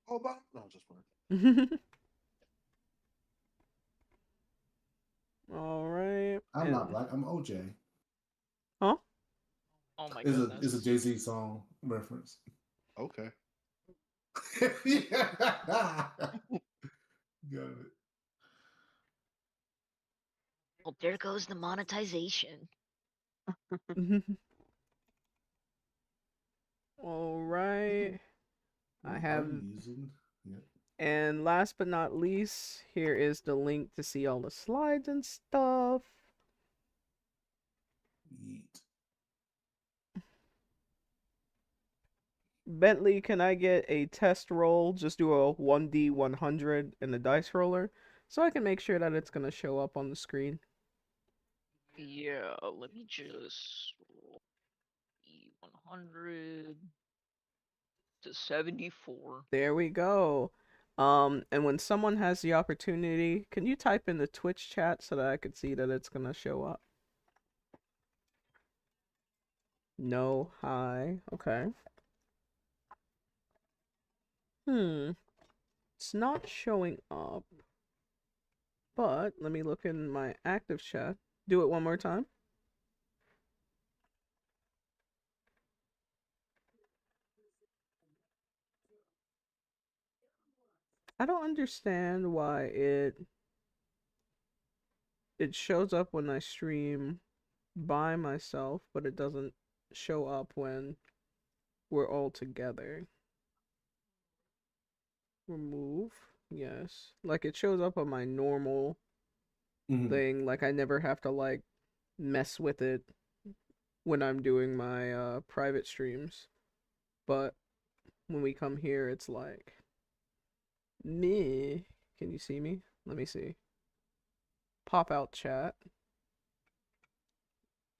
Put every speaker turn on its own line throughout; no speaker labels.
Obama. No, just one.
All right.
I'm not
And
black. I'm OJ.
huh?
Oh my
Is a
goodness.
Jay Z song reference.
Okay.
Yeah. Got it.
Well, there goes the monetization.
All right. I
What are
have,
you using? Yeah.
and last but not least, here is the link to see all the slides and stuff.
Yeet.
Bentley, can I get a test roll? Just do a 1D 100 in the dice roller so I can make sure that it's going to show up on the screen.
Yeah, let me just roll the 100 to 74.
There we go. And when someone has the opportunity, can you type in the Twitch chat so that I could see that it's going to show up? No, hi. Okay. It's not showing up. But let me look in my active chat. Do it one more time. I don't understand why it shows up when I stream by myself, but it doesn't show up when we're all together. Remove. Yes. Like it shows up on my normal thing. Like I never have to like mess with it when I'm doing my private streams. But when we come here, it's like me. Can you see me? Let me see. Pop out chat.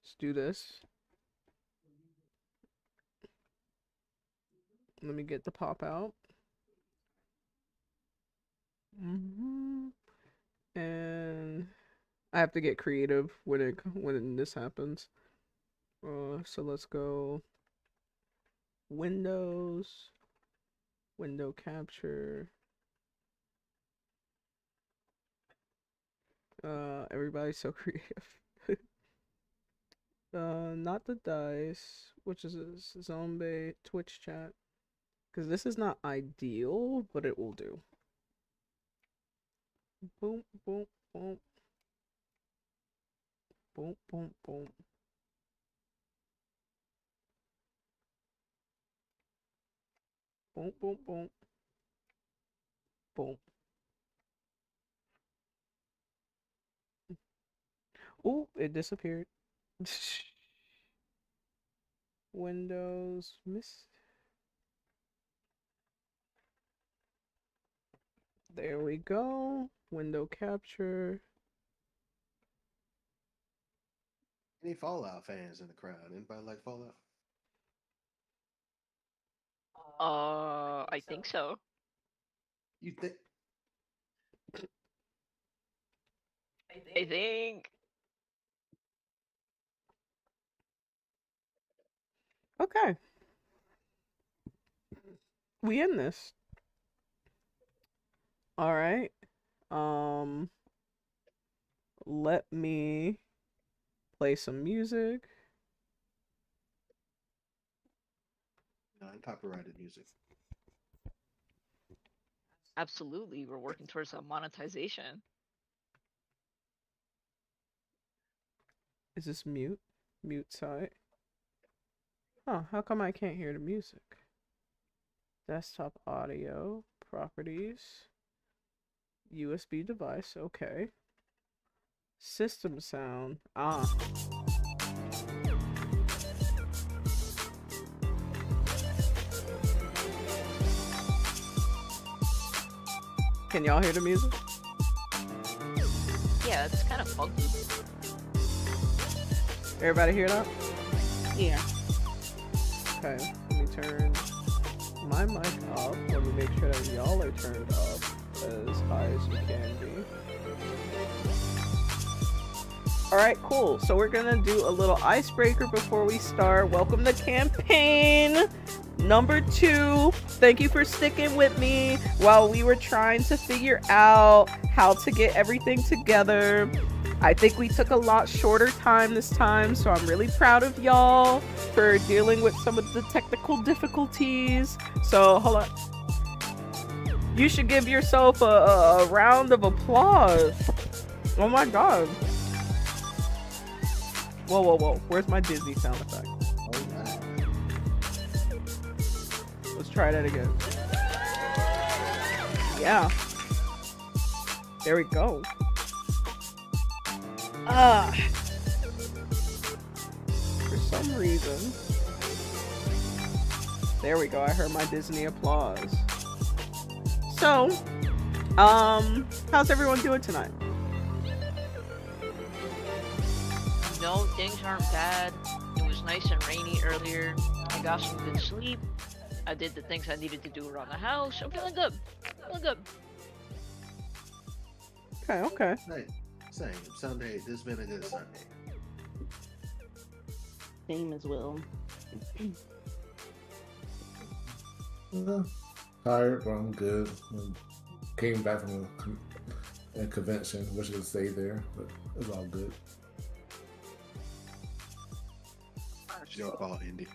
Let's do this. Let me get the pop out. And I have to get creative when this happens. So let's go Windows, window capture. Everybody's so creative. Not the dice, which is a zonnbae Twitch chat, because this is not ideal, but it will do. Boom, boom, boom, boom, boom, boom. Boom, boom, boom. Boom. Oh, it disappeared. Windows, miss. There we go. Window capture.
Any Fallout fans in the crowd? Anybody like Fallout?
I think so.
You think?
I think.
Okay. We in this. All right. Um, let me play some music.
Non-copyrighted music.
Absolutely, we're working towards that monetization.
Is this mute? Mute site. Oh, how come I can't hear the music? Desktop audio, properties, USB device, okay. System sound, ah. Can y'all hear the music?
Yeah, it's kind of funky.
Everybody hear that?
Yeah.
Okay, let me turn my mic up. Let me make sure that y'all are turned up as high as you can be. All right, cool. So we're gonna do a little icebreaker before we start. Welcome to campaign number 2. Thank you for sticking with me while we were trying to figure out how to get everything together. I think we took a lot shorter time this time, so I'm really proud of y'all for dealing with some of the technical difficulties. So hold on. You should give yourself a round of applause. Oh my god. Whoa, whoa, whoa. Where's my Disney sound effect? Let's try that again. Yeah. There we go. For some reason. There we go. I heard my Disney applause. So, how's everyone doing tonight?
No, things aren't bad. It was nice and rainy earlier. I got some good sleep. I did the things I needed to do around the house. I'm feeling good. Feeling good.
Okay.
Same. Sunday. This has been a good Sunday.
Same as well.
Tired, but I'm good. Came back from a convention. Wish I could stay there, but it's all good.
It's your fault, Indy.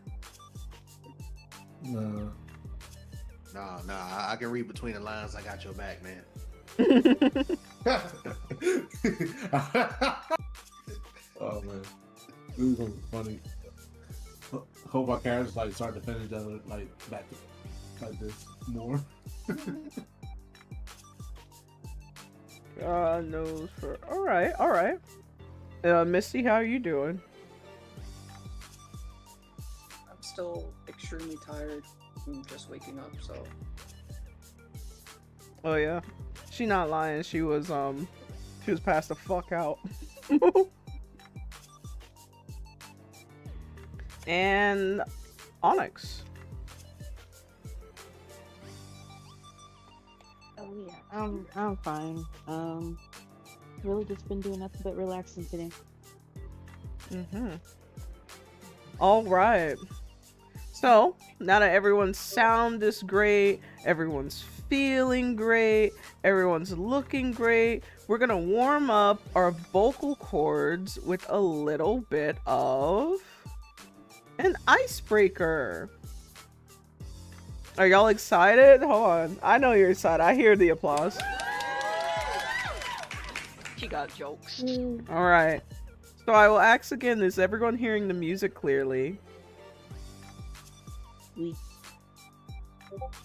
No.
Nah. I can read between the lines. I got your back, man.
Oh man, this is gonna be funny. Hope our characters like start defending each other like back like this more.
God knows for. All right. Misty, how are you doing?
I'm still extremely tired from just waking up, so
Oh yeah, she not lying. She was passed the fuck out. And Onyx.
Oh yeah, I'm fine. Really just been doing nothing but relaxing today.
All right. So now that everyone's sound is great, everyone's feeling great, everyone's looking great, we're gonna warm up our vocal cords with a little bit of an icebreaker. Are y'all excited? Hold on. I know you're excited. I hear the applause.
She got jokes.
All right. So I will ask again, is everyone hearing the music clearly?
We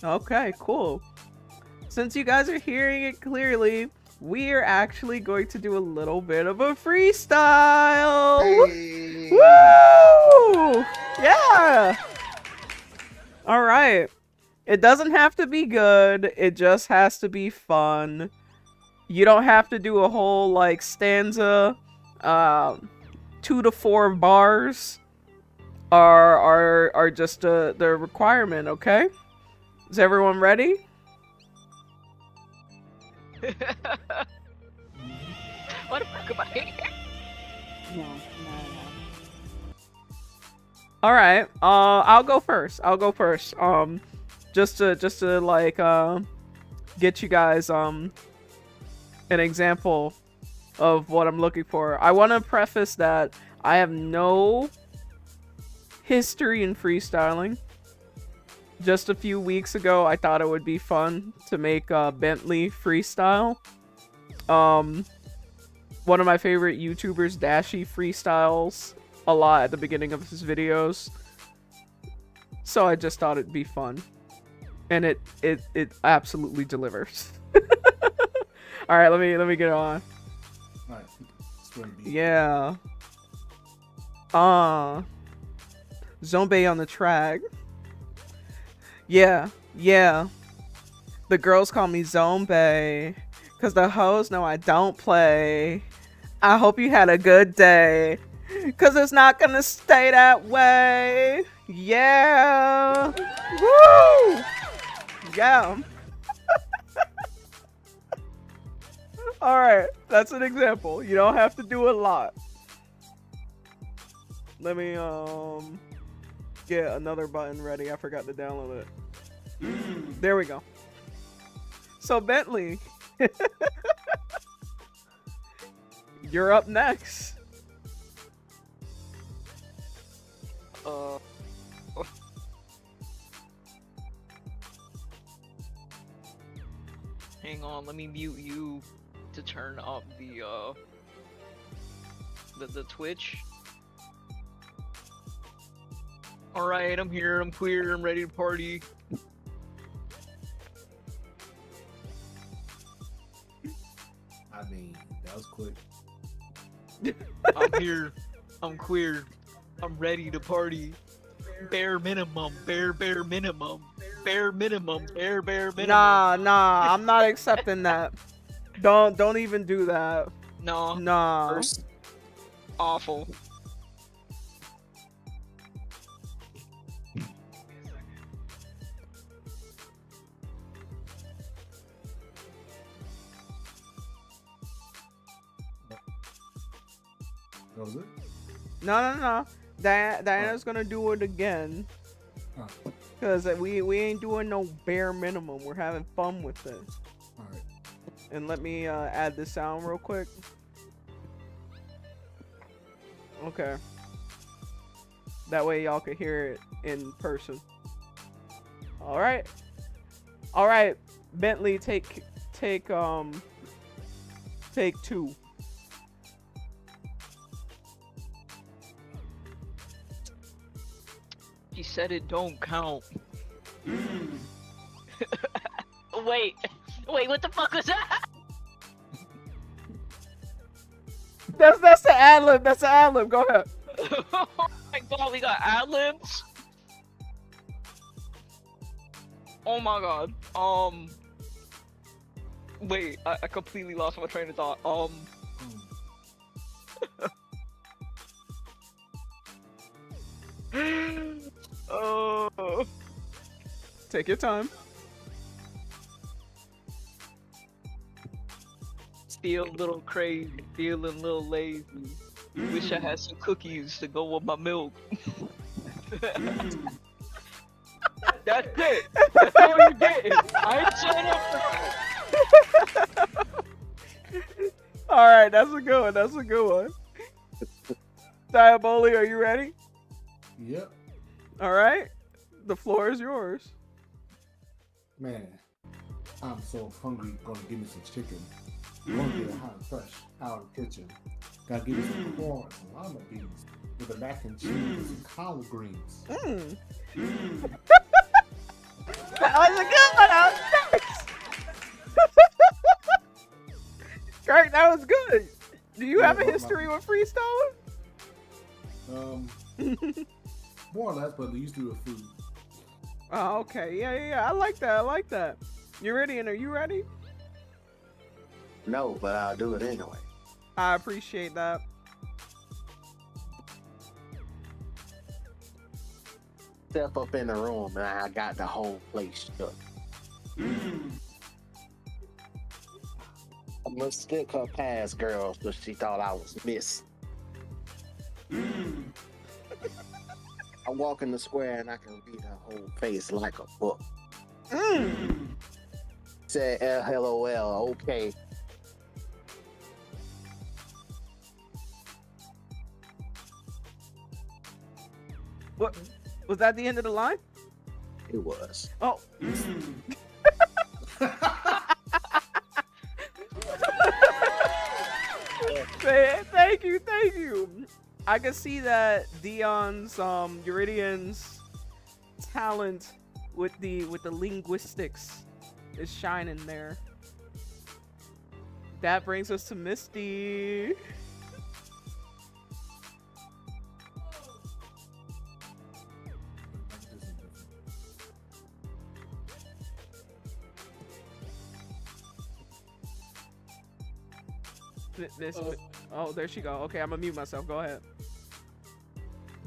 Okay, cool. Since you guys are hearing it clearly, we are actually going to do a little bit of a freestyle.
Hey.
Woo! Yeah. All right. It doesn't have to be good. It just has to be fun. You don't have to do a whole like stanza. 2 to 4 bars are just the requirement. Okay. Is everyone ready?
What the fuck am I here?
no.
All right. I'll go first. Just to like get you guys an example of what I'm looking for. I want to preface that I have no history in freestyling. Just a few weeks ago, I thought it would be fun to make Bentley freestyle. One of my favorite YouTubers, Dashi, freestyles a lot at the beginning of his videos. So I just thought it'd be fun. And it absolutely delivers. All right, let me get on.
Alright, spring beat.
Yeah. Zonnbae on the track. Yeah. The girls call me zonnbae, cause the hoes know I don't play. I hope you had a good day, cause it's not gonna stay that way. Yeah. Woo! Yeah. Alright, that's an example. You don't have to do a lot. Let me get another button ready. I forgot to download it. There we go. So Bentley, you're up next.
Hang on, let me mute you to turn up the Twitch. Alright, I'm here, I'm queer, I'm ready to party.
I mean, that was quick.
I'm here, I'm queer, I'm ready to party. Bare minimum, bare minimum, bare minimum, bare minimum.
Nah, I'm not accepting that. Don't even do that.
No.
Nah.
First, awful.
That was it?
No. Diana's gonna do it again.
Oh.
Cause we ain't doing no bare minimum. We're having fun with it.
Alright.
And let me add the sound real quick. Okay. That way y'all can hear it in person. Alright. Alright. Bentley, take two.
He said it don't count. Wait, what the fuck was that?
That's the ad-lib. That's the ad-lib. Go ahead.
Oh my god, we got ad-libs? Oh my god. Wait, I completely lost my train of thought. Oh.
Take your time.
Feel a little crazy, feeling a little lazy. Wish I had some cookies to go with my milk. That's it. That's all you getting. I ain't showing up for
All right, that's a good one. That's a good one. Diaboli, are you ready?
Yep.
All right. The floor is yours.
Man, I'm so hungry. Gonna give me some chicken. Gonna get it hot and fresh out of the kitchen. Gotta give me some corn, some lima beans with a mac and cheese and some collard greens.
That was a good one. That was nice. Kirk, that was good. Do you have a history with freestyling?
More or less, but they used to do with food.
Oh, okay. Yeah. I like that. You ready? And are you ready?
No, but I'll do it anyway.
I appreciate that.
Step up in the room and I got the whole place shook. I mistook her past girl so she thought I was missing. I walk in the square and I can read her whole face like a book. Said LOL, okay.
What was that? The end of the line?
It was.
Oh. Thank you. I can see that Dion's Uridian's talent with the linguistics is shining there. That brings us to Misty. Oh, there she go. Okay, I'm gonna mute myself. Go ahead.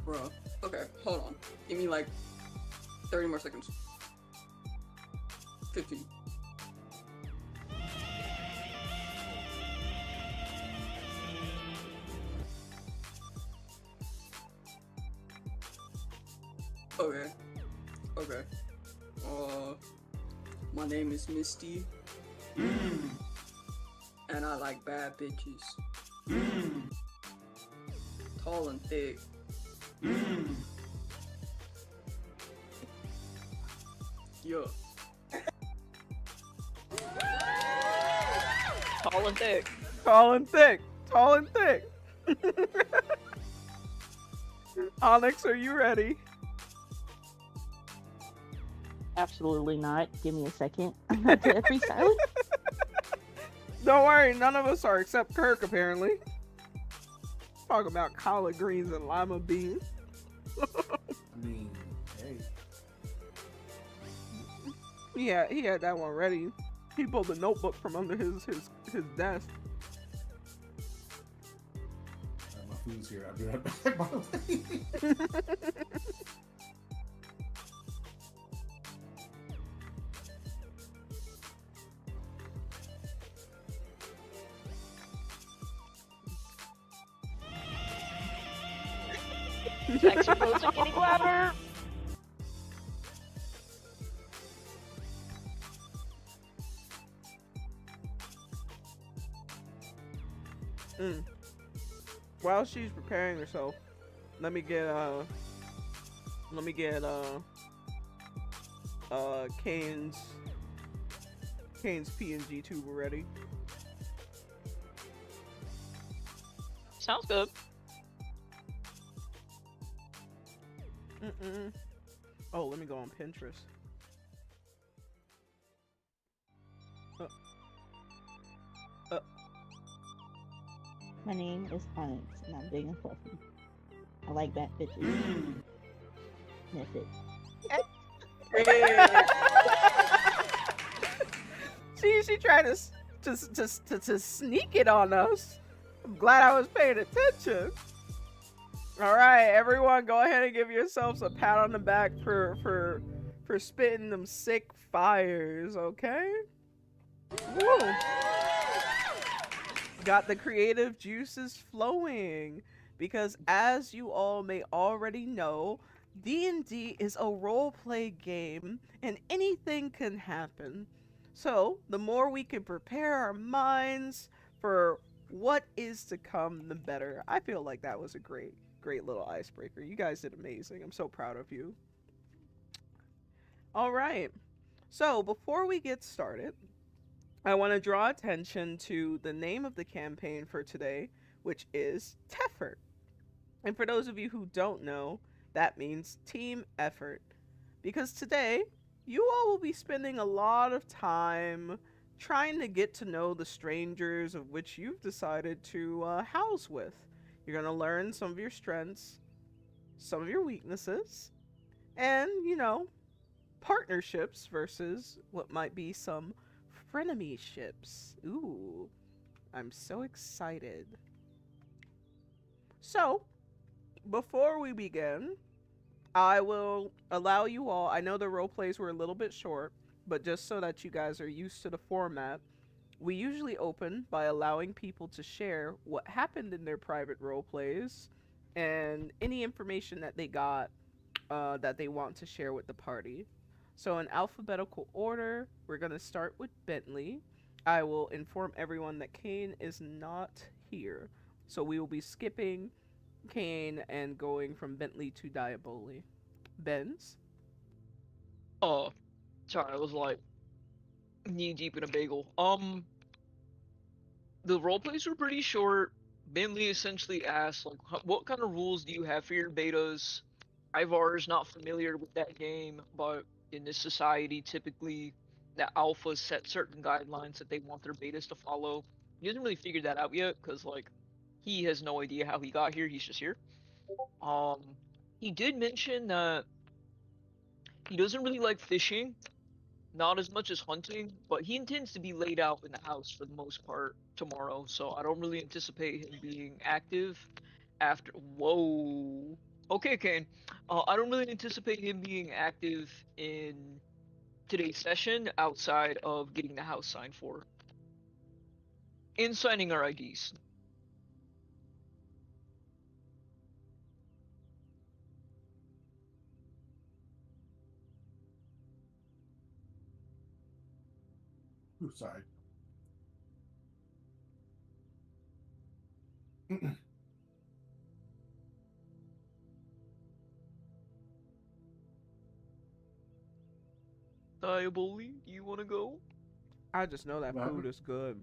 Bruh. Okay, hold on. Give me like 30 more seconds. 15. Okay. Okay. My name is Misty. And I like bad bitches. Tall and thick. Yeah.
Tall and thick.
Tall and thick. Tall and thick. Onyx, are you ready?
Absolutely not. Give me a second. I'm not good at freestyling.
Don't worry, none of us are except Kirk, apparently. Talk about collard greens and lima beans.
I mean, hey.
Yeah, he had that one ready. He pulled the notebook from under his desk.
My food's here. I'll be right back. By the way.
Sexy closing kitty clapper.
While she's preparing herself, let me get Kane's PNG tuber ready.
Sounds good.
Oh, let me go on Pinterest.
My name is Onyx, and I'm big and fluffy. I like bad bitches. That's it.
She tried to sneak it on us. I'm glad I was paying attention. All right, everyone, go ahead and give yourselves a pat on the back for spitting them sick fires, okay? Woo. Got the creative juices flowing, because as you all may already know, D&D is a role-play game and anything can happen. So the more we can prepare our minds for what is to come, the better. I feel like that was a great little icebreaker. You guys did amazing. I'm so proud of you. All right. So before we get started, I want to draw attention to the name of the campaign for today, which is Teffort. And for those of you who don't know, that means team effort. Because today, you all will be spending a lot of time trying to get to know the strangers of which you've decided to house with. You're going to learn some of your strengths, some of your weaknesses, and, you know, partnerships versus what might be some frenemyships. Ooh, I'm so excited. So, before we begin, I will allow you all, I know the role plays were a little bit short, but just so that you guys are used to the format, we usually open by allowing people to share what happened in their private role plays and any information that they got that they want to share with the party. So in alphabetical order, we're going to start with Bentley. I will inform everyone that Kane is not here. So we will be skipping Kane and going from Bentley to Diaboli. Benz?
Oh, sorry, I was like knee deep in a bagel. The role plays were pretty short. Bentley essentially asked, like, what kind of rules do you have for your betas? Ivar is not familiar with that game, but in this society, typically, the alphas set certain guidelines that they want their betas to follow. He hasn't really figured that out yet, because, like, he has no idea how he got here. He's just here. He did mention that he doesn't really like fishing, not as much as hunting, but he intends to be laid out in the house for the most part tomorrow, so I don't really anticipate him being active after. Whoa. Okay, Kane. I don't really anticipate him being active in today's session outside of getting the house signed for. And signing our IDs.
Ooh, sorry.
Diaboli, you wanna go?
I just know that
What
food
happened?
is good.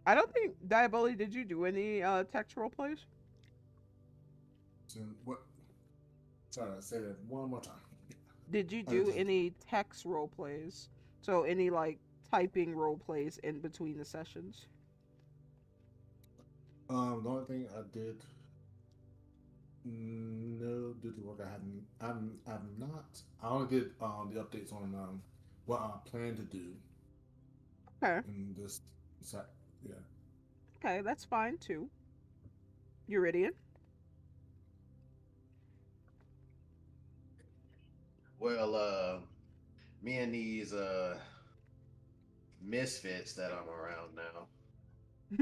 I don't think Diaboli. Did you do any text role plays?
What? Sorry, say that one more time.
Did you
I
do
just
any text role plays? So any like typing role plays in between the sessions?
the only thing I did no due to work I haven't I'm not I only did the updates on what I plan to do
Okay,
in this set. Yeah.
okay, that's fine too. Uridian.
Well, me and these misfits that I'm around now,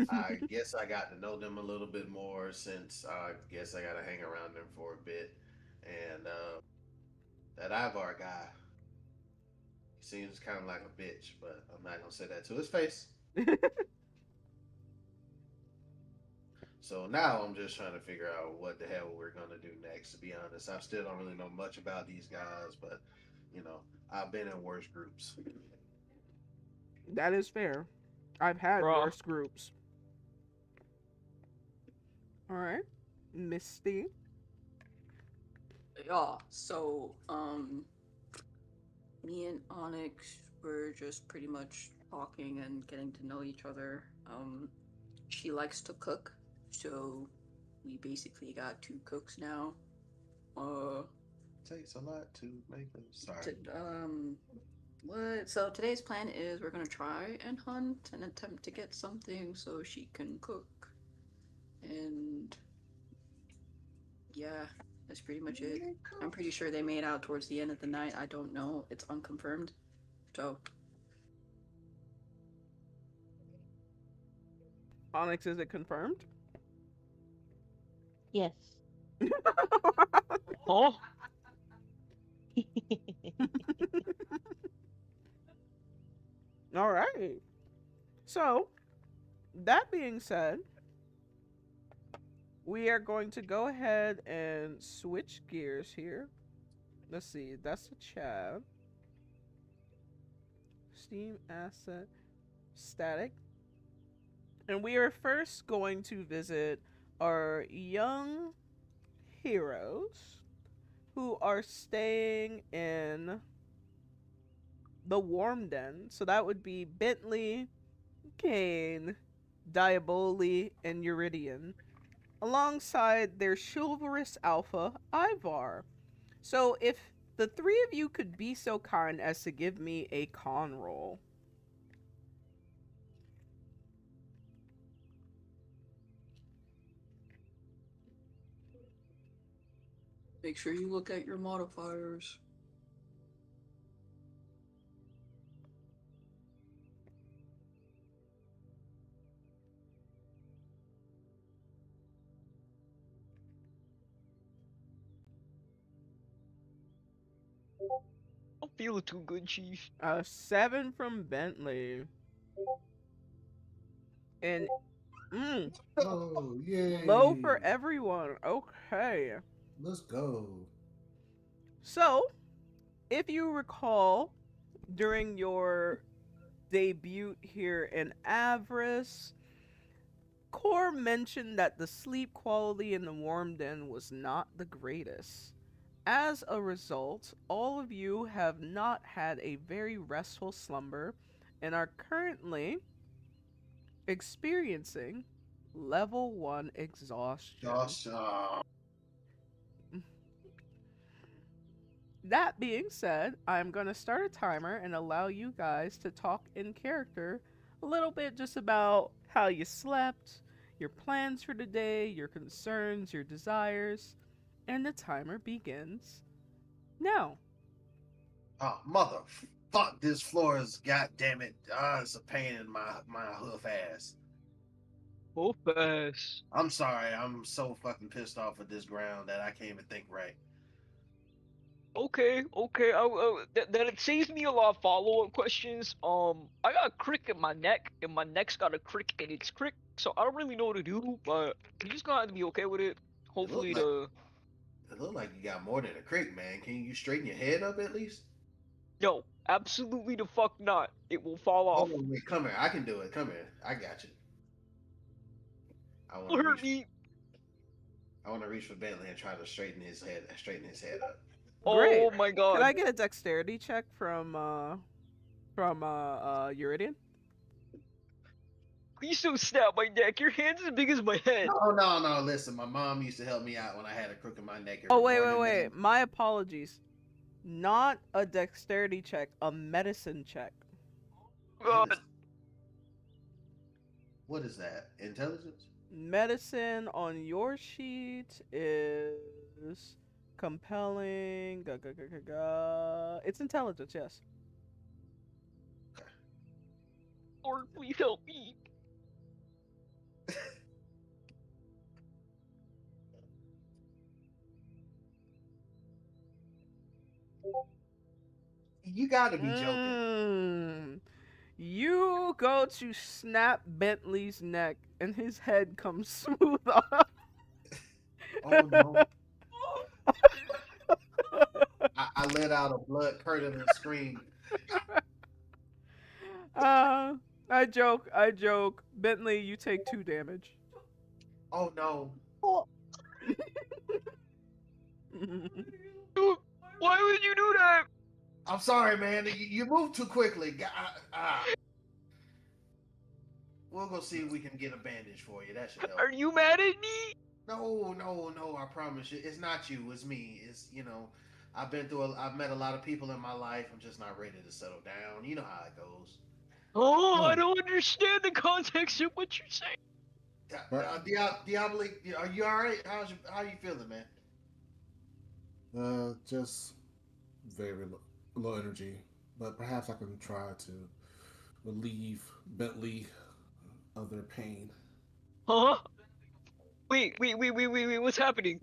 I guess I got to know them a little bit more since I guess I got to hang around them for a bit. And that Ivar guy, he seems kind of like a bitch, but I'm not gonna say that to his face. So now I'm just trying to figure out what the hell we're gonna do next. To be honest, I still don't really know much about these guys, but you know, I've been in worse groups.
That is fair. I've had
Bruh.
worse groups. All right, Misty.
Yeah, so me and Onyx were just pretty much talking and getting to know each other. She likes to cook, so we basically got two cooks now. Uh,
Takes a lot to make a sorry.
to, what? So today's plan is we're gonna try and hunt and attempt to get something so she can cook. And yeah, that's pretty much it. I'm pretty sure they made out towards the end of the night. I don't know. It's unconfirmed. So
Onyx, is it confirmed?
Yes.
Huh?
All right. So, that being said, we are going to go ahead and switch gears here. Let's see. That's the chat. Steam asset static. And we are first going to visit our young heroes who are staying in the Warm Den. So that would be Bentley, Kane, Diaboli, and Uridian, alongside their chivalrous alpha, Ivar. So if the three of you could be so kind as to give me a con roll.
make sure you look at your modifiers.
I'm feeling too good, Chief.
7 from Bentley. And
Oh,
low
yay!
for everyone. Okay.
Let's go.
So, if you recall, during your debut here in Avarice, Core mentioned that the sleep quality in the Warm Den was not the greatest. As a result, all of you have not had a very restful slumber and are currently experiencing level 1 exhaustion.
Josh,
That being said, I'm going to start a timer and allow you guys to talk in character a little bit just about how you slept, your plans for the day, your concerns, your desires, and the timer begins now.
oh mother, fuck! This floor is goddamn it. It's a pain in my hoof ass.
Both ass.
I'm sorry. I'm so fucking pissed off with this ground that I can't even think right.
Okay, okay. That it saves me a lot of follow-up questions. I got a crick in my neck, and my neck's got a crick in its crick, so I don't really know what to do. But you just gonna have to be okay with it.
It looked
Hopefully,
like you got more than a creek, man. Can you straighten your head up at least?
no, absolutely the fuck not. It will fall
Oh
off.
wait, come here. I can do it. Come here. I got you. I want
It'll
to
hurt
reach.
me.
I want to reach for Bentley and try to straighten his head up.
Great.
Oh my
Can I
god.
get a dexterity check from Uridian?
Please don't snap my neck. Your hand's as big as my head.
No, no, no. Listen, my mom used to help me out when I had a crook in my neck
Oh
every
wait,
morning, man.
My apologies. Not a dexterity check, a medicine check.
God.
What is that? Intelligence?
Medicine on your sheet is compelling. It's intelligence, yes.
Lord, please help me.
You got to be joking.
You go to snap Bentley's neck, and his head comes smooth off.
Oh no! I let out a blood curdling scream.
I joke. Bentley, you take 2 damage.
Oh no!
Oh,
Why would you do that?
I'm sorry, man. You moved too quickly. We'll go see if we can get a bandage for you. That should help.
Are you mad at me?
No, no, no. I promise you, it's not you. It's me. I've met a lot of people in my life. I'm just not ready to settle down. You know how it goes.
Oh, I don't understand the context of what you're saying.
Diablo, are you all right? How you feeling, man?
Just very low energy, but perhaps I can try to relieve Bentley of their pain.
Huh? Wait, what's happening?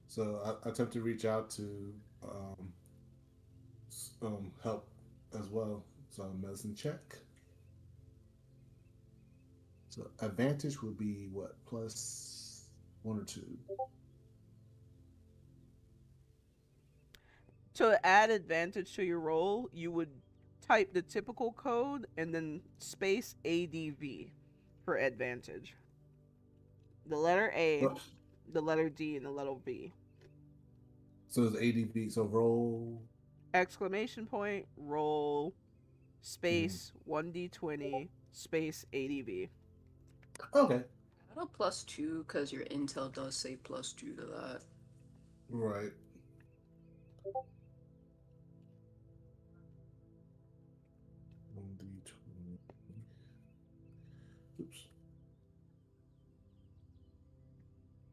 So I attempt to reach out to help as well. So medicine check. So advantage will be what, +1 or 2?
To add advantage to your roll, you would type the typical code and then space ADV for advantage. The letter A, the letter D, and the letter V.
So it's ADV. So roll.
Exclamation point, roll, space 1d20, space ADV.
Okay.
I got a +2 because your intel does say +2 to that.
Right. Oops.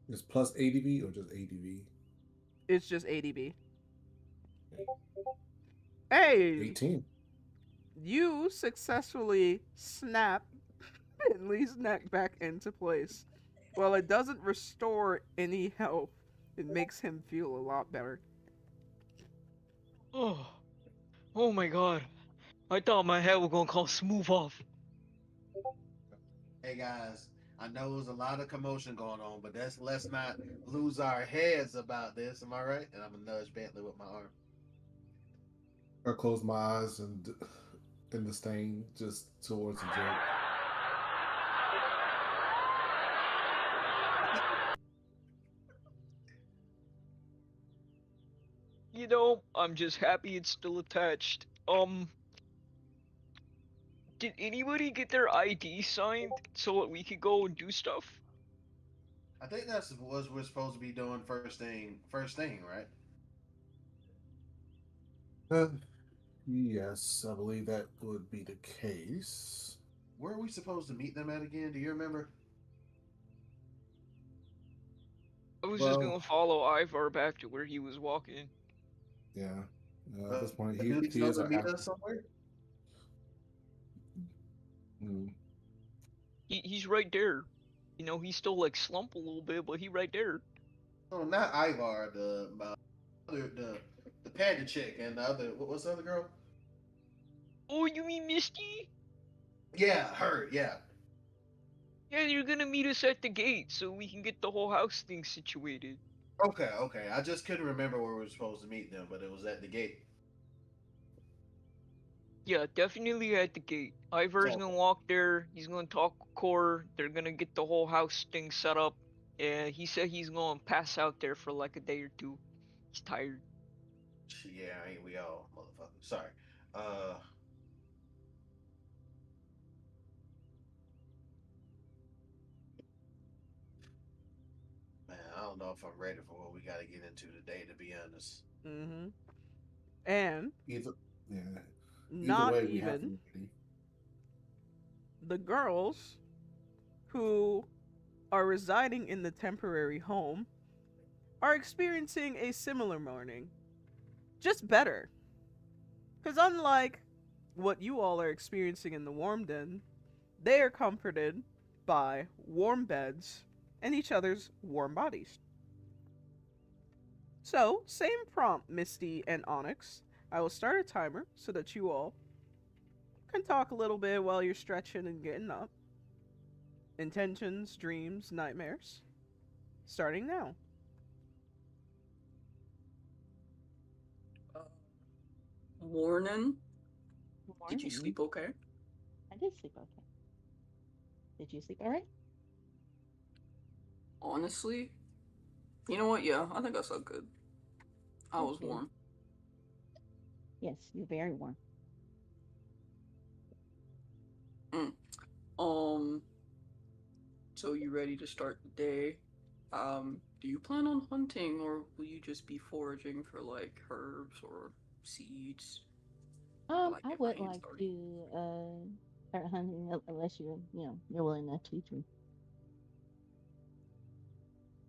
Is plus ADV or just ADV?
It's just ADV. Hey!
18.
You successfully snap Bentley's neck back into place. While it doesn't restore any health, it makes him feel a lot better.
Oh my god. I thought my head was gonna come smooth off.
Hey guys, I know there's a lot of commotion going on, but let's not lose our heads about this. Am I right? And I'm gonna nudge Bentley with my arm.
I close my eyes and in the stain just towards the joke.
You know, I'm just happy it's still attached. Did anybody get their ID signed so that we could go and do stuff?
I think that's what we're supposed to be doing first thing. First thing, right?
Yes, I believe that would be the case.
Where are we supposed to meet them at again? Do you remember?
I was just gonna follow Ivar back to where he was walking.
Yeah. At this point,
the
he
dude's
is
supposed to
our
meet
active.
us somewhere.
He's right there. You know, he's still like slump a little bit, but he right there.
Oh, not Ivar. The other the panda chick and the other. What's the other girl?
Oh, you mean Misty?
Yeah, her. Yeah.
Yeah, you're gonna meet us at the gate so we can get the whole house thing situated.
Okay, okay. I just couldn't remember where we were supposed to meet them, but it was at the gate.
Yeah, definitely at the gate. Ivar's
So
gonna walk there. He's gonna talk with Core. They're gonna get the whole house thing set up. And he said he's gonna pass out there for like a day or two. He's tired.
yeah, ain't we all, motherfucker? Sorry. Uh, man, I don't know if I'm ready for what we got to get into today. To be honest.
Mm-hmm. And
Either, yeah. Either
not
way, we have to
even
be ready.
the girls who are residing in the temporary home are experiencing a similar morning, just better. Because unlike what you all are experiencing in the warm den, they are comforted by warm beds and each other's warm bodies. So, same prompt, Misty and Onyx. I will start a timer so that you all can talk a little bit while you're stretching and getting up. Intentions, dreams, nightmares. Starting now.
Uh, Morning. Did you
Morning.
sleep okay?
I did sleep okay. Did you sleep alright?
Honestly, you know what? Yeah, I think I slept good. I
That's
was
good.
warm.
Yes, you're very warm.
Mm. Um, so you ready to start the day? Do you plan on hunting or will you just be foraging for like herbs or seeds? I like
I
get my
would
hands
like
dirty.
to start hunting unless you're willing to teach me.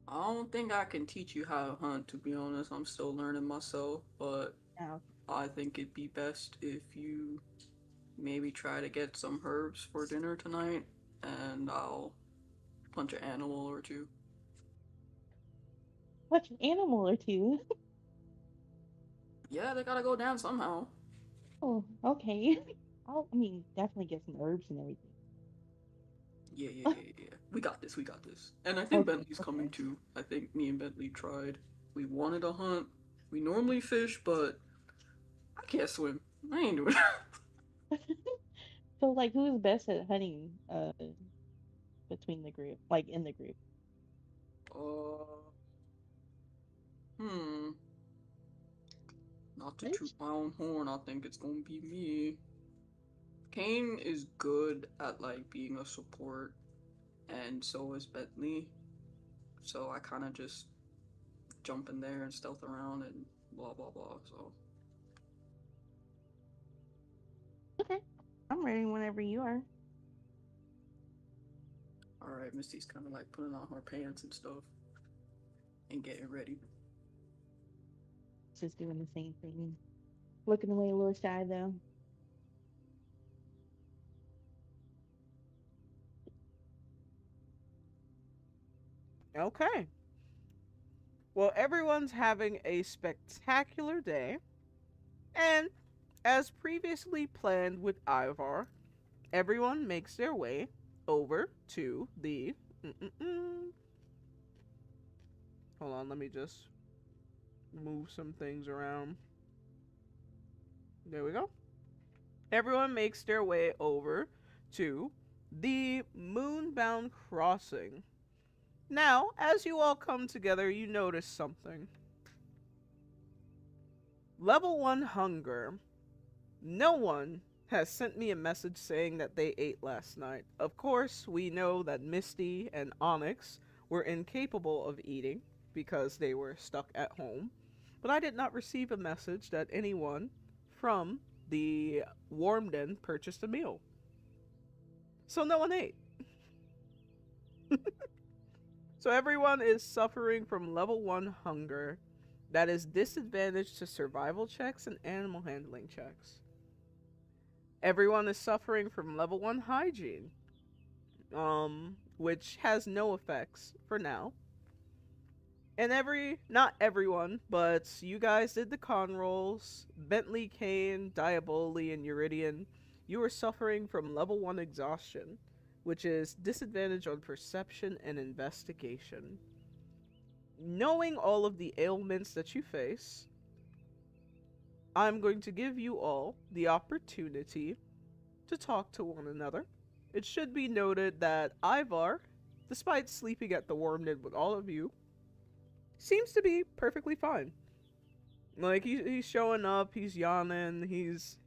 I don't think I can teach you how to hunt, to be honest. I'm still learning myself, but
Oh,
I think it'd be best if you maybe try to get some herbs for dinner tonight, and I'll punch an animal or two.
what's an animal or two?
Yeah, they gotta go down somehow.
Oh, okay. I mean, definitely get some herbs and everything.
Yeah. We got this, we got this. And I think
Okay,
Bentley's coming
okay.
too. I think me and Bentley tried. We wanted to hunt. We normally fish, but I can't swim. I ain't doing
So, like, who's best at hunting between the group, like in the group?
Uh, hmm. Not to toot
Which?
my own horn, I think it's gonna be me. Kane is good at like being a support, and so is Bentley. So I kind of just jump in there and stealth around and blah blah blah. So,
Okay, I'm ready whenever you are.
all right, Misty's kind of like putting on her pants and stuff and getting ready.
Just doing the same thing. Looking away a little shy though.
Okay. Well, everyone's having a spectacular day, and as previously planned with Ivar, everyone makes their way over to the. Hold on, let me just move some things around. There we go. Everyone makes their way over to the Moonbound Crossing. Now, as you all come together, you notice something. Level 1 hunger. No one has sent me a message saying that they ate last night. Of course, we know that Misty and Onyx were incapable of eating because they were stuck at home. But I did not receive a message that anyone from the Warm Den purchased a meal. So no one ate. So everyone is suffering from level 1 hunger that is disadvantaged to survival checks and animal handling checks. Everyone is suffering from level 1 hygiene, which has no effects for now. And not everyone, but you guys did the con rolls. Bentley, Kane, Diaboli, and Uridian, you are suffering from level 1 exhaustion, which is disadvantage on perception and investigation. Knowing all of the ailments that you face, I'm going to give you all the opportunity to talk to one another. It should be noted that Ivar, despite sleeping at the Worm Den with all of you, seems to be perfectly fine. Like, he's showing up, he's yawning, he's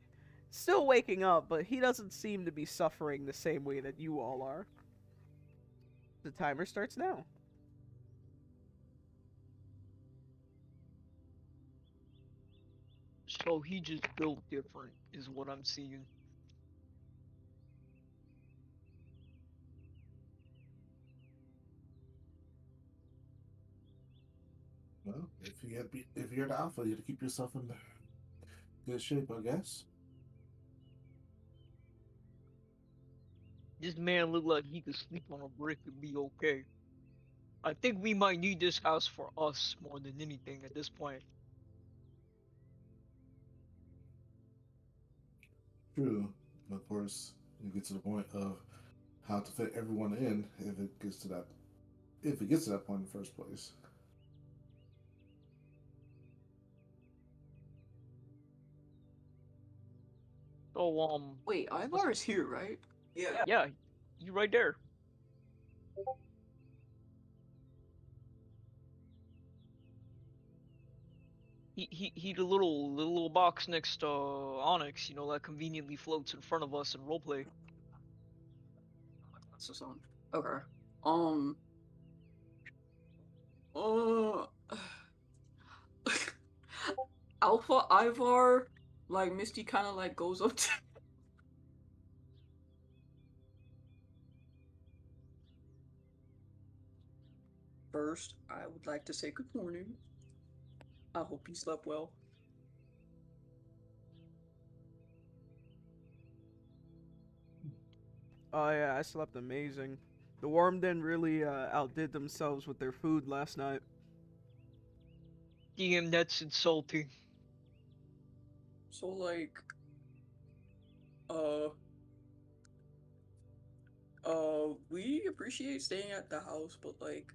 still waking up, but he doesn't seem to be suffering the same way that you all are. The timer starts now.
So he just built different, is what I'm seeing.
Well, if you're the alpha, you have to keep yourself in good shape, I guess.
This man looked like he could sleep on a brick and be okay. I think we might need this house for us more than anything at this point.
True. Of course, you get to the point of how to fit everyone in if it gets to that point in the first place.
So
Wait, Ivar is here, right?
yeah, you right there. He the little box next to Onyx, you know, that conveniently floats in front of us in roleplay.
That's the song. Okay. Um. Uh. Alpha Ivar, like Misty, kind of like goes up to. First, I would like to say good morning. I hope you slept well.
Oh yeah, I slept amazing. The Worm Den really outdid themselves with their food last night.
Damn, that's insulting.
So like, we appreciate staying at the house, but like,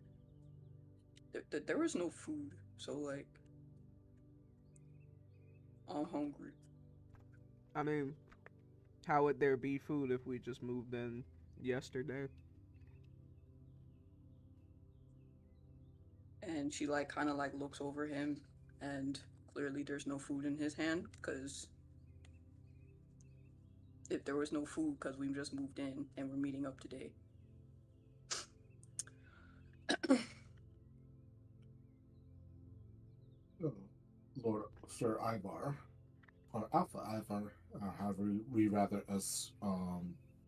there was no food, so like, I'm hungry.
I mean, how would there be food if we just moved in yesterday?
And she like kind of like looks over him, and clearly there's no food in his hand, because if there was no food, because we just moved in and we're meeting up today.
Oh, Lord Sir Ivar, or Alpha Ivar, however we rather us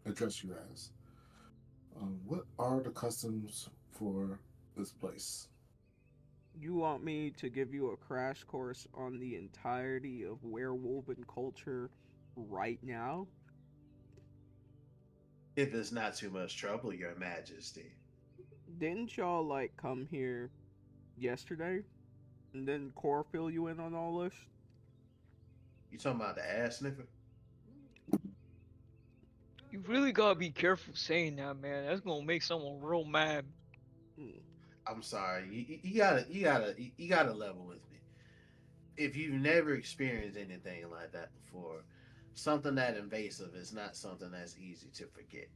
address you as. What are the customs for this place?
You want me to give you a crash course on the entirety of werewolven culture right now?
If it's not too much trouble, Your Majesty.
Didn't y'all like come here yesterday and then Core fill you in on all this?
You talking about the ass sniffer?
You really gotta be careful saying that, man. That's gonna make someone real mad.
Mm.
I'm sorry. You gotta level with me. If you've never experienced anything like that before, something that invasive is not something that's easy to forget.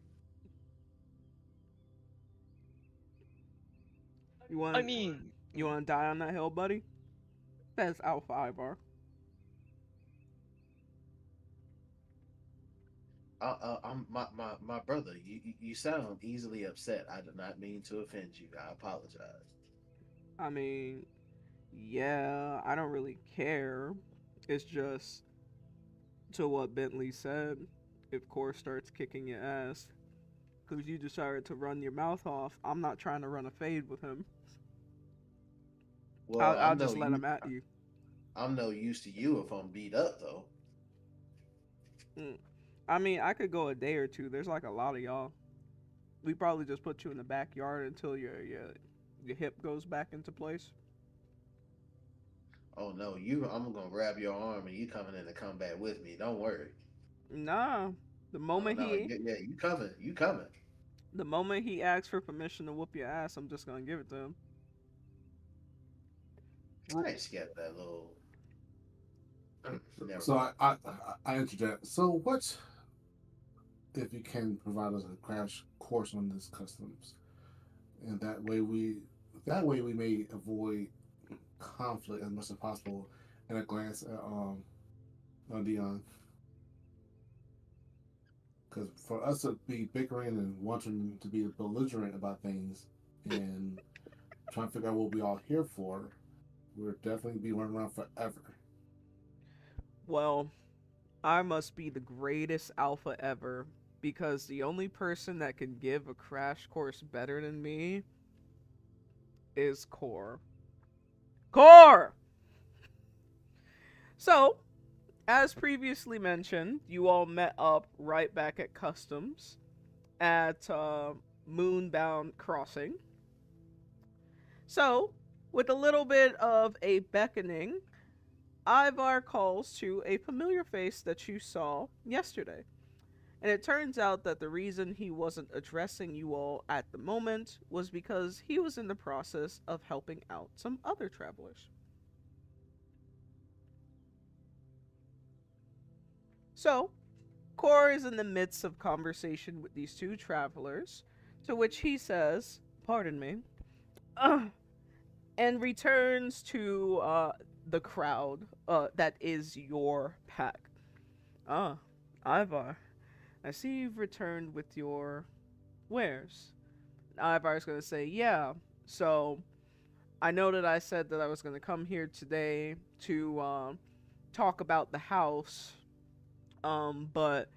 You
I
want
mean,
you want to die on that hill, buddy? That's Alpha Ivar.
My brother. You sound easily upset. I did not mean to offend you. I apologize.
I mean, yeah, I don't really care. It's just to what Bentley said. If Core starts kicking your ass because you decided to run your mouth off, I'm not trying to run a fade with him.
Well,
I'll just let him at you.
I'm no use to you if I'm beat up though.
Mm. I mean, I could go a day or two. There's like a lot of y'all. We probably just put you in the backyard until your hip goes back into place.
Oh no, you! I'm gonna grab your arm and you coming in to come back with me. Don't worry.
Nah. The
Oh
moment
no,
he
yeah, you coming? You coming?
the moment he asks for permission to whoop your ass, I'm just gonna give it to him.
I ain't scared of that little. Never
So
mind.
I interject. So what if you can provide us a crash course on this customs, and that way we may avoid conflict as much as possible. And a glance at Dion, because for us to be bickering and wanting to be belligerent about things and trying to figure out what we all here for, we're definitely be running around forever.
Well, I must be the greatest alpha ever because the only person that can give a crash course better than me is Core. Core! So, as previously mentioned, you all met up right back at Customs at Moonbound Crossing. So, with a little bit of a beckoning, Ivar calls to a familiar face that you saw yesterday. And it turns out that the reason he wasn't addressing you all at the moment was because he was in the process of helping out some other travelers. So, Kor is in the midst of conversation with these two travelers, to which he says, "Pardon me," and returns to the crowd that is your pack. Ah, Ivar, I see you've returned with your wares. Ivar's gonna say, "Yeah, so I know that I said that I was gonna come here today to talk about the house, but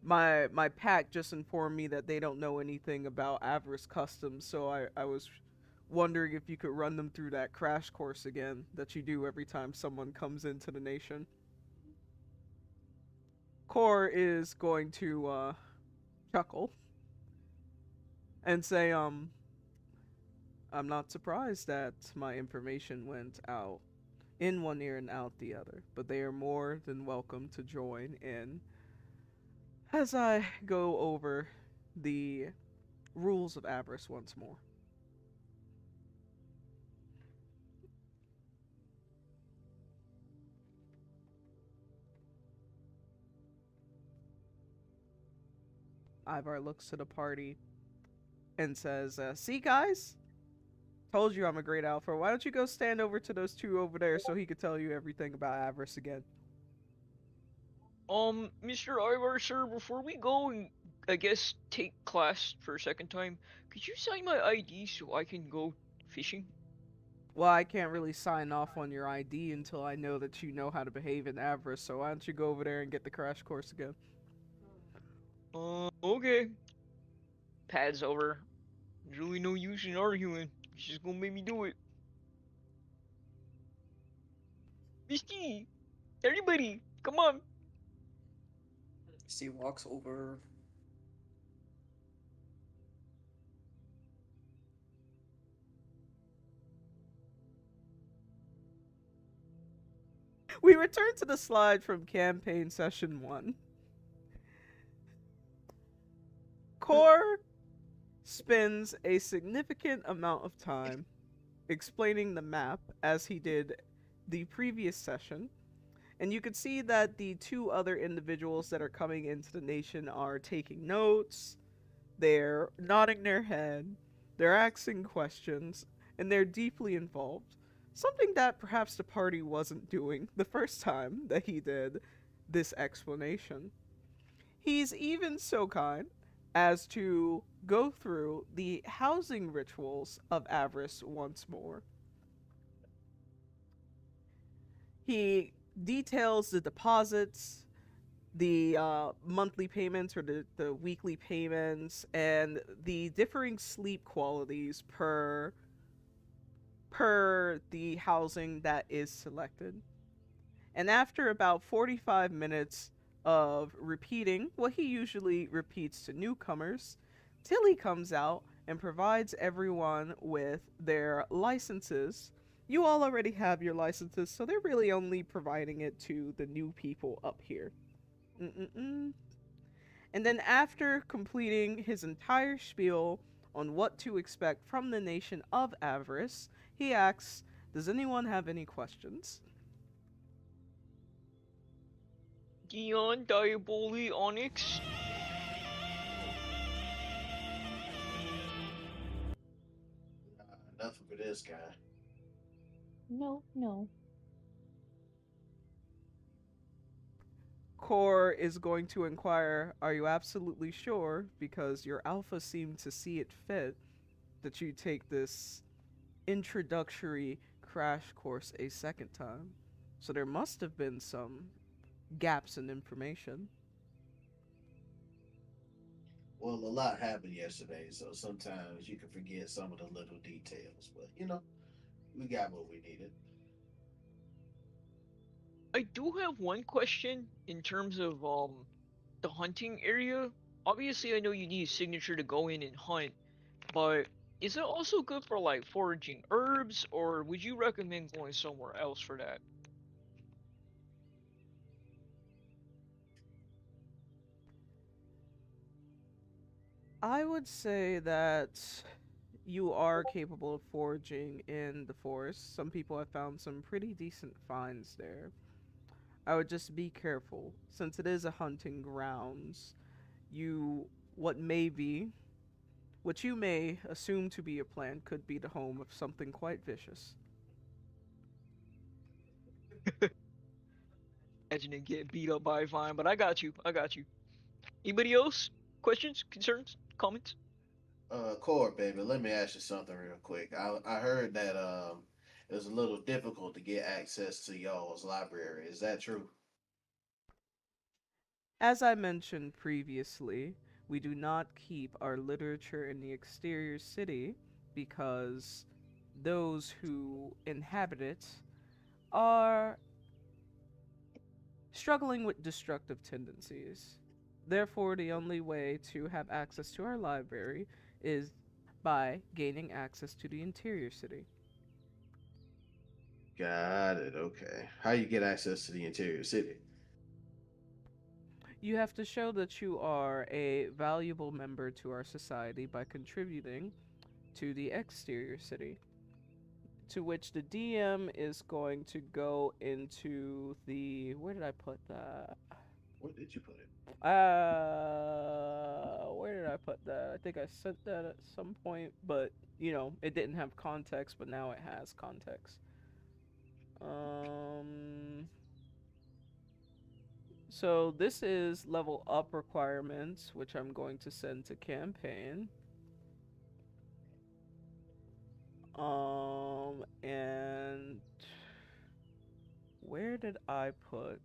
my pack just informed me that they don't know anything about Avarice Customs, so I was wondering if you could run them through that crash course again that you do every time someone comes into the nation." Core is going to chuckle and say, "I'm not surprised that my information went out in one ear and out the other, but they are more than welcome to join in as I go over the rules of Avarice once more." Ivar looks to the party and says, "See, guys? Told you I'm a great alpha. Why don't you go stand over to those two over there so he could tell you everything about Avarice again?"
Mr. Ivar, sir, before we go and I guess take class for a second time, could you sign my ID so I can go fishing?
"Well, I can't really sign off on your ID until I know that you know how to behave in Avarice, so why don't you go over there and get the crash course again?"
Okay. Pad's over. There's really no use in arguing. He's just gonna make me do it. Misty! Everybody! Come on!
Misty walks over.
We return to the slide from campaign session 1. Core spends a significant amount of time explaining the map as he did the previous session. And you can see that the two other individuals that are coming into the nation are taking notes, they're nodding their head, they're asking questions, and they're deeply involved. Something that perhaps the party wasn't doing the first time that he did this explanation. He's even so kind as to go through the housing rituals of Avarice once more. He details the deposits, the monthly payments or the weekly payments, and the differing sleep qualities per the housing that is selected. And after about 45 minutes of repeating what he usually repeats to newcomers, Tilly comes out and provides everyone with their licenses You all already have your licenses, so they're really only providing it to the new people up here. Mm-mm-mm. And then, after completing his entire spiel on what to expect from the nation of Avarice, he asks, "Does anyone have any questions?"
Dion, Diaboli, Onyx.
Nothing for this guy.
No, no.
Core is going to inquire, "Are you absolutely sure? Because your alpha seemed to see it fit that you take this introductory crash course a second time. So there must have been some gaps in information."
Well, a lot happened yesterday, so sometimes you can forget some of the little details. But we got what we needed.
I do have one question in terms of the hunting area. Obviously, I know you need a signature to go in and hunt, but is it also good for like foraging herbs, or would you recommend going somewhere else for that?
I would say that you are capable of foraging in the forest. Some people have found some pretty decent finds there. I would just be careful, since it is a hunting grounds. You, what may be, what you may assume to be a plant, could be the home of something quite vicious.
Imagine it get beat up by a vine, but I got you. I got you. Anybody else? Questions, concerns, comments?
Core, baby, let me ask you something real quick. I heard that it was a little difficult to get access to y'all's library. Is that true?
As I mentioned previously, we do not keep our literature in the exterior city because those who inhabit it are struggling with destructive tendencies. Therefore, the only way to have access to our library is by gaining access to the interior city.
Got it. Okay. How you get access to the interior city?
You have to show that you are a valuable member to our society by contributing to the exterior city, to which the DM is going to go into the. Where did I put that?
Where did you put it?
Where did I put that? I think I sent that at some point, but it didn't have context, but now it has context. Um, so this is level up requirements, which I'm going to send to campaign. And where did I put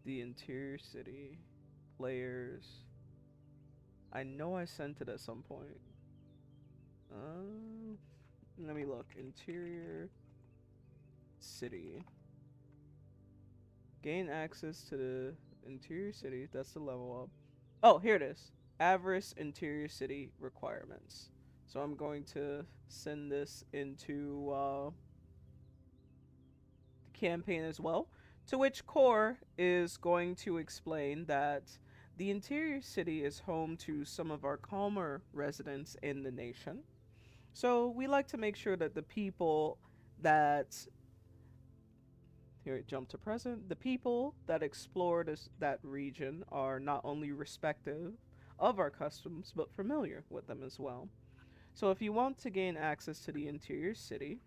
the interior city players? I know I sent it at some point. Um, Let me look. Interior city. Gain access to the interior city. That's the level up. Oh, here it is. Avarice interior city requirements. So I'm going to send this into the campaign as well. To which Core is going to explain that the interior city is home to some of our calmer residents in the nation. So we like to make sure that the people that here it jump to present. The people that explore that region are not only respective of our customs, but familiar with them as well. So if you want to gain access to the interior city,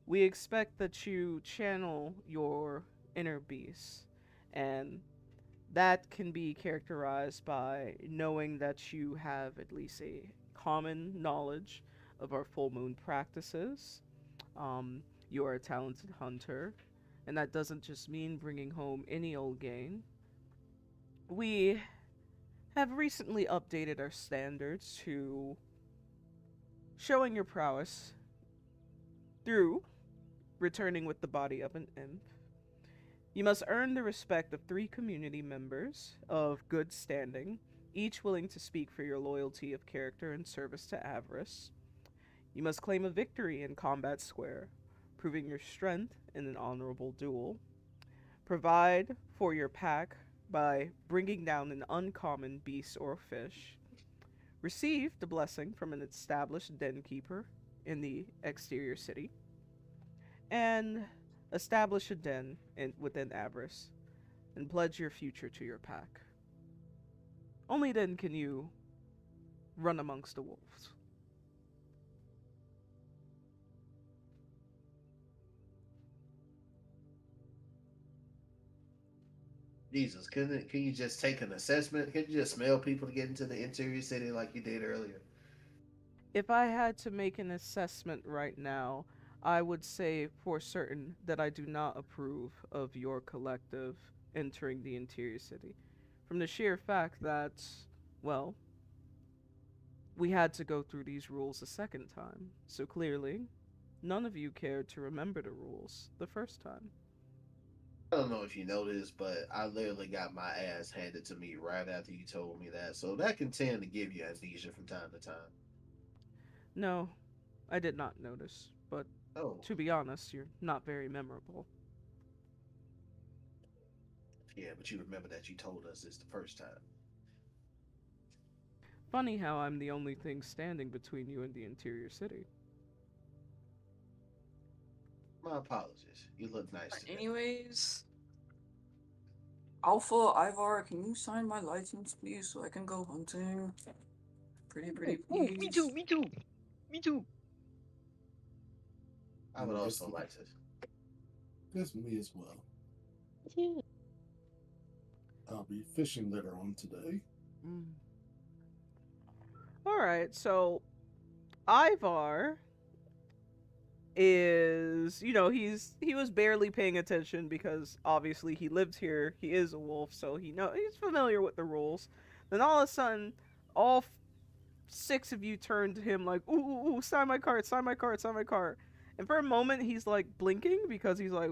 we expect that you channel your inner beast, and that can be characterized by knowing that you have at least a common knowledge of our full moon practices. You are a talented hunter, and that doesn't just mean bringing home any old gain. We have recently updated our standards to showing your prowess through returning with the body of an imp. You must earn the respect of 3 community members of good standing, each willing to speak for your loyalty of character and service to Avarice. You must claim a victory in combat square, proving your strength in an honorable duel. Provide for your pack by bringing down an uncommon beast or fish. Receive the blessing from an established den keeper in the exterior city. And establish a den within Avarice and pledge your future to your pack. Only then can you run amongst the wolves.
Jesus, can you just take an assessment? Can you just smell people to get into the interior city like you did earlier?
If I had to make an assessment right now, I would say for certain that I do not approve of your collective entering the interior city. From the sheer fact that, well, we had to go through these rules a second time. So clearly, none of you cared to remember the rules the first time.
I don't know if you noticed, but I literally got my ass handed to me right after you told me that. So that can tend to give you amnesia from time to time.
No, I did not notice, but
Oh,
to be honest, you're not very memorable.
yeah, but you remember that you told us this the first time.
Funny how I'm the only thing standing between you and the interior city.
My apologies. You look nice today.
Anyways, Alpha Ivar, can you sign my license, please, so I can go hunting? Pretty,
Ooh, me too,
please.
me too, me too.
I would also like to.
That's me as well.
Too.
I'll be fishing later on today.
Mm. Alright, so Ivar is, he was barely paying attention because obviously he lived here. He is a wolf, so he's familiar with the rules. Then all of a sudden, all six of you turn to him like, ooh, sign my card, sign my card, sign my card. And for a moment, he's like blinking because he's like,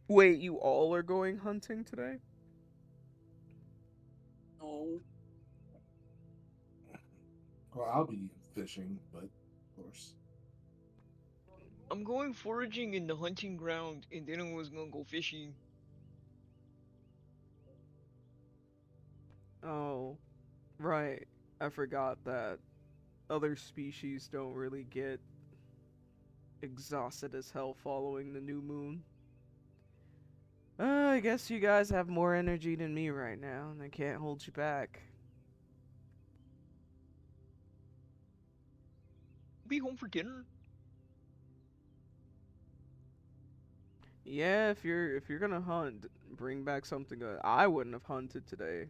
wait, you all are going hunting today?
No.
Well, I'll be fishing, but of course.
I'm going foraging in the hunting ground, and then I was gonna go fishing.
Oh, right. I forgot that other species don't really get exhausted as hell following the new moon. I guess you guys have more energy than me right now, and I can't hold you back.
Be home for dinner.
Yeah, if you're gonna hunt, bring back something good. I wouldn't have hunted today.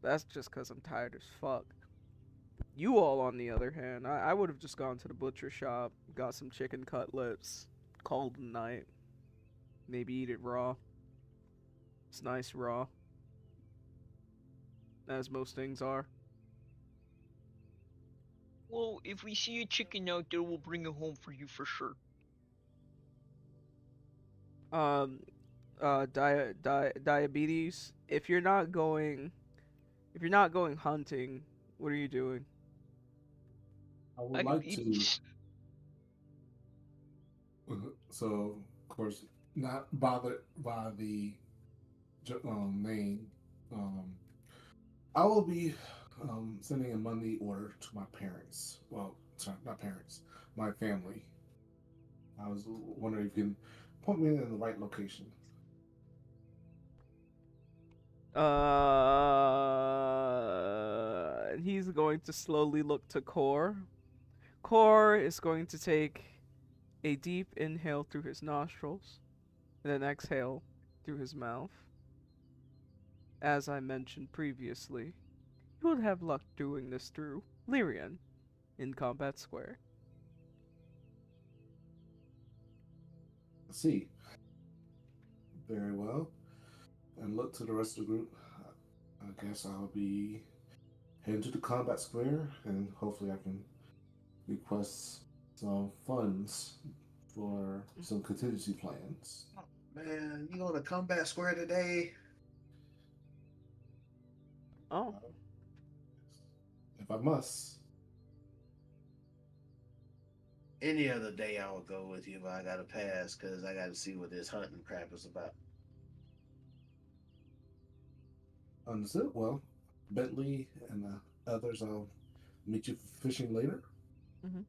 That's just 'cause I'm tired as fuck. You all, on the other hand, I would have just gone to the butcher shop, got some chicken cutlets, called a night. Maybe eat it raw. It's nice raw, as most things are.
Well, if we see a chicken out there, we'll bring it home for you for sure.
Um, diabetes. If you're not going hunting, what are you doing?
I would
I can
like
eat.
to. So, of course, not bothered by the name. Um, I will be sending a money order to my parents. Well, sorry, not parents, my family. I was wondering if you can point me in the right location.
He's going to slowly look to Core. Core is going to take a deep inhale through his nostrils and then exhale through his mouth. As I mentioned previously, you would have luck doing this through Lyrian in Combat Square.
Let's see. Very well. And look to the rest of the group. I guess I'll be heading to the combat square, and hopefully I can request some funds for some contingency plans.
Man, you going to Combat Square today?
Oh,
If I must.
Any other day I would go with you, but I gotta pass because I gotta see what this hunting crap is about.
Understood. Well, Bentley and others, I'll meet you for fishing later.
Hmm.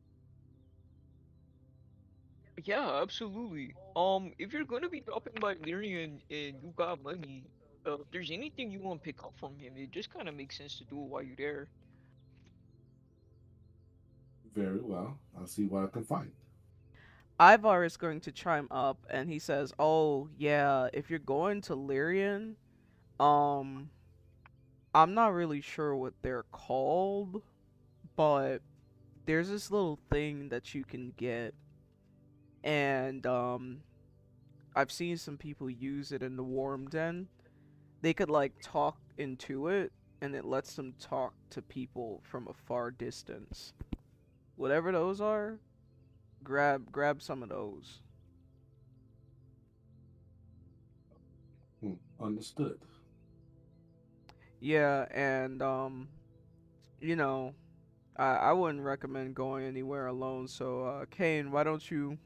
Yeah, absolutely. If you're gonna be dropping by Lyrian and you got money, if there's anything you want to pick up from him, it just kind of makes sense to do it while you're there.
Very well. I'll see what I can find.
Ivar is going to chime up and he says, "Oh, yeah, if you're going to Lyrian, um I'm not really sure what they're called, but there's this little thing that you can get and I've seen some people use it in the Warm Den. They could like talk into it and it lets them talk to people from a far distance. Whatever those are, grab some of those."
Understood.
Yeah, and you know, I wouldn't recommend going anywhere alone. So, Kane, why don't you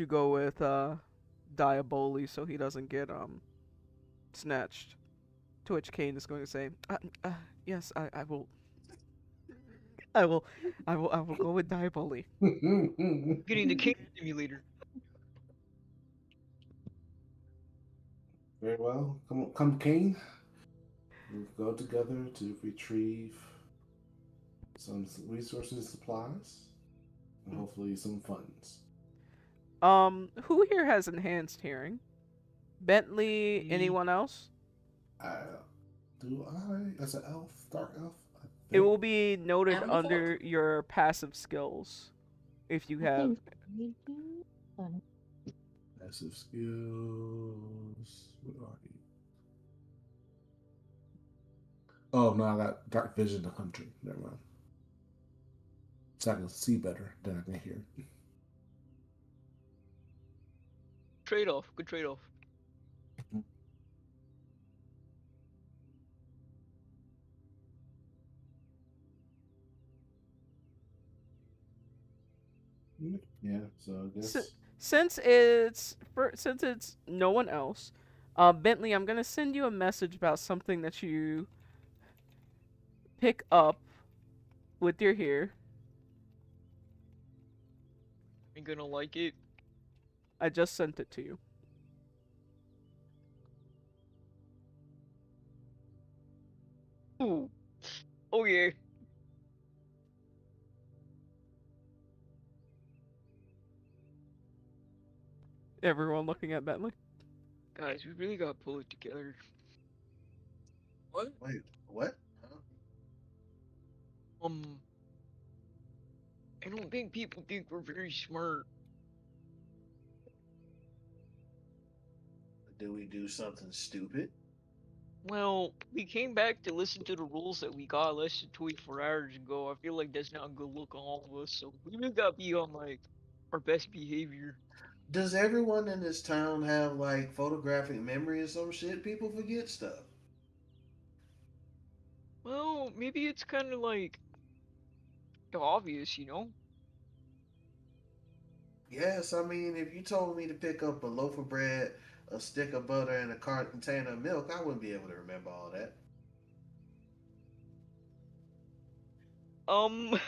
go with Diaboli so he doesn't get snatched? To which Kane is going to say, yes, I will, I will, I will go with Diaboli.
Getting the king simulator.
Very well. Come, Kane. We'll go together to retrieve some resources and supplies, and hopefully some funds.
Who here has enhanced hearing? Bentley,
Me.
anyone else?
Uh, do I, as an elf, dark elf, I
It
think
will be noted
And the fog.
under your passive skills if you
I
have.
think you do.
passive skills. What are you? Oh no, I got dark vision to hunter. Never mind. So I can see better than I can hear.
Trade off. Good trade off.
Yeah, so I
Si-
guess.
since it's no one else, Bentley, I'm gonna send you a message about something that you pick up with your hair.
Ain't gonna like it.
I just sent it to you.
Ooh. Oh yeah.
Everyone looking at Bentley.
Guys, we really gotta pull it together.
What?
Wait, what? Huh?
Um, I don't think people think we're very smart.
Did we do something stupid?
Well, we came back to listen to the rules that we got less than 24 hours ago. I feel like that's not a good look on all of us, so we really gotta be on like our best behavior.
Does everyone in this town have like photographic memory or some shit? People forget stuff.
Well, maybe it's kind of like obvious, you know?
Yes, I mean, if you told me to pick up a loaf of bread, a stick of butter, and a container of milk, I wouldn't be able to remember all that.
Um,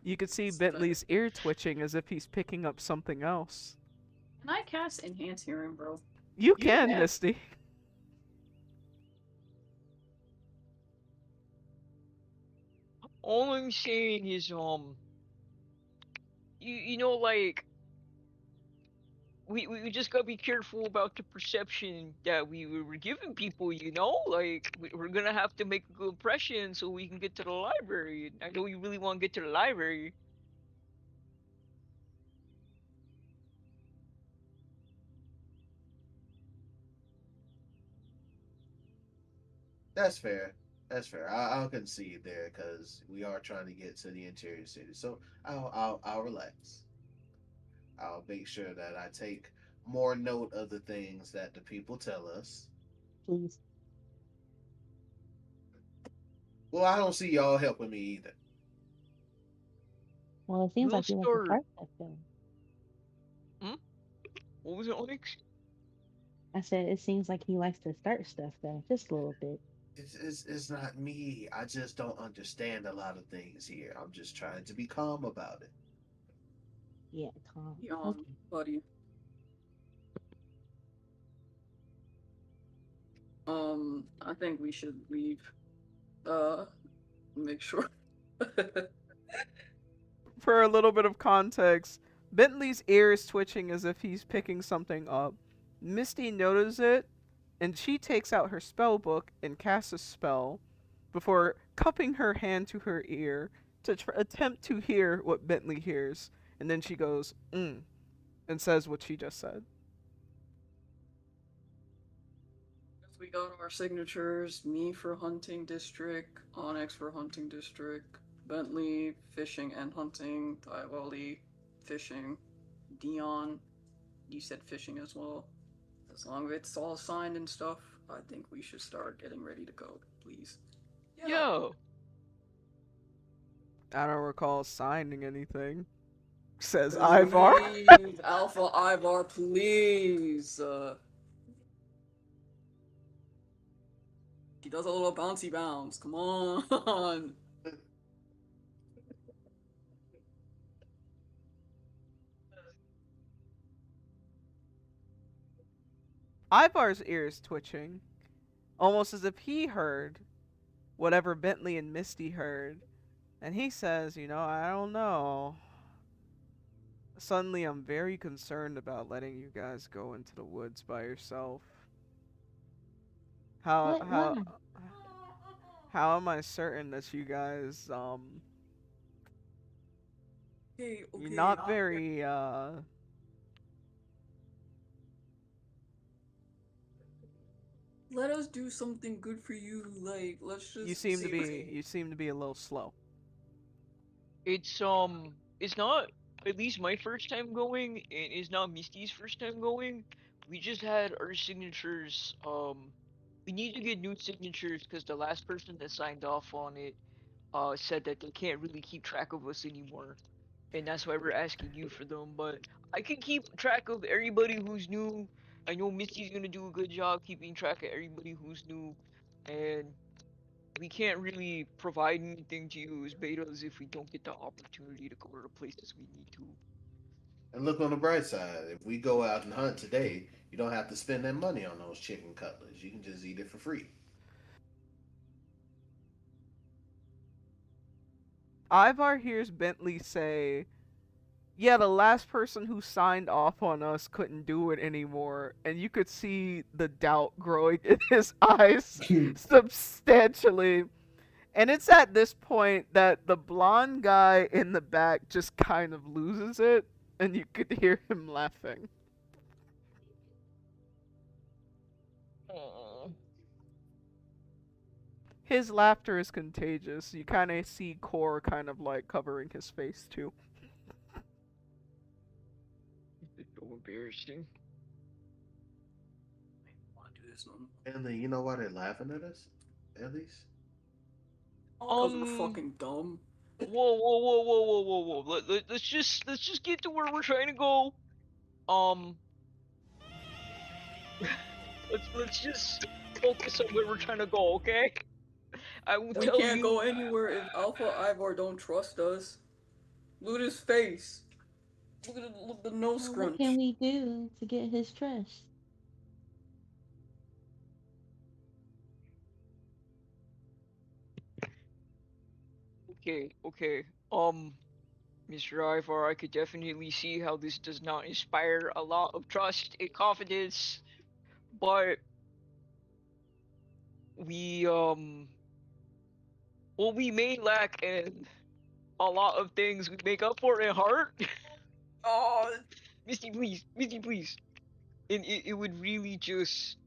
You could see
Stutter.
Bentley's ear twitching as if he's picking up something else.
Can I cast Enhance Hearing, bro?
You can,
Yeah.
Misty.
all I'm saying is, you know, like we just gotta be careful about the perception that we were giving people, you know? Like, we're gonna have to make a good impression so we can get to the library. I know you really want to get to the library.
That's fair. That's fair. I'll concede there because we are trying to get to the interior city. So I'll relax. I'll make sure that I take more note of the things that the people tell us.
Please.
Well, I don't see y'all helping me either.
Well, it seems
We'll
like you like to
start.
start stuff though.
Hmm? What was it, Onyx?
I said it seems like he likes to start stuff though, just a little bit.
It's not me. I just don't understand a lot of things here. I'm just trying to be calm about it.
Yeah, calm.
Yawn,
Okay.
buddy. I think we should leave. Uh, make sure.
For a little bit of context, Bentley's ear is twitching as if he's picking something up. Misty notices it, and she takes out her spell book and casts a spell before cupping her hand to her ear to attempt to hear what Bentley hears. And then she goes, and says what she just said.
We got our signatures. Me for hunting district. Onyx for hunting district. Bentley fishing and hunting. Taiwali fishing. Dion, you said fishing as well. As long as it's all signed and stuff, I think we should start getting ready to go, please. Yeah.
Yo.
I don't recall signing anything, says Ivar.
Please, Alpha Ivar, please. He does a little bouncy bounce. Come on.
Ivar's ear is twitching, almost as if he heard whatever Bentley and Misty heard. And he says, I don't know. Suddenly, I'm very concerned about letting you guys go into the woods by yourself. How
What?
how
Why?
how am I certain that you guys
Okay,
you're
okay.
not very
Let us do something good for you. Like, let's just
you seem to
save
be a little slow.
It's not at least my first time going, and it's not Misty's first time going. We just had our signatures. We need to get new signatures because the last person that signed off on it, said that they can't really keep track of us anymore, and that's why we're asking you for them. But I can keep track of everybody who's new. I know Misty's gonna do a good job keeping track of everybody who's new, and we can't really provide anything to you as betas if we don't get the opportunity to go to the places we need to.
And look on the bright side. If we go out and hunt today, you don't have to spend that money on those chicken cutlets. You can just eat it for free.
Ivar hears Bentley say, "Yeah, the last person who signed off on us couldn't do it anymore," and you could see the doubt growing in his eyes substantially. And it's at this point that the blonde guy in the back just kind of loses it, and you could hear him laughing. His laughter is contagious. You kind of see Core kind of like covering his face too.
It's so embarrassing.
I want to do this one.
And then you know why they're laughing at us? At least.
Because we're fucking dumb.
Whoa, whoa, whoa, whoa, whoa, whoa, whoa. Let's just get to where we're trying to go. Um, let's just focus on where we're trying to go, okay? I will
We
tell
can't
you.
go anywhere if Alpha Ivor don't trust us. Look at his face. Look at the nose
Well, what can
scrunch.
we do to get his trust?
Okay, okay. Mr. Ivar, I could definitely see how this does not inspire a lot of trust and confidence, but we well, we may lack in a lot of things we make up for in heart.
Oh,
Misty, please. And it would really just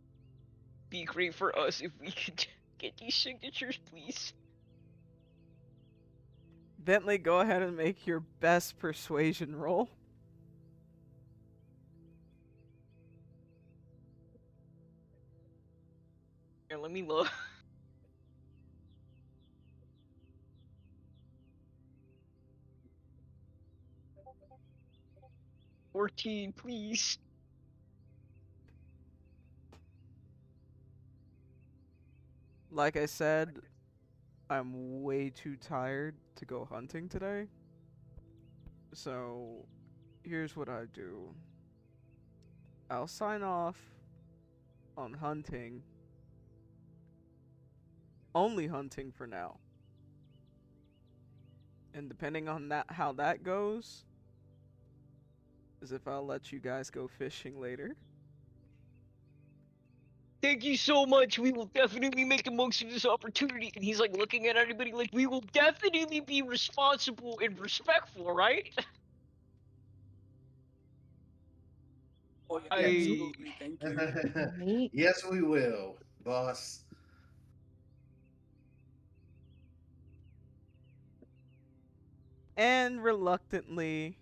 be great for us if we could get these signatures, please.
Bentley, go ahead and make your best persuasion roll.
And let me look. 14, please.
Like I said, I'm way too tired to go hunting today. So, here's what I do. I'll sign off on hunting. Only hunting for now. And depending on that how that goes, is if I'll let you guys go fishing later.
Thank you so much. We will definitely make the most of this opportunity. And he's like looking at everybody like, we will definitely be responsible and respectful, right?
Oh yeah,
I
absolutely. Thank you.
Right?
Yes, we will, boss.
And reluctantly,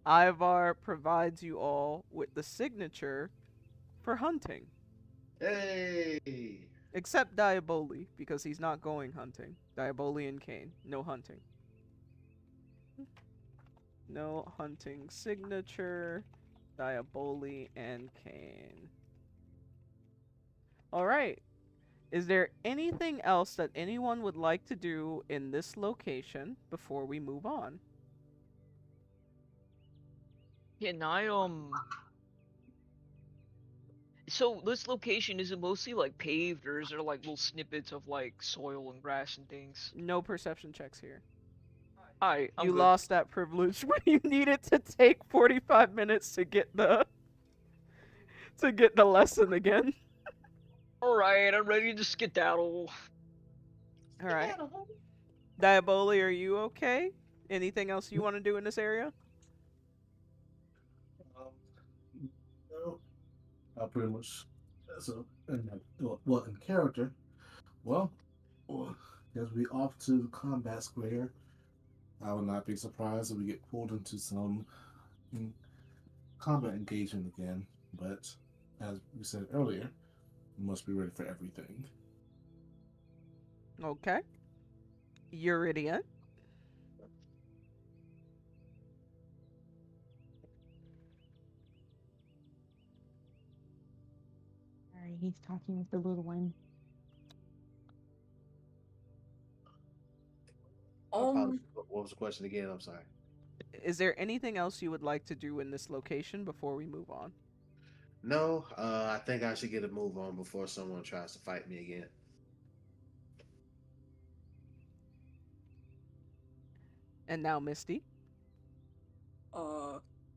Ivar provides you all with the signature for hunting.
Hey.
Except Diaboli, because he's not going hunting. Diaboli and Kane, no hunting. No hunting signature. Diaboli and Kane. Alright. Is there anything else that anyone would like to do in this location before we move on?
can I so this location, is it mostly like paved, or is there like little snippets of like soil and grass and things?
No perception checks here.
Alright, I'm
You
good.
lost that privilege when you needed to take 45 minutes to get the lesson again.
Alright, I'm ready to skedaddle.
Alright. Diaboli, are you okay? Anything else you want to do in this area?
No, pretty much. So, in character, well, as we off to the combat square, I would not be surprised if we get pulled into some combat engagement again. But as we said earlier, we must be ready for everything.
Okay. Eurydian.
Sorry, he's talking with the little one.
What was the question again? I'm sorry.
Is there anything else you would like to do in this location before we move on?
No, I think I should get a move on before someone tries to fight me again.
And now, Misty.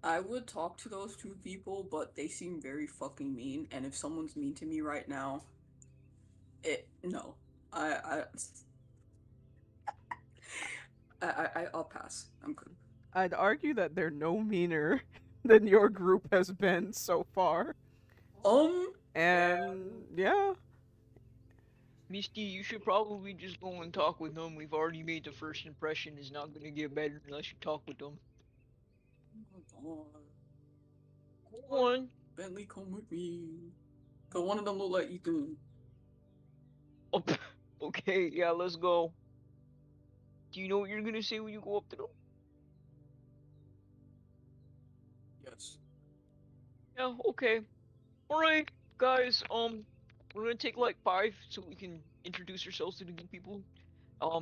I would talk to those two people, but they seem very fucking mean. And if someone's mean to me right now, no, I I'll pass. I'm good.
I'd argue that they're no meaner than your group has been so far. And yeah.
Misty, you should probably just go and talk with them. We've already made the first impression. It's not gonna get better unless you talk with them.
Oh,
Go on.
Bentley, come with me. Cause one of them look like Ethan.
Oh, okay, yeah, let's go. Do you know what you're gonna say when you go up to them?
Yes.
Yeah, okay. Alright, guys, we're gonna take like 5 so we can introduce ourselves to the new people.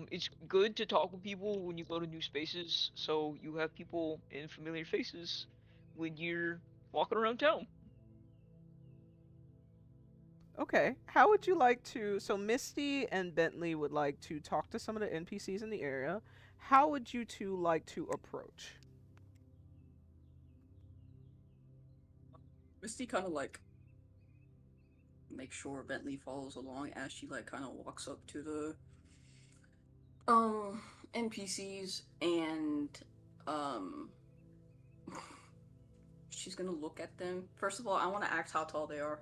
It's good to talk with people when you go to new spaces, so you have people in familiar faces when you're walking around town.
Okay. How would you like to? So, Misty and Bentley would like to talk to some of the NPCs in the area. How would you two like to approach?
Misty kind of like make sure Bentley follows along as she like kind of walks up to the NPCs and um she's gonna look at them. First of all, I want to ask how tall they are.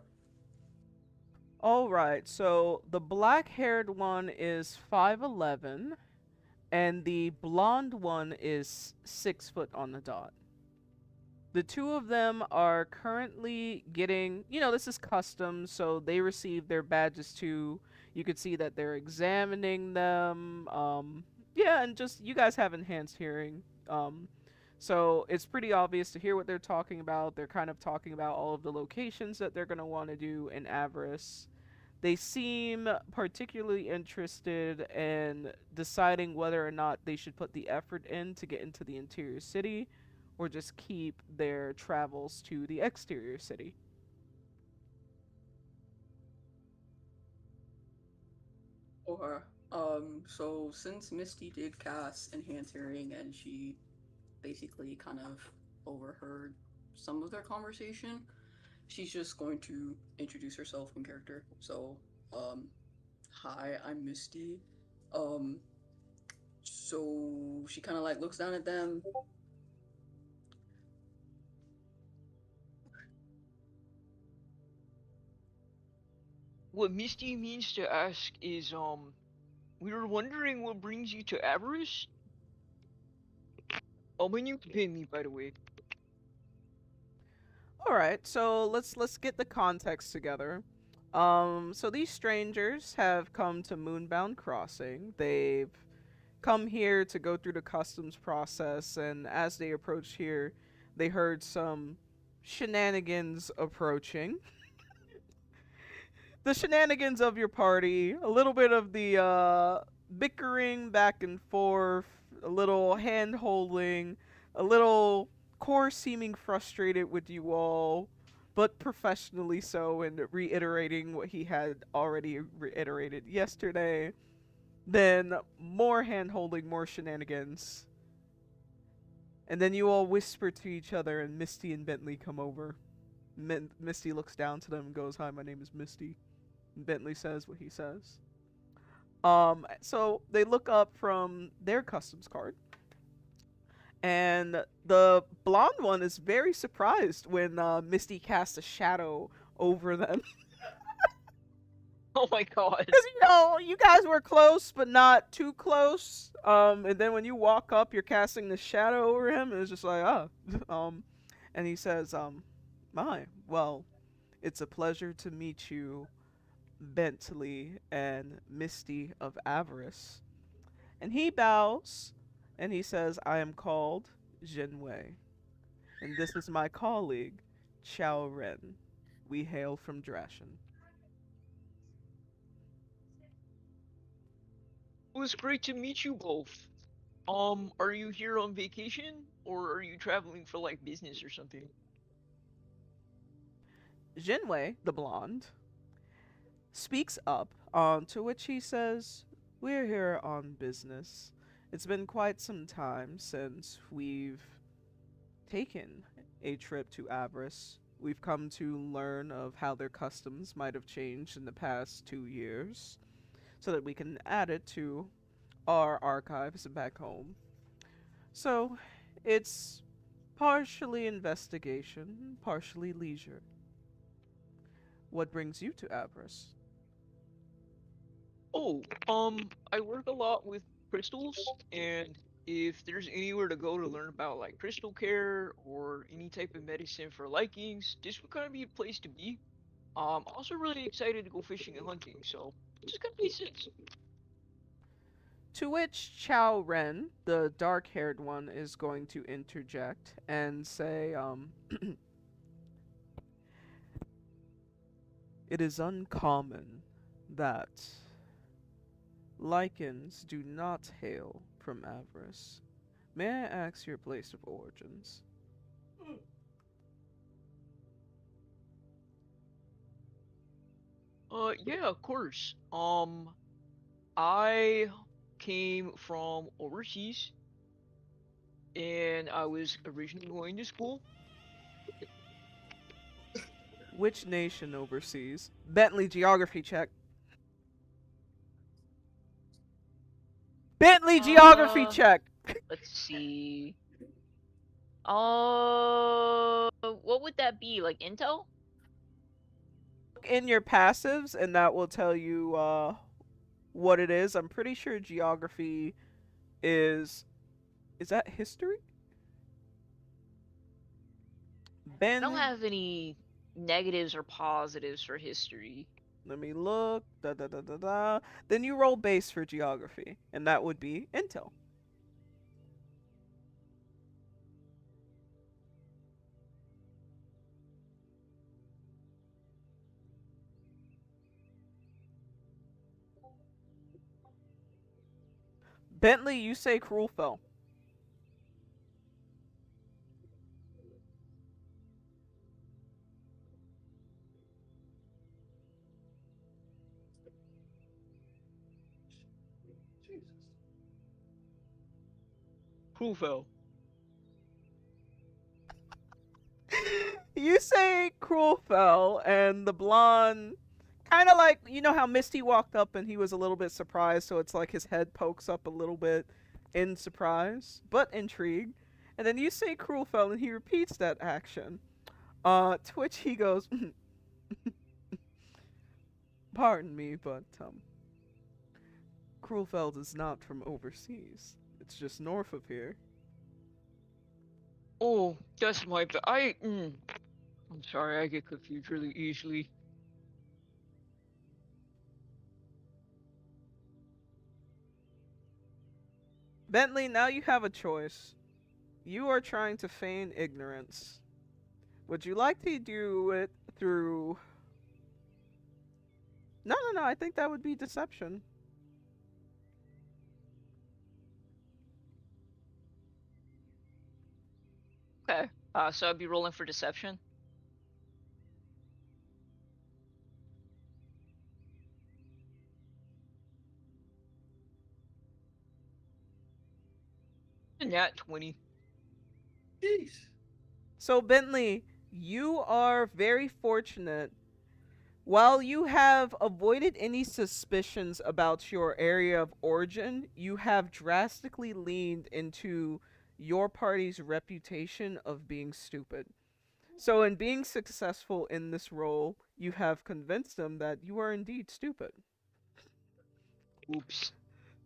All right. So the black-haired one is 5'11", and the blonde one is 6 foot on the dot. The two of them are currently getting, this is custom, so they receive their badges too. You could see that they're examining them. Yeah, and just, you guys have enhanced hearing. So it's pretty obvious to hear what they're talking about. They're kind of talking about all of the locations that they're going to want to do in Avarice. They seem particularly interested in deciding whether or not they should put the effort in to get into the interior city or just keep their travels to the exterior city.
Or, so since Misty did cast Enhance Hearing and she basically kind of overheard some of their conversation, she's just going to introduce herself in character. So, hi, I'm Misty. Um, so she kind of like looks down at them.
What Misty means to ask is, we were wondering what brings you to Avarice? Oh, when you can pay me, by the way.
All right, so let's get the context together. So these strangers have come to Moonbound Crossing. They've come here to go through the customs process, and as they approached here, they heard some shenanigans approaching. The shenanigans of your party, a little bit of the bickering back and forth, a little hand holding, a little Core seeming frustrated with you all, but professionally so, and reiterating what he had already reiterated yesterday. Then more hand holding, more shenanigans. And then you all whisper to each other, and Misty and Bentley come over. Misty looks down to them and goes, "Hi, my name is Misty." And Bentley says what he says. So they look up from their customs card, and the blonde one is very surprised when Misty casts a shadow over them.
Oh my god.
Because, you guys were close, but not too close. And then when you walk up, you're casting the shadow over him, and it's just like, ah. And he says, well, it's a pleasure to meet you, Bentley and Misty of Avarice. And he bows, and he says, I am called Jinwei, and this is my colleague, Chao Ren. We hail from Drashan.
It was great to meet you both. Are you here on vacation? Or are you traveling for like business or something?
Jinwei, the blonde, speaks up, to which he says, we're here on business. It's been quite some time since we've taken a trip to Avarice. We've come to learn of how their customs might have changed in the past 2 years, so that we can add it to our archives back home. So, it's partially investigation, partially leisure. What brings you to Avarice?
Oh, I work a lot with crystals, and if there's anywhere to go to learn about like crystal care or any type of medicine for likings, this would kind of be a place to be. Also really excited to go fishing and hunting, so it just kind of makes sense.
To which Chao Ren, the dark haired one, is going to interject and say, it is uncommon that lichens do not hail from Avarice. May I ask your place of origins?
Yeah, of course. I came from overseas, and I was originally going to school.
Which nation overseas? Bentley geography check. Bentley geography check!
Let's see. What would that be? Like Intel?
In your passives, and that will tell you what it is. I'm pretty sure geography is that history?
I don't have any negatives or positives for history.
Let me look. Then you roll base for geography, and that would be Intel. Bentley, you say Cruel fell.
Who fell?
You say Cruel fell, and the blonde, kind of like, you know how Misty walked up and he was a little bit surprised, so it's like his head pokes up a little bit in surprise, but intrigue. And then you say Cruel fell, and he repeats that action. To which he goes, pardon me, but, Cruelfeld is not from overseas. It's just north of here.
Oh, that's my bad. I'm sorry, I get confused really easily.
Bentley, now you have a choice. You are trying to feign ignorance. Would you like to do it through... No, I think that would be deception.
Okay. So I'd be rolling for deception. Nat 20.
Jeez.
So, Bentley, you are very fortunate. While you have avoided any suspicions about your area of origin, you have drastically leaned into your party's reputation of being stupid. So, in being successful in this role, you have convinced them that you are indeed stupid.
Oops.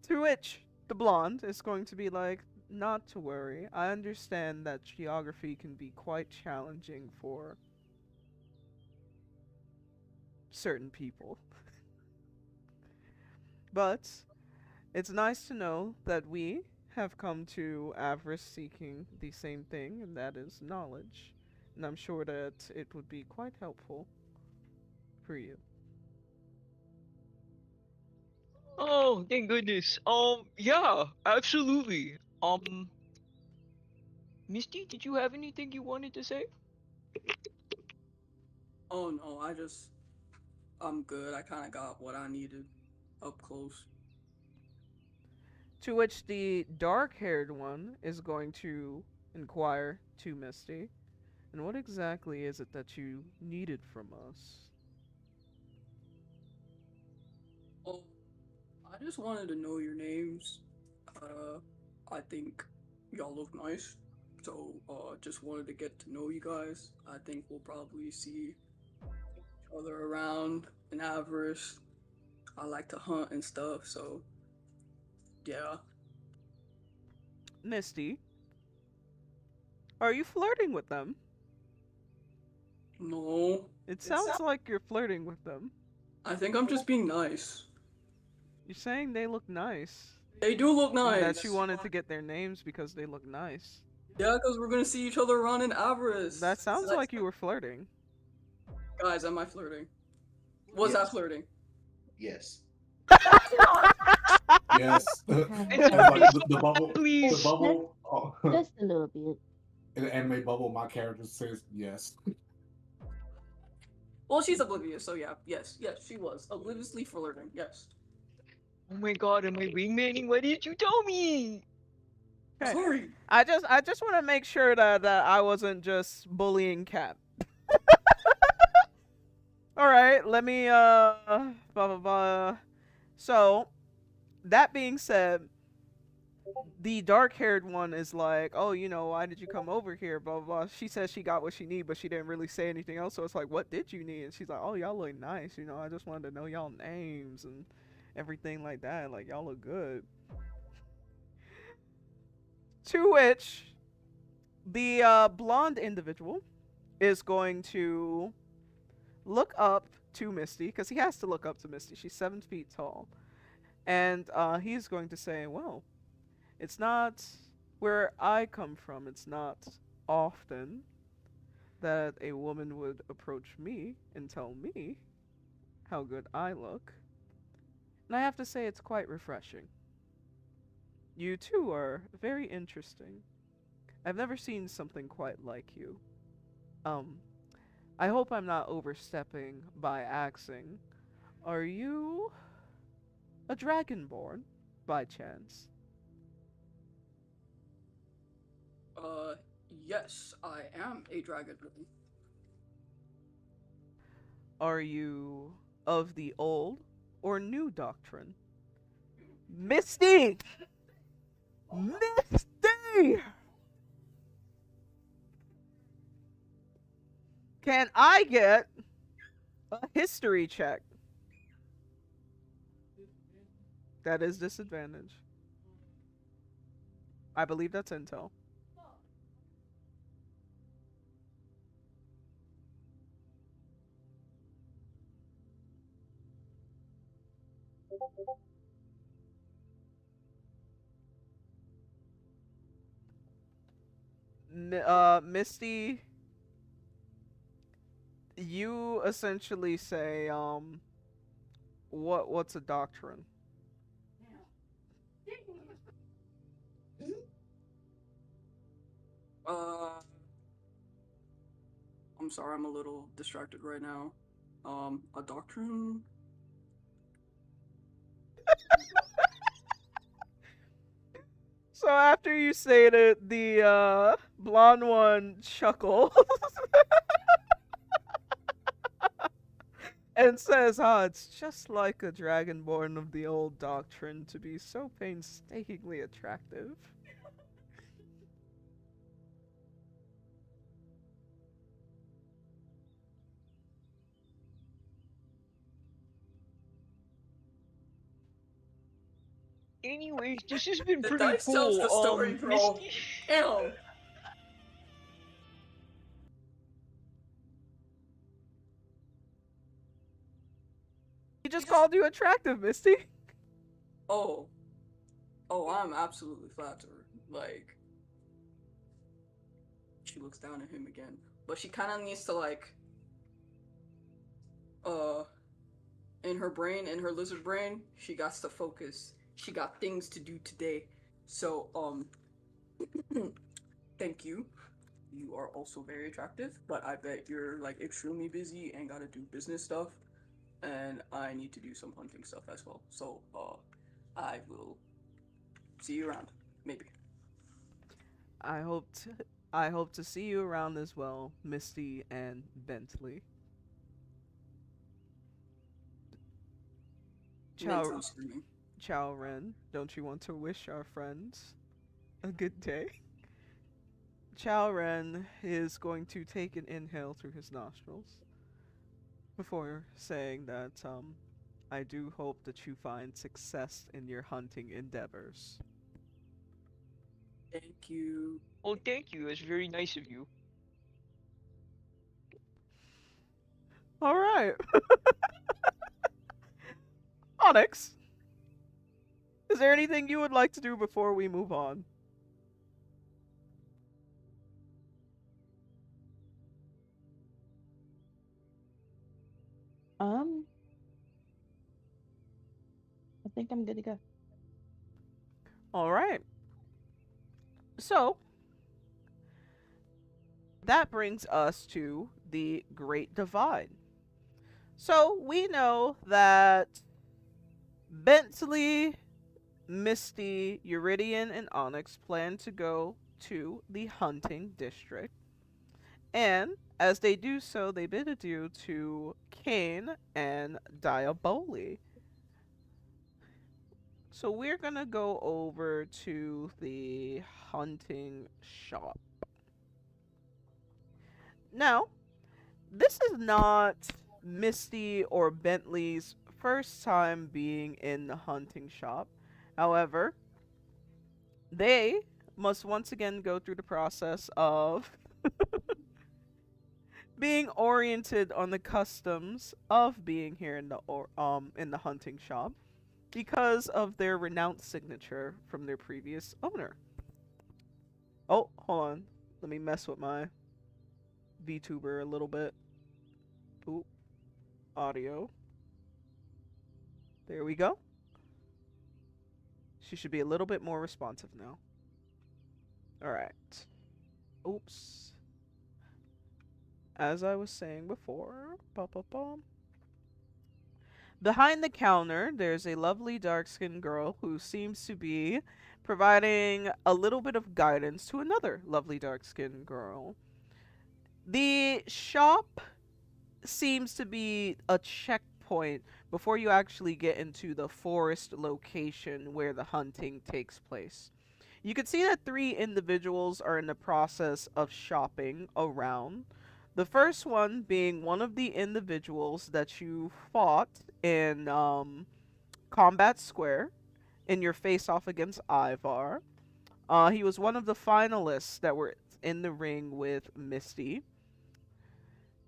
To which the blonde is going to be like, not to worry. I understand that geography can be quite challenging for certain people. But it's nice to know that we have come to Avarice seeking the same thing, and that is knowledge. And I'm sure that it would be quite helpful for you.
Oh, thank goodness. Yeah, absolutely. Misty, did you have anything you wanted to say?
Oh no, I'm good. I kind of got what I needed up close.
To which the dark haired one is going to inquire to Misty, and what exactly is it that you needed from us?
Oh, I just wanted to know your names. Uh, I think y'all look nice. So, just wanted to get to know you guys. I think we'll probably see each other around in Avarice. I like to hunt and stuff, so yeah.
Misty, are you flirting with them?
No,
It sounds like you're flirting with them.
I think I'm just being nice.
You're saying they look nice.
They do look
And
nice.
that you wanted to get their names because they look nice.
Yeah, because we're gonna see each other around in Avarice.
That sounds like you were flirting.
Guys, am I flirting? Was
Yes.
that flirting?
Yes.
Yes. The bubble.
Please.
The bubble. Oh.
Just a little bit.
In the anime bubble, my character says yes.
Well, she's oblivious, so yeah. Yes, she was. Obliviously flirting, yes.
Oh my god, am I wingmaning? Why didn't you tell me?
Okay.
Sorry.
I just want to make sure that I wasn't just bullying Cap. All right, let me blah blah blah. So, that being said, the dark-haired one is like, "Oh, why did you come over here?" Blah blah blah. She says she got what she need, but she didn't really say anything else. So it's like, "What did you need?" And she's like, "Oh, y'all look nice. I just wanted to know y'all names and everything like that. Like y'all look good." To which the blonde individual is going to look up to Misty, because he has to look up to Misty. She's 7 feet tall. And he's going to say, well, it's not where I come from. It's not often that a woman would approach me and tell me how good I look. And I have to say it's quite refreshing. You too are very interesting. I've never seen something quite like you. Um, I hope I'm not overstepping by asking. Are you a dragonborn by chance?
Yes, I am a dragon.
Are you of the old or new doctrine? Misty! Misty! Can I get a history check? That is disadvantage. I believe that's intel. Misty, you essentially say, what's a doctrine?
Uh, I'm sorry, I'm a little distracted right now. A doctrine?
So after you say it, the blonde one chuckles and says, "Ah, it's just like a dragonborn of the old doctrine to be so painstakingly attractive."
Anyways, this has been
The
pretty
dice tells
cool.
the story, bro.
Misty.
Damn.
He just called you attractive, Misty.
Oh. Oh, I'm absolutely flattered. Like, she looks down at him again. But she kind of needs to, like, in her brain, in her lizard brain, she got to focus. She got things to do today. So, thank you. You are also very attractive, but I bet you're, like, extremely busy and gotta do business stuff. And I need to do some hunting stuff as well. So, I will see you around. Maybe.
I hope to, I hope to see you around as well, Misty and Bentley.
Mentally
Ciao,
screaming.
ciao, Ren. Don't you want to wish our friends a good day? Ciao Ren is going to take an inhale through his nostrils before saying that, I do hope that you find success in your hunting endeavors.
Thank you.
Well, thank you. It's very nice of you.
All right. Onyx, is there anything you would like to do before we move on?
Um, I think I'm good to go.
All right. So, that brings us to the Great Divide. So, we know that Bentley, Misty, Uridian, and Onyx plan to go to the hunting district. And as they do so, they bid adieu to Kane and Diaboli. So we're gonna go over to the hunting shop. Now, this is not Misty or Bentley's first time being in the hunting shop. However, they must once again go through the process of being oriented on the customs of being here in the hunting shop because of their renounced signature from their previous owner. Oh, hold on. Let me mess with my VTuber a little bit. Oop. Audio. There we go. She should be a little bit more responsive now. Alright. Oops. As I was saying before, behind the counter, there's a lovely dark-skinned girl who seems to be providing a little bit of guidance to another lovely dark-skinned girl. The shop seems to be a checkpoint before you actually get into the forest location where the hunting takes place. You can see that 3 individuals are in the process of shopping around. The first one being one of the individuals that you fought in Combat Square in your face-off against Ivar. He was one of the finalists that were in the ring with Misty.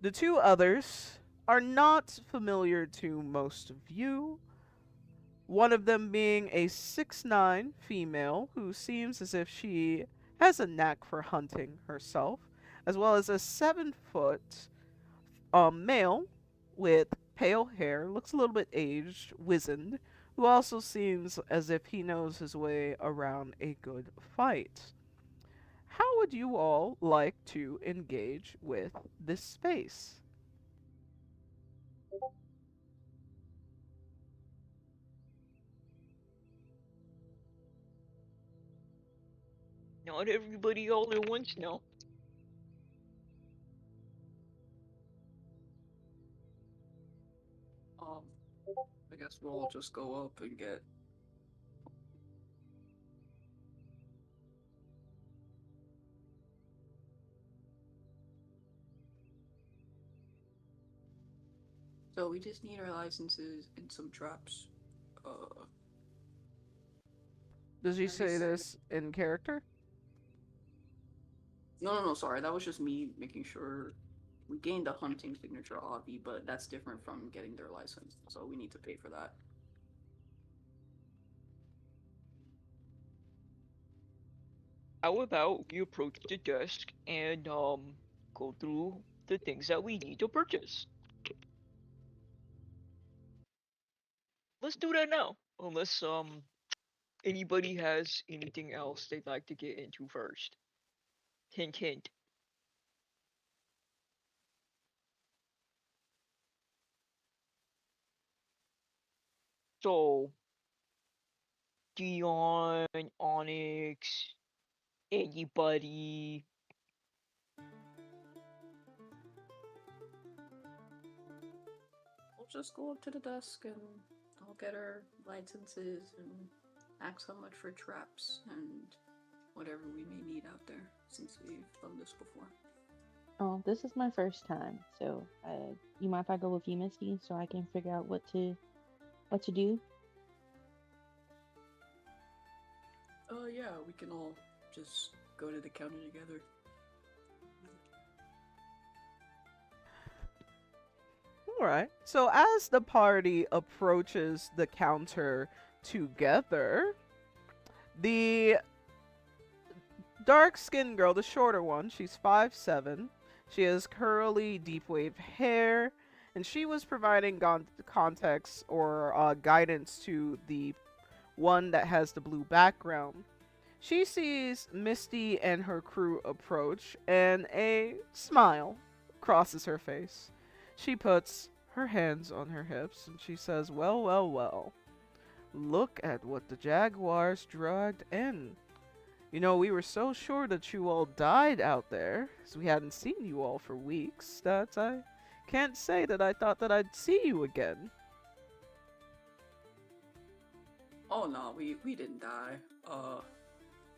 The 2 others are not familiar to most of you. One of them being a 6'9" female who seems as if she has a knack for hunting herself, as well as a 7-foot male with pale hair, looks a little bit aged, wizened, who also seems as if he knows his way around a good fight. How would you all like to engage with this space?
Not everybody all at once now.
I guess we'll all just go up and get. So we just need our licenses and some traps.
Does he say this in character?
No, sorry. That was just me making sure we gained a hunting signature obby, but that's different from getting their license, so we need to pay for that.
How about we approach the desk and go through the things that we need to purchase? Let's do that now. Unless anybody has anything else they'd like to get into first. Hint hint. So Dion, Onyx, anybody?
We'll just go up to the desk and I'll get our licenses and ask how much for traps and whatever we may need out there, since we've done this before.
Oh, this is my first time, so you mind if I go with you, Misty, so I can figure out what to do?
Yeah, we can all just go to the counter together.
Alright, so as the party approaches the counter together, the dark-skinned girl, the shorter one, she's 5'7". She has curly, deep-wave hair, and she was providing context or guidance to the one that has the blue background. She sees Misty and her crew approach, and a smile crosses her face. She puts her hands on her hips, and she says, well, well, well. Look at what the Jaguars dragged in. You know, we were so sure that you all died out there, because we hadn't seen you all for weeks, that I can't say that I thought that I'd see you again.
Oh no, we didn't die.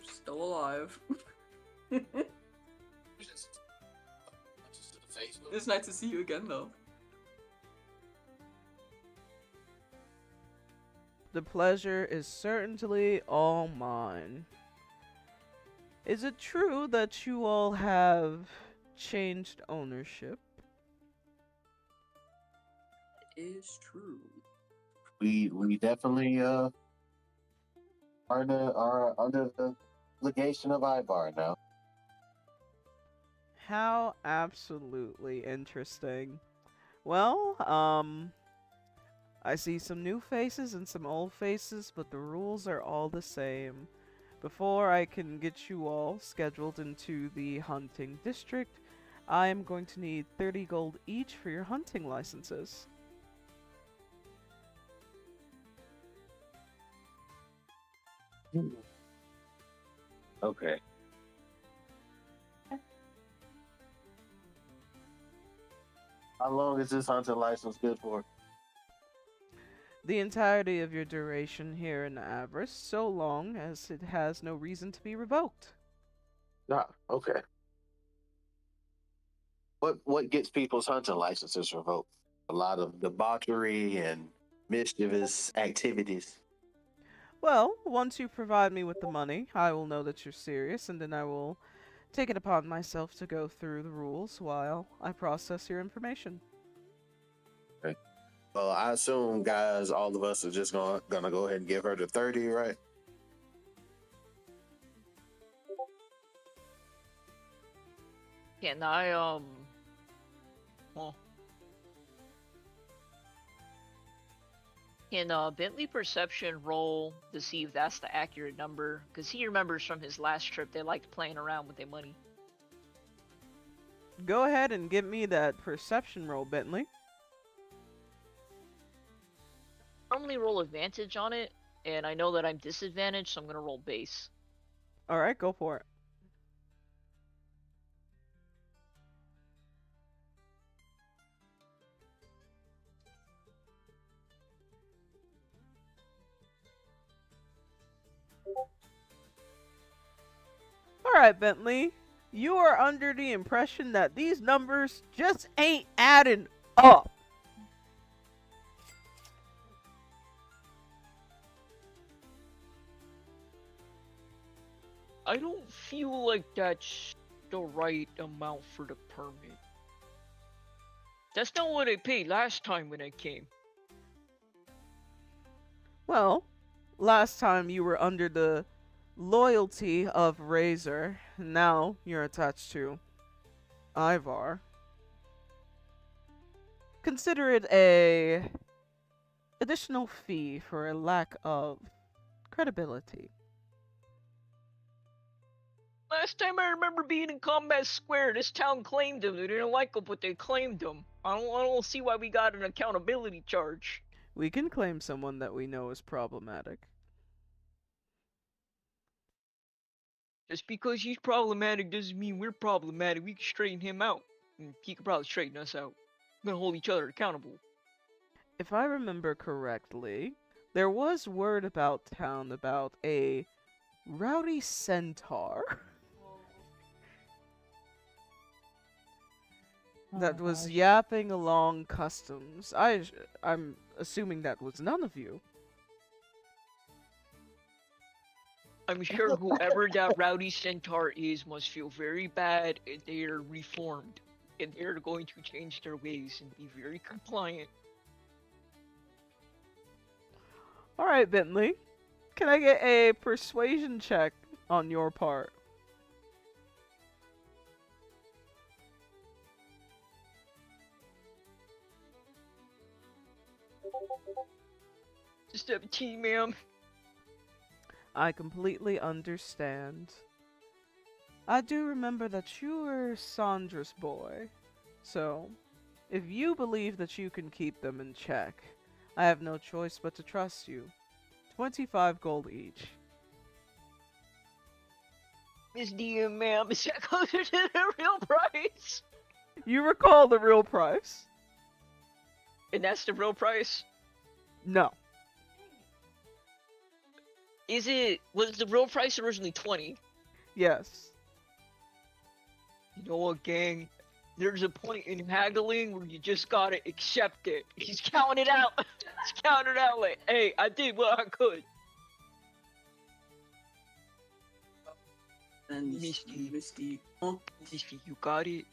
Still alive. It's nice to see you again, though.
The pleasure is certainly all mine. Is it true that you all have changed ownership?
It is true.
We definitely are under the legation of Ivar now.
How absolutely interesting. Well, I see some new faces and some old faces, but the rules are all the same. Before I can get you all scheduled into the hunting district, I am going to need 30 gold each for your hunting licenses.
Okay. How long is this hunting license good for?
The entirety of your duration here in Avarice, so long as it has no reason to be revoked.
Ah, okay. What gets people's hunting licenses revoked? A lot of debauchery and mischievous activities.
Well, once you provide me with the money, I will know that you're serious, and then I will take it upon myself to go through the rules while I process your information.
Okay. Well, I assume, guys, all of us are just gonna go ahead and give her the 30, right?
Can I well, can Bentley perception roll to see if that's the accurate number? Because he remembers from his last trip they liked playing around with their money.
Go ahead and give me that perception roll, Bentley.
Normally roll advantage on it, and I know that I'm disadvantaged, so I'm gonna roll base.
Alright, go for it. Alright, Bentley. You are under the impression that these numbers just ain't adding up.
I don't feel like that's the right amount for the permit. That's not what I paid last time when I came.
Well, last time you were under the loyalty of Razor. Now you're attached to Ivar. Consider it a additional fee for a lack of credibility.
Last time I remember being in Combat Square, this town claimed him. They didn't like him, but they claimed him. I don't see why we got an accountability charge.
We can claim someone that we know is problematic.
Just because he's problematic doesn't mean we're problematic. We can straighten him out. And he could probably straighten us out. We're gonna hold each other accountable.
If I remember correctly, there was word about town about a rowdy centaur that was yapping along customs. I'm assuming that was none of you.
I'm sure whoever that rowdy centaur is must feel very bad, and they are reformed. And they're going to change their ways and be very compliant.
Alright, Bentley. Can I get a persuasion check on your part?
Just 17, ma'am.
I completely understand. I do remember that you were Sandra's boy, so if you believe that you can keep them in check, I have no choice but to trust you. 25 gold each.
Miss DM, ma'am, is that closer to the real price?
You recall the real price?
And that's the real price?
No.
Was the real price originally 20?
Yes.
You know what, gang? There's a point in haggling where you just gotta accept it. He's counting it out. He's counting it out like, hey, I did what I could.
And Misty. Huh?
Misty, you got it?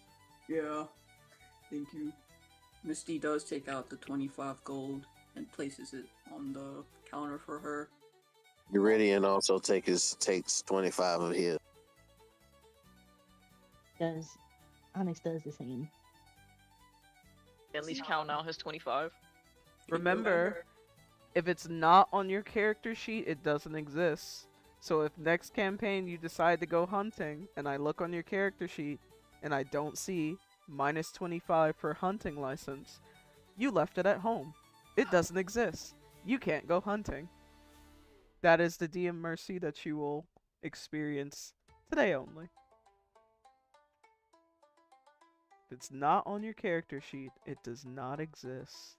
Yeah. Thank you. Misty does take out the 25 gold and places it on the counter for her.
Iridian also takes 25 of his.
Onyx does the same.
At least count out his 25.
Remember, if it's not on your character sheet, it doesn't exist. So if next campaign you decide to go hunting and I look on your character sheet and I don't see -25 for hunting license, you left it at home. It doesn't exist. You can't go hunting. That is the DM mercy that you will experience today only. If it's not on your character sheet, it does not exist.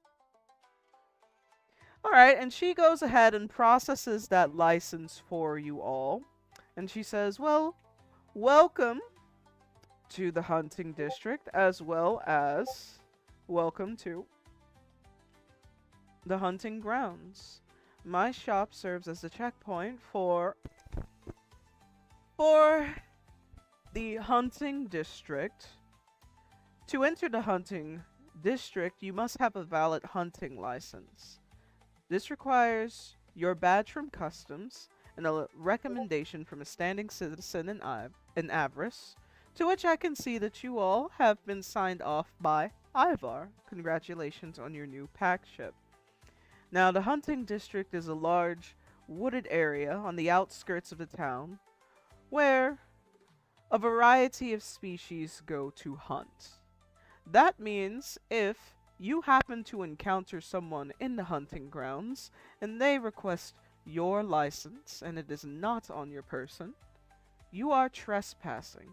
Alright, and she goes ahead and processes that license for you all. And she says, well, welcome to the hunting district, as well as welcome to the hunting grounds. My shop serves as the checkpoint for the hunting district. To enter the hunting district, you must have a valid hunting license. This requires your badge from customs and a recommendation from a standing citizen in Avarice, to which I can see that you all have been signed off by Ivar. Congratulations on your new pack ship. Now, the hunting district is a large wooded area on the outskirts of the town where a variety of species go to hunt. That means if you happen to encounter someone in the hunting grounds and they request your license and it is not on your person, you are trespassing.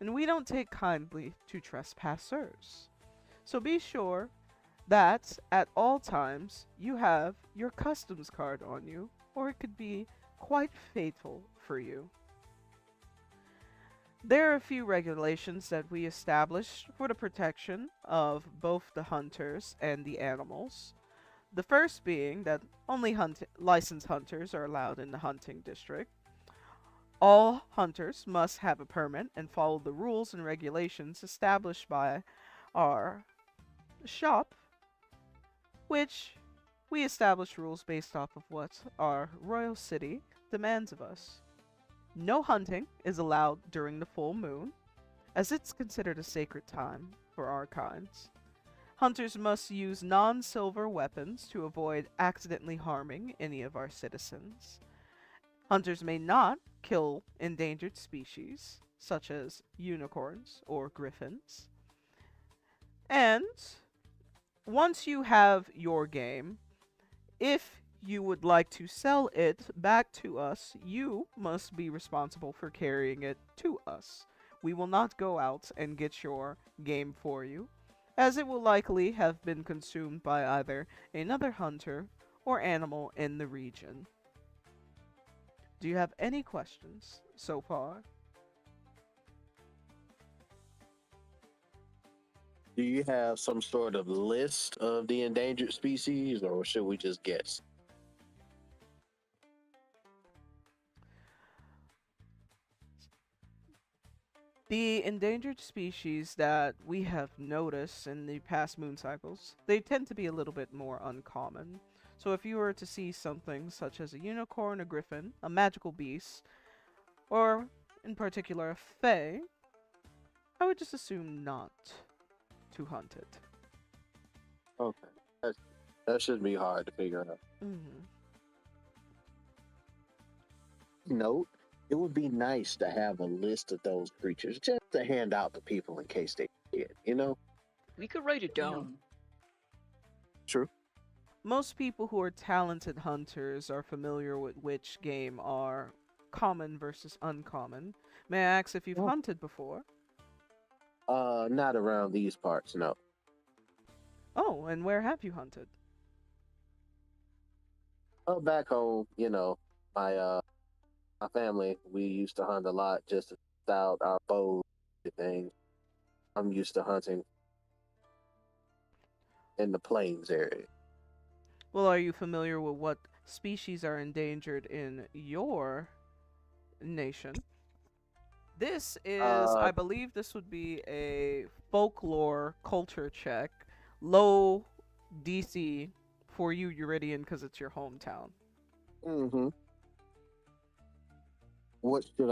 And we don't take kindly to trespassers. So be sure that at all times you have your customs card on you, or it could be quite fatal for you. There are a few regulations that we established for the protection of both the hunters and the animals. The first being that only licensed hunters are allowed in the hunting district. All hunters must have a permit and follow the rules and regulations established by our shop, which we establish rules based off of what our royal city demands of us. No hunting is allowed during the full moon, as it's considered a sacred time for our kinds. Hunters must use non-silver weapons to avoid accidentally harming any of our citizens. Hunters may not kill endangered species, such as unicorns or griffins. And once you have your game, if you would like to sell it back to us, you must be responsible for carrying it to us. We will not go out and get your game for you, as it will likely have been consumed by either another hunter or animal in the region. Do you have any questions so far?
Do you have some sort of list of the endangered species, or should we just guess?
The endangered species that we have noticed in the past moon cycles, they tend to be a little bit more uncommon. So if you were to see something such as a unicorn, a griffin, a magical beast, or in particular a fae, I would just assume not to hunt it.
Okay, that should be hard to figure out. Note, it would be nice to have a list of those creatures just to hand out to people in case they forget, you know?
We could write it down.
True.
Most people who are talented hunters are familiar with which game are common versus uncommon. May I ask if you've hunted before?
Not around these parts, no.
Oh, and where have you hunted?
Oh, back home, you know, my family, we used to hunt a lot just to test out our bows and things. I'm used to hunting in the plains area.
Well, are you familiar with what species are endangered in your nation? This is, I believe this would be a folklore culture check. Low DC for you, Uridian, because it's your hometown.
Mm-hmm. What should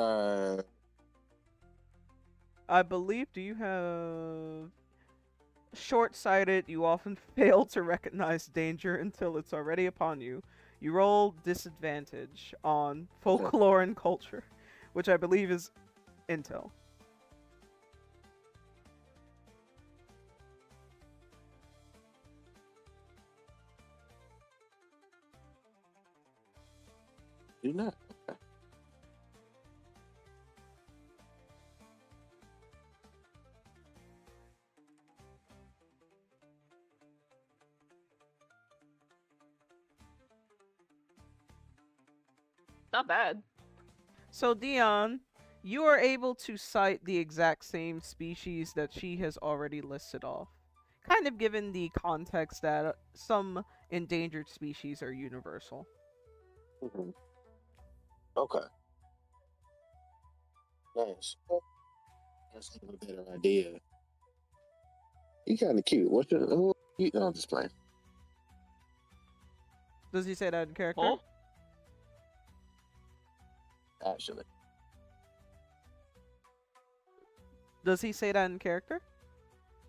I believe, do you have short-sighted. You often fail to recognize danger until it's already upon you. You roll disadvantage on folklore and culture, which I believe is intel.
Do not. Okay.
Not bad.
So Dion, you are able to cite the exact same species that she has already listed off. Kind of given the context that some endangered species are universal.
Mm-hmm. Okay. Nice. That's a better idea. You kind of cute. What's your? I'm just playing.
Does he say that in character?
Huh?
Actually,
Does he say that in character?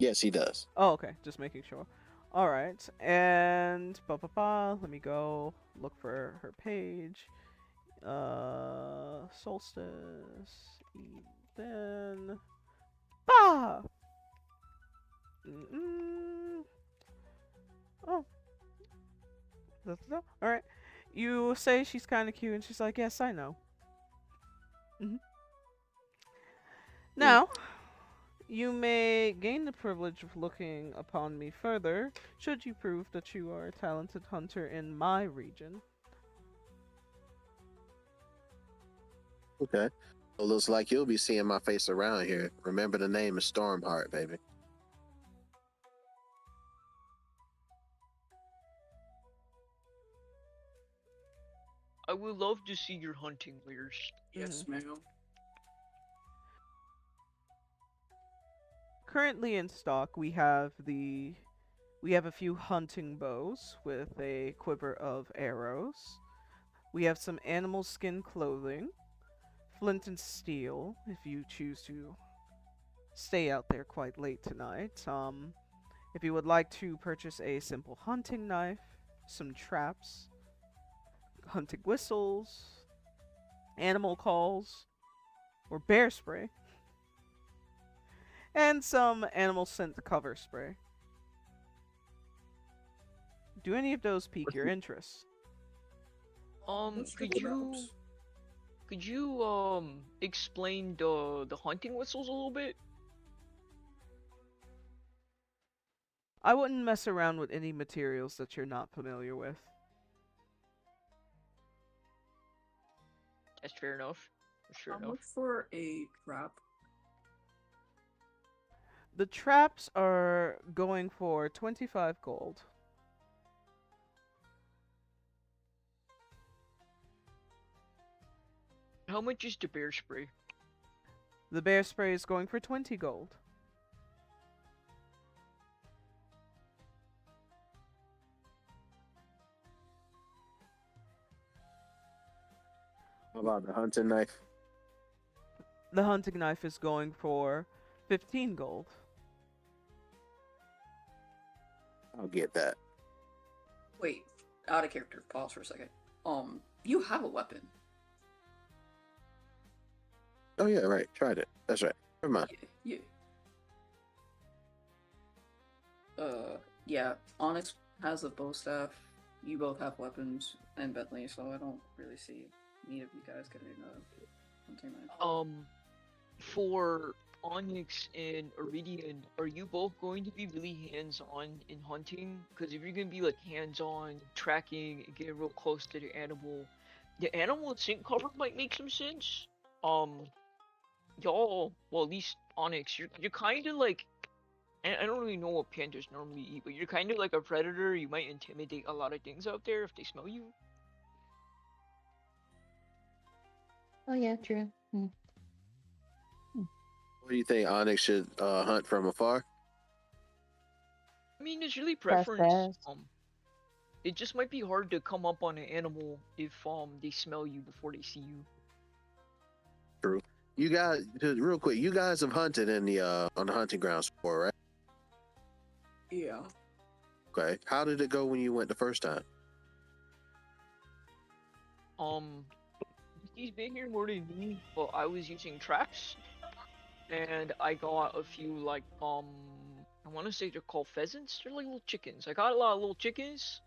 yes, he does.
Oh, okay. Just making sure. All right. And let me go look for her page. Solstice. Then. Ah. Oh. All right. You say she's kind of cute, and she's like, "Yes, I know." Now, you may gain the privilege of looking upon me further, should you prove that you are a talented hunter in my region.
Okay. It looks like you'll be seeing my face around here. Remember, the name is Stormheart, baby.
I would love to see your hunting wares.
Yes, ma'am.
Currently in stock, we have a few hunting bows with a quiver of arrows. We have some animal skin clothing, flint and steel, if you choose to stay out there quite late tonight. If you would like to purchase a simple hunting knife, some traps, hunting whistles, animal calls, or bear spray, and some animal scent cover spray. Do any of those pique your interest?
Could you explain the hunting whistles a little bit?
I wouldn't mess around with any materials that you're not familiar with.
That's fair enough.
I'll look for a trap.
The traps are going for 25 gold.
How much is the bear spray?
The bear spray is going for 20 gold.
How about the hunting knife?
The hunting knife is going for 15 gold.
I'll get that.
Wait, out of character. Pause for a second. You have a weapon.
Oh yeah, right. Tried it. That's right. Never mind.
Yeah. Yeah. Onyx has a bow staff. You both have weapons, and Bentley, so I don't really see need of you guys getting a hunting knife.
For Onyx and Iridian, are you both going to be really hands-on in hunting? Because if you're going to be like hands-on, tracking, and getting real close to the animal scent cover might make some sense. Y'all, well, at least Onyx, you're kind of like, I don't really know what panthers normally eat, but you're kind of like a predator. You might intimidate a lot of things out there if they smell you.
Oh yeah, true.
What do you think? Onyx should hunt from afar?
I mean, it's really
Press
preference. It just might be hard to come up on an animal if they smell you before they see you.
True. You guys, just real quick, you guys have hunted in the on the hunting grounds before, right?
Yeah.
Okay. How did it go when you went the first time?
He's been here more than me, but I was using traps, and I got a few like I want to say they're called pheasants. They're like little chickens. I got a lot of little chickens,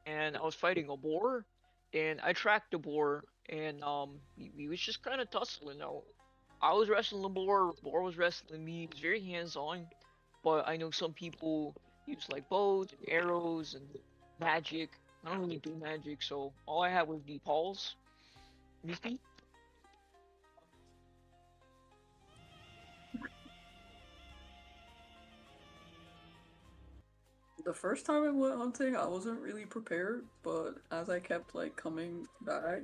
and I was fighting a boar, and I tracked the boar, and we was just kind of tussling. Now, I was wrestling the boar was wrestling me. It was very hands-on, but I know some people use like bows, and arrows, and magic. I don't really do magic, so all I had was the paws. Misty?
The first time I went hunting, I wasn't really prepared, but as I kept like coming back,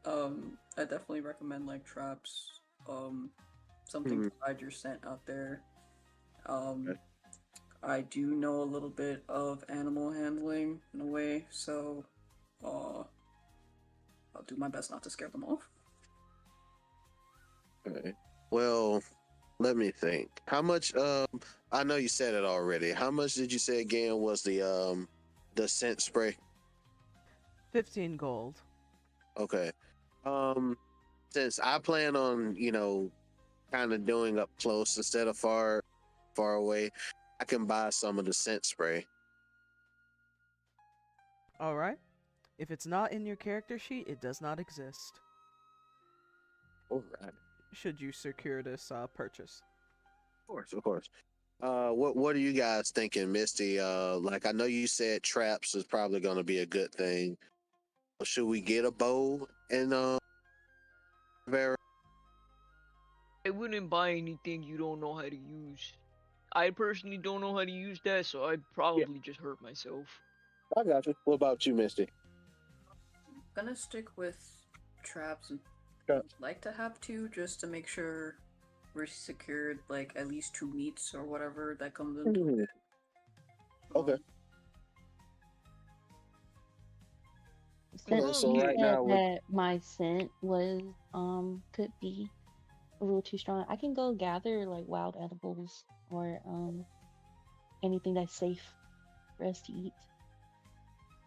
I definitely recommend like traps, something to hide your scent out there. Um, I do know a little bit of animal handling in a way, so I'll do my best not to scare them off.
Okay. Well, let me think. How much? I know you said it already. How much did you say again was the scent spray?
15 gold.
Okay. Since I plan on kind of doing up close instead of far away, I can buy some of the scent spray.
All right. If it's not in your character sheet, it does not exist.
All right.
Should you secure this purchase?
Of course. What are you guys thinking, Misty? Like I know you said traps is probably going to be a good thing. Should we get a bow and Vera?
I wouldn't buy anything you don't know how to use. I personally don't know how to use that, so I'd probably just hurt myself.
I got you. What about you, Misty?
I'm gonna stick with traps and like to have two just to make sure we're secured like at least 2 meats or whatever that comes into it.
Okay.
Since
so
you
right
said
now
that my scent was could be a little too strong, I can go gather like wild edibles or anything that's safe for us to eat.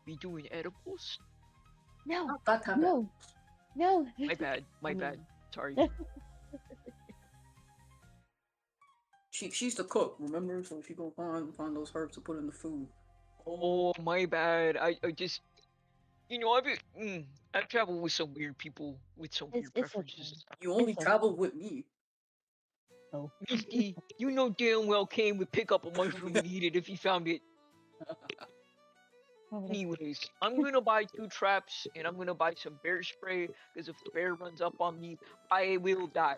Be doing edibles?
No,
Not that type
no, no.
My bad. My bad. Sorry.
She's the cook, remember? So she go find those herbs to put in the food.
Oh, my bad. I just, I've traveled with some weird people with some weird
It's
preferences.
okay.
You only
It's okay.
traveled with me.
Oh.
Misty, you know damn well Kane would pick up a mushroom and eat it if he found it. Anyways, I'm gonna buy 2 traps and I'm gonna buy some bear spray because if the bear runs up on me, I will die.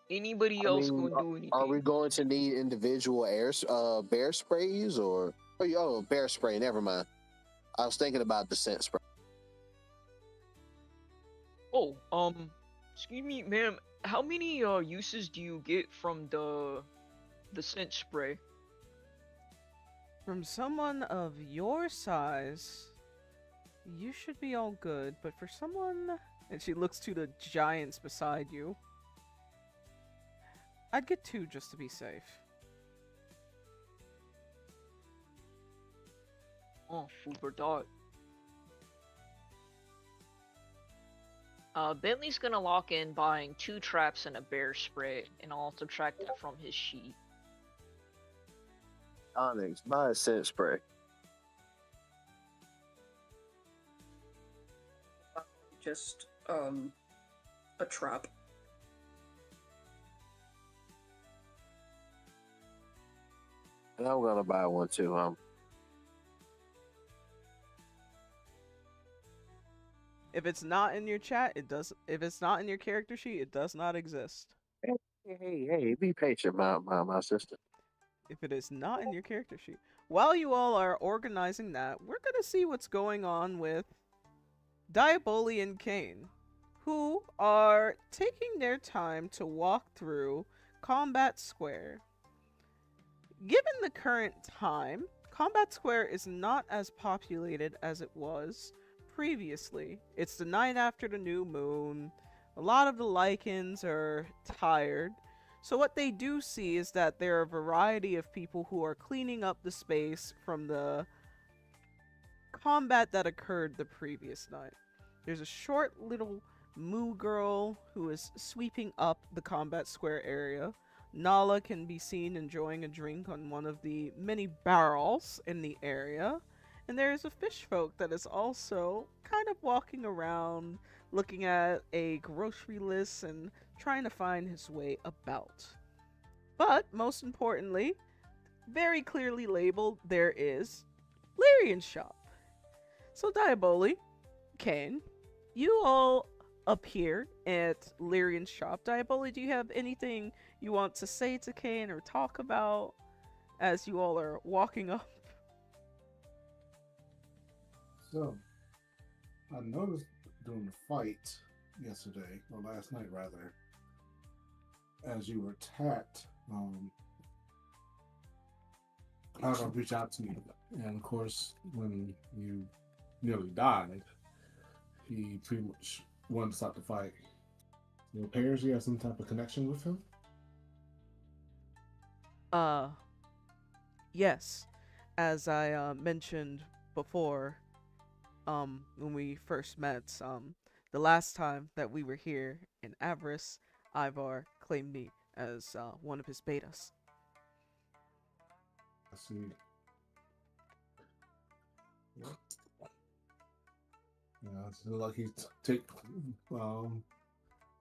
Anybody else gonna do anything?
Are we going to need individual bear sprays or? Oh, bear spray. Never mind. I was thinking about the scent spray.
Oh, excuse me, ma'am. How many uses do you get from the scent spray?
From someone of your size, you should be all good, but for someone... And she looks to the giants beside you. I'd get 2 just to be safe.
Oh, food for thought. Bentley's gonna lock in buying 2 traps and a bear spray, and I'll subtract that from his sheet.
Onyx, buy a scent spray.
Just a trap.
And I'm gonna buy one too.
If it's not in your chat, it does. If it's not in your character sheet, it does not exist.
Hey, be patient, my sister.
If it is not in your character sheet. While you all are organizing that, we're gonna see what's going on with Diaboli and Kane, who are taking their time to walk through Combat Square. Given the current time, Combat Square is not as populated as it was previously. It's the night after the new moon. A lot of the lichens are tired. So what they do see is that there are a variety of people who are cleaning up the space from the combat that occurred the previous night. There's a short little moo girl who is sweeping up the combat square area. Nala can be seen enjoying a drink on one of the many barrels in the area. And there is a fish folk that is also kind of walking around, looking at a grocery list and trying to find his way about. But most importantly, very clearly labeled, there is Lyrian's shop. So Diaboli, Kane, you all appear at Lyrian's shop. Diaboli, do you have anything you want to say to Kane or talk about as you all are walking up?
So, I noticed during the fight yesterday, or last night rather, as you were attacked, Arnold reached out to you. And of course, when you nearly died, he pretty much wanted to stop the fight. It appears you have some type of connection with him?
Yes. As I mentioned before, when we first met, the last time that we were here in Avarice, Ivar claimed me as one of his betas.
I see. Yeah, I feel like he's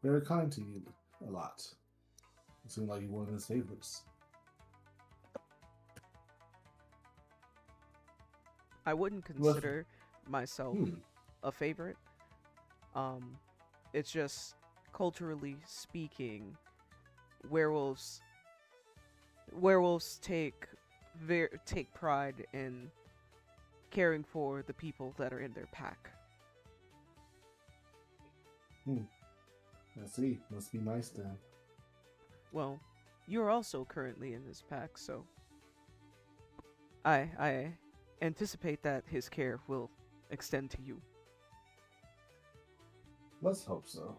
very kind to you a lot. It seemed like you one of his favorites.
I wouldn't consider myself a favorite. It's just culturally speaking, werewolves take pride in caring for the people that are in their pack.
I see. Must be nice then.
Well, you're also currently in his pack, so I anticipate that his care will extend to you.
Let's hope so.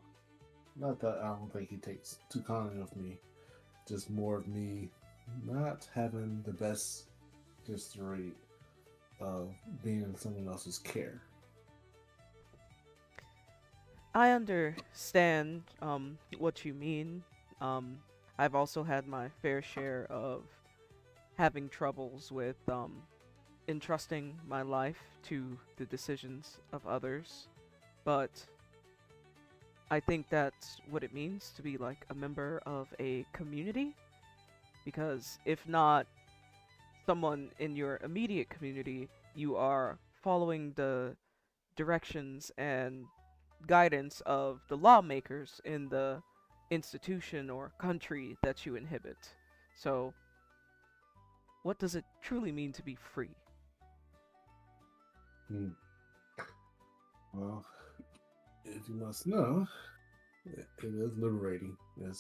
Not that I don't think he takes too kindly of me. Just more of me not having the best history of being in someone else's care.
I understand what you mean. I've also had my fair share of having troubles with entrusting my life to the decisions of others, but I think that's what it means to be like a member of a community, because if not someone in your immediate community, you are following the directions and guidance of the lawmakers in the institution or country that you inhabit. So, what does it truly mean to be free?
Well, if you must know, it is liberating. It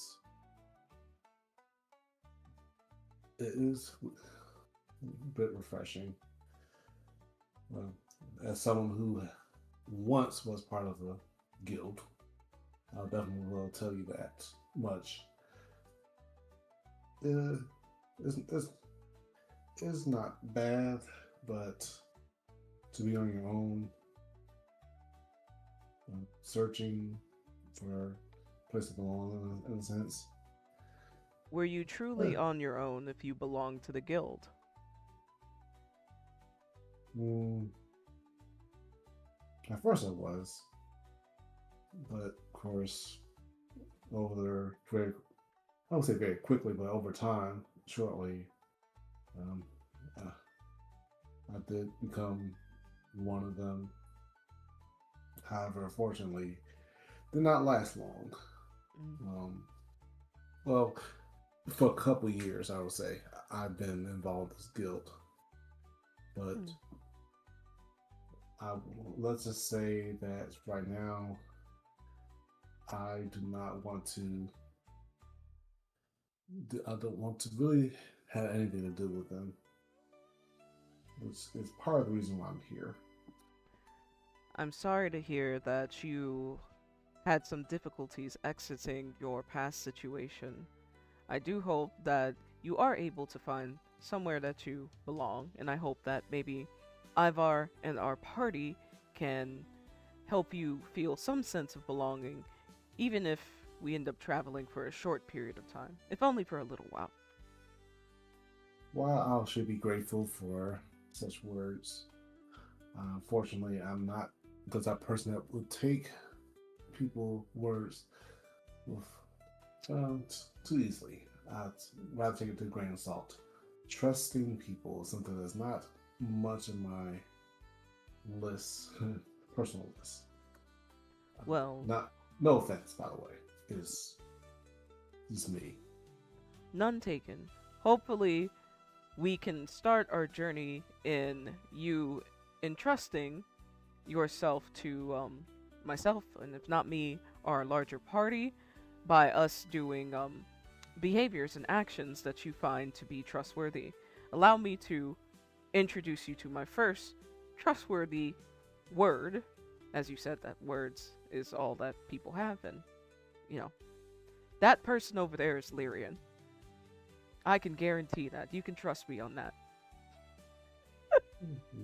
is a bit refreshing. As someone who once was part of a guild, I'll definitely will tell you that much. It's not bad, but to be on your own, searching for a place to belong in a sense.
Were you truly on your own if you belonged to the guild?
At first I was, but of course, I would say very quickly, but over time, shortly, I did become one of them. However, unfortunately, did not last long. Well, for a couple years, I would say I've been involved in this guild, but let's just say that right now, I do not want to. I don't want to really have anything to do with them. It's part of the reason why I'm here.
I'm sorry to hear that you had some difficulties exiting your past situation. I do hope that you are able to find somewhere that you belong, and I hope that maybe Ivar and our party can help you feel some sense of belonging, even if we end up traveling for a short period of time, if only for a little while.
While I should be grateful for such words, unfortunately, I'm not the type of person that would take people words with too easily. I'd rather take it to a grain of salt. Trusting people is something that's not much in my list, personal list.
Well,
Not, no offense, by the way. It's just me.
none taken. Hopefully, we can start our journey in you entrusting yourself to myself, and if not me, our larger party, by us doing behaviors and actions that you find to be trustworthy. Allow me to introduce you to my first trustworthy word. As you said, that words is all that people have, and you know, that person over there is Lyrian. I can guarantee that. You can trust me on that.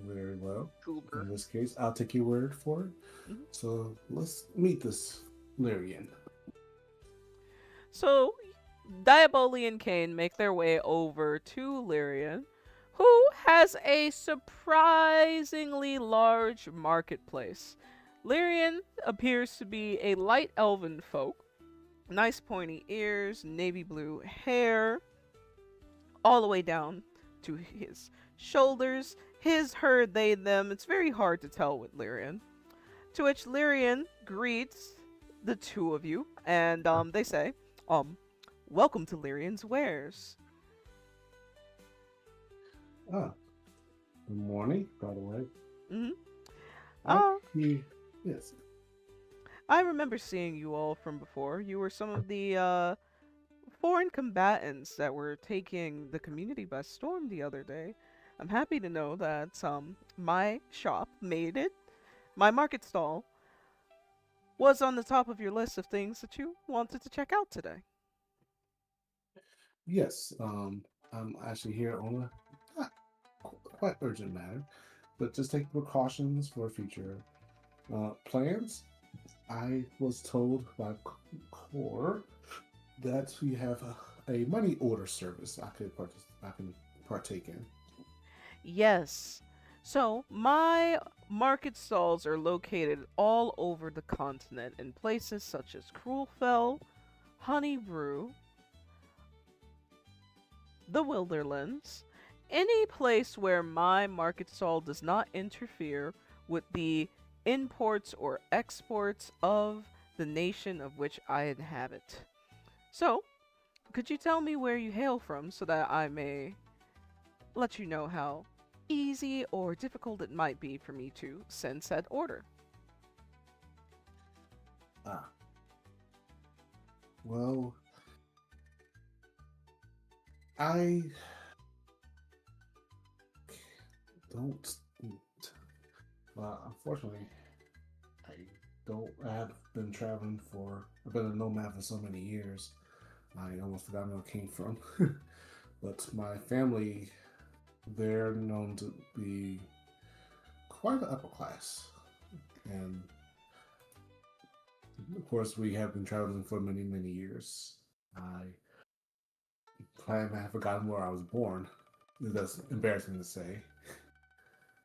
Very well.
Goober.
In this case, I'll take your word for it.
Mhm.
So let's meet this Lyrian.
So, Diaboli and Kane make their way over to Lyrian, who has a surprisingly large marketplace. Lyrian appears to be a light elven folk, nice pointy ears, navy blue hair, all the way down to his shoulders, his, her, they, them. It's very hard to tell with Lyrian. To which Lyrian greets the two of you, and they say, welcome to Lyrian's Wares.
Ah, good morning, by the way.
Mm-hmm.
Yes.
I remember seeing you all from before. You were some of the foreign combatants that were taking the community by storm the other day. I'm happy to know that my shop made it. My market stall was on the top of your list of things that you wanted to check out today.
Yes. I'm actually here on a not quite urgent matter, but just take precautions for future plans. I was told by Core that we have a money order service I can partake in.
Yes. So, my market stalls are located all over the continent in places such as Cruelfell, Honeybrew, the Wilderlands, any place where my market stall does not interfere with the imports or exports of the nation of which I inhabit. So, could you tell me where you hail from so that I may let you know how easy or difficult it might be for me to send said order?
Ah. Well, I don't. Well, unfortunately, I don't. I have been traveling for. I've been a nomad for so many years. I almost forgot where I came from. But my family, they're known to be quite the upper class, and of course, we have been traveling for many, many years. I have forgotten where I was born. That's embarrassing to say.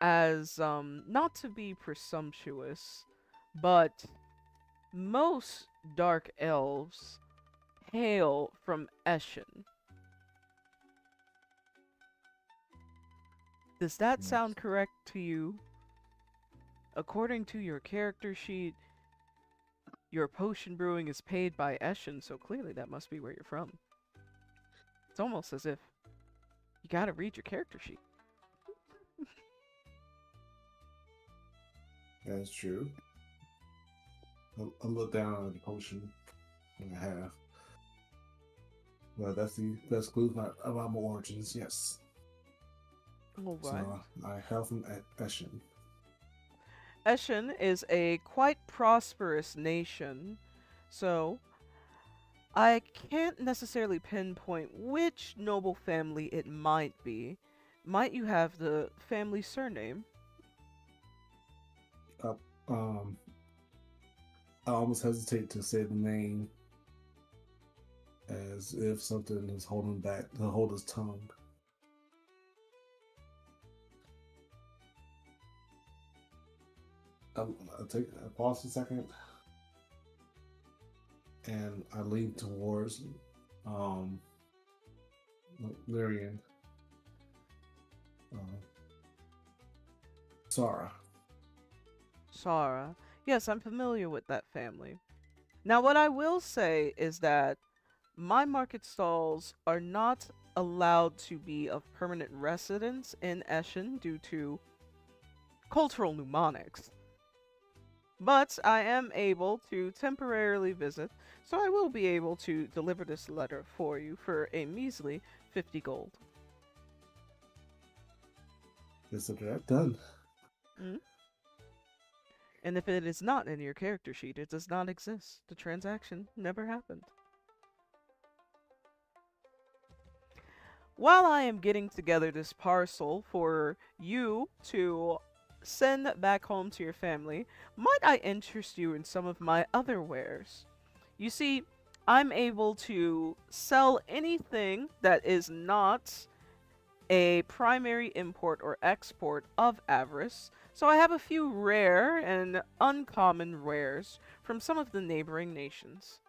As, not to be presumptuous, but most dark elves hail from Eshin. Does that
Yes.
sound correct to you? According to your character sheet, your potion brewing is paid by Eshin, so clearly that must be where you're from. It's almost as if you gotta read your character sheet.
That's true. I'll look down at the potion I have. Well, that's clues about my origins. Yes.
Alright.
So I hail from Eshin.
Eshin is a quite prosperous nation, so I can't necessarily pinpoint which noble family it might be. Might you have the family surname?
Uh, um, I almost hesitate to say the name as if something is holding back to hold his tongue. I pause a second and I lean towards um, Lyrian. Uh, Sarah.
Sarah. Yes, I'm familiar with that family. Now, what I will say is that my market stalls are not allowed to be of permanent residence in Eschen due to cultural mnemonics. But I am able to temporarily visit, so I will be able to deliver this letter for you for a measly 50 gold.
Consider that done.
Mm? And if it is not in your character sheet, it does not exist. The transaction never happened. While I am getting together this parcel for you to send back home to your family, might I interest you in some of my other wares? You see, I'm able to sell anything that is not a primary import or export of Avarice, so I have a few rare and uncommon wares from some of the neighboring nations.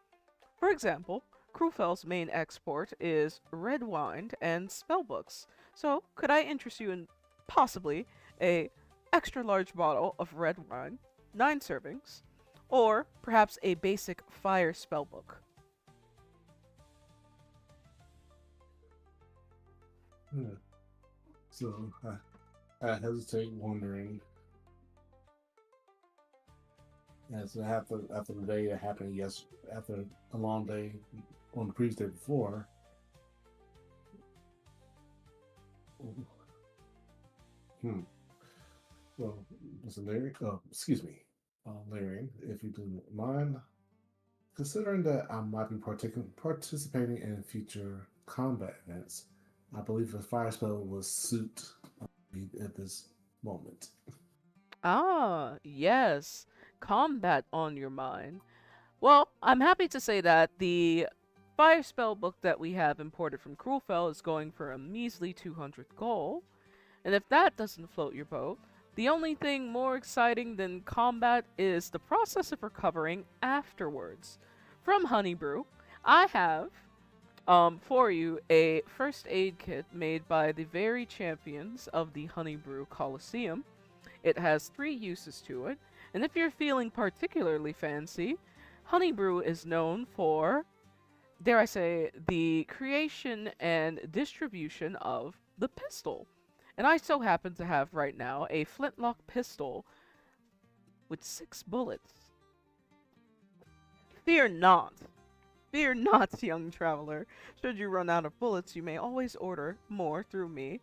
For example, Krufel's main export is red wine and spellbooks, so could I interest you in possibly a extra large bottle of red wine, 9 servings, or perhaps a basic fire spellbook?
Yeah. So I hesitate, wondering as after the day that happened after a long day on the previous day before. Well, Mr. Larry, excuse me, Larry, if you do mind, considering that I might be participating in future combat events, I believe a fire spell will suit me at this moment.
Ah, yes, combat on your mind. Well, I'm happy to say that the fire spell book that we have imported from Krulfell is going for a measly 200 gold. And if that doesn't float your boat, the only thing more exciting than combat is the process of recovering afterwards. From Honeybrew, I have for you a first aid kit made by the very champions of the Honeybrew Coliseum. It has 3 uses to it, and if you're feeling particularly fancy, Honeybrew is known for, dare I say, the creation and distribution of the pistol. And I so happen to have right now a flintlock pistol with 6 bullets. Fear not. Fear not, young traveler. Should you run out of bullets, you may always order more through me.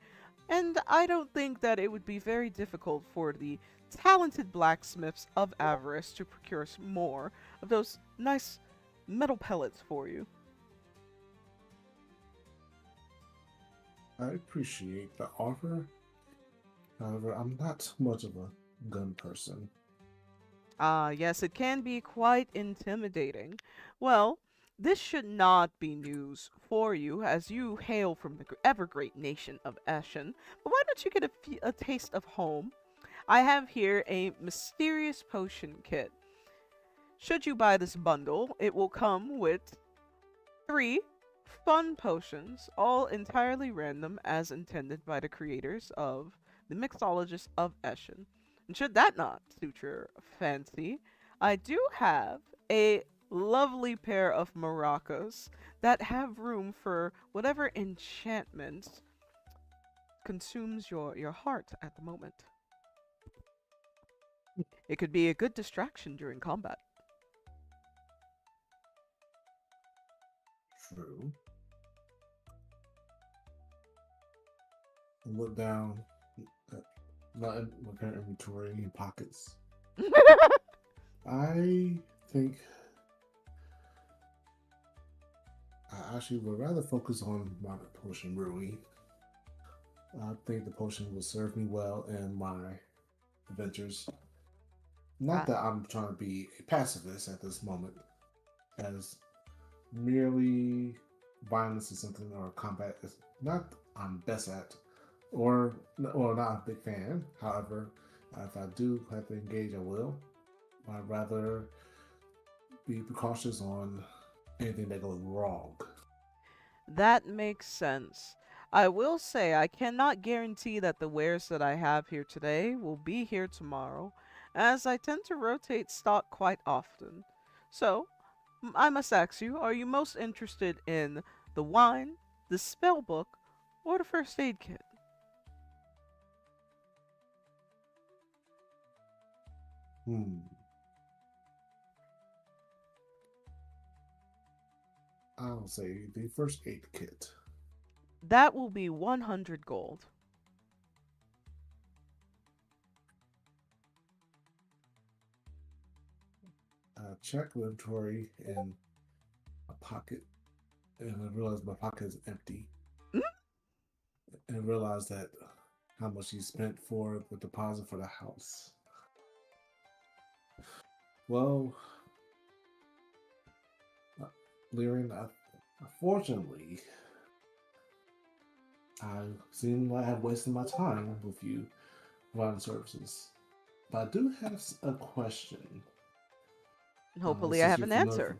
And I don't think that it would be very difficult for the talented blacksmiths of Avarice to procure more of those nice metal pellets for you.
I appreciate the offer. However, I'm not much of a gun person.
Ah, yes, it can be quite intimidating. Well, this should not be news for you, as you hail from the ever-great nation of Ashen. But why don't you get a taste of home? I have here a mysterious potion kit. Should you buy this bundle, it will come with 3 fun potions, all entirely random as intended by the creators of the Mixologist of Eshin. And should that not suit your fancy, I do have a lovely pair of maracas that have room for whatever enchantment consumes your heart at the moment. It could be a good distraction during combat.
True. I look down at my current inventory and pockets. I think I actually would rather focus on my potion brewing. I think the potion will serve me well in my adventures. Not that I'm trying to be a pacifist at this moment, as merely violence is something or combat is not I'm best at, or not a big fan. However, if I do have to engage, I will. I'd rather be precautious on anything that goes wrong.
That makes sense. I will say I cannot guarantee that the wares that I have here today will be here tomorrow, as I tend to rotate stock quite often. So, I must ask you, are you most interested in the wine, the spell book, or the first aid kit?
Hmm. I'll say the first aid kit.
That will be 100 gold.
Check inventory in a pocket, and I realize my pocket is empty.
Mm?
And I realize that how much you spent for the deposit for the house. Well, Lyrian, unfortunately, I seem like I've wasted my time with you providing services. But I do have a question.
Hopefully, I have an answer.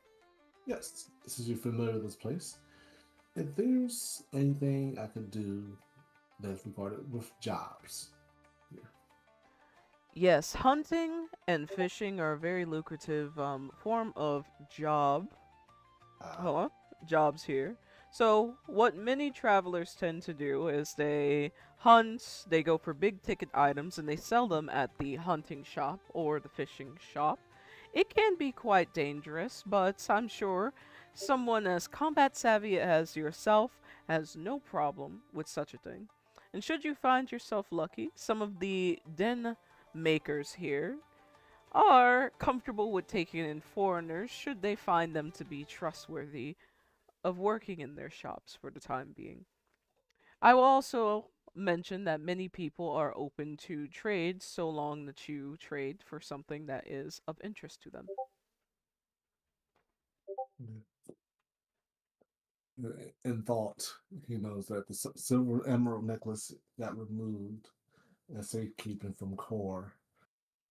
Yes, since you're familiar with this place, if there's anything I could do that's regarded with jobs. Yeah.
Yes, hunting and fishing are a very lucrative form of job. Jobs here. So, what many travelers tend to do is they hunt, they go for big ticket items, and they sell them at the hunting shop or the fishing shop. It can be quite dangerous, but I'm sure someone as combat savvy as yourself has no problem with such a thing. And should you find yourself lucky, some of the den makers here are comfortable with taking in foreigners should they find them to be trustworthy of working in their shops for the time being. I will also mention that many people are open to trade so long that you trade for something that is of interest to them.
In thought, he knows that the silver emerald necklace got removed as safekeeping from Core.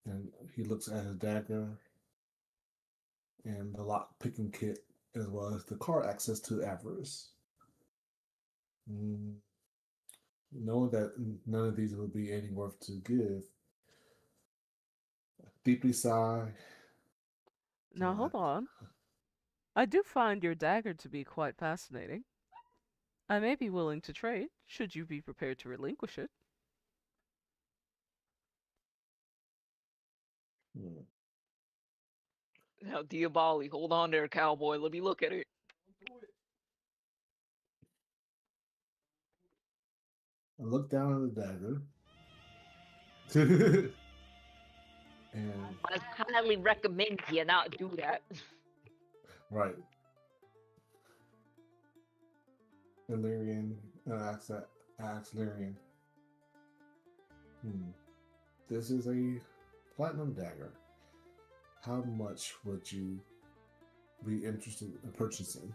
And he looks at his dagger and the lock picking kit, as well as the car access to Avarice. Knowing that none of these would be any worth to give, deeply sigh.
Now, hold on. I do find your dagger to be quite fascinating. I may be willing to trade, should you be prepared to relinquish it.
Now, Diabali, hold on there, cowboy. Let me look at it.
I look down at the dagger. And
I highly recommend you not do that.
right. And Lyrian asks Lyrian, this is a platinum dagger. How much would you be interested in purchasing?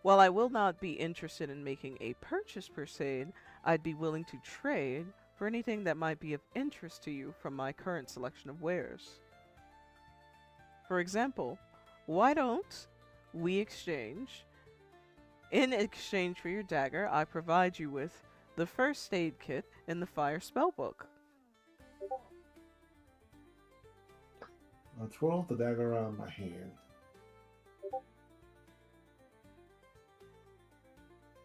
While I will not be interested in making a purchase per se, I'd be willing to trade for anything that might be of interest to you from my current selection of wares. For example, why don't we exchange? In exchange for your dagger, I provide you with the first aid kit in the fire spellbook.
I'll twirl the dagger around my hand.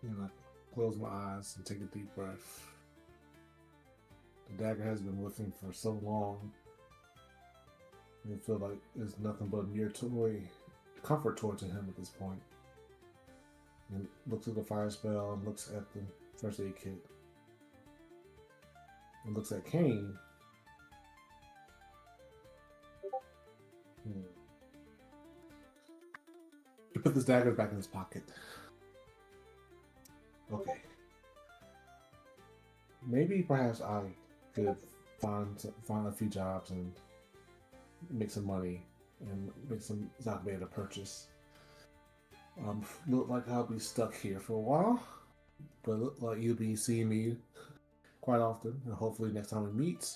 And I close my eyes and take a deep breath. The dagger has been with him for so long. I feel like it's nothing but mere toy, comfort toy to him at this point. And looks at the fire spell and looks at the first aid kit. And looks at Kane. He put this dagger back in his pocket. Okay. Maybe perhaps I could find a few jobs and make some money and make some zonnbae to purchase. Look like I'll be stuck here for a while, but look like you'll be seeing me quite often, and hopefully next time we meet,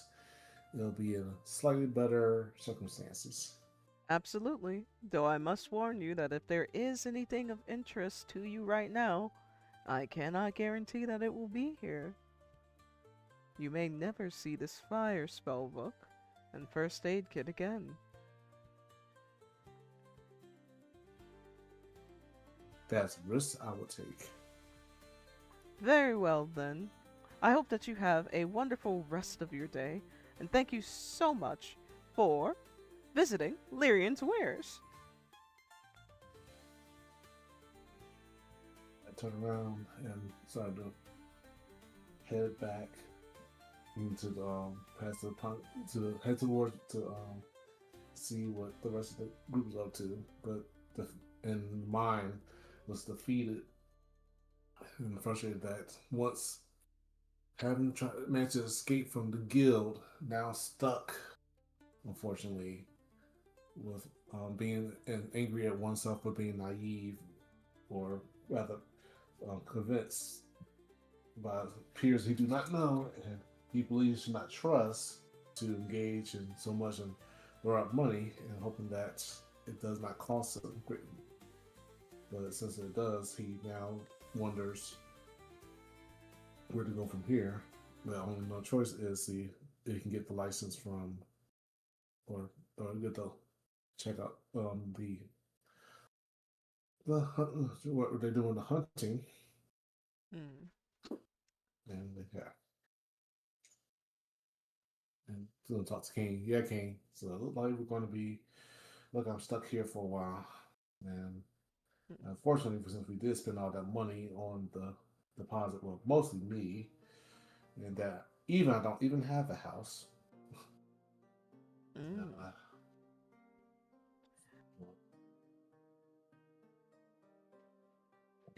it'll be in slightly better circumstances.
Absolutely. Though I must warn you that if there is anything of interest to you right now, I cannot guarantee that it will be here. You may never see this fire spell book and first aid kit again.
That's a risk I would take.
Very well then. I hope that you have a wonderful rest of your day, and thank you so much for visiting Lyrian's Wares.
I turned around and started to head back into the past to head towards to see what the rest of the group was up to. But in mine was defeated and frustrated that once having managed to escape from the guild, now stuck, unfortunately, with being angry at oneself for being naive, or rather convinced by peers he do not know and he believes should not trust, to engage in so much and throw out money and hoping that it does not cost him greatly. But since it does, he now wonders where to go from here. The only no choice is see if he can get the license from, or get the check out what they're doing, the hunting. And yeah, and gonna talk to Kane. Yeah, Kane. So it looks like we're going to be. Look, I'm stuck here for a while, and unfortunately, since we did spend all that money on the deposit, well, mostly me, and that even I don't even have a house. I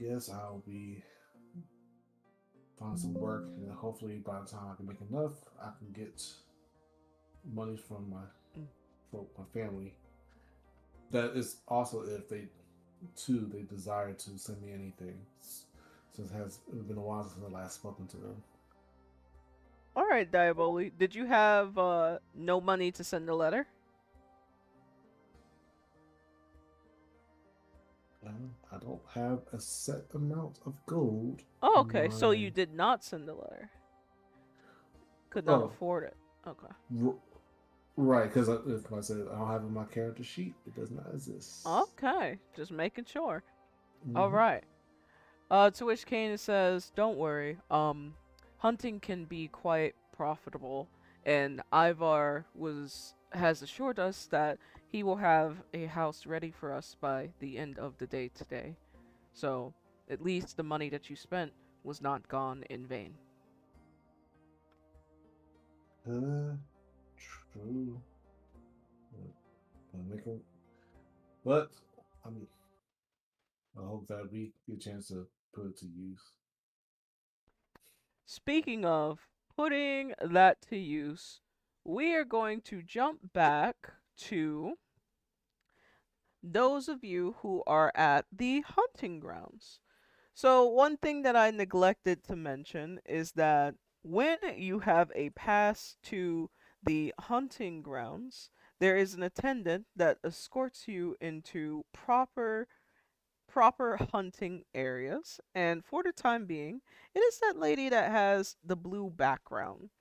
guess I'll be find some work, and hopefully by the time I can make enough, I can get money from my family. That is also if they desire to send me anything, since it has been a while since I last spoken to them.
Alright, Diaboli. Did you have no money to send a letter?
I don't have a set amount of gold.
Oh, okay. So you did not send a letter. Could not afford it. Okay.
Right, because if I said I don't have it in my character sheet, it does not exist.
Okay, just making sure. All right. To which Kane says, "Don't worry. Hunting can be quite profitable, and Ivar has assured us that he will have a house ready for us by the end of the day today. So, at least the money that you spent was not gone in vain."
True. But I mean, I hope that we get a chance to put it to use.
Speaking of putting that to use, we are going to jump back to those of you who are at the hunting grounds. So, one thing that I neglected to mention is that when you have a pass to the hunting grounds, there is an attendant that escorts you into proper hunting areas, and for the time being, it is that lady that has the blue background.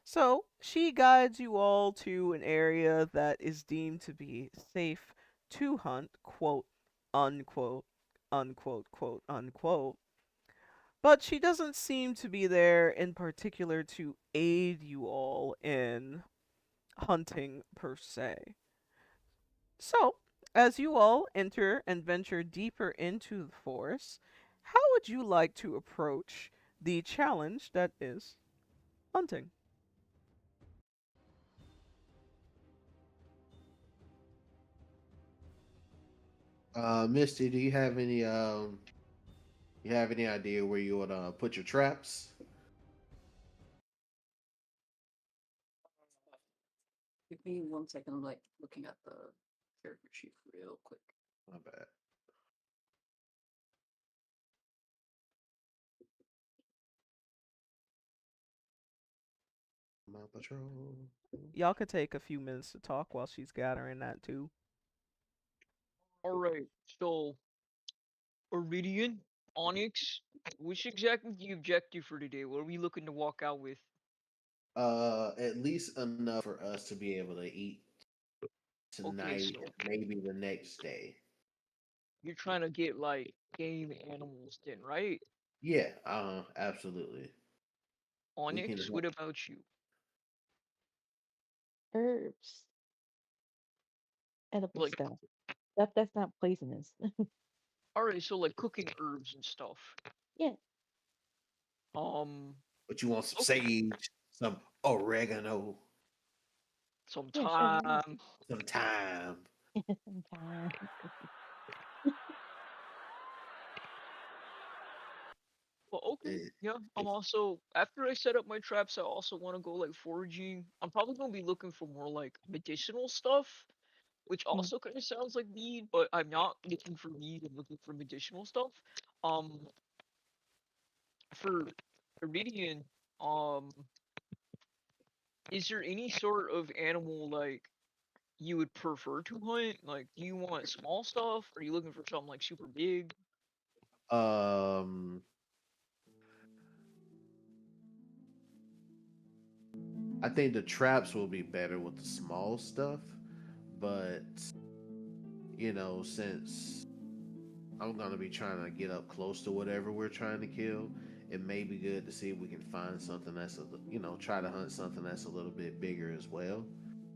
So she guides you all to an area that is deemed to be safe to hunt, quote unquote, unquote, quote unquote. But she doesn't seem to be there in particular to aid you all in hunting per se. So, as you all enter and venture deeper into the forest, how would you like to approach the challenge that is hunting?
Misty, do you have any idea where you would put your traps?
Give me 1 second. I'm like looking at the character sheet real quick.
My bad. My patrol.
Y'all could take a few minutes to talk while she's gathering that too.
Alright, so Iridian, Onyx, which exactly the objective for today? What are we looking to walk out with?
At least enough for us to be able to eat
Okay,
tonight,
so
maybe the next day.
you're trying to get like game animals then, right?
Yeah, absolutely. We can.
Onyx, what about you?
Herbs, edible
Like,
stuff. Stuff that's not poisonous.
alright, so like cooking herbs and stuff.
Yeah,
Um,
But you want some
okay,
sage, some oregano,
some
yeah, sure. Why not?
time.
some thyme.
Sometime.
Well, okay,
It,
yeah. I'm
it's
also after I set up my traps, I also want to go like foraging. I'm probably gonna be looking for more like medicinal stuff, which
Mm.
also kind of sounds like mead, but I'm not looking for mead. I'm looking for medicinal stuff. Um, for Iridian, um, is there any sort of animal like you would prefer to hunt? Like, do you want small stuff? Are you looking for something like super big?
um. I think the traps will be better with the small stuff, but since I'm gonna be trying to get up close to whatever we're trying to kill, it may be good to see if we can find something try to hunt something that's a little bit bigger as well,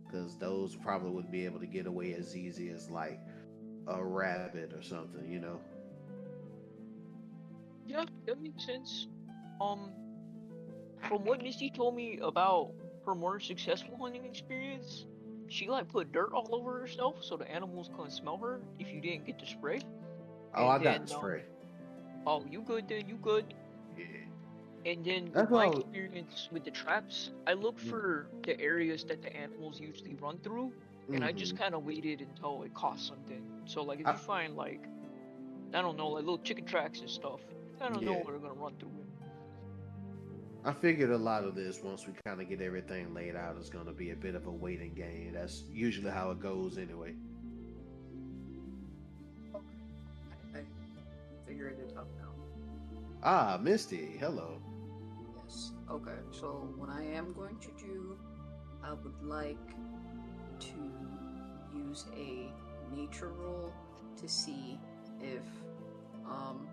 because those probably wouldn't be able to get away as easy as like a rabbit or something.
Yeah, that makes sense. Um, from what Misty told me about her more successful hunting experience, she like put dirt all over herself so the animals couldn't smell her if you didn't get to spray.
Oh,
And
I got
then
the spray.
oh, you good then, you good.
Yeah,
And then with
that's
my
all.
experience with the traps, I look for the areas that the animals usually run through, and I just
Mm-hmm.
kind of waited until it caught something. So like if
I,
you find like I don't know, like little chicken tracks and stuff, you kind of know
yeah,
where they're gonna run through it.
I figured a lot of this once we kind of get everything laid out is going to be a bit of a waiting game. That's usually how it goes anyway.
I figured it out now.
Ah, Misty, hello.
Yes. Okay. So what I am going to do, I would like to use a nature roll to see if um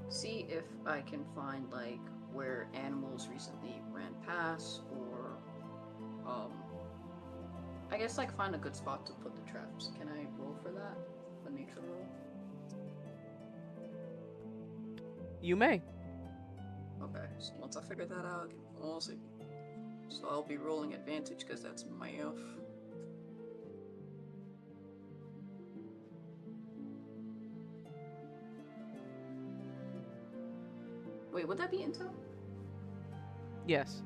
see if I can find like where animals recently ran past or um I guess like find a good spot to put the traps. Can I roll for that? The nature roll?
You may.
Okay, so once I figure that out, give me 1 second. So I'll be rolling advantage because that's math. Wait, would that be intel?
Yes.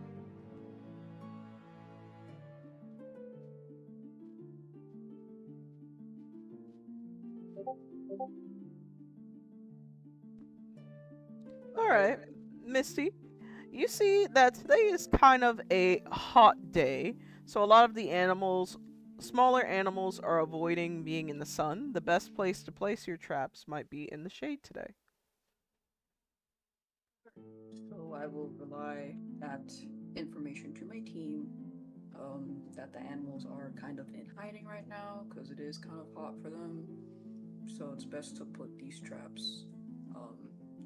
All right,
Okay.
Misty. You see that today is kind of a hot day, so a lot of the animals, smaller animals, are avoiding being in the sun. The best place to place your traps might be in the shade today.
So I will rely that information to my team that the animals are kind of in hiding right now because it is kind of hot for them. So it's best to put these traps um,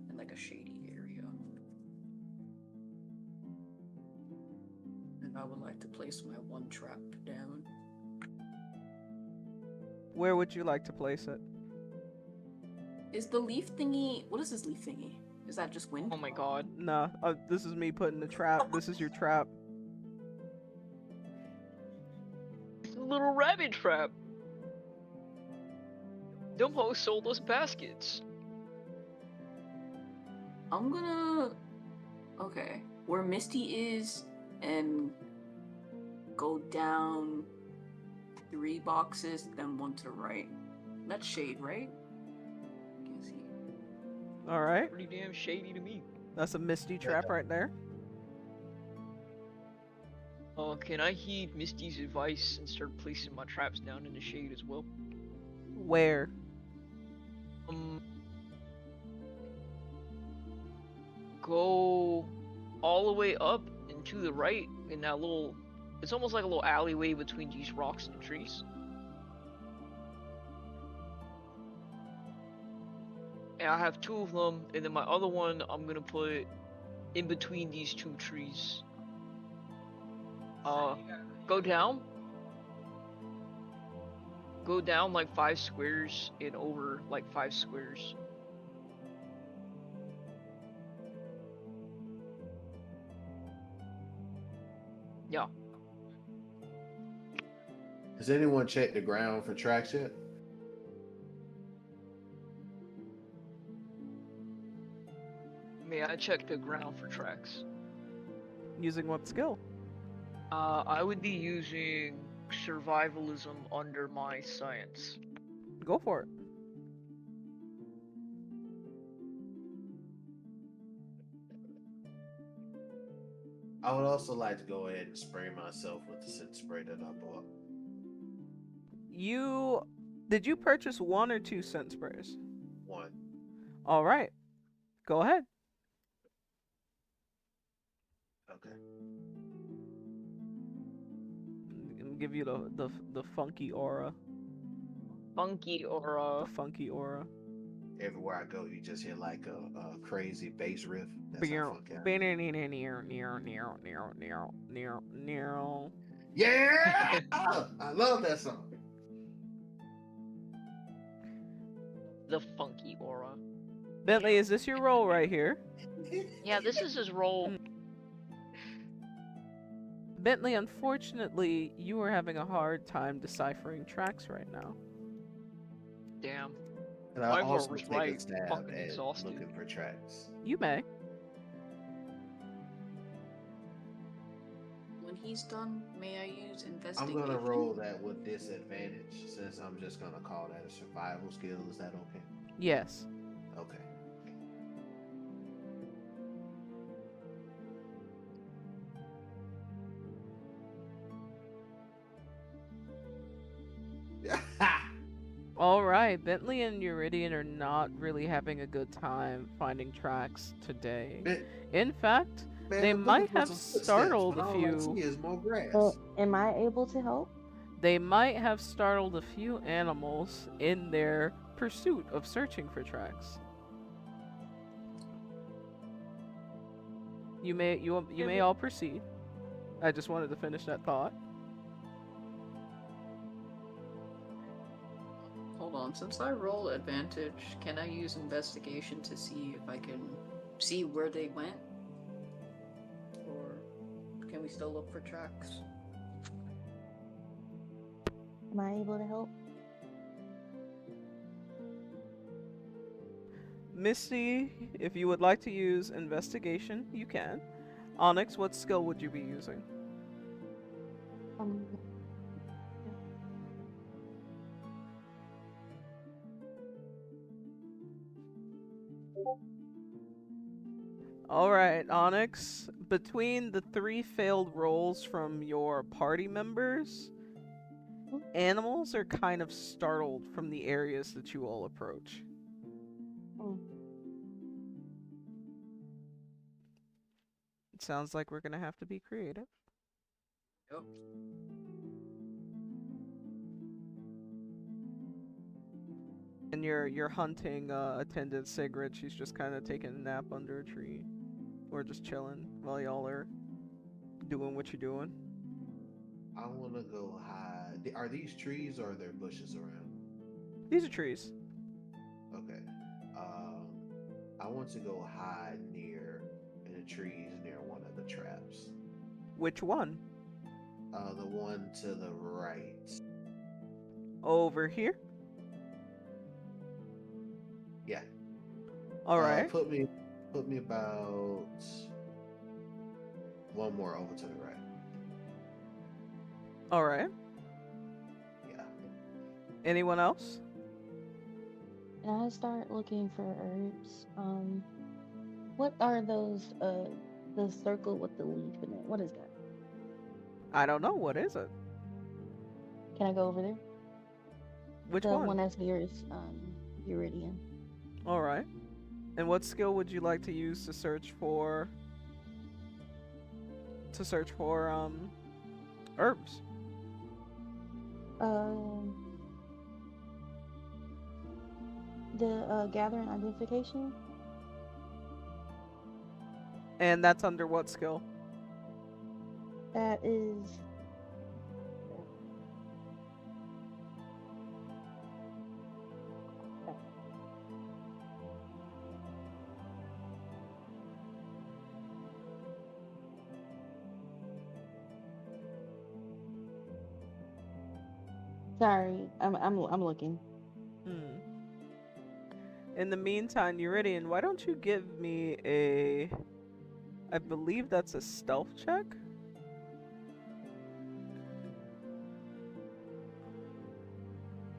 in like a shady area. And I would like to place my one trap down.
Where would you like to place it?
Is the leaf thingy? What is this leaf thingy? Is that just wind?
Oh my god.
Nah, this is me putting the trap. This is your trap.
It's a little rabbit trap. Them hoes sold us baskets.
I'm gonna... Okay. Where Misty is, and go down 3 boxes, then 1 to the right. That's shade, right? Can't see.
Alright.
Pretty damn shady to me.
That's a Misty trap right there.
Can I heed Misty's advice and start placing my traps down in the shade as well?
Where?
Go all the way up and to the right in that little... It's almost like a little alleyway between these rocks and trees. And I have 2 of them, and then my other one I'm gonna put in between these 2 trees. Go down. Go down like 5 squares and over like 5 squares. Yeah.
Has anyone checked the ground for tracks yet?
May I check the ground for tracks?
Using what skill?
I would be using survivalism under my science.
Go for it.
I would also like to go ahead and spray myself with the scent spray that I bought.
Did you purchase 1 or 2 scent sprays?
1.
Alright. Go ahead.
Okay.
Give you the funky aura.
Funky aura.
The funky aura.
Everywhere I go, you just hear like a crazy bass riff. That's how funky I am. Yeah! I love that song.
The funky aura.
Bentley, is this your role right here?
Yeah, this is his role.
Bentley, unfortunately, you are having a hard time deciphering tracks right now.
Damn.
And I
Ivor
also
was
take
right.
a stab
Fucking
at
exhausted.
looking for tracks.
You may.
When he's done, may I use
I'm
investigation?
gonna roll that with disadvantage since I'm just gonna call that a survival skill. Is that okay?
Yes.
Okay.
Alright, Bentley and Euridian are not really having a good time finding tracks today. In fact, they might have startled a few.
So, am I able to help?
They might have startled a few animals in their pursuit of searching for tracks. You may all proceed. I just wanted to finish that thought.
Hold on, since I roll advantage, can I use investigation to see if I can see where they went? Or can we still look for tracks?
Am I able to help?
Misty, if you would like to use investigation, you can. Onyx, what skill would you be using? Alright, Onyx. Between the 3 failed rolls from your party members, animals are kind of startled from the areas that you all approach. It sounds like we're gonna have to be creative.
Yep.
And your hunting attendant Sigrid, she's just kind of taking a nap under a tree. Or just chilling while y'all are doing what you're doing.
I want to go hide. Are these trees or are there bushes around?
These are trees.
Okay. I want to go hide in the trees near one of the traps.
Which one?
The one to the right.
Over here?
Yeah.
All right.
Put me about one more over to the right.
All right.
Yeah.
Anyone else?
And I start looking for herbs. What are those? The circle with the leaf in it. What is that?
I don't know. What is it?
Can I go over there?
Which
The
one?
one that's near Iridian.
All right. And what skill would you like to use to search for herbs?
Um, the gathering identification.
And that's under what skill?
That is. Sorry, I'm looking.
Hmm. In the meantime, Uridian, why don't you give me a... I believe that's a stealth check?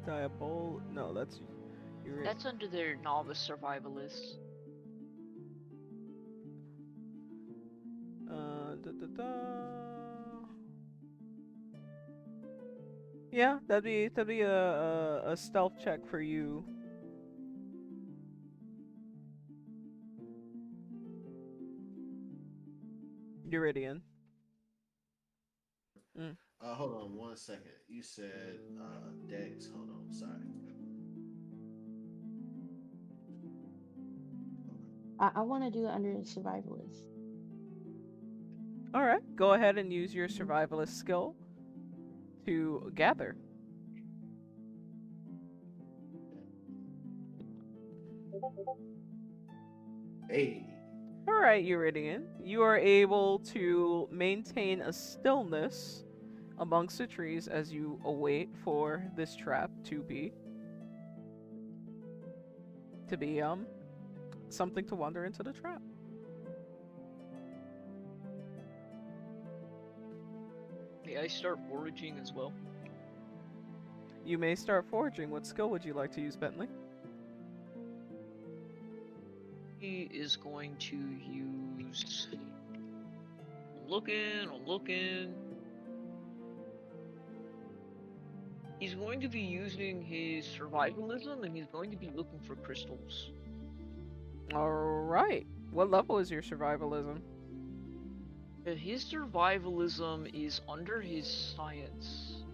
Diabol... No, that's...
That's under their novice survivalists.
Yeah, that'd be a stealth check for you. Uridian.
Hold on 1 second. You said Dex. Hold on. Sorry.
I want to do it under survivalist.
All right, go ahead and use your survivalist skill to gather.
Hey.
All right, Uridian, you are able to maintain a stillness amongst the trees as you await for this trap to be something to wander into the trap.
May I start foraging as well?
You may start foraging. What skill would you like to use, Bentley?
He is going to use... I'm looking. He's going to be using his survivalism, and he's going to be looking for crystals.
Alright. What level is your survivalism?
His survivalism is under his science.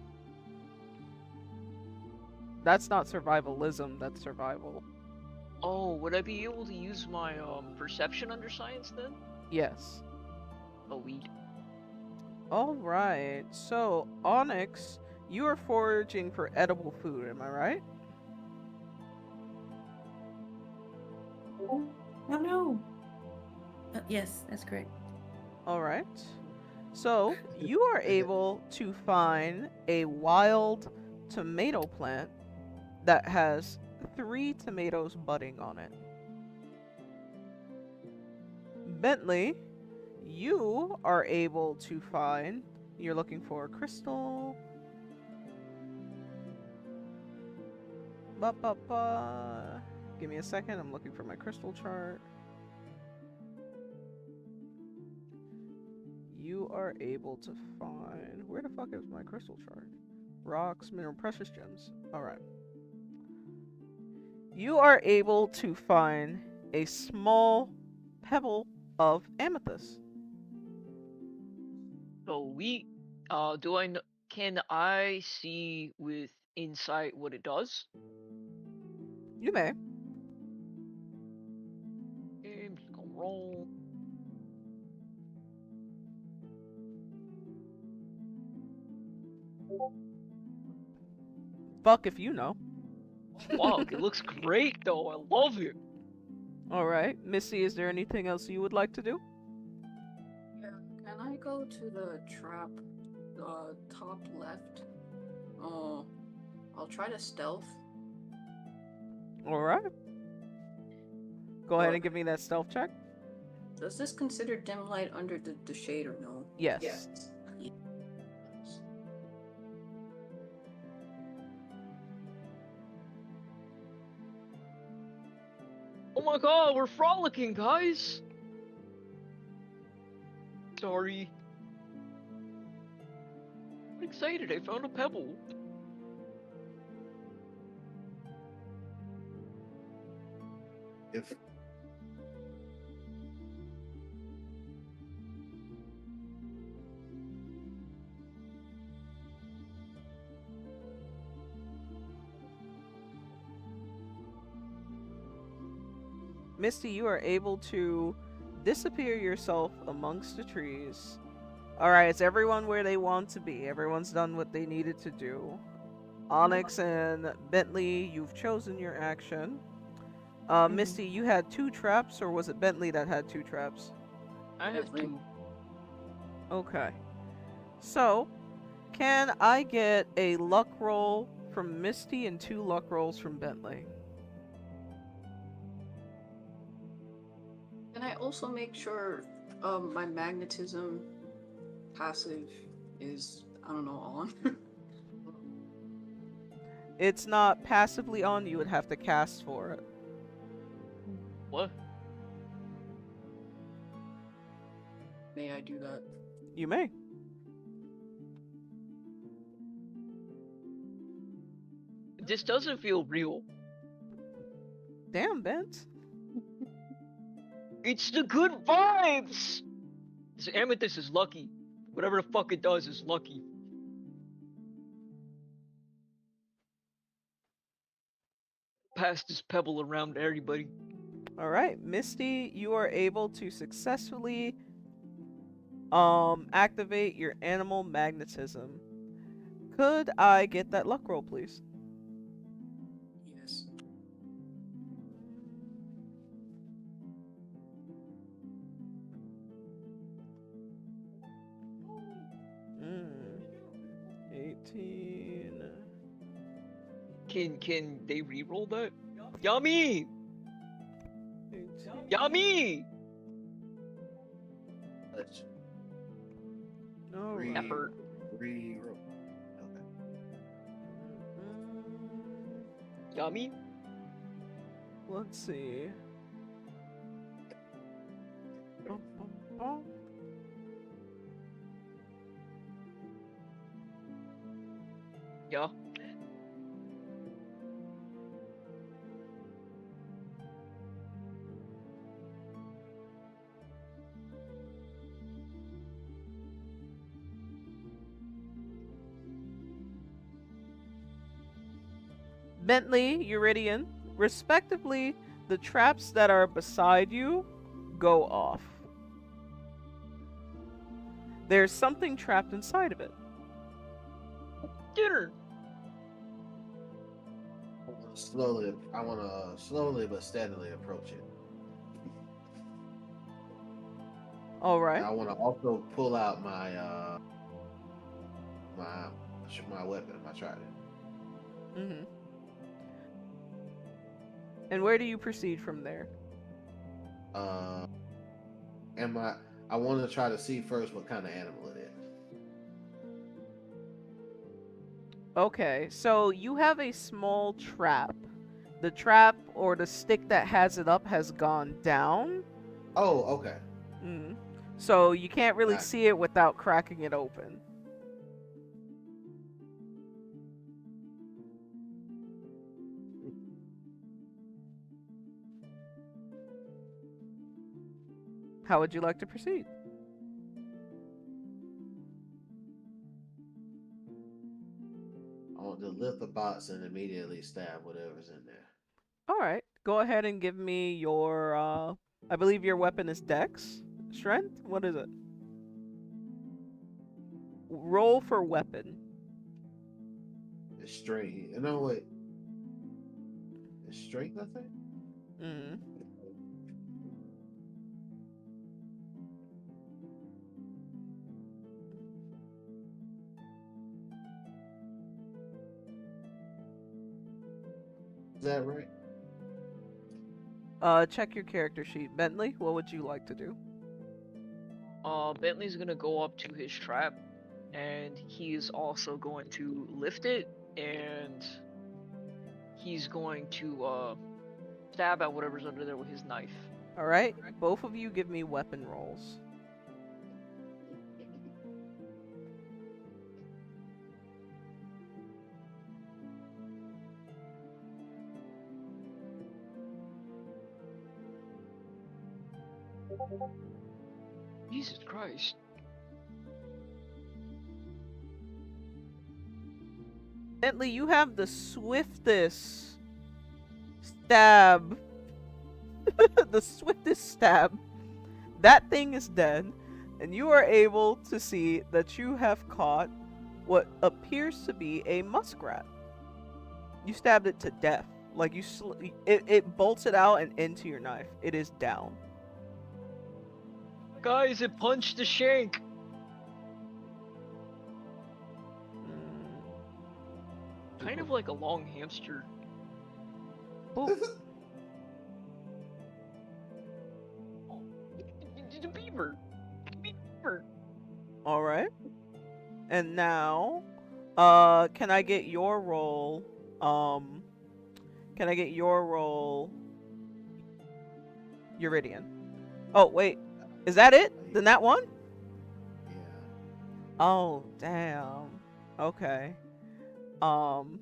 That's not survivalism, that's survival.
Oh, would I be able to use my perception under science then?
Yes.
Oh, weed.
Alright. So, Onyx, you are foraging for edible food, am I right?
Oh no. Yes, that's correct.
Alright. So, you are able to find a wild tomato plant that has 3 tomatoes budding on it. Bentley, you are able to find... You're looking for a crystal. Give me a second, I'm looking for my crystal chart. You are able to find... Where the fuck is my crystal chart? Rocks, mineral, precious gems. Alright. You are able to find a small pebble of amethyst.
So can I see with insight what it does?
You may.
Okay, I'm just gonna roll.
Fuck if you know.
Fuck, it looks great though. I love it.
Alright. Missy, is there anything else you would like to do?
Yeah, can I go to the trap, top left? I'll try to stealth.
Alright. Go ahead and give me that stealth check.
Does this consider dim light under the shade or no?
Yes.
Yes.
Oh my god, we're frolicking, guys! Sorry. I'm excited, I found a pebble.
If
Misty, you are able to disappear yourself amongst the trees. Alright, it's everyone where they want to be. Everyone's done what they needed to do. Onyx and Bentley, you've chosen your action. Misty, you had 2 traps, or was it Bentley that had 2 traps?
I have 2.
Okay. So, can I get a luck roll from Misty and 2 luck rolls from Bentley?
Can I also make sure my magnetism passive is, I don't know, on?
It's not passively on, you would have to cast for it.
What?
May I do that?
You may.
This doesn't feel real.
Damn, Bent.
It's the good vibes! This amethyst is lucky. Whatever the fuck it does is lucky. Pass this pebble around to everybody.
Alright, Misty, you are able to successfully activate your animal magnetism. Could I get that luck roll, please?
Yes.
Mm. 18.
Can they re-roll that? Yummy!
18.
Yummy!
let's
Oh,
Effort.
re-roll. Okay.
Yummy?
let's see. Bum, bum, bum.
Yeah.
Bentley, Uridian, respectively, the traps that are beside you go off. There's something trapped inside of it.
Dinner!
I want to slowly but steadily approach it.
All right.
I want to also pull out my my weapon, my trident.
Mm-hmm. And where do you proceed from there?
I want to try to see first what kind of animal it is.
Okay, so you have a small trap. The trap or the stick that has it up has gone down.
Oh, okay.
Mm. So you can't really
Gotcha.
see it without cracking it open. How would you like to proceed?
I want to lift the box and immediately stab whatever's in there.
All right, go ahead and give me your. I believe your weapon is Dex, Strength. What is it? Roll for weapon.
It's strength. No, wait. It's strength, I think.
Mm.
Is that right?
check your character sheet. Bentley, what would you like to do?
Bentley's gonna go up to his trap, and he's also going to lift it, and he's going to stab at whatever's under there with his knife.
Alright, both of you give me weapon rolls.
Jesus Christ.
Bentley, you have the swiftest stab. The swiftest stab. That thing is dead, and you are able to see that you have caught what appears to be a muskrat. You stabbed it to death. Like it bolted out and into your knife. It is down.
Guys, it punched the shank. Kind of like a long hamster.
Oh.
The beaver. Beaver.
All right. And now, can I get your roll? Can I get your roll? Uridian. Oh wait, is that it? Then that one?
Yeah.
Oh damn. Okay.
Can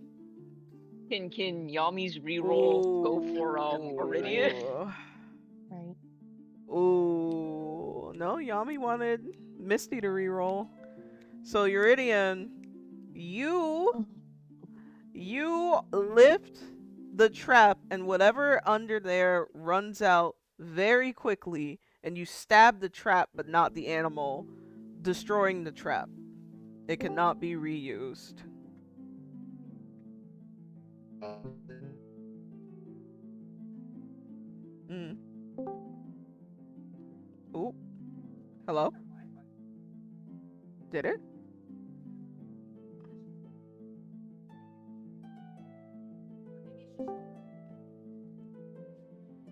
Yami's reroll go for Iridian?
Right.
Ooh, no, Yami wanted Misty to reroll. So Uridian, you lift the trap, and whatever under there runs out very quickly, and you stab the trap but not the animal, destroying the trap. It cannot be reused. Ooh. Hello? Did it?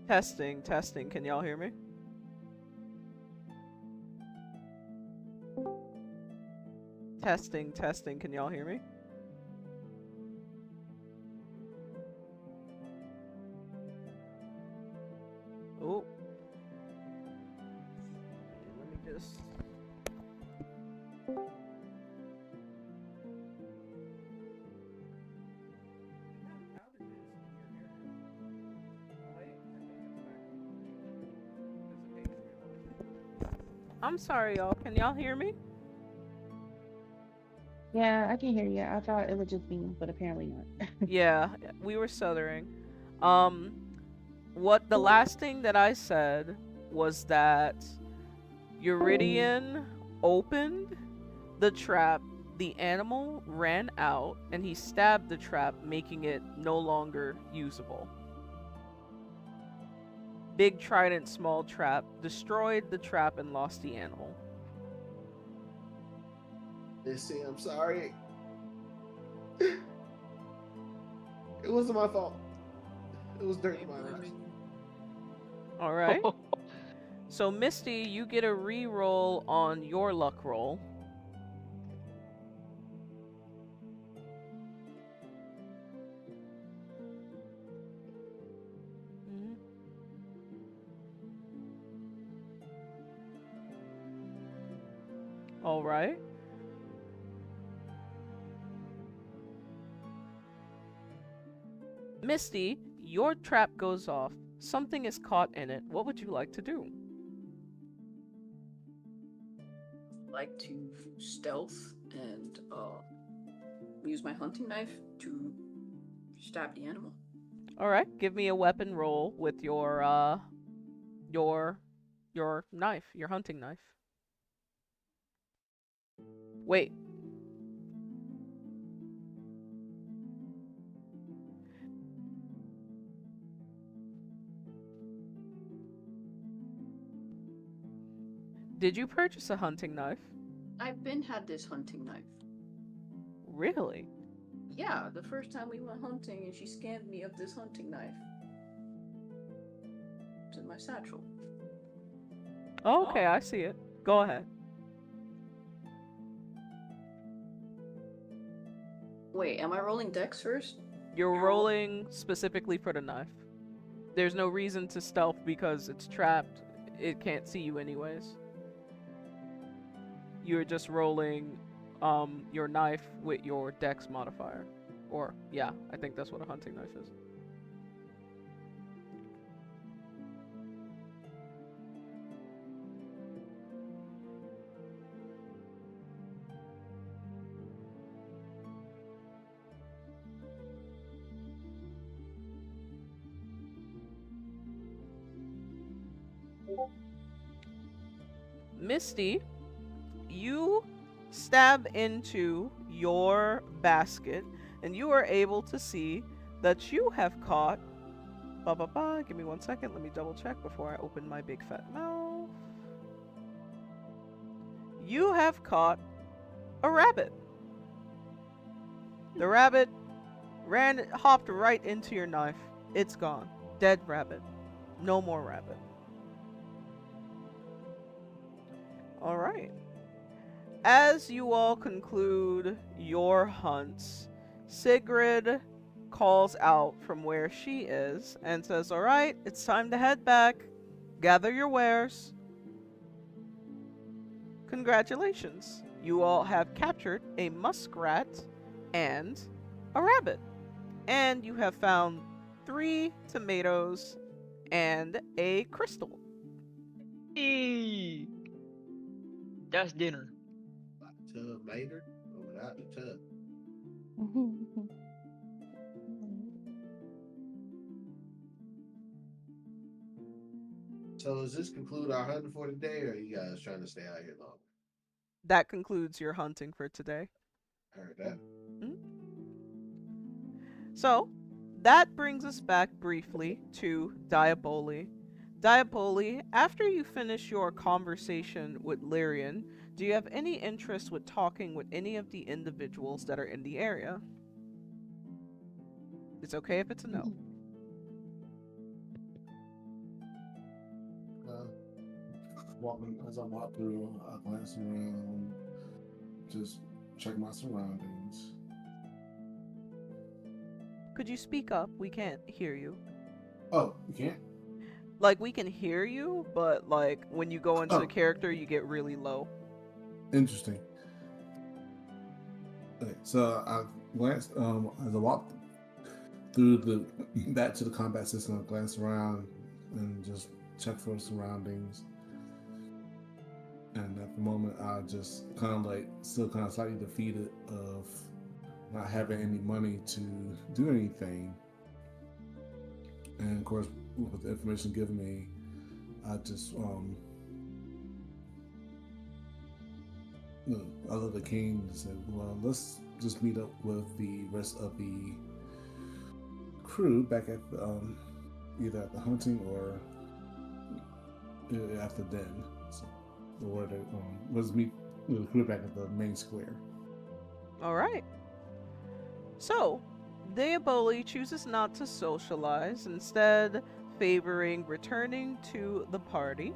Testing, testing. Can y'all hear me? Testing, testing. Can y'all hear me? Oh. Let me just... I'm sorry, y'all. Can y'all hear me?
Yeah, I can hear you. I thought it would just be, but apparently not.
Yeah, we were stuttering. What the last thing that I said was that Uridian opened the trap, the animal ran out, and he stabbed the trap, making it no longer usable. Big trident, small trap, destroyed the trap and lost the animal.
Missy, I'm sorry. It wasn't my fault. It was dirt in my eyes.
Alright. So, Misty, you get a re-roll on your luck roll. Alright. Misty, your trap goes off. Something is caught in it. What would you like to do?
Like to stealth and use my hunting knife to stab the animal.
Alright, give me a weapon roll with your knife, your hunting knife. Wait. Did you purchase a hunting knife?
I've been had this hunting knife.
Really?
Yeah, the first time we went hunting and she scammed me of this hunting knife. It's in my satchel.
Oh, okay, I see it. Go ahead.
Wait, am I rolling dex first?
You're rolling specifically for the knife. There's no reason to stealth because it's trapped. It can't see you anyways. You're just rolling your knife with your dex modifier. Or, yeah, I think that's what a hunting knife is. Misty, you stab into your basket and you are able to see that you have caught give me 1 second, let me double check before I open my big fat mouth. You have caught a rabbit. The rabbit hopped right into your knife. It's gone. Dead rabbit. No more rabbit. Alright. As you all conclude your hunts, Sigrid calls out from where she is and says, alright, it's time to head back. Gather your wares. Congratulations. You all have captured a muskrat and a rabbit. And you have found 3 tomatoes and a crystal.
Hey, that's dinner.
Tub later or without the tub? So does this conclude our hunting for today, or are you guys trying to stay out here longer?
That concludes your hunting for today.
I heard that.
Mm-hmm. So, that brings us back briefly to Diaboli. Diaboli, after you finish your conversation with Lyrian, do you have any interest with talking with any of the individuals that are in the area? It's okay if it's a no.
As I walk through, I glance around, just check my surroundings.
Could you speak up? We can't hear you.
Oh, you can't?
Like, we can hear you, but, like, when you go into the character, you get really low.
Interesting. Okay, so I glance, as I walk through back to the combat system, I glance around and just check for surroundings. And at the moment, I just kind of like, still kind of slightly defeated of not having any money to do anything. And of course, with the information given me, I just, I love the king and said, well, let's just meet up with the rest of the crew back at the, either at the hunting or at the den. So, or let's meet the crew back at the main square.
All right. So, Diaboli chooses not to socialize, instead favoring returning to the party.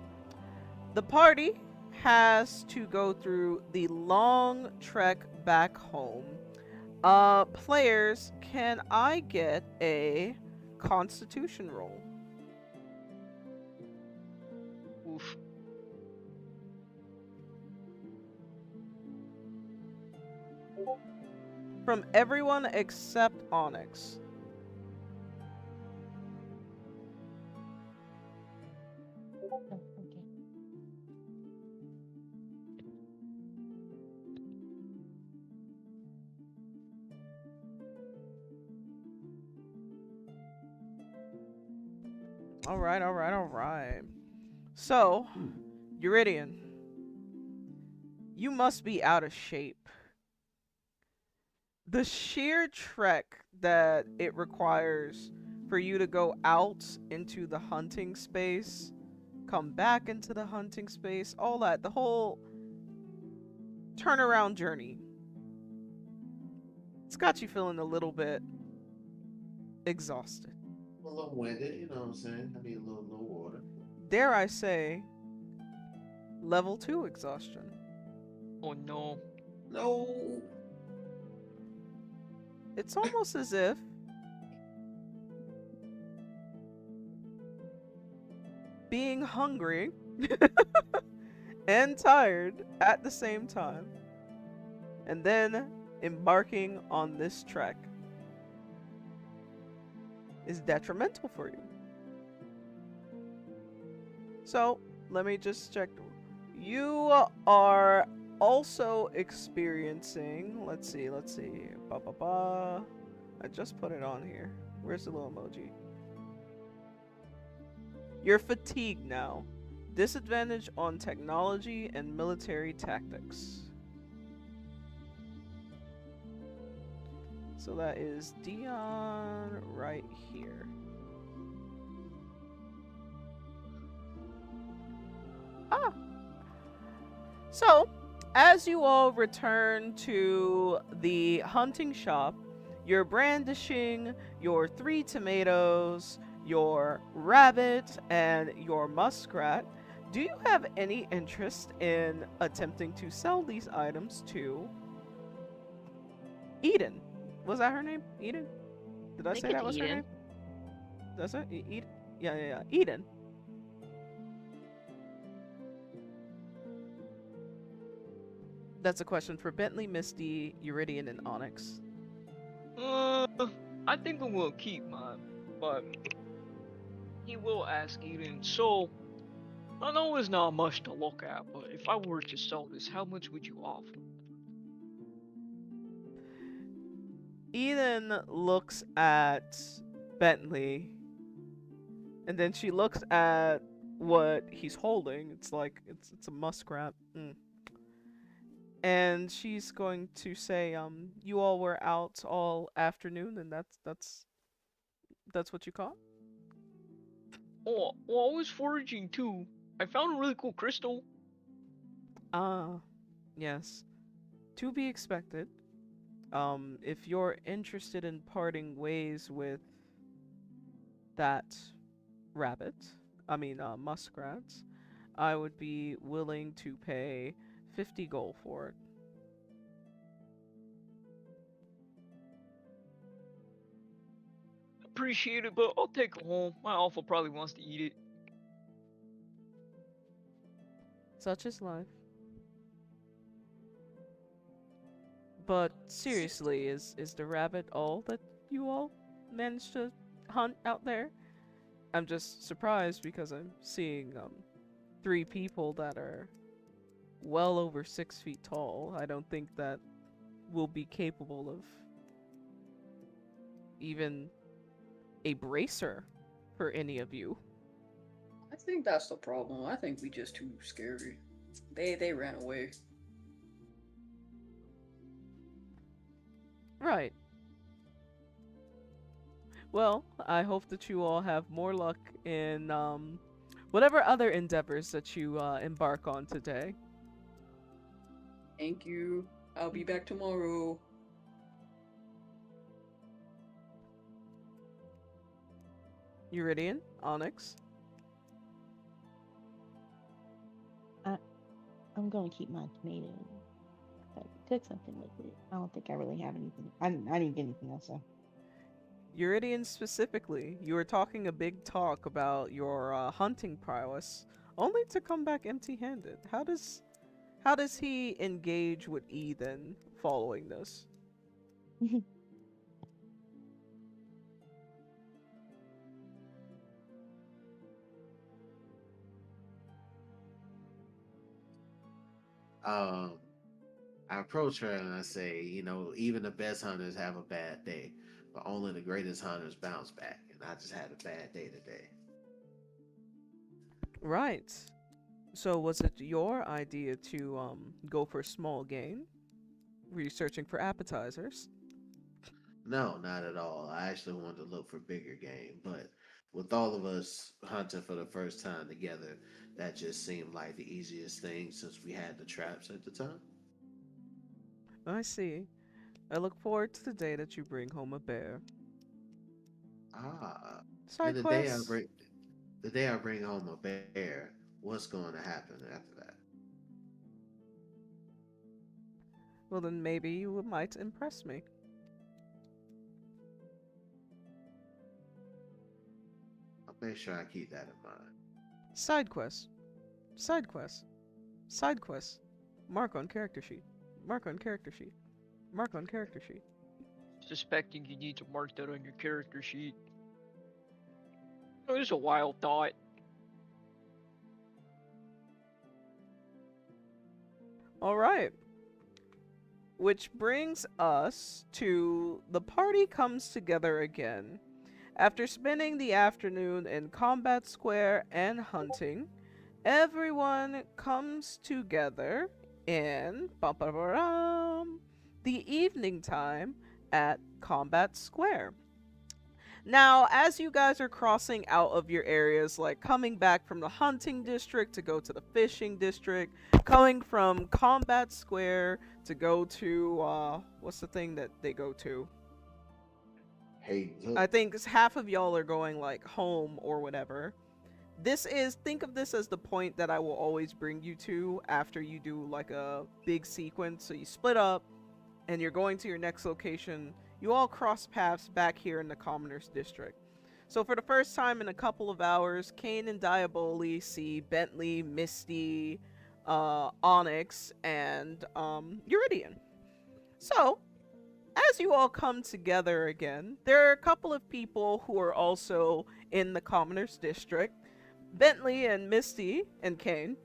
The party has to go through the long trek back home. Players, can I get a Constitution roll?
Oof.
From everyone except Onyx. All right. So, Uridian, you must be out of shape. The sheer trek that it requires for you to go out into the hunting space, come back into the hunting space, all that, the whole turnaround journey, it's got you feeling a little bit exhausted.
A little winded, you know what I'm saying? I need a little water.
dare I say, level 2 exhaustion.
Oh no.
No.
It's almost as if being hungry and tired at the same time, and then embarking on this trek is detrimental for you. So, let me just check. You are also experiencing, let's see. Ba ba ba. I just put it on here. Where's the little emoji? You're fatigued now. Disadvantage on technology and military tactics. So that is Dion right here. Ah! So, as you all return to the hunting shop, you're brandishing your 3 tomatoes, your rabbit, and your muskrat. Do you have any interest in attempting to sell these items to Eden? Was that her name? Eden? Did I say that was her name? That's it? Eden? Yeah. Eden. That's a question for Bentley, Misty, Uridian, and Onyx.
I think we will keep mine, but he will ask Eden. So, I know it's not much to look at, but if I were to sell this, how much would you offer?
Eden looks at Bentley, and then she looks at what he's holding. It's like it's a muskrat. And she's going to say, you all were out all afternoon, and that's what you caught?
Oh, well, I was foraging too. I found a really cool crystal.
Ah, yes. To be expected. If you're interested in parting ways with that muskrat, I would be willing to pay 50 gold for it.
Appreciate it, but I'll take it home. My alpha probably wants to eat it.
Such is life. But seriously, is the rabbit all that you all managed to hunt out there? I'm just surprised because I'm seeing 3 people that are well over 6 feet tall. I don't think that will be capable of even a bracer for any of you.
I think that's the problem. I think we just too scary. They ran away.
Right. Well, I hope that you all have more luck in whatever other endeavors that you embark on today.
Thank you. I'll be back tomorrow.
Uridian, Onyx.
I'm gonna keep my tomatoes. Cook something with it. I don't think I really have anything. I didn't get anything else. So.
Uridian specifically, you were talking a big talk about your hunting prowess, only to come back empty-handed. How does he engage with Eden following this?
I approach her and I say, even the best hunters have a bad day, but only the greatest hunters bounce back. And I just had a bad day today.
Right. So was it your idea to go for small game? Were you searching for appetizers?
No, not at all. I actually wanted to look for bigger game, but with all of us hunting for the first time together, that just seemed like the easiest thing since we had the traps at the time.
I see. I look forward to the day that you bring home a bear.
Ah, and
Side
the day I
quests?
bring the day I bring home a bear, what's going to happen after that?
Well, then maybe you might impress me.
I'll make sure I keep that in mind.
Side quest. Side quest. Side quest. Mark on character sheet. Mark on character sheet. Mark on character sheet.
Suspecting you need to mark that on your character sheet. It was a wild thought.
All right. Which brings us to the party comes together again. After spending the afternoon in Combat Square and hunting, everyone comes together in the evening time at Combat Square. Now, as you guys are crossing out of your areas, like coming back from the hunting district to go to the fishing district, coming from Combat Square to go to, what's the thing that they go to?
Hey,
I think half of y'all are going, like, home or whatever. Think of this as the point that I will always bring you to after you do, like, a big sequence. So you split up, and you're going to your next location. You all cross paths back here in the Commoners District. So for the first time in a couple of hours, Kane and Diaboli see Bentley, Misty, Onyx, and Uridian. So, as you all come together again, there are a couple of people who are also in the Commoners District. Bentley and Misty and Kane,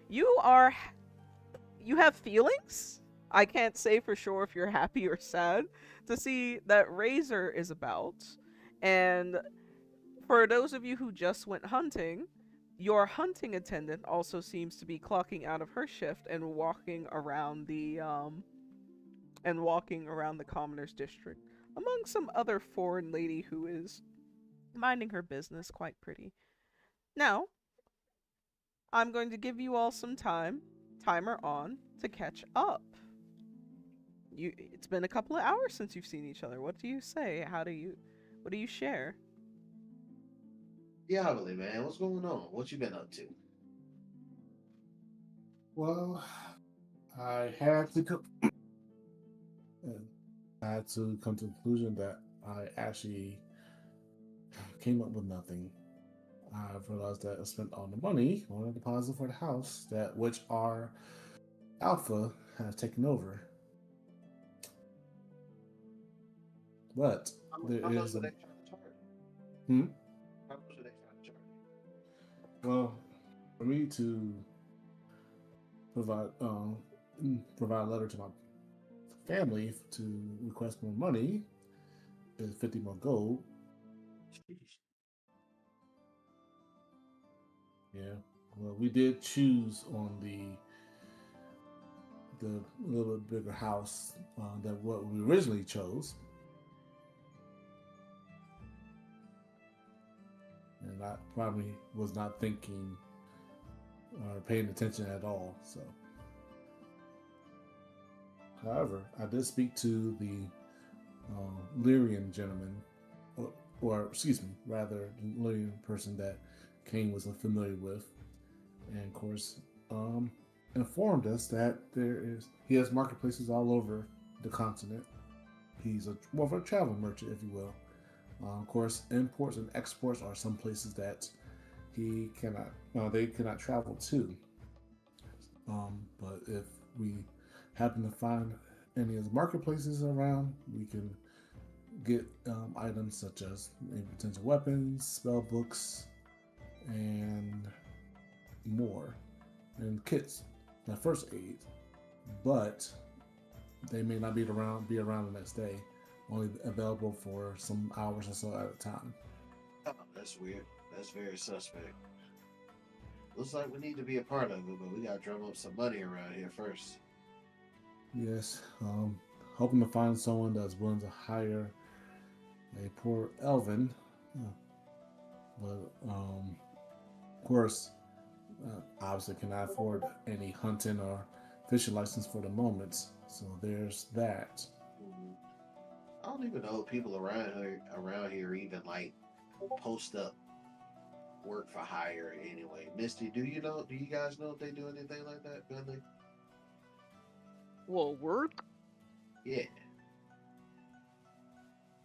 you have feelings? I can't say for sure if you're happy or sad to see that Razor is about. And for those of you who just went hunting, your hunting attendant also seems to be clocking out of her shift and walking around the Commoners District among some other foreign lady who is minding her business quite pretty. Now, I'm going to give you all some timer on, to catch up. It's been a couple of hours since you've seen each other. What do you say? What do you share?
Diablo, man, what's going on? What you been up to?
Well, I had to come. I had to come to the conclusion that I actually came up with nothing. I've realized that I spent all the money on a deposit for the house which our Alpha has taken over. But there is a. How much are they trying to charge? Well, for me to provide a letter to my family to request more money is 50 more gold. Yeah. Well, we did choose on the little bit bigger house than what we originally chose. And I probably was not thinking or paying attention at all. So, however, I did speak to the Lyrian gentleman, or excuse me, rather, the Lyrian person that Kane was familiar with, and of course, informed us that he has marketplaces all over the continent. He's more of a travel merchant, if you will. Of course, imports and exports are some places that they cannot travel to. But if we happen to find any of the marketplaces around, we can get items such as potential weapons, spell books, and more, and kits, that first aid. But they may not be around the next day. Only available for some hours or so at a time.
Oh, that's weird. That's very suspect. Looks like we need to be a part of it, but we gotta drum up some money around here first.
Yes, hoping to find someone that's willing to hire a poor elven. But of course, obviously cannot afford any hunting or fishing license for the moment. So there's that.
I don't even know if people around here even like post up work for hire anyway. Misty, do you know? Do you guys know if they do anything like that, Bentley?
Well, work?
Yeah.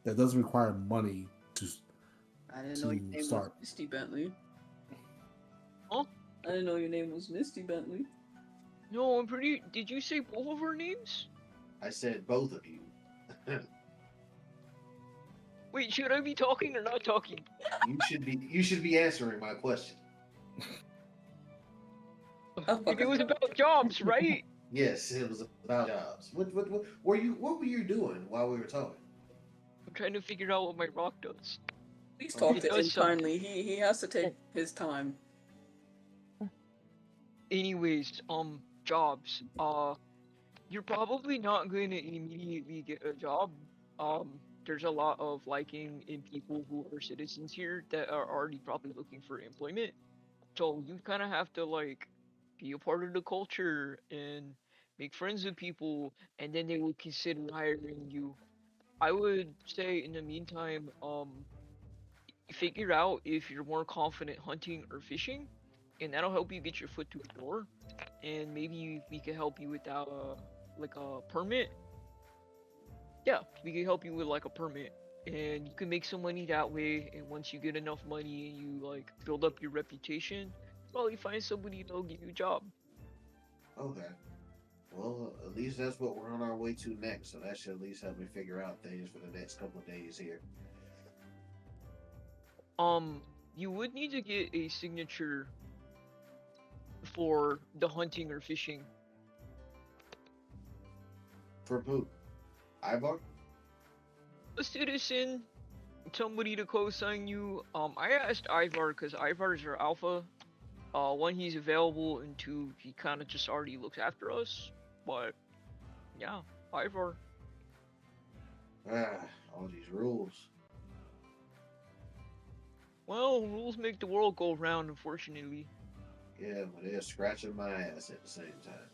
That doesn't require money to
I didn't know your name was
start.
Misty Bentley.
Huh?
I didn't know your name was Misty Bentley.
No, I'm pretty. Did you say both of our names?
I said both of you.
Wait, should I be talking or not talking?
You should be answering my question.
It was about jobs, right?
Yes, it was about jobs. What were you doing while we were talking?
I'm trying to figure out what my rock does.
Please talk
It
to him
does something.
kindly. He has to take his time.
Anyways, jobs. You're probably not going to immediately get a job. There's a lot of liking in people who are citizens here that are already probably looking for employment. So you kind of have to like be a part of the culture and make friends with people, and then they will consider hiring you. I would say in the meantime, figure out if you're more confident hunting or fishing, and that'll help you get your foot through the door. And maybe we could help you with that, like a permit. Yeah, we can help you with like a permit, and you can make some money that way. And once you get enough money and you like build up your reputation, probably find somebody that'll give you a job.
Okay. Well, at least that's what we're on our way to next. So that should at least help me figure out things for the next couple of days here.
You would need to get a signature for the hunting or fishing.
For who? Ivar?
A citizen, somebody to co-sign you. I asked Ivar because Ivar's our alpha. One, he's available, and two, he kind of just already looks after us. But yeah, Ivar.
All these rules.
Well, rules make the world go round, unfortunately.
Yeah, but they're scratching my ass at the same time.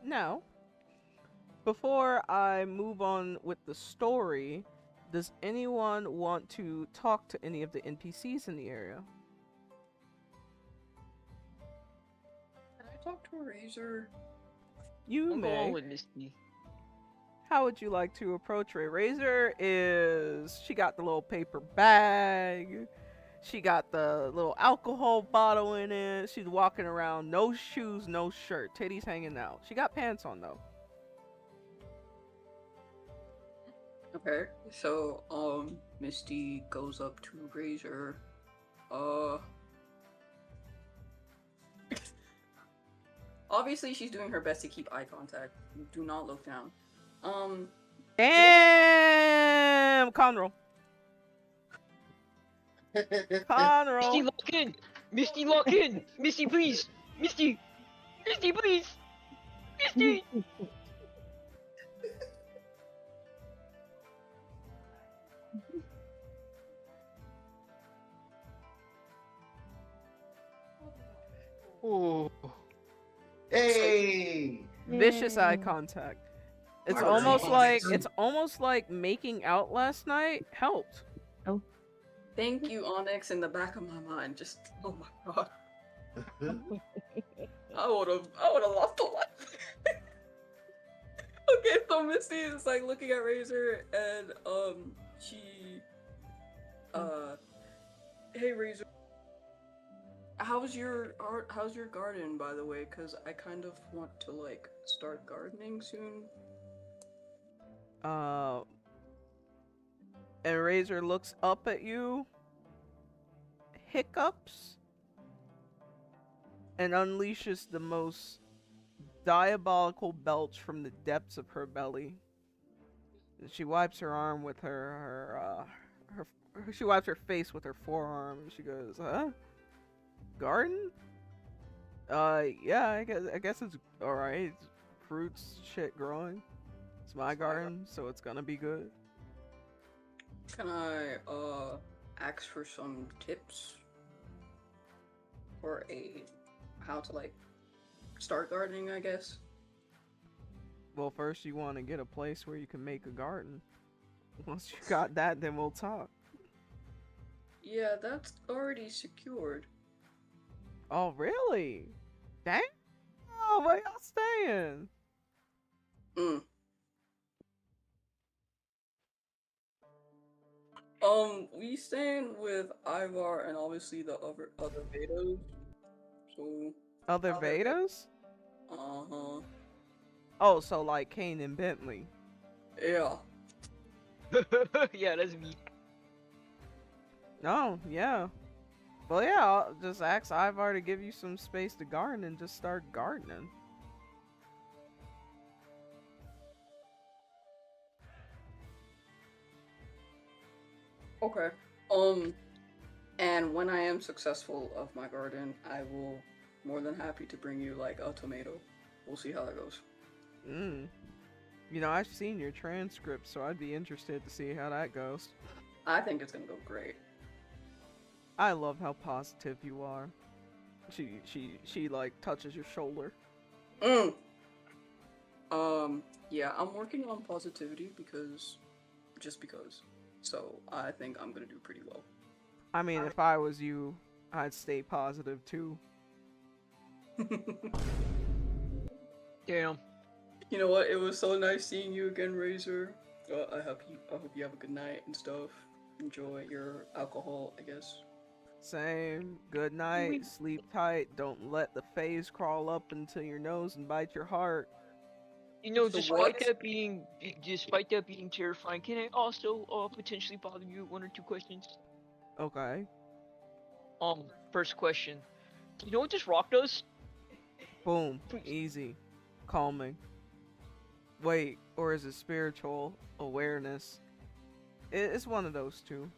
Now, before I move on with the story, does anyone want to talk to any of the NPCs in the area?
Can I talk to a Razor?
You
I'll go
may.
on with Misty.
How would you like to approach Ray? Razor she got the little paper bag. She got the little alcohol bottle in it. She's walking around, no shoes, no shirt, titties hanging out. She got pants on though.
Okay, so Misty goes up to Razor. Obviously she's doing her best to keep eye contact. Do not look down.
Damn, Conroll. Conroll.
Misty, lock in! Misty, lock in! Misty, please! Misty! Misty, please! Misty! Oh.
Hey!
Vicious eye contact. It's almost like making out last night helped.
Oh.
Thank you, Onyx, in the back of my mind. Just, oh my god. I would've lost a lot. Okay, so Misty is like looking at Razor and she hey Razor, how's your garden, by the way? Cause I kind of want to like start gardening soon.
And Razor looks up at you, hiccups, and unleashes the most diabolical belch from the depths of her belly. She wipes her arm with she wipes her face with her forearm, and she goes, "Huh? Garden? Yeah, I guess it's alright. Fruits, shit growing. It's my garden, so it's gonna be good."
Can I ask for some tips for how to like start gardening, I guess?
Well, first you want to get a place where you can make a garden. Once you got that, then we'll talk.
Yeah, that's already secured.
Oh, really? Dang. Oh, where y'all staying?
Mm. We stand with Ivar and obviously the other betas. So.
Other betas?
Uh-huh.
Oh, so like Kane and Bentley.
Yeah.
Yeah, that's me.
Oh, yeah. Well, yeah, I'll just ask Ivar to give you some space to garden and just start gardening.
Okay. And when I am successful of my garden, I will more than happy to bring you like a tomato. We'll see how that goes.
Mm. You know, I've seen your transcript, so I'd be interested to see how that goes.
I think it's gonna go great.
I love how positive you are. She like touches your shoulder.
Mm. Yeah, I'm working on positivity just because. So I think I'm gonna do pretty well.
I mean, if I was you, I'd stay positive too.
Damn.
You know what? It was so nice seeing you again, Razor. I hope you have a good night and stuff. Enjoy your alcohol, I guess.
Same. Good night. Sleep tight. Don't let the phase crawl up into your nose and bite your heart.
You know,
So
despite
what?
despite that being terrifying, can I also potentially bother you with 1 or 2 questions?
Okay.
First question. Do you know what this rock does?
Boom.
Please.
Easy. Calming. Wait, or is it spiritual awareness? It's one of those two.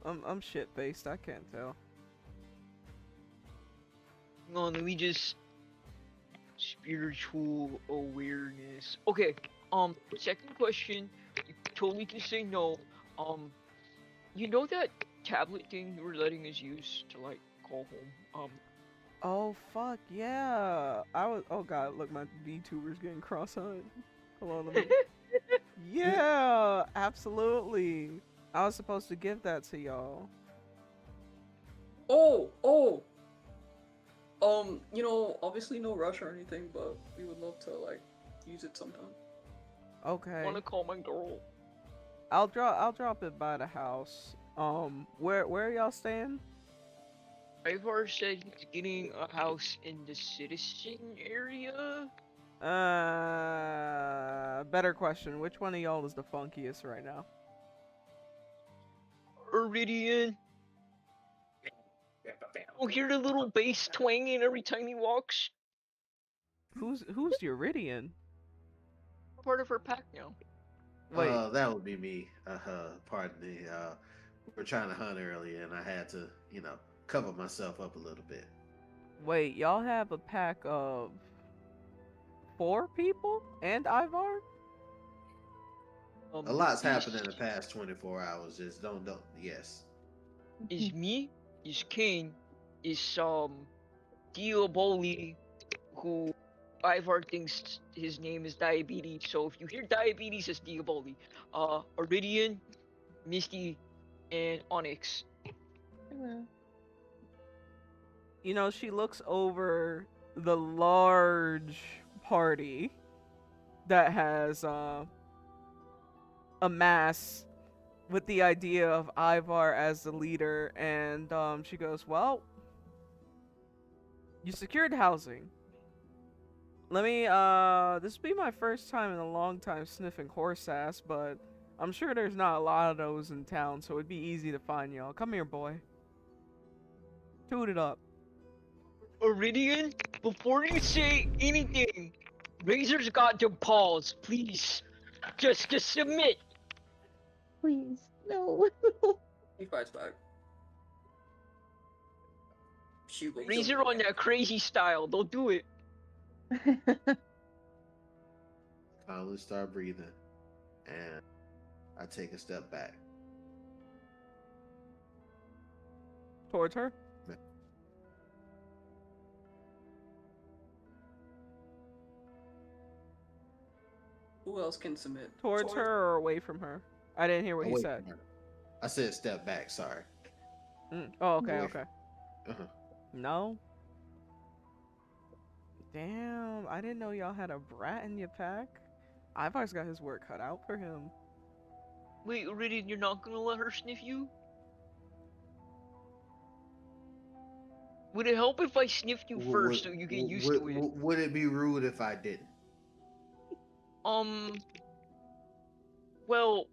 I'm shit faced. I can't tell.
No, let me just spiritual awareness. Okay. Second question. You totally can say no. You know that tablet thing you were letting us use to like call home?
Oh fuck yeah! Oh god, look, my VTuber's getting cross-eyed. Hold on, let me. Yeah, absolutely. I was supposed to give that to y'all.
Oh. You know, obviously no rush or anything, but we would love to like use it sometime.
Okay.
Wanna call my girl?
I'll drop it by the house. Where y'all staying?
Ivar said he's getting a house in the citizen area.
Better question. Which one of y'all is the funkiest right now?
Iridian. Oh, hear the little bass twanging every time he walks.
Who's Uridian?
Part of her pack now.
Wait.
That would be me. Pardon me. We were trying to hunt earlier, and I had to, cover myself up a little bit.
Wait, y'all have a pack of 4 people and Ivar?
A lot's happened in the past 24 hours. Just don't. Yes.
Is me, is Kane, is Diaboli, who Ivar thinks his name is Diabetes. So if you hear Diabetes, it's Diaboli. Iridian, Misty, and Onyx.
Hello.
You know, she looks over the large party that has amassed with the idea of Ivar as the leader, and she goes, well, you secured housing. Let me this will be my first time in a long time sniffing horse ass, but I'm sure there's not a lot of those in town, so it'd be easy to find y'all. Come here, boy. Toot it up.
Iridian, before you say anything, Razor's got to pause, please. Just submit.
Please, no.
He fights back.
Razor on that crazy style. Don't do it.
Calmly start breathing, and I take a step back.
Towards her?
Who else can submit?
Towards her or away from her? I didn't hear what he said.
I said step back, sorry.
Oh, okay,
Away
okay.
uh-huh.
No? Damn, I didn't know y'all had a brat in your pack. Ivar's got his work cut out for him.
Wait, Iridian, you're not gonna let her sniff you? Would it help if I sniffed you first so you get used to it?
Would it be rude if I didn't?
Um, well,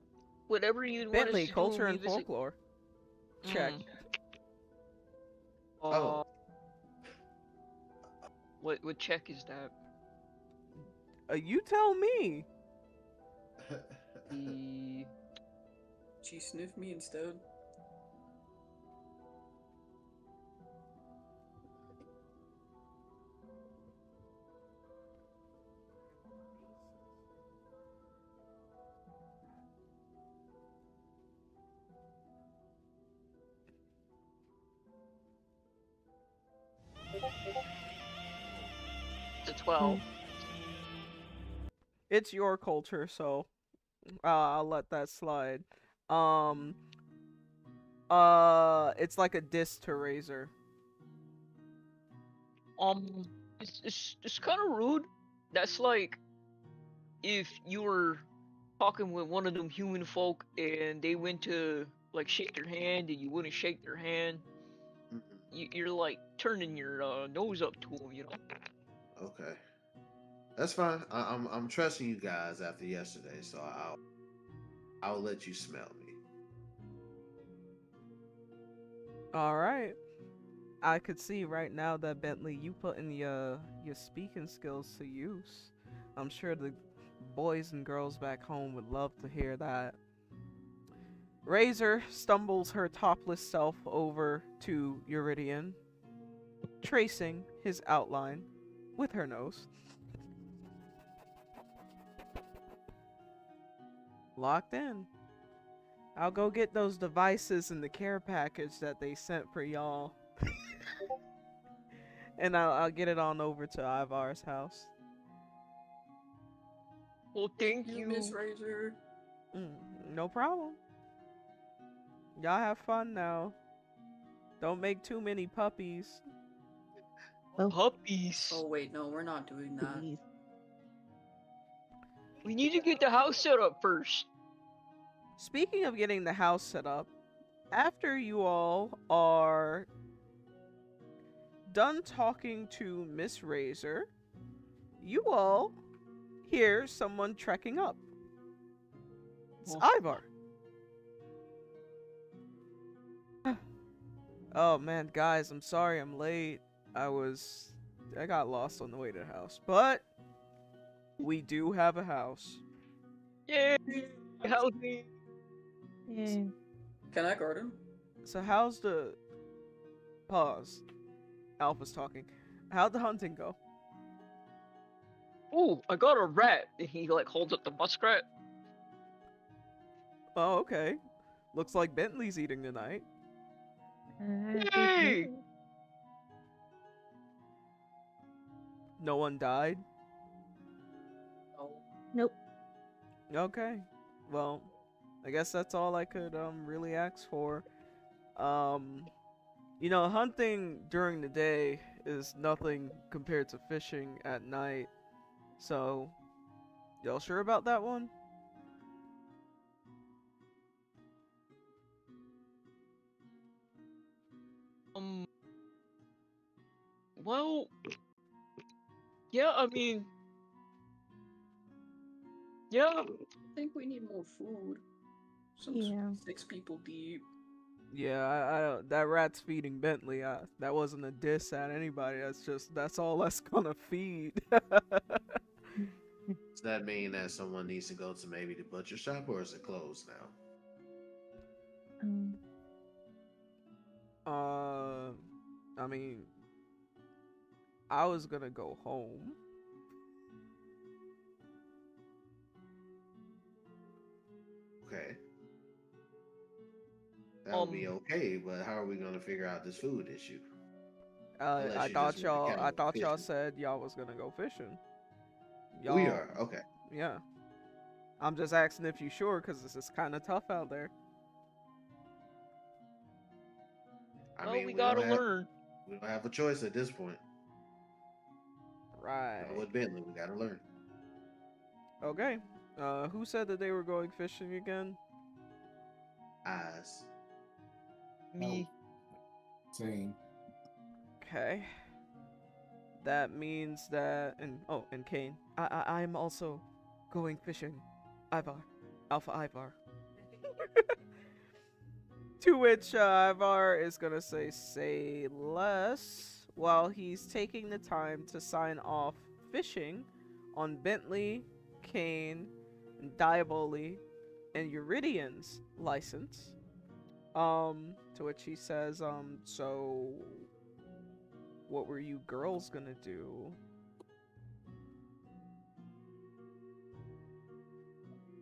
whatever you'd want us
Bentley,
to do when
culture
we
and
visit.
folklore. Check.
Oh.
What check is that?
You tell me.
She sniffed me instead.
It's a 12.
It's your culture, so I'll let that slide. Um, it's like a diss to Razor.
It's kind of rude. That's like if you were talking with one of them human folk and they went to like shake your hand and you wouldn't shake their hand. You're like turning your nose up to them, you know.
Okay, that's fine. I'm trusting you guys after yesterday, so I'll let you smell me.
All right. I could see right now that Bentley, you putting your speaking skills to use. I'm sure the boys and girls back home would love to hear that. Razor stumbles her topless self over to Iridian, tracing his outline with her nose. Locked in. I'll go get those devices in the care package that they sent for y'all. And I'll get it on over to Ivar's house.
Well, thank you,
Miss Razor.
No problem. Y'all have fun now. Don't make too many puppies.
Oh.
Puppies.
Oh wait, no, we're not doing that.
Please.
We need to get the house set up first.
Speaking of getting the house set up, after you all are done talking to Miss Razor, you all hear someone trekking up. It's Ivar. Oh man, guys, I'm sorry I'm late. I got lost on the way to the house. But we do have a house.
Yay! Help me.
Yay.
Can I guard him?
So how's the pause? Alpha's talking. How'd the hunting go?
Ooh, I got a rat. And he like holds up the muskrat.
Oh, okay. Looks like Bentley's eating tonight.
Yay!
No one died?
No.
Nope.
Okay. Well, I guess that's all I could really ask for. You know, hunting during the day is nothing compared to fishing at night. So, y'all sure about that one?
Well, yeah, I mean, yeah.
I think we need more food.
Yeah.
6 people deep.
Yeah, I don't. That rat's feeding Bentley. That wasn't a diss at anybody. That's all that's gonna feed.
Does that mean that someone needs to go to maybe the butcher shop, or is it closed now?
I mean, I was gonna go home.
Okay. That would be okay, but how are we gonna figure out this food issue?
I thought y'all said y'all was gonna go fishing. Y'all,
we are, okay.
Yeah. I'm just asking if you sure, because this is kind of tough out there.
I
Well,
mean,
we gotta learn.
we don't have a choice at this point.
Right.
With Bentley, we gotta learn.
Okay. Who said that they were going fishing again?
Eyes.
Me.
Same.
Okay. That means that, and Kane. I'm also going fishing. Ivar. Alpha Ivar. To which Ivar is gonna say less while he's taking the time to sign off fishing on Bentley, Kane, and Diaboli, and Eurydian's license. To which he says, so what were you girls gonna do?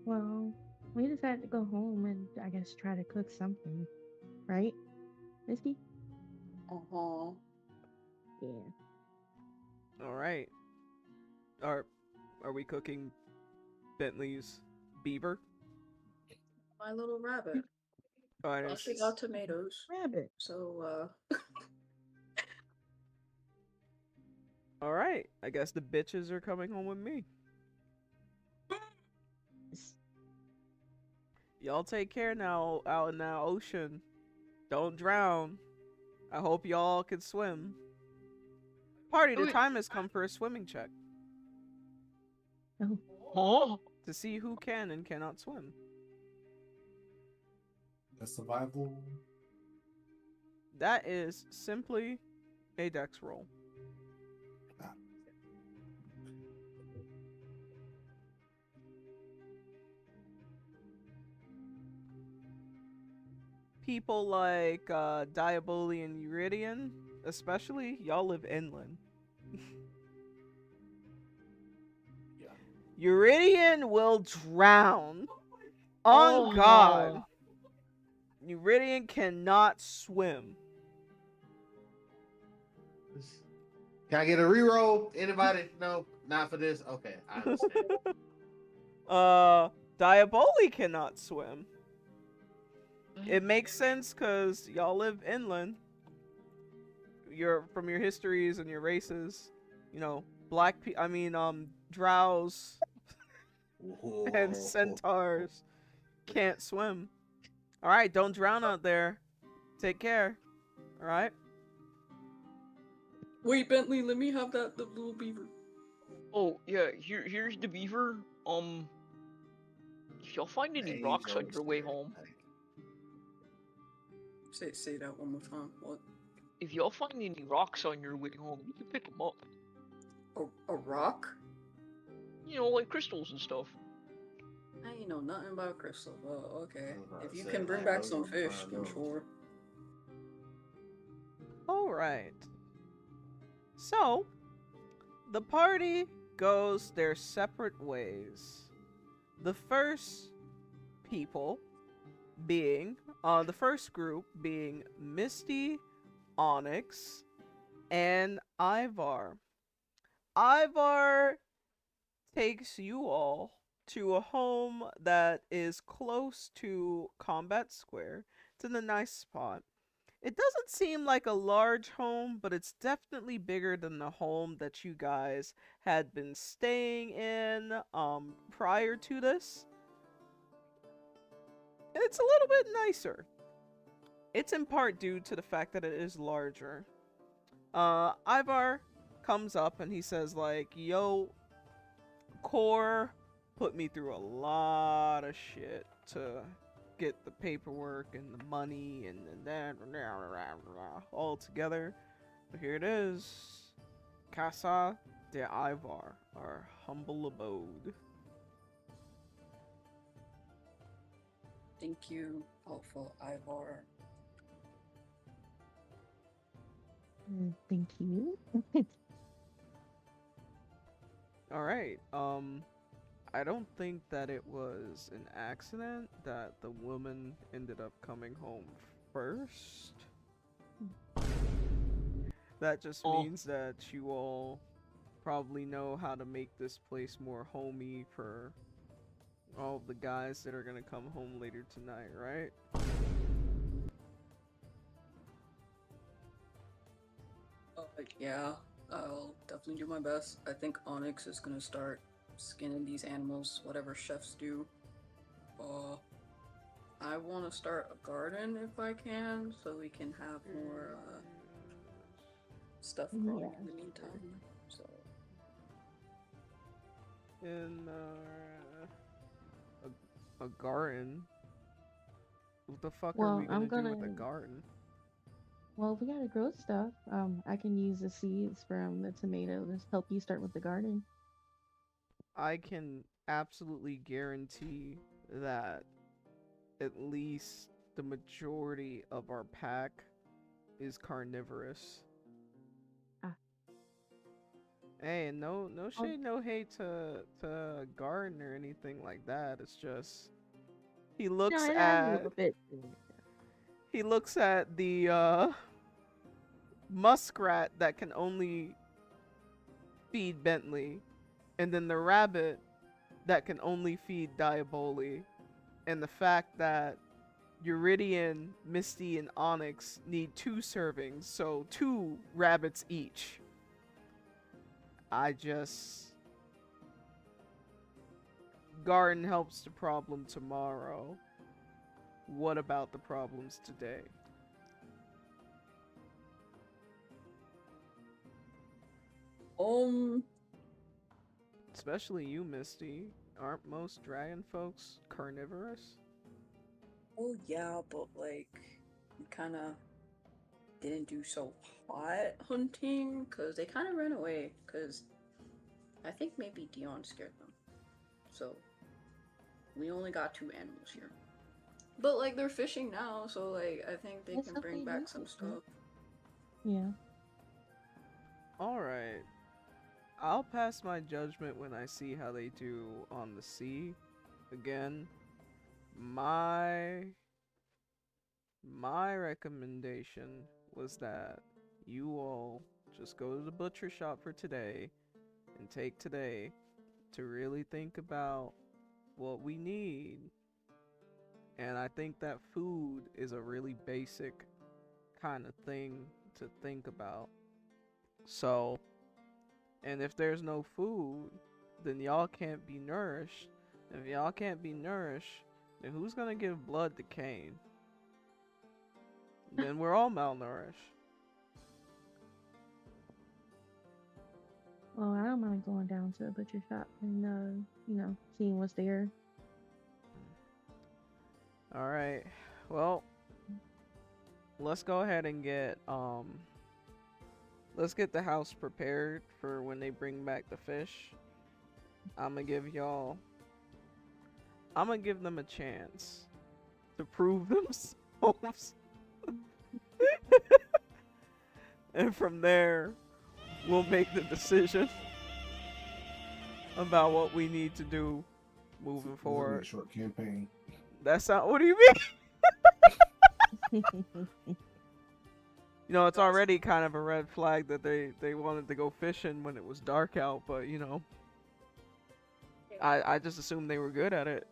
Well, we decided to go home and I guess try to cook something, right, Misty?
Uh-huh.
Yeah.
All right. Are we cooking Bentley's beaver?
My little rabbit.
All right.
Plus we got tomatoes.
Rabbit.
So,
All right. I guess the bitches are coming home with me. Y'all take care now out in that ocean. Don't drown. I hope y'all can swim. Party, the time has come for a swimming check.
Oh.
Huh?
To see who can and cannot swim.
The survival.
That is simply a dex roll. People like Diaboli and Eurydian, especially, y'all live inland. Eurydian will drown. On God. Eurydian cannot swim.
Can I get a reroll? Anybody? No, not for this. Okay, I understand.
Diaboli cannot swim. It makes sense because y'all live inland. From your histories and your races, you know, drows and centaurs can't swim. All right, don't drown out there. Take care. All right.
wait, Bentley, let me have the little beaver.
Oh yeah, here's the beaver. If y'all find any rocks on your way home,
say that one more time. What?
if y'all find any rocks on your way home, you can pick them up.
A rock?
You know, like crystals and stuff.
I ain't know nothing about crystal. Oh, okay. If you
say,
can bring
like,
back
those
some
are
fish,
fine,
then
those.
sure.
All right. So, the party goes their separate ways. The first group being Misty, Onyx, and Ivar. Ivar takes you all to a home that is close to Combat Square. It's in a nice spot. It doesn't seem like a large home, but it's definitely bigger than the home that you guys had been staying in prior to this. It's a little bit nicer. It's in part due to the fact that it is larger. Ivar comes up and he says like, yo, Core put me through a lot of shit to get the paperwork and the money and that all together. But here it is. Casa de Ivar, our humble abode.
Thank you, Alpha Ivar.
Thank you.
All right. I don't think that it was an accident that the woman ended up coming home first. That just means that you all probably know how to make this place more homey for all the guys that are gonna come home later tonight, right?
Yeah, I'll definitely do my best. I think Onyx is gonna start skinning these animals, whatever chefs do. Uh, I want to start a garden if I can, so we can have more stuff growing
Yeah.
in the meantime. So.
In a garden. What the fuck are
Well,
we
I'm
gonna do with a
gonna.
garden?
Well, we gotta grow stuff. I can use the seeds from the tomatoes help you start with the garden.
I can absolutely guarantee that at least the majority of our pack is carnivorous.
Ah.
Hey, no
Oh,
shade, no hate to garden or anything like that. It's just he
no,
looks
it has a
at
little bit.
the muskrat that can only feed Bentley, and then the rabbit that can only feed Diaboli, and the fact that Uridian, Misty, and Onyx need 2 servings, so 2 rabbits each. I just... Garden helps the problem tomorrow. What about the problems today? Especially you, Misty. Aren't most dragon folks carnivorous?
Oh yeah, but like we kind of didn't do so hot hunting because they kind of ran away because I think maybe Dion scared them. So we only got 2 animals here. But like they're fishing now, so like I think they can bring back some stuff.
Yeah.
Alright. I'll pass my judgment when I see how they do on the sea. Again, my recommendation was that you all just go to the butcher shop for today and take today to really think about what we need. And I think that food is a really basic kind of thing to think about. So, and if there's no food, then y'all can't be nourished. If y'all can't be nourished, then who's gonna give blood to Cain? Then we're all malnourished.
Well, I don't mind going down to the butcher shop and seeing what's there.
All right. Well, let's go ahead and let's get the house prepared for when they bring back the fish. I'm gonna give them a chance to prove themselves. And from there, we'll make the decision about what we need to do moving forward.
A short campaign.
That's not. What do you mean? You know, it's already kind of a red flag that they wanted to go fishing when it was dark out, but you know, I just assumed they were good at it.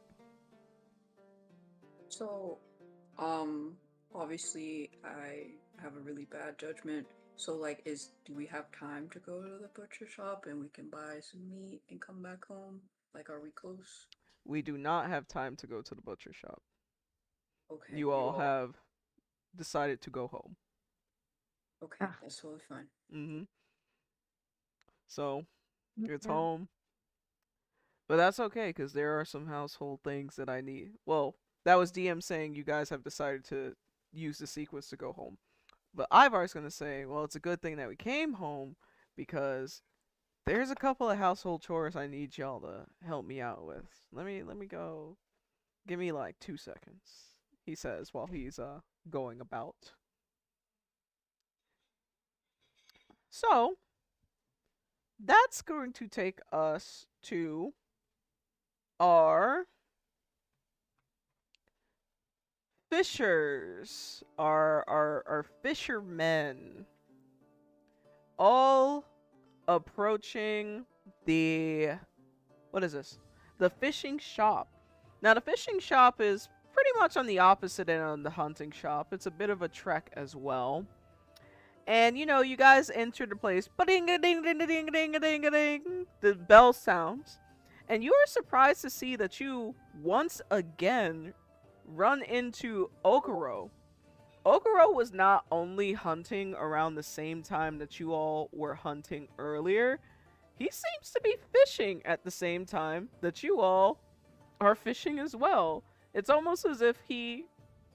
So, obviously I have a really bad judgment. So like, do we have time to go to the butcher shop and we can buy some meat and come back home? Like, are we close?
We do not have time to go to the butcher shop.
Okay.
You all have decided to go home.
Okay, that's totally fine.
Mm-hmm. So, it's home. But that's okay, because there are some household things that I need. Well, that was DM saying you guys have decided to use the sequence to go home. But Ivar's going to say, well, it's a good thing that we came home, because there's a couple of household chores I need y'all to help me out with. Let me go. Give me like 2 seconds, he says while he's going about. So, that's going to take us to our fishers, our fishermen, all approaching the, what is this? The fishing shop. Now, the fishing shop is pretty much on the opposite end of the hunting shop. It's a bit of a trek as well. And you guys enter the place. Ba-ding a ding ding a ding a ding a ding a ding. The bell sounds. And you are surprised to see that you once again run into Okuro. Okuro was not only hunting around the same time that you all were hunting earlier, he seems to be fishing at the same time that you all are fishing as well. It's almost as if he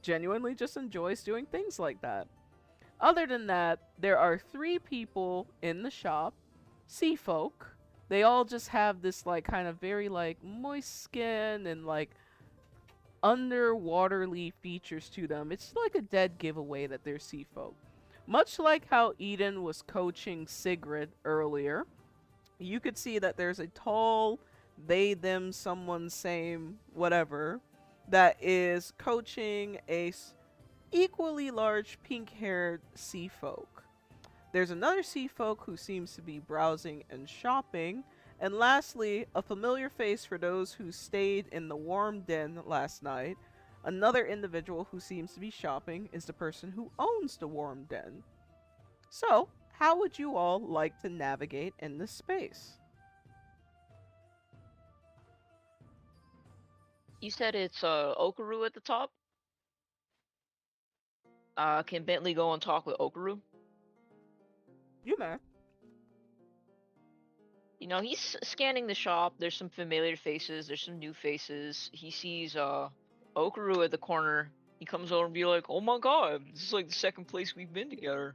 genuinely just enjoys doing things like that. Other than that, there are 3 people in the shop, sea folk. They all just have this like kind of very like moist skin and like underwaterly features to them. It's like a dead giveaway that they're sea folk. Much like how Eden was coaching Sigrid earlier, you could see that there's a tall they, them, someone, same, whatever, that is coaching a equally large pink-haired sea folk. There's another sea folk who seems to be browsing and shopping. And lastly, a familiar face for those who stayed in the warm den last night. Another individual who seems to be shopping is the person who owns the warm den. So, how would you all like to navigate in this space?
You said it's Okaru at the top? Can Bentley go and talk with Okaru?
You may.
He's scanning the shop. There's some familiar faces. There's some new faces. He sees Okaru at the corner. He comes over and be like, "Oh my god, this is like the second place we've been together.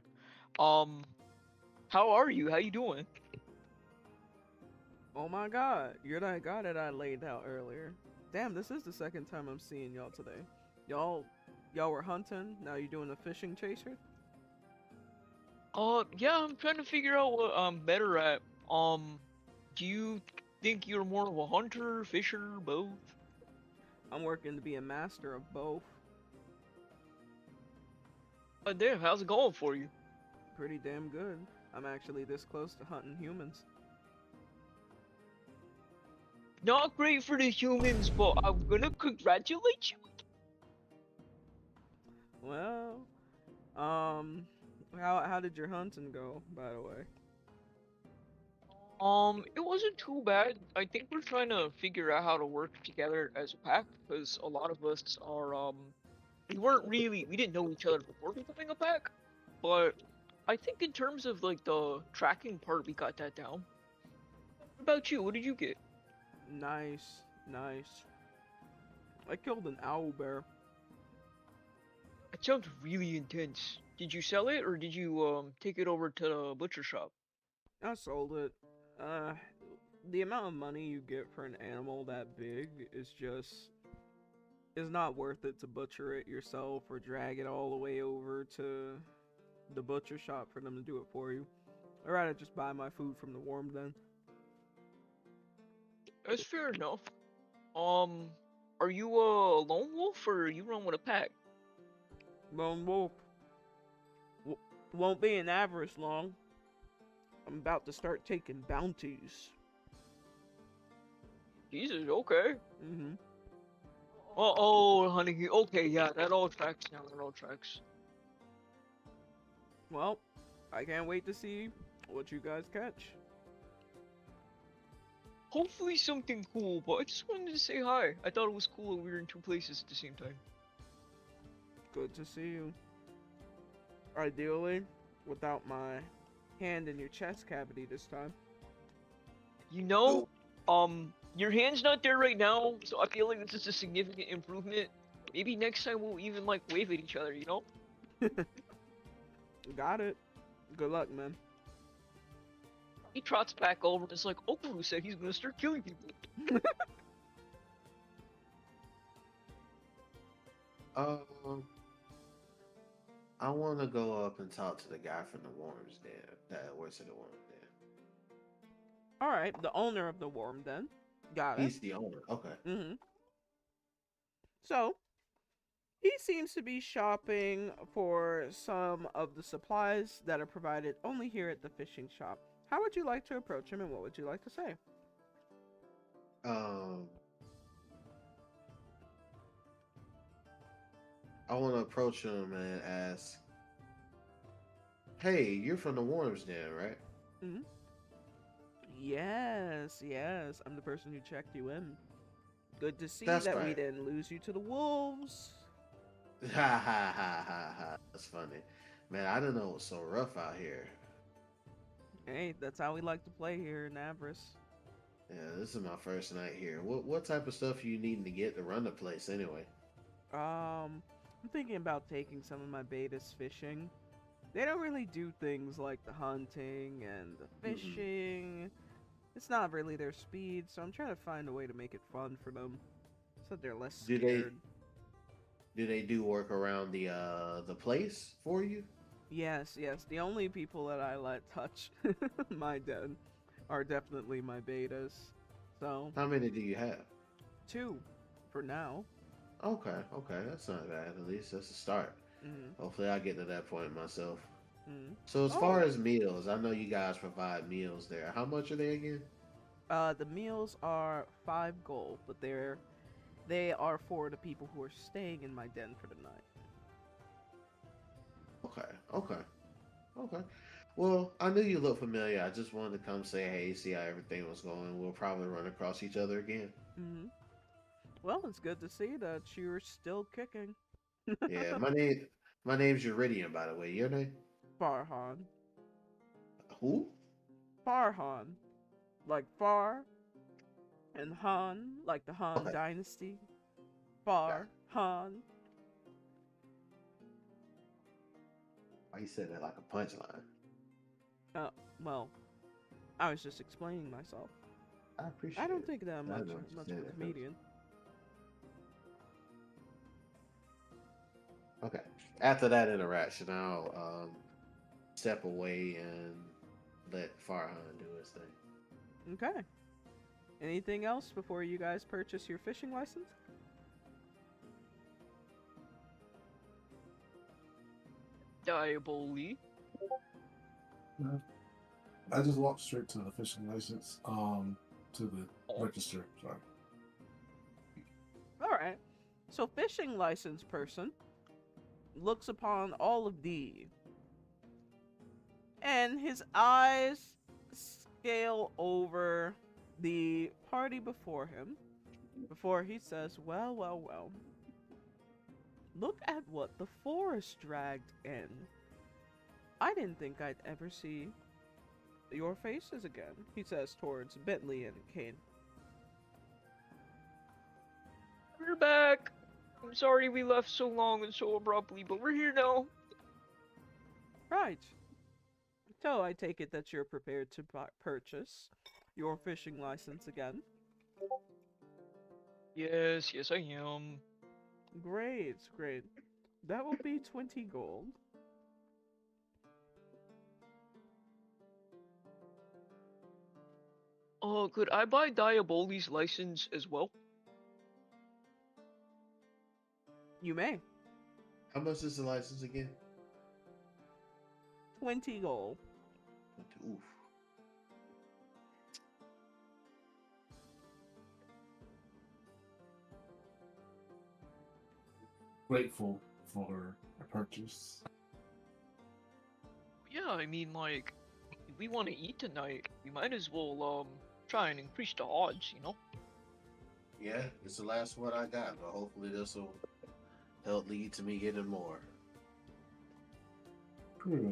How are you? How you doing?"
Oh my god, you're that guy that I laid out earlier. Damn, this is the second time I'm seeing y'all today. Y'all were hunting, now you're doing a fishing chaser?
Yeah, I'm trying to figure out what I'm better at. Do you think you're more of a hunter, fisher, both?
I'm working to be a master of both.
Damn, how's it going for you?
Pretty damn good. I'm actually this close to hunting humans.
Not great for the humans, but I'm gonna congratulate you.
Well, how did your hunting go, by the way?
It wasn't too bad. I think we're trying to figure out how to work together as a pack, because a lot of us are, we didn't know each other before becoming a pack, but I think in terms of, like, the tracking part, we got that down. What about you? What did you get?
Nice. I killed an owl bear.
It sounds really intense. Did you sell it, or did you, take it over to the butcher shop?
I sold it. The amount of money you get for an animal that big is not worth it to butcher it yourself or drag it all the way over to the butcher shop for them to do it for you. I'd rather just buy my food from the warm den.
That's fair enough. Are you a lone wolf, or you run with a pack?
Lone wolf. Won't be in Avarice long. I'm about to start taking bounties.
Jesus, okay.
Mm-hmm.
Oh, honey. Okay, yeah, that all tracks now. That all tracks.
Well, I can't wait to see what you guys catch.
Hopefully something cool, but I just wanted to say hi. I thought it was cool that we were in 2 places at the same time.
Good to see you. Ideally, without my hand in your chest cavity this time.
Your hand's not there right now, so I feel like this is a significant improvement. Maybe next time we'll even, like, wave at each other, you know?
Got it. Good luck, man.
He trots back over and is like, Okaru said he's gonna start killing people.
I want to go up and talk to the guy from the Worms Den that works at the Worms Den.
Alright, the owner of the warm den. Got it.
He's the owner. Okay.
Mm-hmm. So, he seems to be shopping for some of the supplies that are provided only here at the fishing shop. How would you like to approach him, and what would you like to say?
I want to approach him and ask, Hey, you're from the Worms Den, right?
Hmm. Yes, yes. I'm the person who checked you in. Good to see
That's
that we
right.
didn't lose you to the wolves.
Ha ha ha ha ha. That's funny. Man, I didn't know it was so rough out here.
Hey, that's how we like to play here in Avarice.
Yeah, this is my first night here. What type of stuff you needing to get to run the place anyway?
I'm thinking about taking some of my betas fishing. They don't really do things like the hunting and the
Mm-mm.
fishing. It's not really their speed, so I'm trying to find a way to make it fun for them, so they're less
Do they
scared.
do they do work around the place for you?
Yes, yes. The only people that I let touch my den are definitely my betas. So,
How many do you have?
two for now.
Okay, okay, that's not bad. At least that's a start.
Mm-hmm.
Hopefully, I get to that point myself.
Mm-hmm.
So, as
Oh,
far as meals, I know you guys provide meals there. How much are they again?
the meals are 5 gold, but they are for the people who are staying in my den for the night.
Okay, okay, okay. Well, I knew you looked familiar. I just wanted to come say hey, see how everything was going. We'll probably run across each other again.
Mm-hmm. Well, it's good to see that you're still kicking.
Yeah, my name's Uridian, by the way. Your name?
Farhan.
Who?
Farhan. Like Far and Han, like the Han
Okay,
Dynasty.
got it.
Farhan.
Why you said that like a punchline?
Uh, well, I was just explaining myself.
I
I
appreciate
don't
it.
think that I'm
I
much
know what you
much of
said
a
at first.
comedian.
Okay. After that interaction, I'll step away and let Farhan do his thing.
Okay. Anything else before you guys purchase your fishing license?
Diaboli.
No, I just walked straight to the fishing license, to the
Oh,
register. Sorry.
All right. So, fishing license person looks upon all of thee, and his eyes scale over the party before him before he says, "Well, well, well. Look at what the forest dragged in. I didn't think I'd ever see your faces again," he says towards Bentley and Kane.
we're back. I'm sorry we left so long and so abruptly, but we're here now.
Right. So I take it that you're prepared to purchase your fishing license again.
Yes, yes, I am.
Great, great. That will be 20 gold.
Could I buy Diaboli's license as well?
You may.
How much is the license again?
20 gold.
Oof.
Grateful for a purchase.
Yeah, I mean, like, if we want to eat tonight, we might as well, try and increase the odds, you know?
Yeah, it's the last one I got, but hopefully this will help lead to me getting more.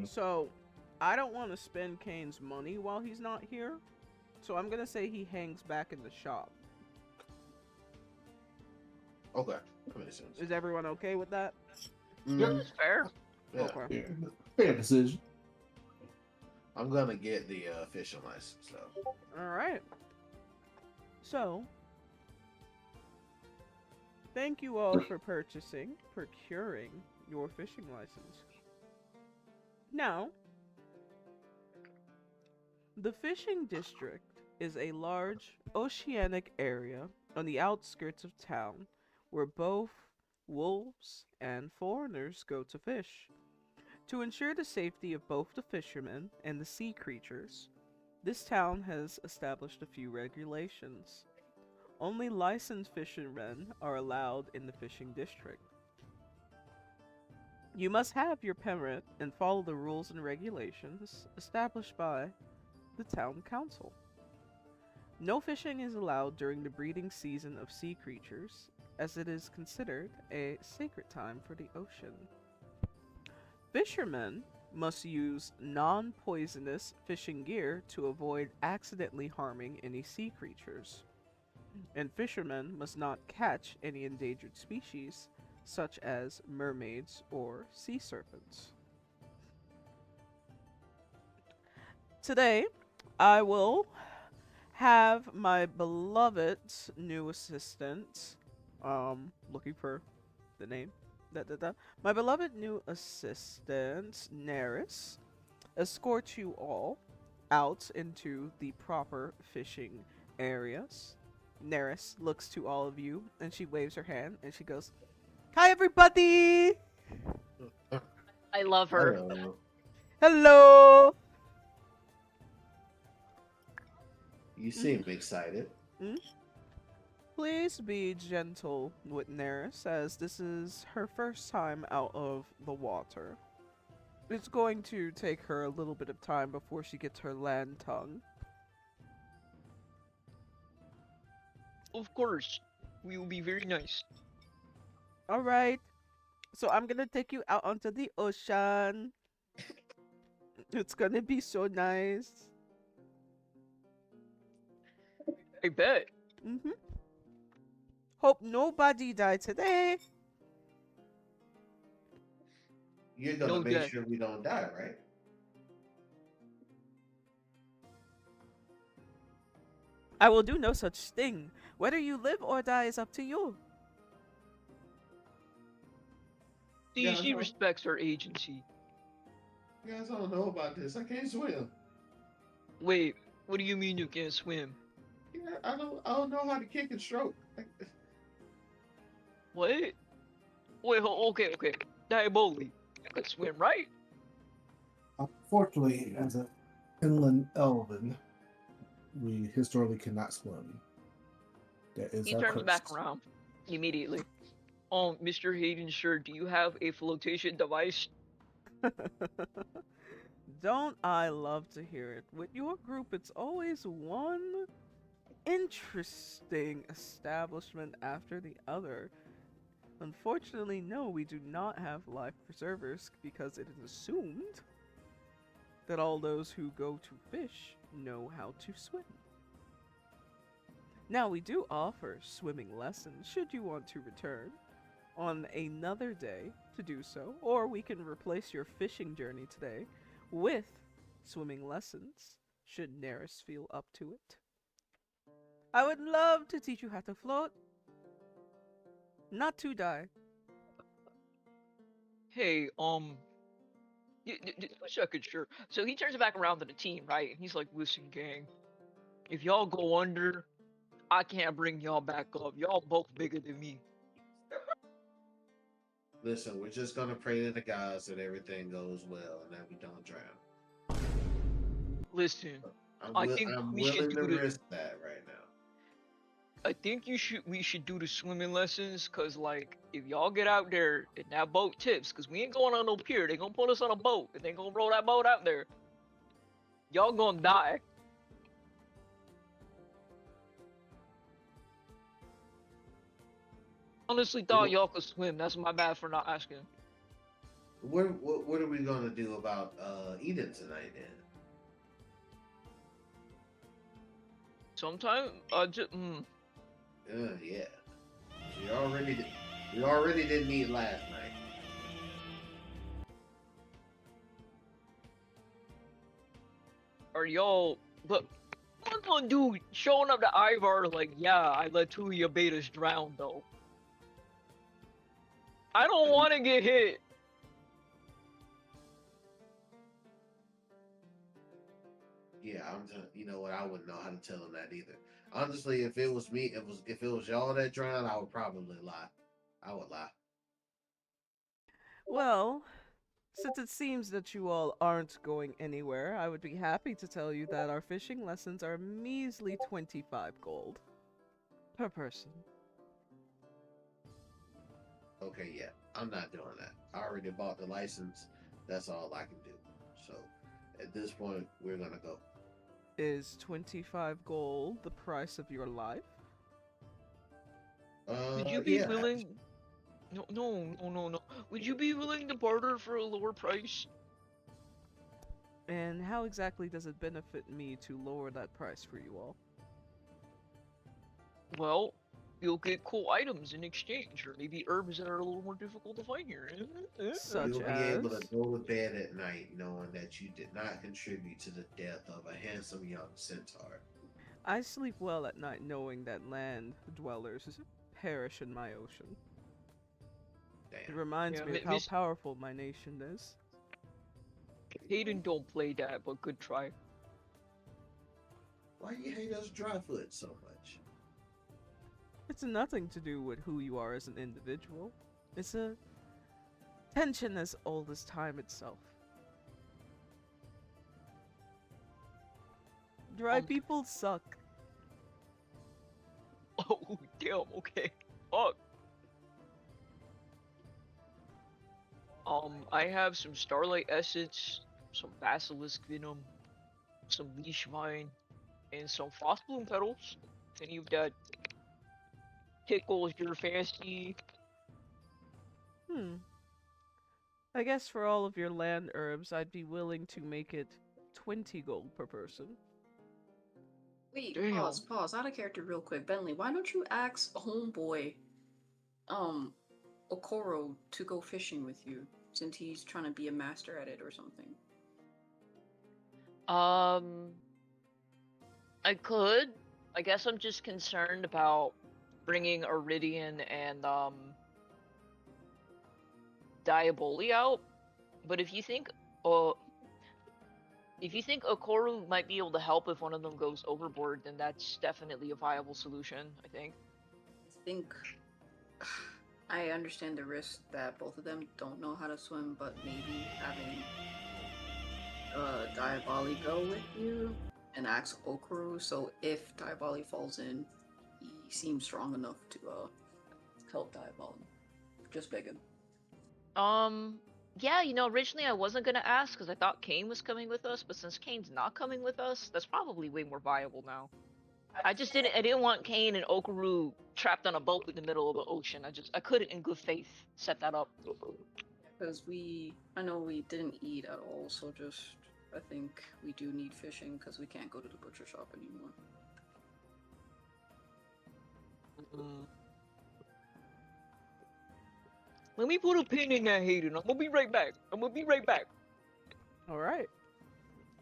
So, I don't want to spend Kane's money while he's not here. So I'm going to say he hangs back in the shop.
Okay, that makes sense.
Is everyone okay with that?
That's fair.
Yeah,
Okay.
Yeah, fair decision.
I'm gonna get the fishing license though.
All right. So, thank you all for procuring your fishing license. Now, the fishing district is a large oceanic area on the outskirts of town where both wolves and foreigners go to fish. To ensure the safety of both the fishermen and the sea creatures, this town has established a few regulations. Only licensed fishermen are allowed in the fishing district. You must have your permit and follow the rules and regulations established by the town council. No fishing is allowed during the breeding season of sea creatures, as it is considered a sacred time for the ocean. Fishermen must use non poisonous fishing gear to avoid accidentally harming any sea creatures. And fishermen must not catch any endangered species, such as mermaids or sea serpents. Today, I will have my beloved new assistant, looking for the name, my beloved new assistant, Neris, escort you all out into the proper fishing areas. Neris looks to all of you and she waves her hand and she goes, "Hi, everybody!
I love her.
Hello.
Hello!"
You seem excited.
Please be gentle with Neris, as this is her first time out of the water. It's going to take her a little bit of time before she gets her land tongue.
Of course, we will be very nice.
Alright, so I'm gonna take you out onto the ocean. It's gonna be so nice.
I bet.
Hope nobody died today.
You're gonna
No
make
death.
sure we don't die, right?
I will do no such thing. Whether you live or die is up to you.
See,
Yeah,
she
no.
respects her agency.
You guys don't know about this. I can't swim.
Wait, what do you mean you can't swim?
Yeah, I don't know how to kick and stroke.
What? Wait, okay. Diaboli. You can swim, right?
Unfortunately, as an inland elven, we historically cannot swim. That is
He
our
turns
curse.
back around immediately. Mr. Hayden, sir, do you have a flotation device?
Don't I love to hear it? With your group, it's always one interesting establishment after the other. Unfortunately, no, we do not have life preservers because it is assumed that all those who go to fish know how to swim. Now, we do offer swimming lessons should you want to return on another day to do so, or we can replace your fishing journey today with swimming lessons should Neris feel up to it. I would love to teach you how to float, not to die.
Hey, second, sure. So he turns back around to the team, right? And he's like, listen, gang, if y'all go under, I can't bring y'all back up. Y'all both bigger than me.
Listen, we're just gonna pray to the gods that everything goes well and that we don't drown.
Listen,
I'm
I think we should
willing to
do the.
risk that right now.
I think we should do the swimming lessons, cause like if y'all get out there and that boat tips, cause we ain't going on no pier. They gonna put us on a boat and they gonna roll that boat out there. Y'all gonna die. Honestly, thought y'all could swim. That's my bad for not asking.
What are we gonna do about eating tonight then?
Sometime, just
Yeah. We already didn't eat last night.
are y'all? But one dude showing up to Ivar like, yeah, I let 2 of your betas drown though. I don't want to get hit.
Yeah, you know what? I wouldn't know how to tell him that either. Honestly, if it was me, if it was y'all that drowned, I would probably lie. I would lie.
Well, since it seems that you all aren't going anywhere, I would be happy to tell you that our fishing lessons are measly 25 gold per person.
Okay, yeah, I'm not doing that. I already bought the license. That's all I can do. So at this point, we're gonna go.
Is 25 gold the price of your life?
Would you be
Yeah.
willing? No, no, no, no, no. Would you be willing to barter for a lower price?
And how exactly does it benefit me to lower that price for you all?
Well, you'll get cool items in exchange, or maybe herbs that are a little more difficult to find here.
Such
You'll be able to
as?
go to bed at night knowing that you did not contribute to the death of a handsome young centaur.
I sleep well at night knowing that land dwellers perish in my ocean. It
Damn.
reminds
Yeah,
me of how
Miss
powerful my nation is.
Hayden don't play that, but good try.
Why you hate us dryfoot so much?
It's nothing to do with who you are as an individual. It's a tension as old as time itself. Dry people suck.
Oh, damn, okay. Fuck. I have some Starlight Essence, some Basilisk Venom, some Leash Vine, and some Frostbloom Petals. If any of that tickles your fancy.
I guess for all of your land herbs, I'd be willing to make it 20 gold per person.
Wait,
Damn.
pause. Out of character, real quick, Bentley. Why don't you ask homeboy, um, Okoro to go fishing with you, since he's trying to be a master at it or something?
I could. I guess I'm just concerned about bringing Iridian and Diaboli out. But if you think, Okoru might be able to help if one of them goes overboard, then that's definitely a viable solution, I think.
I think I understand the risk that both of them don't know how to swim, but maybe having Diaboli go with you and ask Okuru, so if Diaboli falls in, he seems strong enough to help Diaboli. Just begging.
Yeah, originally I wasn't gonna ask because I thought Kane was coming with us, but since Kane's not coming with us, that's probably way more viable now. I didn't want Kane and Okaru trapped on a boat in the middle of the ocean. I couldn't in good faith set that up.
Because I know we didn't eat at all, so I think we do need fishing because we can't go to the butcher shop anymore.
Let me put a pin in that, Hayden. I'm gonna be right back.
All right.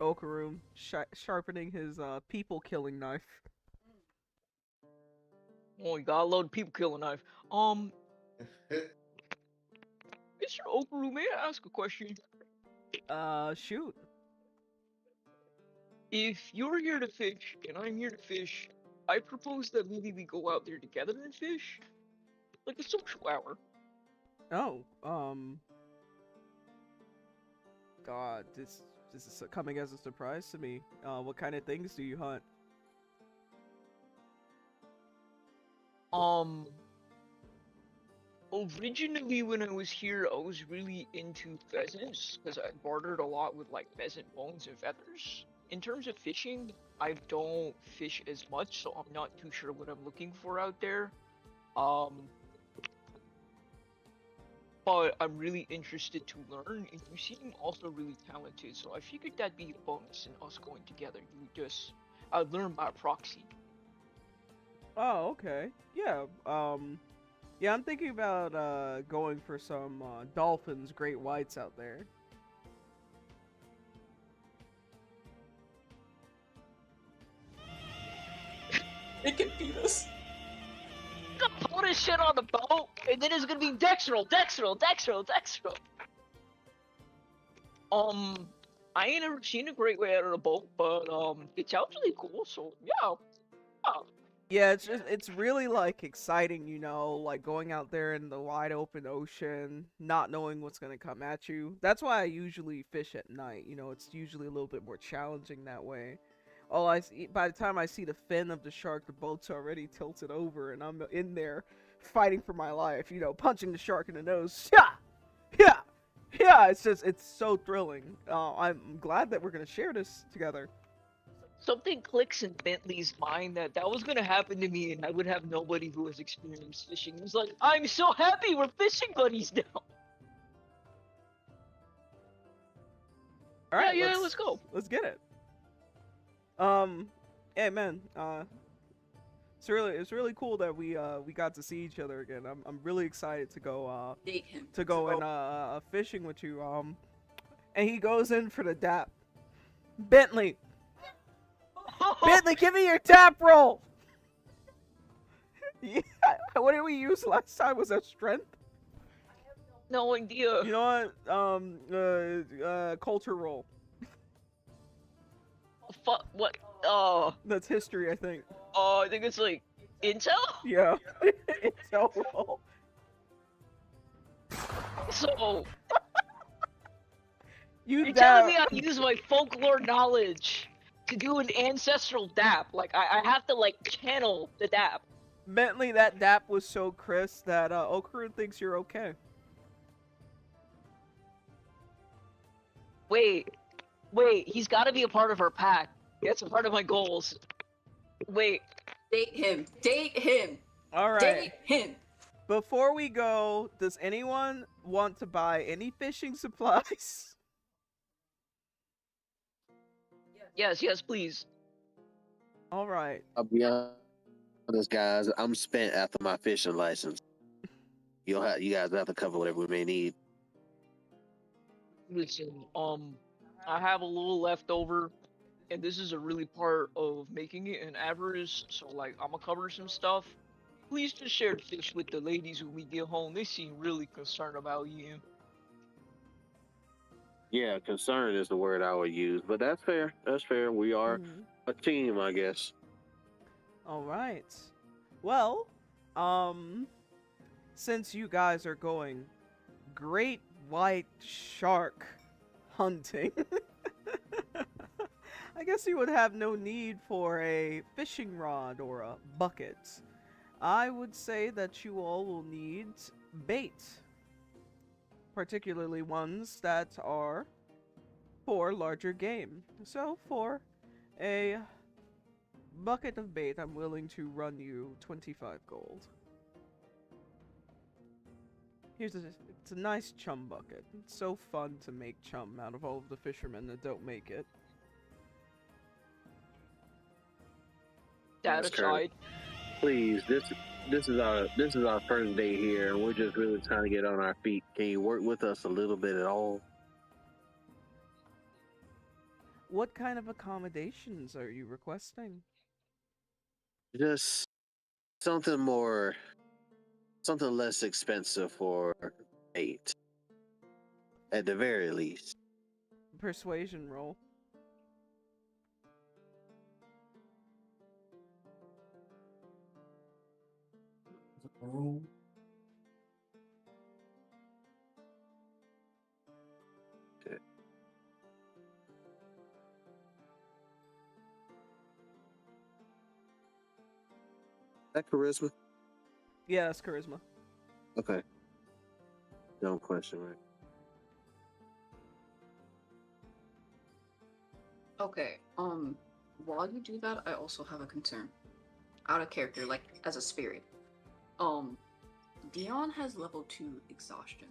Okarum sharpening his people-killing knife.
Oh, you got a load of people killing knife. Mr. Okaru, may I ask a question?
Shoot.
If you're here to fish and I'm here to fish, I propose that maybe we go out there together and fish, like a social hour.
Oh, God, this is coming as a surprise to me. What kind of things do you hunt?
Originally when I was here, I was really into pheasants because I bartered a lot with like pheasant bones and feathers. In terms of fishing, I don't fish as much, so I'm not too sure what I'm looking for out there. But I'm really interested to learn, and you seem also really talented, so I figured that'd be a bonus in us going together. I'd learn by proxy.
Oh, okay. Yeah, yeah, I'm thinking about going for some dolphins, great whites out there.
It can beat us.
Put his shit on the boat, and then it's gonna be Dextral. I ain't ever seen a great way out of a boat, but it sounds really cool. So yeah.
Yeah, it's really like exciting, like going out there in the wide open ocean, not knowing what's gonna come at you. That's why I usually fish at night. It's usually a little bit more challenging that way. By the time I see the fin of the shark, the boat's already tilted over, and I'm in there fighting for my life, you know, punching the shark in the nose. Yeah, yeah, yeah. It's so thrilling. I'm glad that we're gonna share this together.
Something clicks in Bentley's mind that was gonna happen to me, and I would have nobody who has experienced fishing. He's like, I'm so happy we're fishing buddies now.
All right,
Yeah, let's go.
Let's get it. Hey man, it's really cool that we got to see each other again. I'm really excited to go
Date him.
to go and fishing with you. And he goes in for the dap. Bentley, Bentley, give me your tap roll. Yeah, what did we use last time? Was that strength?
No idea.
You know what? Culture roll.
Fuck, what?
That's history, I think.
I think it's like intel.
Yeah, intel roll.
So
You're
telling me I use my folklore knowledge to do an ancestral dap? Like I have to like channel the dap.
Bentley, that dap was so crisp that Okarun thinks you're okay.
Wait, he's got to be a part of our pack. That's a part of my goals. Wait.
Date him.
All right.
Date him.
Before we go, does anyone want to buy any fishing supplies?
Yes, please.
All right.
I'll be honest, guys. I'm spent after my fishing license. You guys have to cover whatever we may need.
Listen, I have a little left over, and this is a really part of making it an avarice, so like I'm gonna cover some stuff. Please just share the fish with the ladies when we get home. They seem really concerned about you.
Yeah, concern is the word I would use, but that's fair. That's fair. We are a team, I guess.
All right. Well, since you guys are going great white shark hunting, I guess you would have no need for a fishing rod or a bucket. I would say that you all will need bait, particularly ones that are for larger game. So for a bucket of bait, I'm willing to run you 25 gold. It's a nice chum bucket. It's so fun to make chum out of all of the fishermen that don't make it.
That aside,
please, this is our first day here, and we're just really trying to get on our feet. Can you work with us a little bit at all?
What kind of accommodations are you requesting?
Just something less expensive for 8, at the very least.
Persuasion roll.
Room.
Okay. That charisma?
Yeah, that's charisma.
Okay. Don't question, right?
Okay, while you do that, I also have a concern. Out of character, like, as a spirit. Dion has level 2 exhaustion.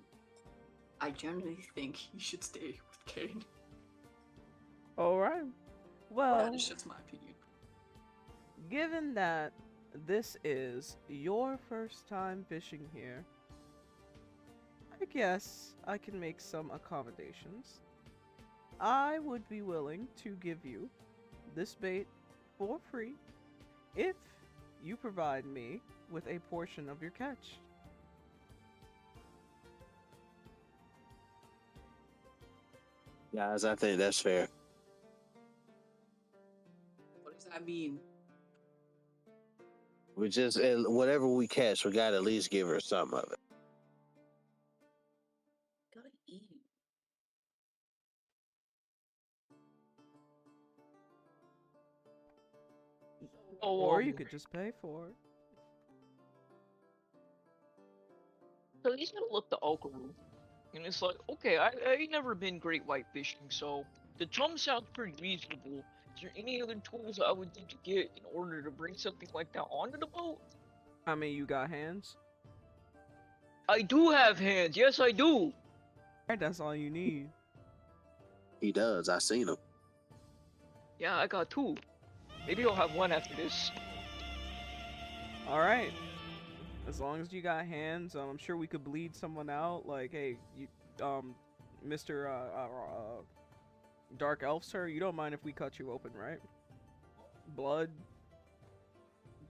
I generally think he should stay with Kane.
Alright. Well,
that is just my opinion.
Given that this is your first time fishing here, I guess I can make some accommodations. I would be willing to give you this bait for free if you provide me with a portion of your catch.
Guys, I think that's fair.
What does that mean?
We just, whatever we catch, we gotta at least give her some of it.
Gotta eat.
Or you could just pay for it.
So he's gonna look the Okaru, and it's like, okay, I never been great white fishing, so the chum sounds pretty reasonable. Is there any other tools I would need to get in order to bring something like that onto the boat?
I mean, you got hands?
I do have hands. Yes, I do.
Alright, that's all you need.
He does. I seen him.
Yeah, I got two. Maybe I'll have one after this.
Alright. As long as you got hands, I'm sure we could bleed someone out. Like, hey, you, Mr. Dark Elf, sir, you don't mind if we cut you open, right? Blood,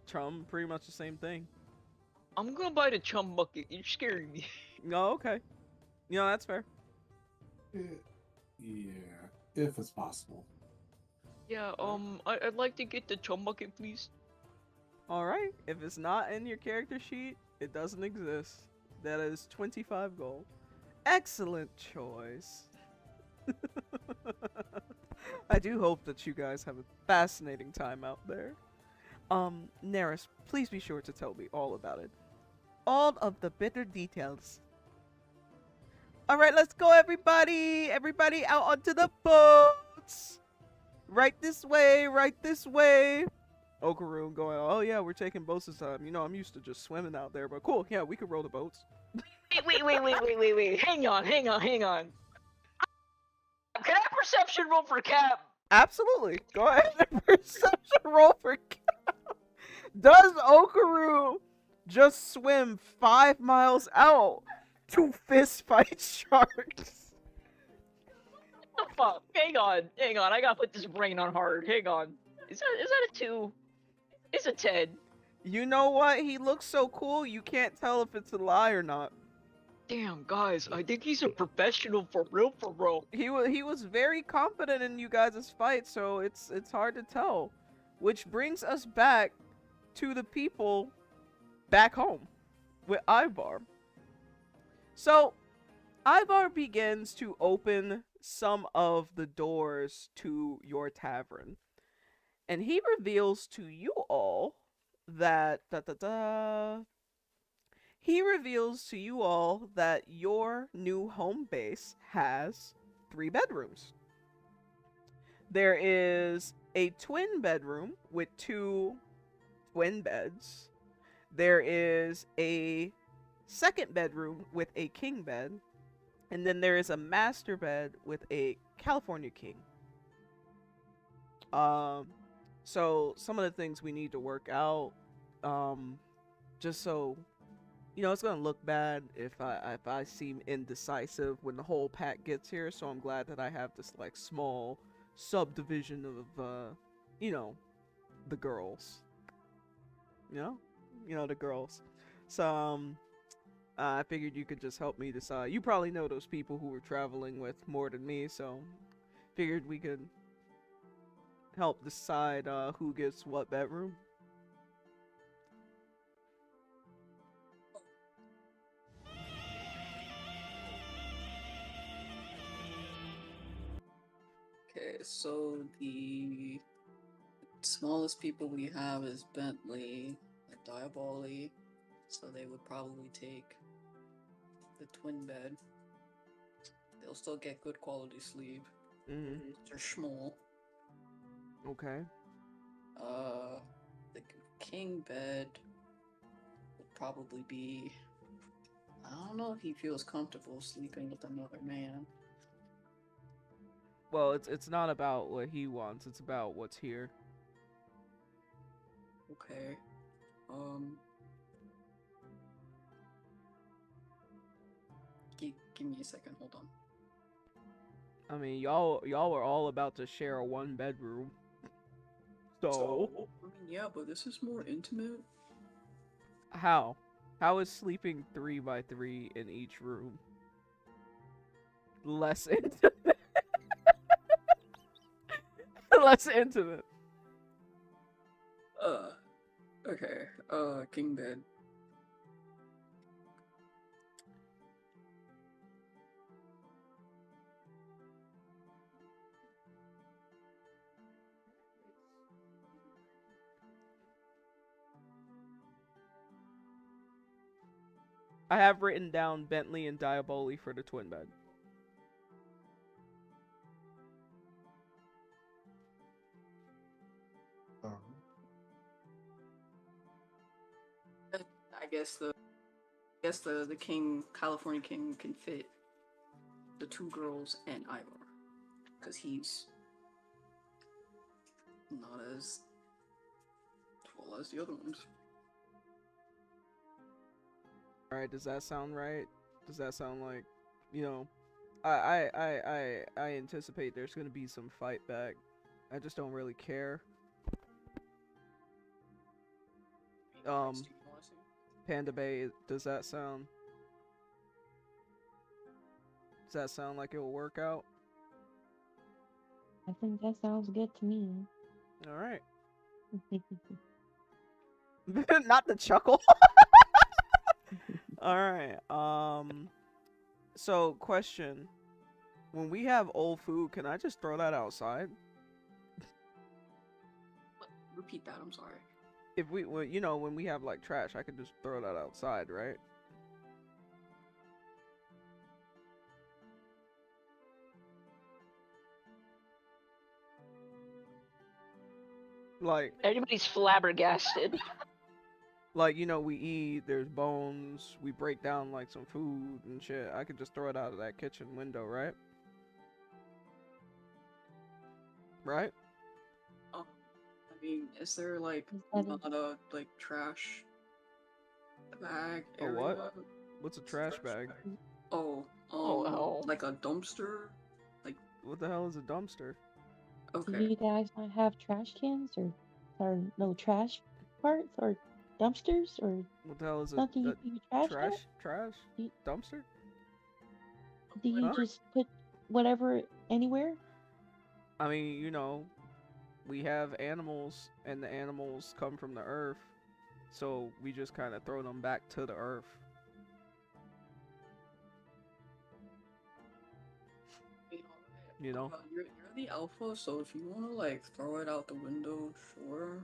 chum, pretty much the same thing.
I'm gonna buy the chum bucket. You're scaring me.
No, okay. You know, that's fair.
Yeah, if it's possible.
Yeah, I'd like to get the chum bucket, please.
Alright, if it's not in your character sheet, it doesn't exist. That is 25 gold. Excellent choice. I do hope that you guys have a fascinating time out there. Neris, please be sure to tell me all about it. All of the bitter details. Alright, let's go everybody! Everybody out onto the boats! Right this way, right this way! Okaru going, oh yeah, we're taking boats this time. You know, I'm used to just swimming out there, but cool, yeah, we can roll the boats.
Wait. Hang on. Can I perception roll for Cap?
Absolutely. Go ahead and perception roll for Cap. Does Okaru just swim 5 miles out to fist fight sharks?
What the fuck? Hang on. I gotta put this brain on hard. Hang on. Is that a 2? It's a 10.
You know what? He looks so cool, you can't tell if it's a lie or not.
Damn, guys, I think he's a professional for real.
He was very confident in you guys' fight, so it's hard to tell. Which brings us back to the people back home with Ivar. So, Ivar begins to open some of the doors to your tavern. And he reveals to you all that he reveals to you all that your new home base has 3 bedrooms. There is a twin bedroom with 2 twin beds. There is a second bedroom with a king bed. And then there is a master bed with a California king. So some of the things we need to work out, just so, you know, it's gonna look bad if I seem indecisive when the whole pack gets here. So I'm glad that I have this like small subdivision of, you know, the girls. You know the girls. So I figured you could just help me decide. You probably know those people who were traveling with more than me, so figured we could help decide who gets what bedroom.
Okay, so the smallest people we have is Bentley and Diaboli, so they would probably take the twin bed. They'll still get good quality sleep. They're small.
Okay.
The king bed would probably be. I don't know if he feels comfortable sleeping with another man.
Well, it's not about what he wants, it's about what's here.
Okay. Give me a second, hold on.
I mean, y'all were all about to share a 1 bedroom. So
I mean, yeah, but this is more intimate.
how? How is sleeping 3 by 3 in each room less intimate? Less intimate.
Okay. King bed.
I have written down Bentley and Diaboli for the twin bed.
I guess the king, California king, can fit the 2 girls and Ivar, because he's not as tall as the other ones.
All right, does that sound right? Does that sound like, you know, I anticipate there's gonna be some fight back. I just don't really care. Panda Bay, does that sound like it will work out?
I think that sounds good to me.
All right. Not the chuckle. All right. So question: when we have old food, can I just throw that outside?
Repeat that. I'm sorry.
If we, well, you know, when we have like trash, I could just throw that outside, right? Like,
Everybody's flabbergasted.
like, you know, we eat, there's bones, we break down like some food and shit. I could just throw it out of that kitchen window, right? Right?
I mean, is there like
Is that
not a like trash bag
A
area?
what? What's a trash bag?
Oh,
Oh.
like a dumpster? Like,
What the hell is a dumpster?
Do
okay.
you guys not have trash cans or no trash parts or dumpsters or
What the hell is
something you
a
keep your trash
trash?
at?
Trash?
Do,
Dumpster?
do you
Huh?
just put whatever anywhere?
I mean, you know, we have animals, and the animals come from the earth, so we just kind of throw them back to the earth. You know?
You're the alpha, so if you want to like throw it out the window, sure.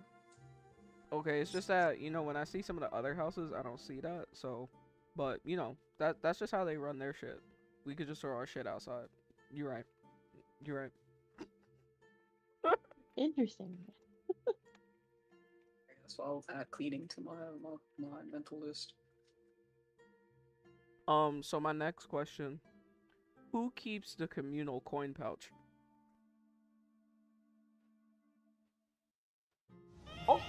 Okay, it's just that, you know, when I see some of the other houses, I don't see that. So, but you know, that's just how they run their shit. We could just throw our shit outside. You're right. You're right.
Interesting.
So I'll add cleaning to my mental list.
So my next question: who keeps the communal coin pouch?
Oh.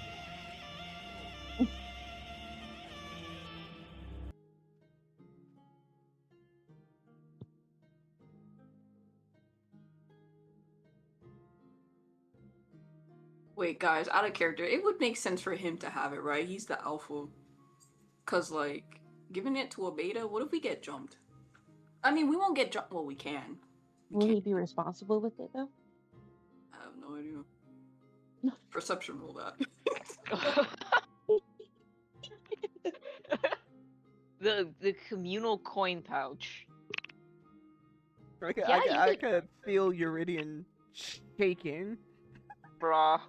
Wait, guys, out of character, it would make sense for him to have it, right? He's the alpha. Cause like, giving it to a beta, what if we get jumped? I mean, we won't get jumped. Well, we can.
Will he be responsible with it though?
I have no idea. Perception roll that.
the communal coin pouch.
I could feel Uridian shaking.
Bruh.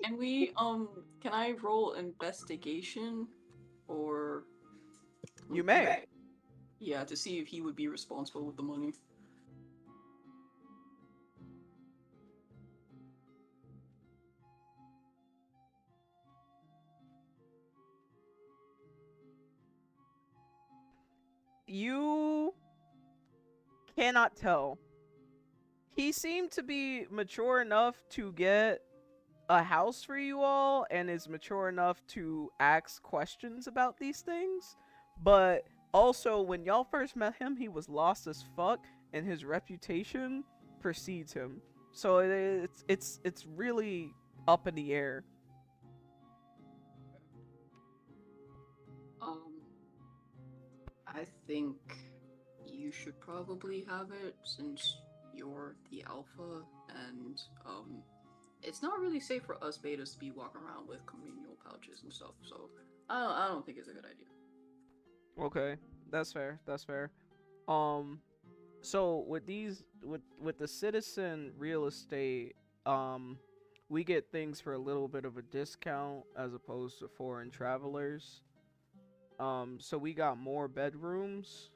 Can we can I roll investigation or
You may.
Yeah, to see if he would be responsible with the money.
You cannot tell. He seemed to be mature enough to get a house for you all and is mature enough to ask questions about these things. But also, when y'all first met him, he was lost as fuck, and his reputation precedes him. So it's really up in the air.
I think you should probably have it since you're the alpha, and it's not really safe for us betas to be walking around with communal pouches and stuff. So I don't think it's a good idea.
Okay, that's fair. That's fair. So with these, with the citizen real estate, we get things for a little bit of a discount as opposed to foreign travelers. So we got more bedrooms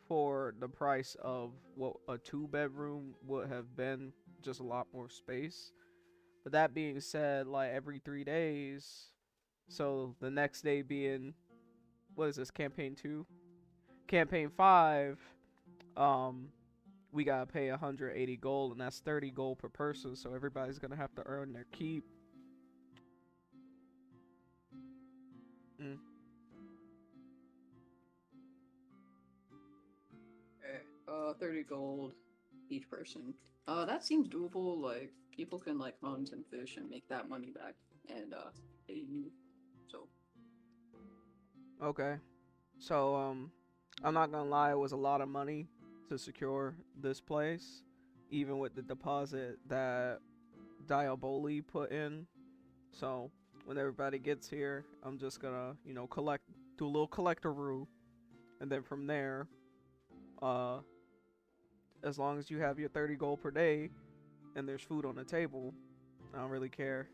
for the price of what a 2-bedroom would have been, just a lot more space. But that being said, like every 3 days, so the next day being, what is this, campaign 2? Campaign 5, um, we gotta pay 180 gold, and that's 30 gold per person, so everybody's gonna have to earn their keep. Mm.
Okay, 30 gold each person. That seems doable. Like, people can, like, hunt and fish and make that money back and, pay you. So.
Okay. So, I'm not gonna lie, it was a lot of money to secure this place, even with the deposit that Diaboli put in. So, when everybody gets here, I'm just gonna, do a little collector-roo, and then from there, uh, as long as you have your 30 gold per day, and there's food on the table, I don't really care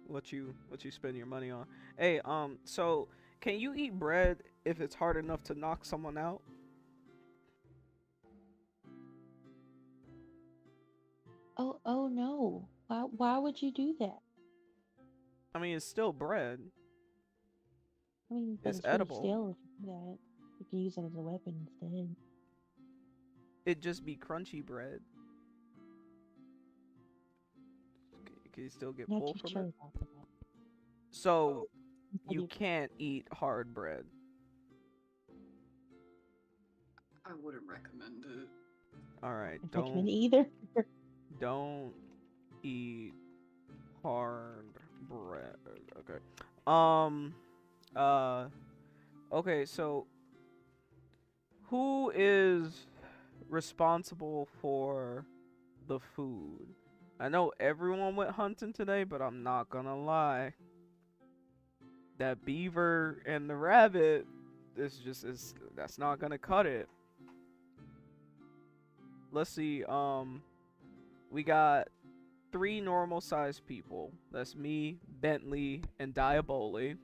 what you spend your money on. Hey, so can you eat bread if it's hard enough to knock someone out?
Oh no. Why would you do that?
I mean, it's still bread.
I mean, but
It's
it's really
edible.
stale if you do that. You can use it as a weapon instead.
It'd just be crunchy bread. Can you still get
Not
full
too
from
sure
it?
about that.
So
Have
you
you-
can't eat hard bread.
I wouldn't recommend it.
All right,
recommend either.
don't eat hard bread. Okay. Uh. Okay. So who is responsible for the food? I know everyone went hunting today, but I'm not gonna lie. That beaver and the rabbit is that's not gonna cut it. Let's see. We got 3 normal sized people. That's me, Bentley, and Diaboli.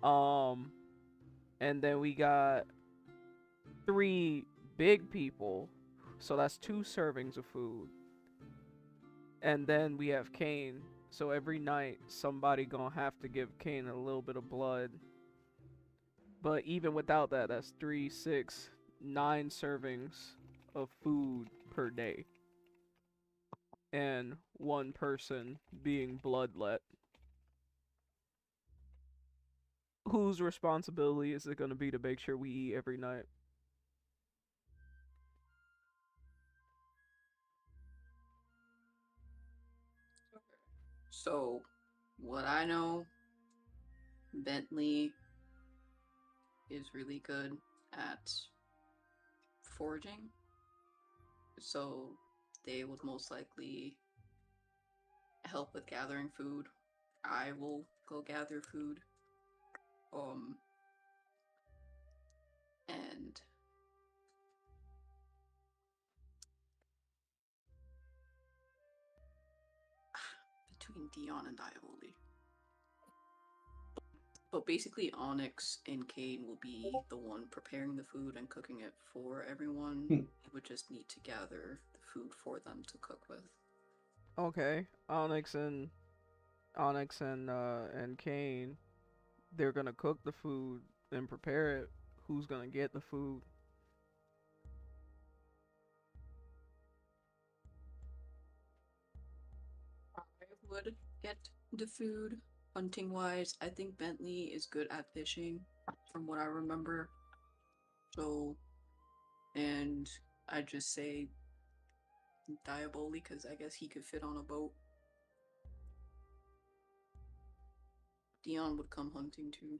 Um, and then we got 3 big people. So that's 2 servings of food. And then we have Kane. So every night somebody gonna have to give Kane a little bit of blood. But even without that, that's 3, 6, 9 servings of food per day. And 1 person being bloodlet. Whose responsibility is it going to be to make sure we eat every night?
So, what I know, Bentley is really good at foraging. So, they would most likely help with gathering food. I will go gather food. Um, and between Dion and Diaboli. But basically, Onyx and Kane will be the one preparing the food and cooking it for everyone. We would just need to gather the food for them to cook with.
Okay, Onyx and Kane, they're gonna cook the food and prepare it. Who's gonna get the food?
I would get the food. Hunting wise, I think Bentley is good at fishing, from what I remember. So, and I just say Diaboli because I guess he could fit on a boat. Dion would come hunting too.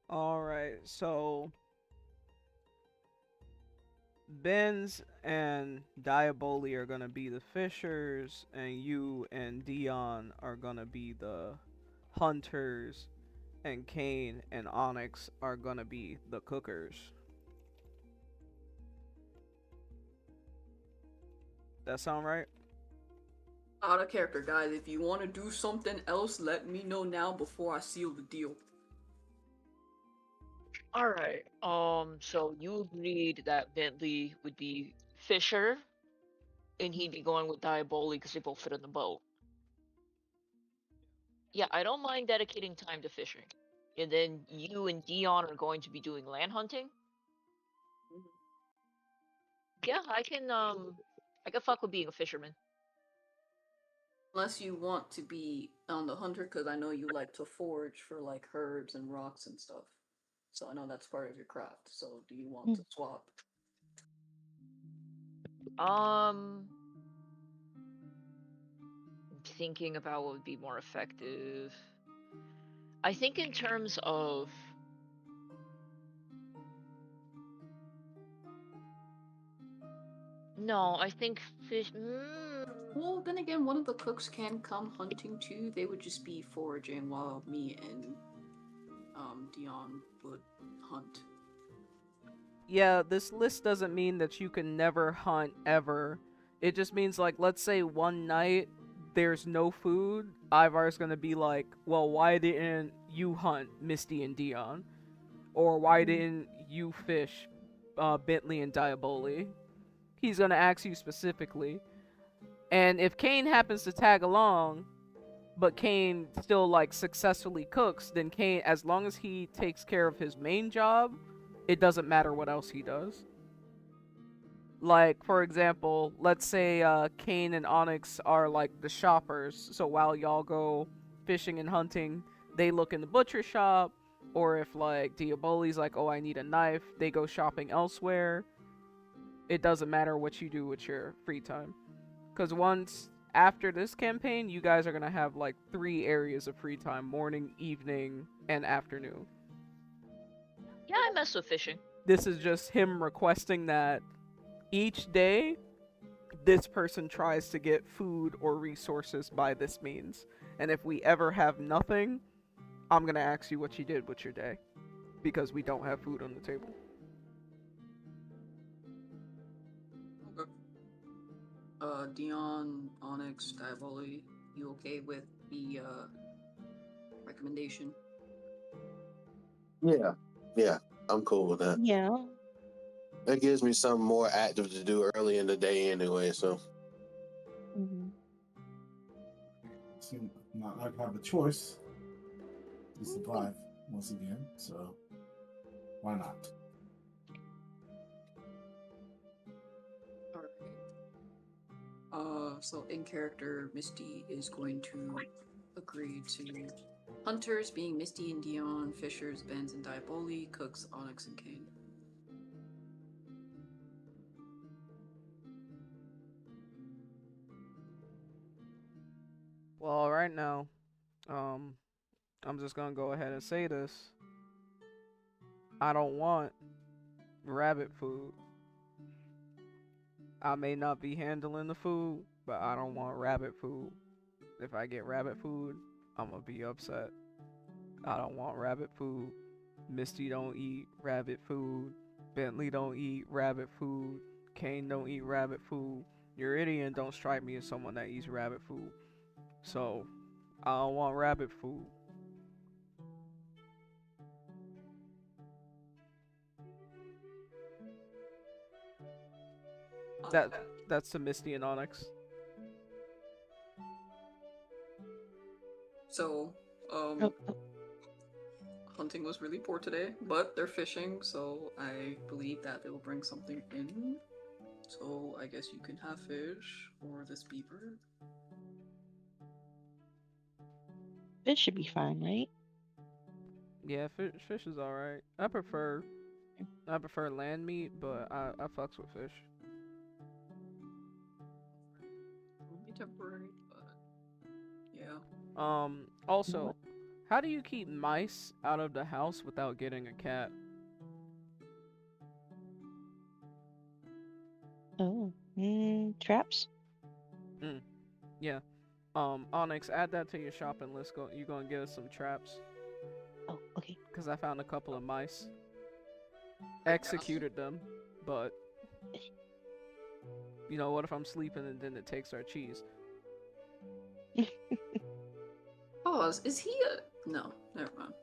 Alright, so Benz and Diaboli are gonna be the fishers, and you and Dion are gonna be the hunters, and Kane and Onyx are gonna be the cookers. That sound right?
Out of character, guys. If you want to do something else, let me know now before I seal the deal.
All right. So you agreed that Bentley would be Fisher, and he'd be going with Diaboli because they both fit in the boat. Yeah, I don't mind dedicating time to fishing. And then you and Dion are going to be doing land hunting. Yeah, I can fuck with being a fisherman.
Unless you want to be on the hunter, because I know you like to forage for like herbs and rocks and stuff. So I know that's part of your craft. So do you want
Mm.
to swap?
I'm thinking about what would be more effective. I think in terms of no, I think fish.
Well, then again, one of the cooks can come hunting too. They would just be foraging while me and Dion would hunt.
Yeah, this list doesn't mean that you can never hunt ever. It just means, like, let's say one night there's no food. Ivar's gonna be like, well, why didn't you hunt Misty and Dion? Or why didn't you fish Bentley and Diaboli? He's gonna ask you specifically. And if Kane happens to tag along, but Kane still like successfully cooks, then Kane, as long as he takes care of his main job, it doesn't matter what else he does. Like, for example, let's say Kane and Onyx are like the shoppers, so while y'all go fishing and hunting, they look in the butcher shop, or if like Diaboli's like, oh, I need a knife, they go shopping elsewhere. It doesn't matter what you do with your free time. Because once after this campaign, you guys are going to have like 3 areas of free time: morning, evening, and afternoon.
Yeah, I mess with fishing.
This is just him requesting that each day this person tries to get food or resources by this means. And if we ever have nothing, I'm going to ask you what you did with your day. Because we don't have food on the table.
Okay. Dion, Onyx, Diaboli, you okay with the recommendation?
Yeah, I'm cool with that.
Yeah.
That gives me something more active to do early in the day anyway. So
Mm-hmm.
Seem not like I have a choice to survive once again, so why not?
Alright. So in character, Misty is going to agree to hunters being Misty and Dion, fishers, Benz and Diaboli, cooks, Onyx and Kane.
Well, right now, I'm just going to go ahead and say this. I don't want rabbit food. I may not be handling the food, but I don't want rabbit food. If I get rabbit food, I'm gonna be upset. I don't want rabbit food. Misty don't eat rabbit food. Bentley don't eat rabbit food. Kane don't eat rabbit food. Uridian don't strike me as someone that eats rabbit food. So, I don't want rabbit food. That that's to Misty and Onyx.
So,
Oh,
hunting was really poor today, but they're fishing, so I believe that they will bring something in. So I guess you can have fish or this beaver.
fish should be fine, right?
Yeah, fish is alright. I prefer land meat, but I fucks with fish.
Will be temporary, but yeah.
Also, how do you keep mice out of the house without getting a cat?
Oh, traps.
Yeah. Onyx, add that to your shopping list. You gonna get us some traps?
Oh, okay.
Cause I found a couple of mice.
I
Executed them, but you know what if I'm sleeping and then it takes our cheese?
Pause. Is he a. No, never mind.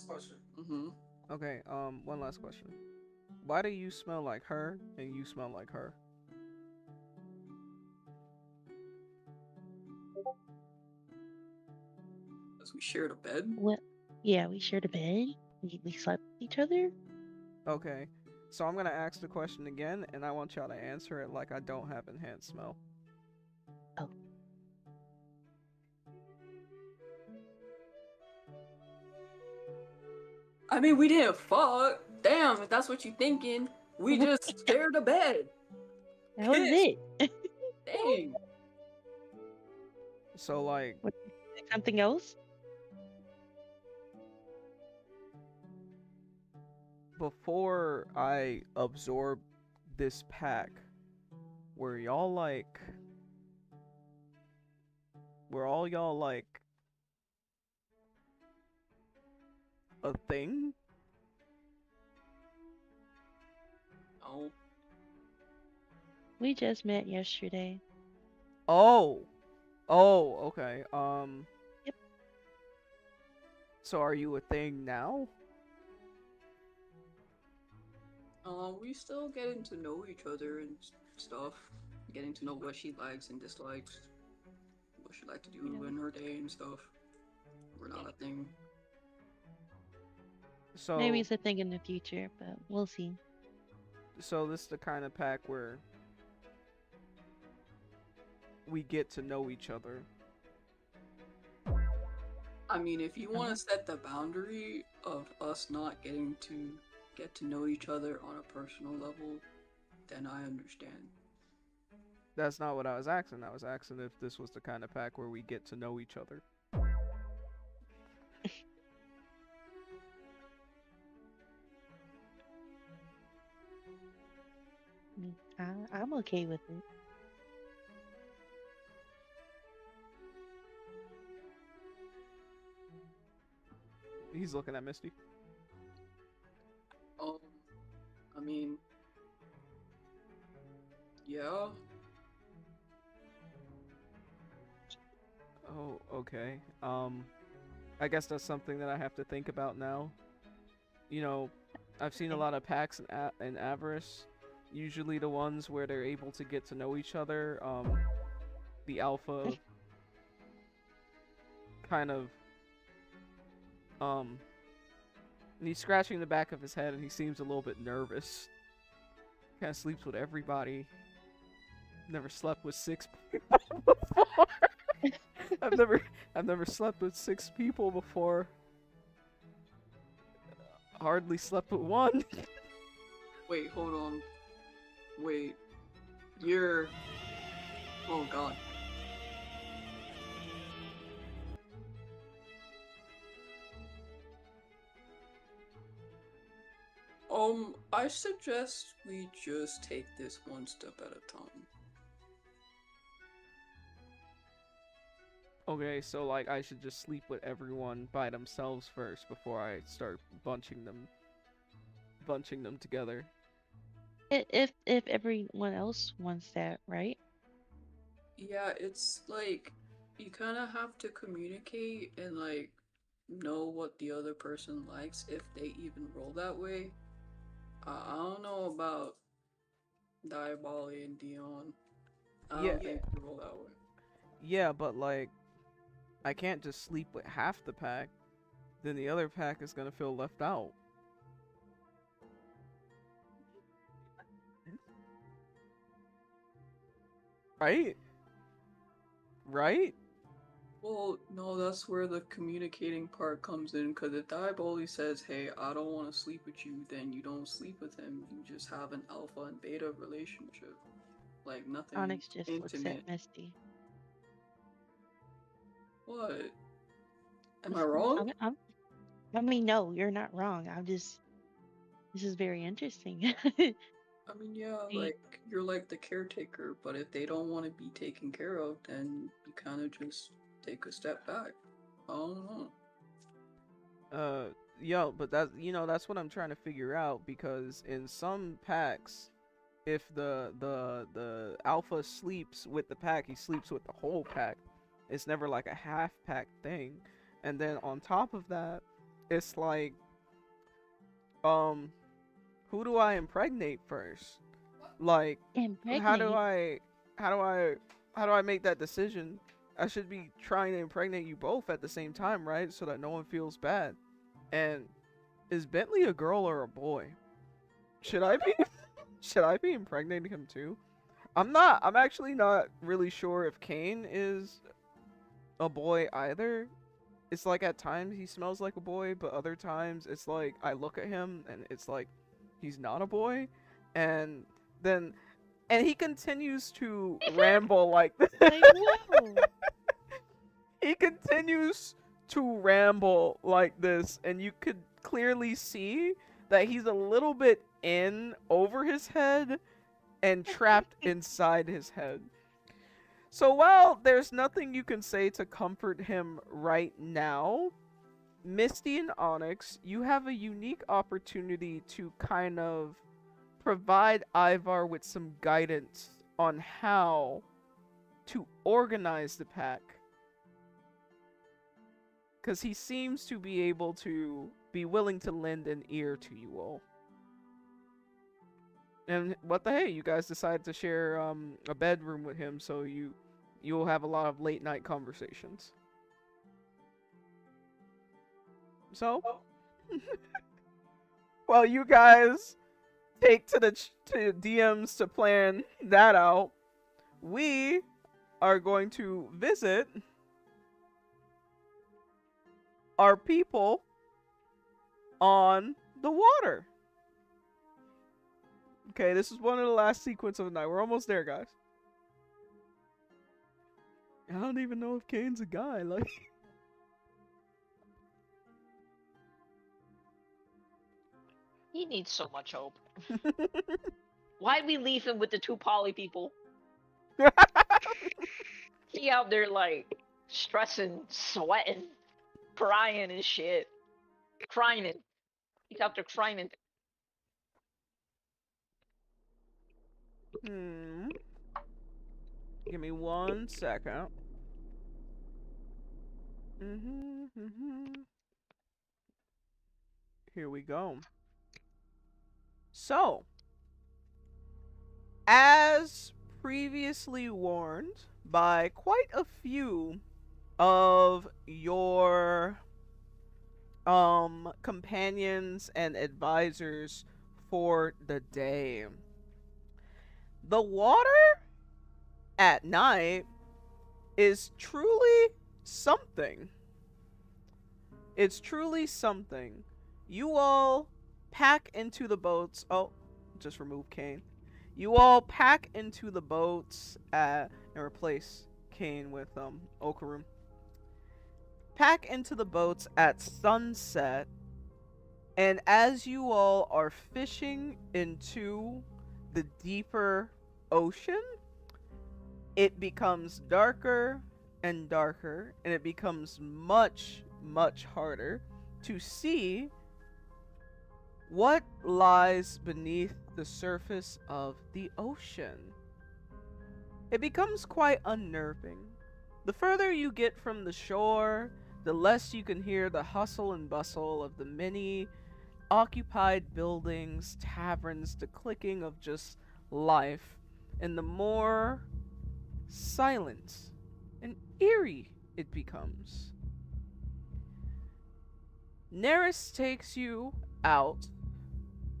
last question. Mm-hmm.
Okay, one last question. Why do you smell like her and you smell like her?
Because we shared a bed.
What? Yeah, we shared a bed. We slept with each other.
Okay, so I'm gonna ask the question again, and I want y'all to answer it like I don't have enhanced smell.
Oh.
I mean, we didn't fuck. Damn, if that's what you thinking. We just shared a bed.
That was it.
Dang.
So like,
What, something else?
before I absorb this pack, were y'all like, were all y'all like a thing?
No.
We just met yesterday.
Oh, okay.
Yep.
So are you a thing now?
We still getting to know each other and stuff. Getting to know what she likes and dislikes. What she like to do in her day and stuff. We're not a thing.
So
Maybe it's a thing in the future, but we'll see.
So this is the kind of pack where we get to know each other.
I mean, if you want to set the boundary of us not getting to get to know each other on a personal level, then I understand.
That's not what I was asking. I was asking if this was the kind of pack where we get to know each other.
I'm okay with it.
He's looking at Misty.
I mean, yeah.
Oh, okay. I guess that's something that I have to think about now. You know, I've seen a lot of packs in Avarice. Usually the ones where they're able to get to know each other. The alpha kind of and he's scratching the back of his head and he seems a little bit nervous. Kind of sleeps with everybody. Never slept with 6 people before. I've never slept with 6 people before. Hardly slept with 1.
Wait, hold on. Wait. You're... Oh god. I suggest we just take this one step at a time.
Okay, so like I should just sleep with everyone by themselves first before I start bunching them together.
If everyone else wants that, right?
Yeah, it's like you kind of have to communicate and like know what the other person likes if they even roll that way. I don't know about Diaboli and Dion. I
Yeah.
don't think they roll that way.
Yeah, but like I can't just sleep with half the pack. Then the other pack is gonna feel left out. Right? Right?
Well, no, that's where the communicating part comes in. Because if Diaboli says, "Hey, I don't want to sleep with you," then you don't sleep with him. You just have an alpha and beta relationship, like nothing
Onyx just looks
intimate.
at Misty.
What? Am I wrong?
I mean, no, you're not wrong. This is very interesting.
I mean, yeah, like you're like the caretaker, but if they don't want to be taken care of, then you kind of just take a step back. I don't know.
Yo, but that's what I'm trying to figure out because in some packs, if the alpha sleeps with the pack, he sleeps with the whole pack. It's never like a half pack thing. And then on top of that, it's like, um, who do I impregnate first? Like, how do
Impregnate.
I, how do I, how do I make that decision? I should be trying to impregnate you both at the same time, right? So that no one feels bad. And is Bentley a girl or a boy? Should I be, should I be impregnating him too? I'm actually not really sure if Kane is a boy either. It's like at times he smells like a boy, but other times it's like I look at him and it's like he's not a boy. And then and he continues to ramble like this.
Like, whoa.
He continues to ramble like this, and you could clearly see that he's a little bit in over his head and trapped inside his head. So while there's nothing you can say to comfort him right now, Misty and Onyx, you have a unique opportunity to kind of provide Ivar with some guidance on how to organize the pack. Because he seems to be able to be willing to lend an ear to you all. And what the hey, you guys decided to share a bedroom with him, so you'll have a lot of late night conversations. So, well, you guys take to to DMs to plan that out. We are going to visit our people on the water. Okay, this is one of the last sequence of the night. We're almost there, guys. I don't even know if Kane's a guy. Like,
He needs so much hope. Why'd we leave him with the two poly people? He out there like stressing, sweating, crying and shit. Crying. He's out there crying.
Give me 1 second. Here we go. So, as previously warned by quite a few of your companions and advisors for the day, the water at night is truly something. It's truly something. You all pack into the boats. Oh, just remove Kane. You all pack into the boats and replace Kane with Okarum. Pack into the boats at sunset, and as you all are fishing into the deeper ocean, it becomes darker and darker, and it becomes much, much harder to see what lies beneath the surface of the ocean. It becomes quite unnerving. The further you get from the shore, the less you can hear the hustle and bustle of the many occupied buildings, taverns, the clicking of just life, and the more silent and eerie it becomes. Neris takes you out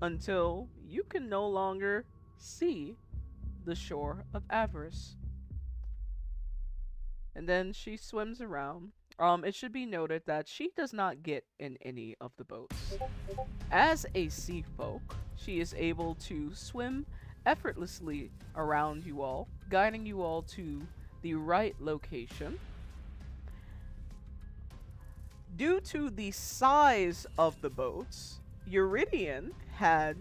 until you can no longer see the shore of Avarice. And then she swims around. It should be noted that she does not get in any of the boats. As a sea folk, she is able to swim effortlessly around you all, guiding you all to the right location. Due to the size of the boats, Eurydion had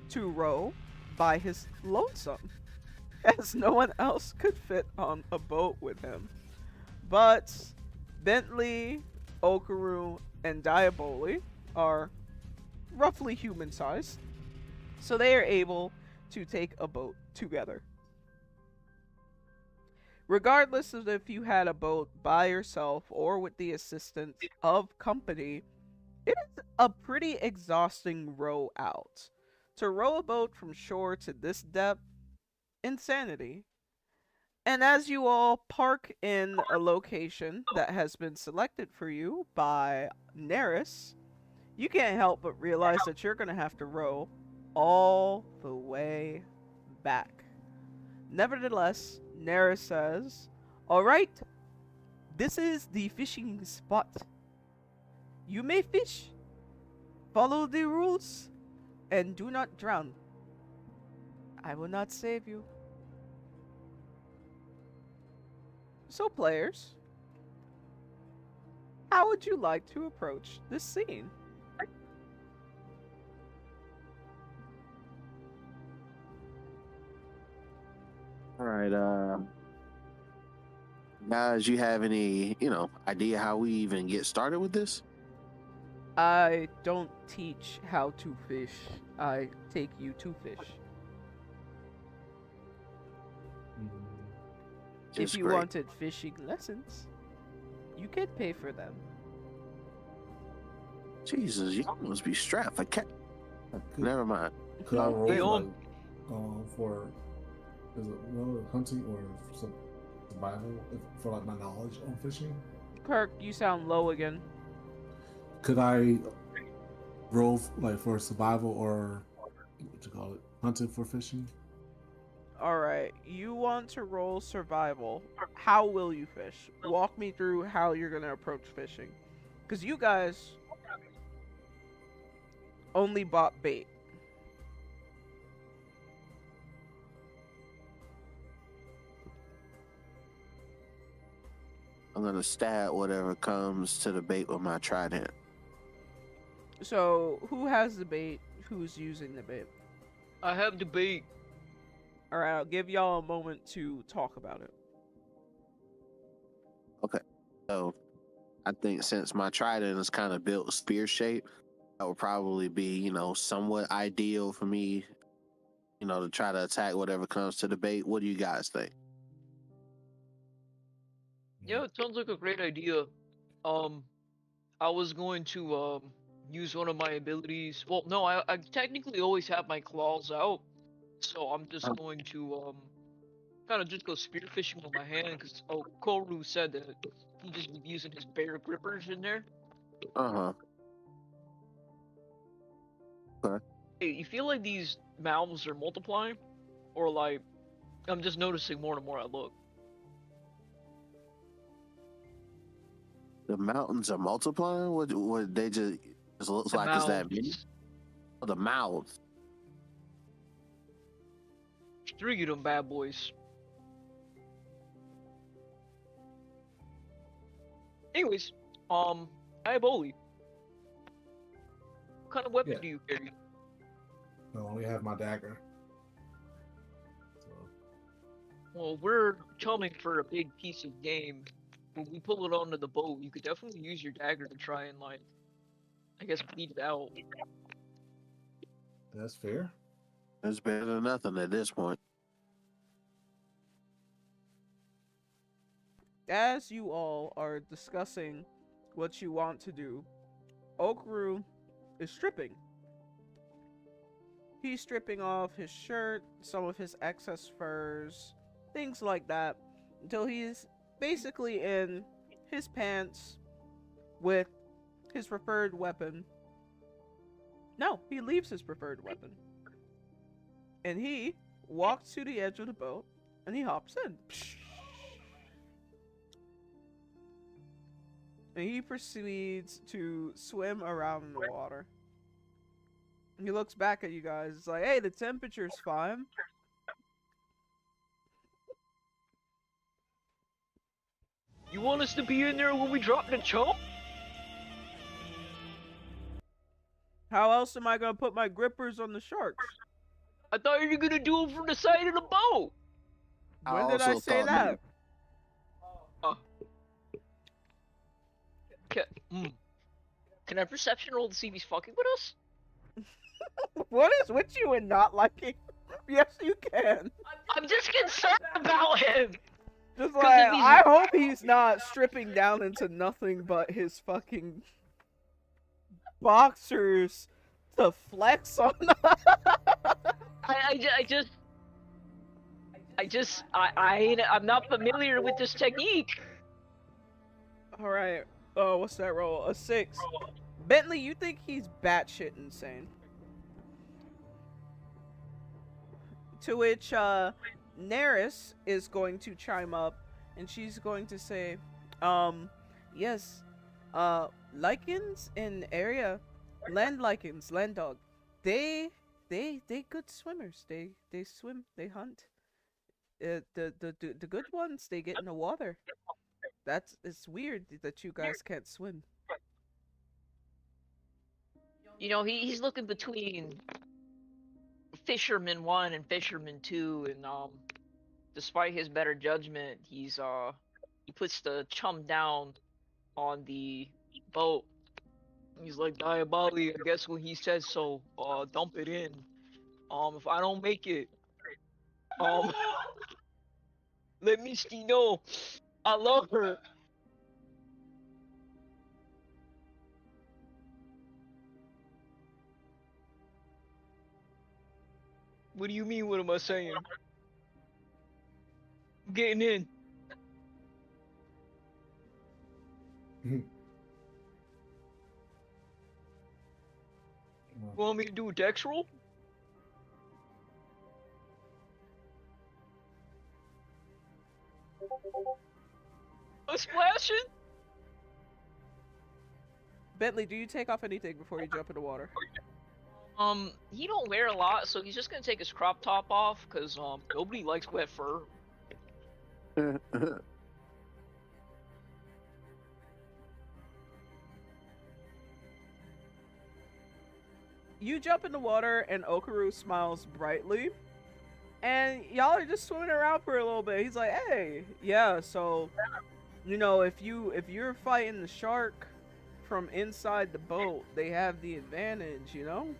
to row by his lonesome, as no one else could fit on a boat with him. But Bentley, Okaru, and Diaboli are roughly human-sized, so they are able to take a boat together. Regardless of if you had a boat by yourself or with the assistance of company, It is a pretty exhausting row out. To row a boat from shore to this depth, insanity. And as you all park in a location that has been selected for you by Neris, you can't help but realize that you're going to have to row all the way back. Nevertheless, Neris says, "Alright, this is the fishing spot. You may fish, follow the rules, and do not drown. I will not save you." So, players, how would you like to approach this scene?
All right, guys, you have any, idea how we even get started with this?
I don't teach how to fish. I take you to fish.
Just
If you
great.
wanted fishing lessons, you could pay for them.
Jesus, y'all must be strapped for cat. Never mind.
Could I roll
Beyond-
for is it hunting or some survival for like my knowledge on fishing?
Kirk, you sound low again.
Could I roll like for survival or what you call it, hunting for fishing?
Alright, you want to roll survival. How will you fish? Walk me through how you're going to approach fishing. Because you guys only bought bait.
I'm gonna stab whatever comes to the bait with my trident.
So, who has the bait? Who's using the bait?
I have debate.
Alright, I'll give y'all a moment to talk about it.
So I think since my trident is kind of built spear shape, that would probably be, somewhat ideal for me, to try to attack whatever comes to the bait. What do you guys think?
Yeah, it sounds like a great idea. Um, I was going to use one of my abilities. Well, no, I technically always have my claws out, so I'm just going to kind of just go spearfishing with my hand because Koru said that he just be using his bear grippers in there.
Uh-huh.
Hey, you feel like these mouths are multiplying, or like I'm just noticing more and more I look.
The mountains are multiplying? What they just looks
The
like is that many?
mouths.
Oh, the mouths.
3 of them bad boys. Anyways, Iaboli. What kind of weapon
Yeah.
do you carry?
I only have my dagger. So,
Well, we're chumming for a big piece of game. When we pull it onto the boat, you could definitely use your dagger to try and, like, I guess, beat it out.
that's fair.
It's better than nothing at this point.
As you all are discussing what you want to do, Okru is stripping. He's stripping off his shirt, some of his excess furs, things like that, until he's basically in his pants with his preferred weapon. No, he leaves his preferred weapon. And he walks to the edge of the boat and he hops in. And he proceeds to swim around in the water. He looks back at you guys. It's like, hey, the temperature's fine.
You want us to be in there when we drop the chump?
How else am I gonna put my grippers on the sharks?
I thought you were gonna do it from the side of the boat.
When did I
also
say
thought
that?
Can I perception roll to see if he's fucking with us?
What is with you and not liking? Yes, you can.
I'm just concerned about him.
Just
'Cause
like,
if he's-
I hope he's not stripping down into nothing but his fucking boxers to flex on.
I'm not familiar with this technique.
All right. Oh, what's that roll? A 6. Bentley, you think he's batshit insane? To which Neris is going to chime up, and she's going to say, yes, lichens in area, land lichens, land dog, they good swimmers. They swim, they hunt. The good ones, they get in the water. It's weird that you guys can't swim.
You know, he's looking between Fisherman 1 and Fisherman 2, and despite his better judgment, he puts the chum down on the boat. He's like, Diaboli, I guess when he says so, dump it in. If I don't make it, um, let Misty know I love her. What do you mean? What am I saying? I'm getting in. Want me to do a dex roll? A splashing?
Bentley, do you take off anything before you jump in the water?
He don't wear a lot, so he's just gonna take his crop top off, cause nobody likes wet fur.
You jump in the water, and Okaru smiles brightly, and y'all are just swimming around for a little bit. He's like, "Hey, yeah, so, you know, if you're fighting the shark from inside the boat, they have the advantage, you know,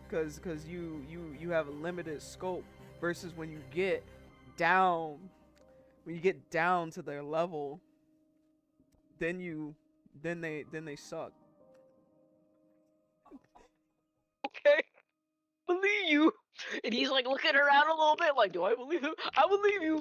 because you have a limited scope versus when you get down to their level, then they suck."
Okay, believe you. And he's like looking around a little bit, like, do I believe him? I believe you.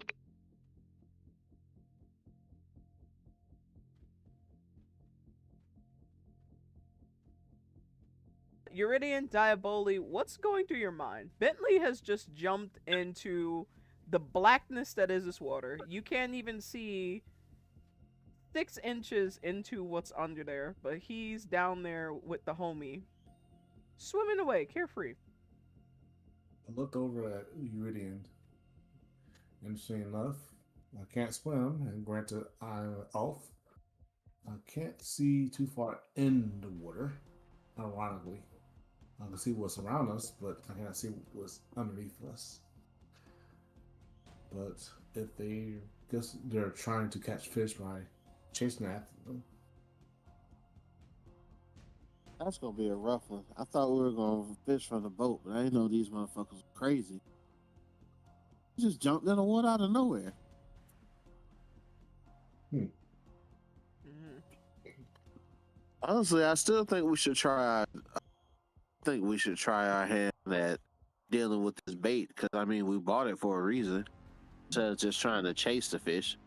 Uridian, Diaboli, what's going through your mind? Bentley has just jumped into the blackness that is this water. You can't even see 6 inches into what's under there, but he's down there with the homie, swimming away, carefree.
I looked over at Uridian. Interesting enough, I can't swim, and granted, I'm off. I can't see too far in the water, ironically. I can see what's around us, but I can't see what's underneath us. But if they guess they're trying to catch fish by chasing after them.
That's gonna be a rough one. I thought we were gonna fish from the boat, but I didn't know these motherfuckers were crazy. You just jumped in the water out of nowhere.
Mm-hmm.
Honestly, I still think we should try. I think we should try our hand at dealing with this bait because I mean we bought it for a reason, instead of just trying to chase the fish.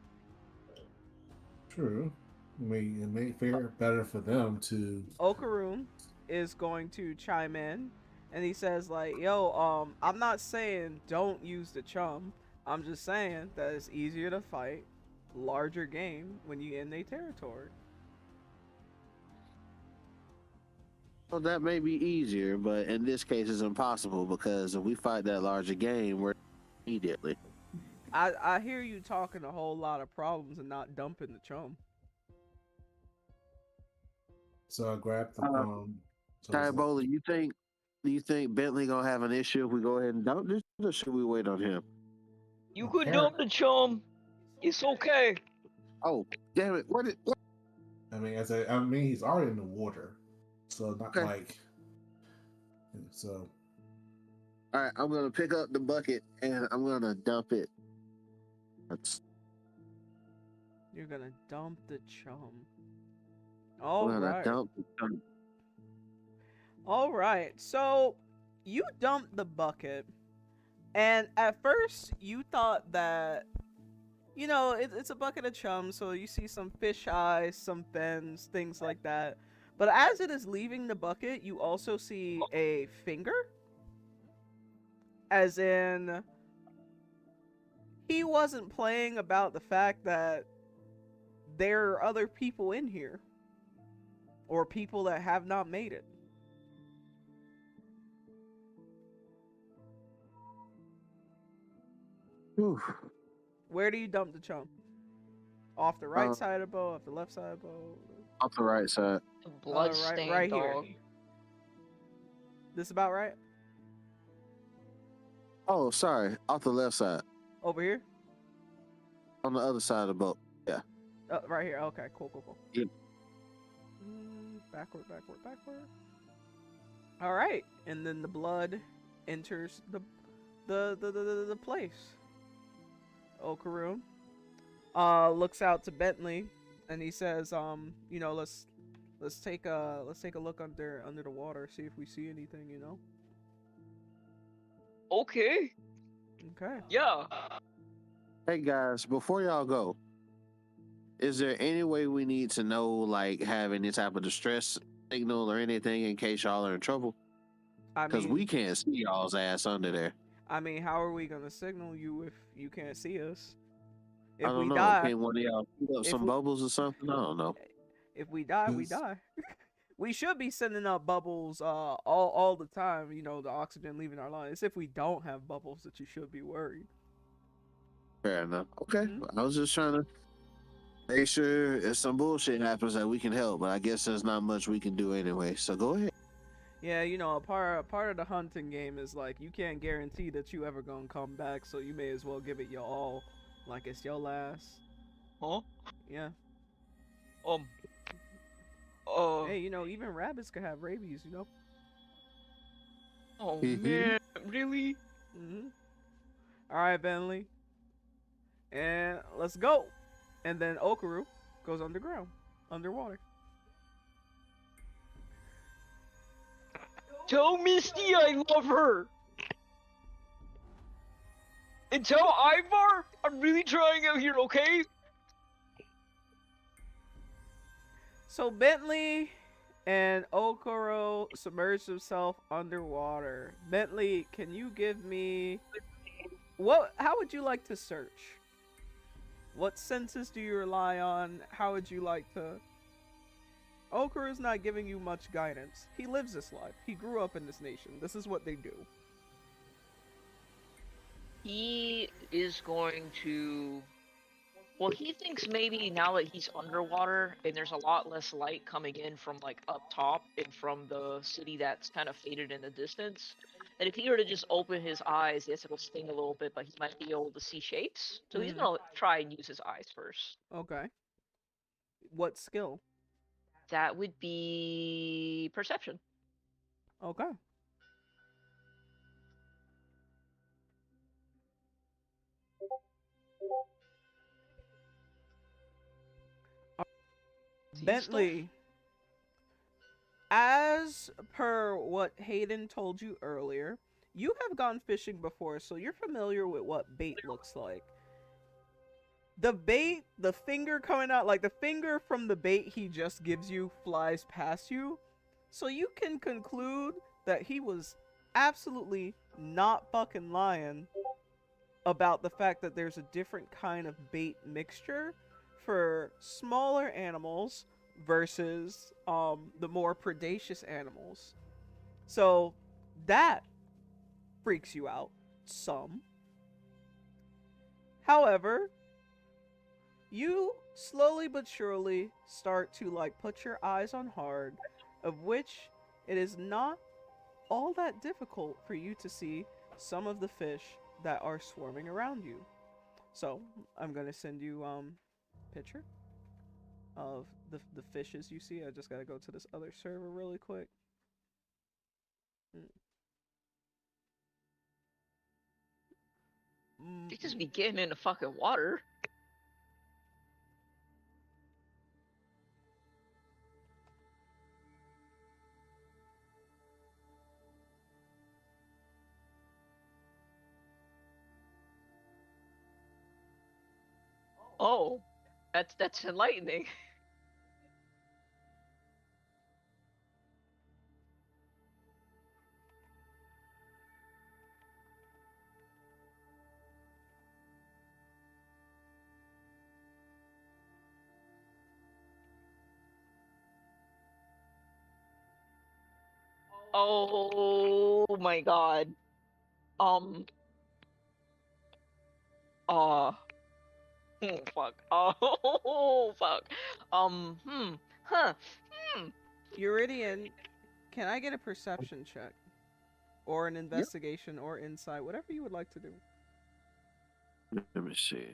True. I mean, it may fare better for them to.
Okaroon is going to chime in, and he says like, "Yo, I'm not saying don't use the chum. I'm just saying that it's easier to fight larger game when you in their territory."
Well, that may be easier, but in this case, it's impossible because if we fight that larger game, we're immediately.
I hear you talking a whole lot of problems and not dumping the chum.
So I grabbed the
Diabola, do you think Bentley gonna have an issue if we go ahead and dump this, or should we wait on him?
You could dump the chum. It's okay.
Oh, damn it! What?
I mean, he's already in the water, so not
Okay.
like. So.
All right, I'm gonna pick up the bucket and I'm gonna dump it.
You're gonna dump the chum.
I'm
All
gonna
right.
dump the chum.
All right. So you dumped the bucket, and at first you thought that it's a bucket of chum, so you see some fish eyes, some fins, things like that. But as it is leaving the bucket, you also see a finger, as in he wasn't playing about the fact that there are other people in here, or people that have not made it.
Whew.
Where do you dump the chum? Off the right side of the boat, off the left side of the boat?
Off the right side.
Bloodstained
right
dog.
here. This about right?
Oh, sorry. Off the left side.
Over here?
On the other side of the boat. Yeah.
Right here. Okay, cool.
Yep.
Backward. All right, and then the blood enters the place. Okaru looks out to Bentley, and he says, let's take a look under the water, see if we see anything,
Okay.
Okay.
Yeah.
Hey guys, before y'all go, is there any way we need to know, like, have any type of distress signal or anything in case y'all are in trouble? Because we can't see y'all's ass under there.
I mean, how are we gonna signal you if you can't see us?
I don't know. Can one of y'all put up some bubbles or something? I don't know.
If we die, we die. We should be sending up bubbles all the time, the oxygen leaving our lungs. It's if we don't have bubbles that you should be worried.
Fair enough. Okay. I was just trying to make sure if some bullshit happens that we can help, but I guess there's not much we can do anyway. So go ahead.
Yeah, a part of the hunting game is like you can't guarantee that you ever gonna come back, so you may as well give it your all, like it's your last.
Huh?
Yeah. Hey, even rabbits could have rabies,
Oh man, really?
All right, Bentley. And let's go. And then Okaru goes underwater.
Tell Misty I love her. And tell Ivar I'm really trying out here, okay?
So Bentley and Okoro submerged himself underwater. Bentley, can you give me how would you like to search? What senses do you rely on? How would you like to? Okoro's not giving you much guidance. He lives this life. He grew up in this nation. This is what they do.
He is going to... Well, he thinks maybe now that he's underwater and there's a lot less light coming in from like up top and from the city that's kind of faded in the distance, that if he were to just open his eyes, yes, it'll sting a little bit, but he might be able to see shapes. So he's gonna try and use his eyes first.
Okay. What skill?
That would be perception.
Okay. Bentley, as per what Hayden told you earlier, you have gone fishing before, so you're familiar with what bait looks like. The bait, the finger coming out, like the finger from the bait he just gives you flies past you. So you can conclude that he was absolutely not fucking lying about the fact that there's a different kind of bait mixture for smaller animals versus the more predaceous animals. So that freaks you out some. However, you slowly but surely start to like put your eyes on hard, of which it is not all that difficult for you to see some of the fish that are swarming around you. So I'm gonna send you picture of the fishes you see. I just gotta go to this other server really quick.
They just be getting in the fucking water. Oh, that's enlightening. Oh my god. Um. Uh. Oh fuck. Oh fuck. Huh. Hmm.
Euridian, can I get a perception check? Or an
Yep.
investigation or insight, whatever you would like to do.
Let me see.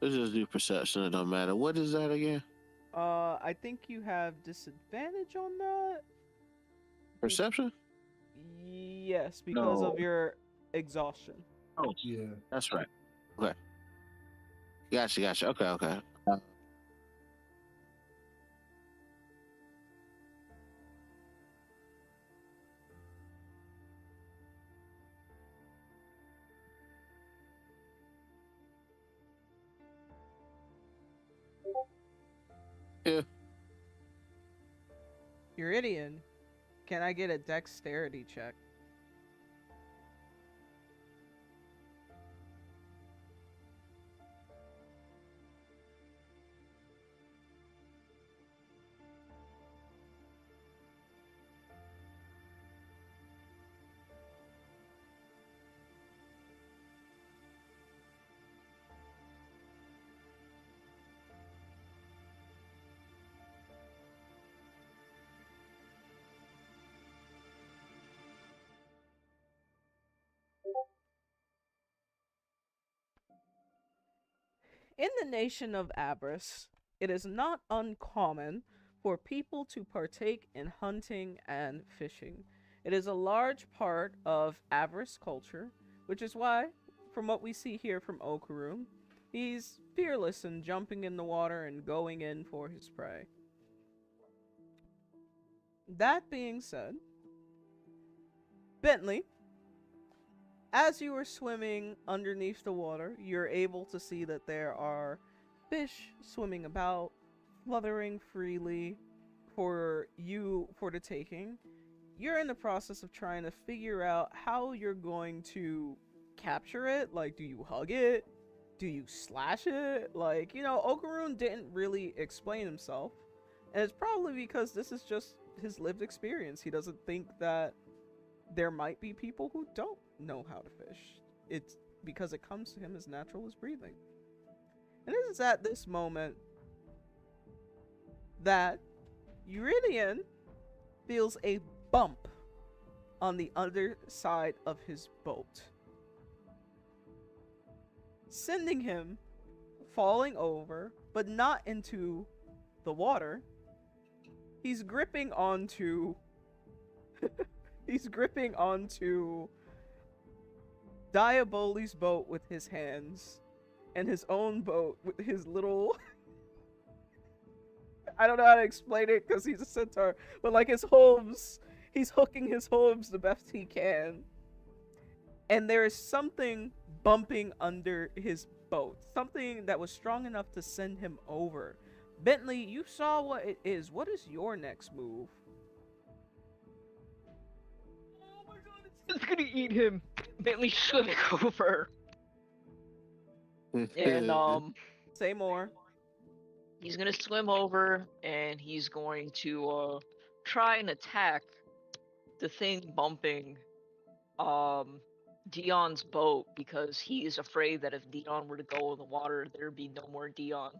Let's just do perception. It don't matter. What is that again?
I think you have disadvantage on that.
Perception?
Yes, because
No.
of your exhaustion.
Oh,
Yeah.
that's right. Okay. Gotcha. Okay. Yeah.
Euridian, can I get a dexterity check? In the nation of Abris, it is not uncommon for people to partake in hunting and fishing. It is a large part of Avarice culture, which is why, from what we see here from Okarum, he's fearless in jumping in the water and going in for his prey. That being said, Bentley, as you are swimming underneath the water, you're able to see that there are fish swimming about, fluttering freely for the taking. You're in the process of trying to figure out how you're going to capture it. Like, do you hug it? Do you slash it? Like, Okaroon didn't really explain himself. And it's probably because this is just his lived experience. He doesn't think that there might be people who don't know how to fish. It's because it comes to him as natural as breathing. And it is at this moment that Euridian feels a bump on the other side of his boat, sending him falling over, but not into the water. He's gripping onto Diaboli's boat with his hands, and his own boat with his little I don't know how to explain it because he's a centaur, but like his hooves, he's hooking his hooves the best he can. And there is something bumping under his boat, something that was strong enough to send him over. Bentley, you saw what it is. What is your next move?
Oh my god, it's gonna eat him. Bentley swimming over. And
Say more.
he's gonna swim over and he's going to try and attack the thing bumping Dion's boat because he is afraid that if Dion were to go in the water, there'd be no more Dion.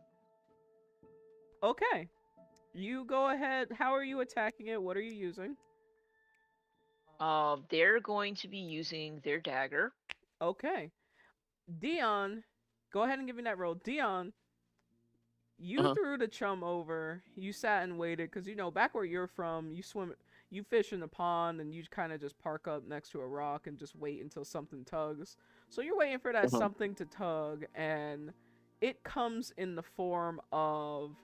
Okay. You go ahead. How are you attacking it? What are you using?
They're going to be using their dagger.
Okay. Dion, go ahead and give me that roll. Dion, You threw the chum over. You sat and waited because back where you're from, you fish in the pond, and you kind of just park up next to a rock and just wait until something tugs. So you're waiting for that something to tug, and it comes in the form of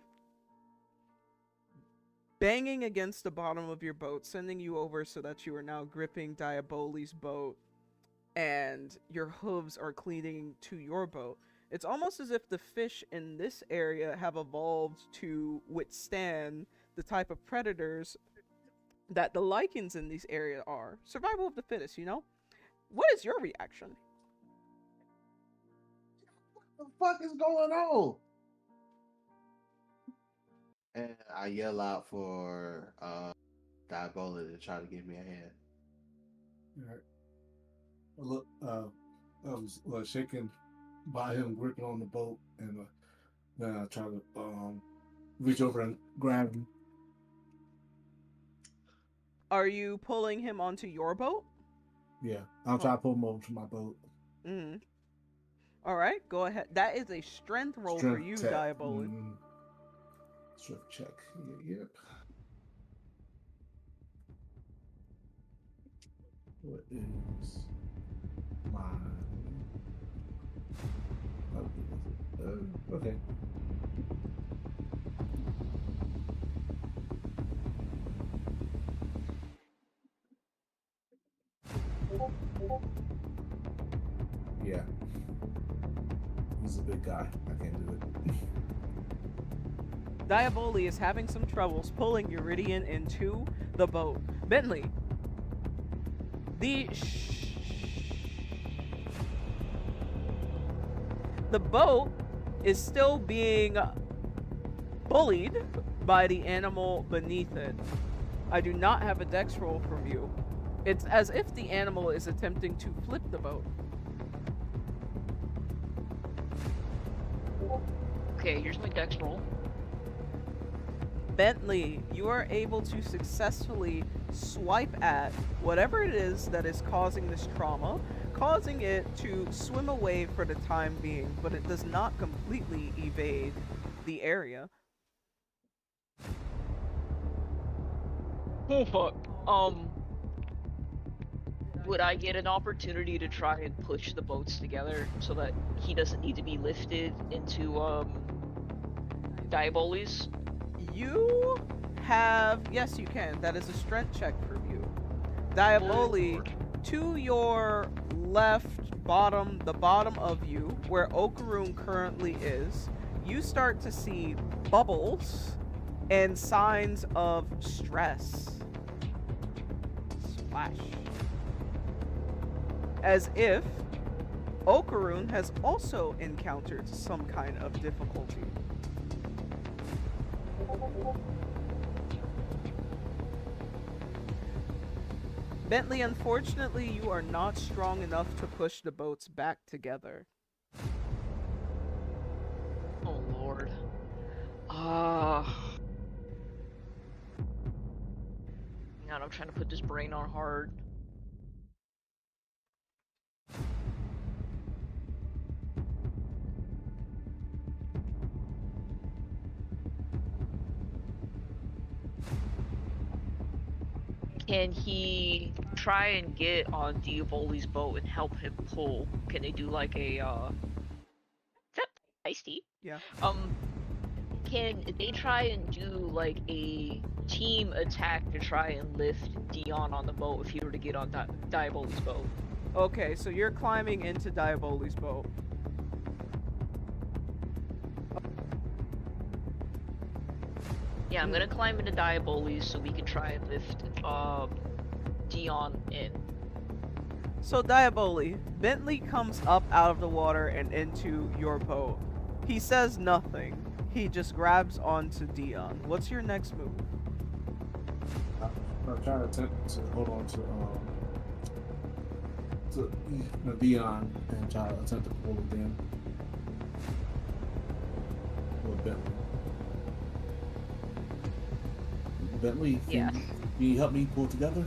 banging against the bottom of your boat, sending you over so that you are now gripping Diaboli's boat, and your hooves are cleaving to your boat. It's almost as if the fish in this area have evolved to withstand the type of predators that the lichens in these areas are. Survival of the fittest, What is your reaction?
What the fuck is going on?
And I yell out for Diabola to try to give me a hand.
All right. Look, I was shaken by him gripping on the boat, and then I try to reach over and grab him.
Are you pulling him onto your boat?
Yeah, I'm trying to pull him over to my boat.
Mm-hmm. All right, go ahead. That is a strength roll for you, Diabolic.
Strength check. Yep. What is my... okay. Yeah. He's a big guy. I can't do it.
Diaboli is having some troubles pulling Uridian into the boat. Bentley, the boat is still being bullied by the animal beneath it. I do not have a dex roll from you. It's as if the animal is attempting to flip the boat.
Okay, here's my dex roll.
Bentley, you are able to successfully swipe at whatever it is that is causing this trauma, causing it to swim away for the time being, but it does not completely evade the area.
Oh fuck. Would I get an opportunity to try and push the boats together so that he doesn't need to be lifted into Diaboli's?
You have, yes, you can. That is a strength check for you. Diaboli, to your left bottom, the bottom of you, where Okaroon currently is, you start to see bubbles and signs of stress. Splash. As if Okaroon has also encountered some kind of difficulty. Bentley, unfortunately, you are not strong enough to push the boats back together.
Oh lord. God, I'm trying to put this brain on hard. Can he try and get on Diaboli's boat and help him pull? Can they do like a iced tea?
Yeah.
Can they try and do like a team attack to try and lift Dion on the boat if he were to get on Diaboli's boat?
Okay, so you're climbing into Diaboli's boat.
Yeah, I'm gonna climb into Diaboli's so we can try and lift Dion in.
So Diaboli, Bentley comes up out of the water and into your boat. He says nothing. He just grabs onto Dion. What's your next move?
I'm trying to attempt to hold on to Dion and try to attempt to pull it in. With Bentley. Bentley, can you help me pull together?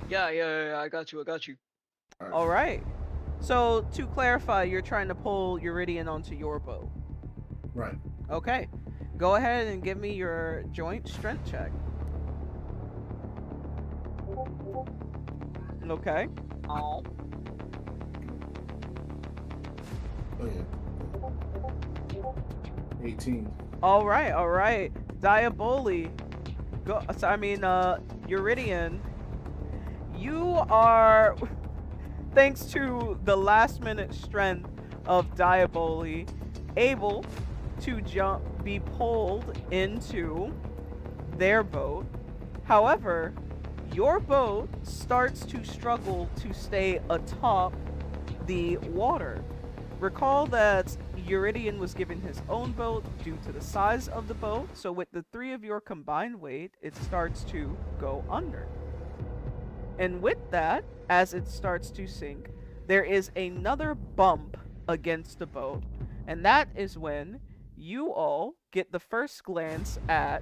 Yeah, I got you.
All right. So to clarify, you're trying to pull Uridian onto your boat.
Right.
Okay. Go ahead and give me your joint strength check. Okay.
Oh.
Oh yeah. 18.
All right. Diaboli. Uridian. You are, thanks to the last minute strength of Diaboli, able to be pulled into their boat. However, your boat starts to struggle to stay atop the water. Recall that Uridian was given his own boat due to the size of the boat, so with the three of your combined weight, it starts to go under. And with that, as it starts to sink, there is another bump against the boat, and that is when you all get the first glance at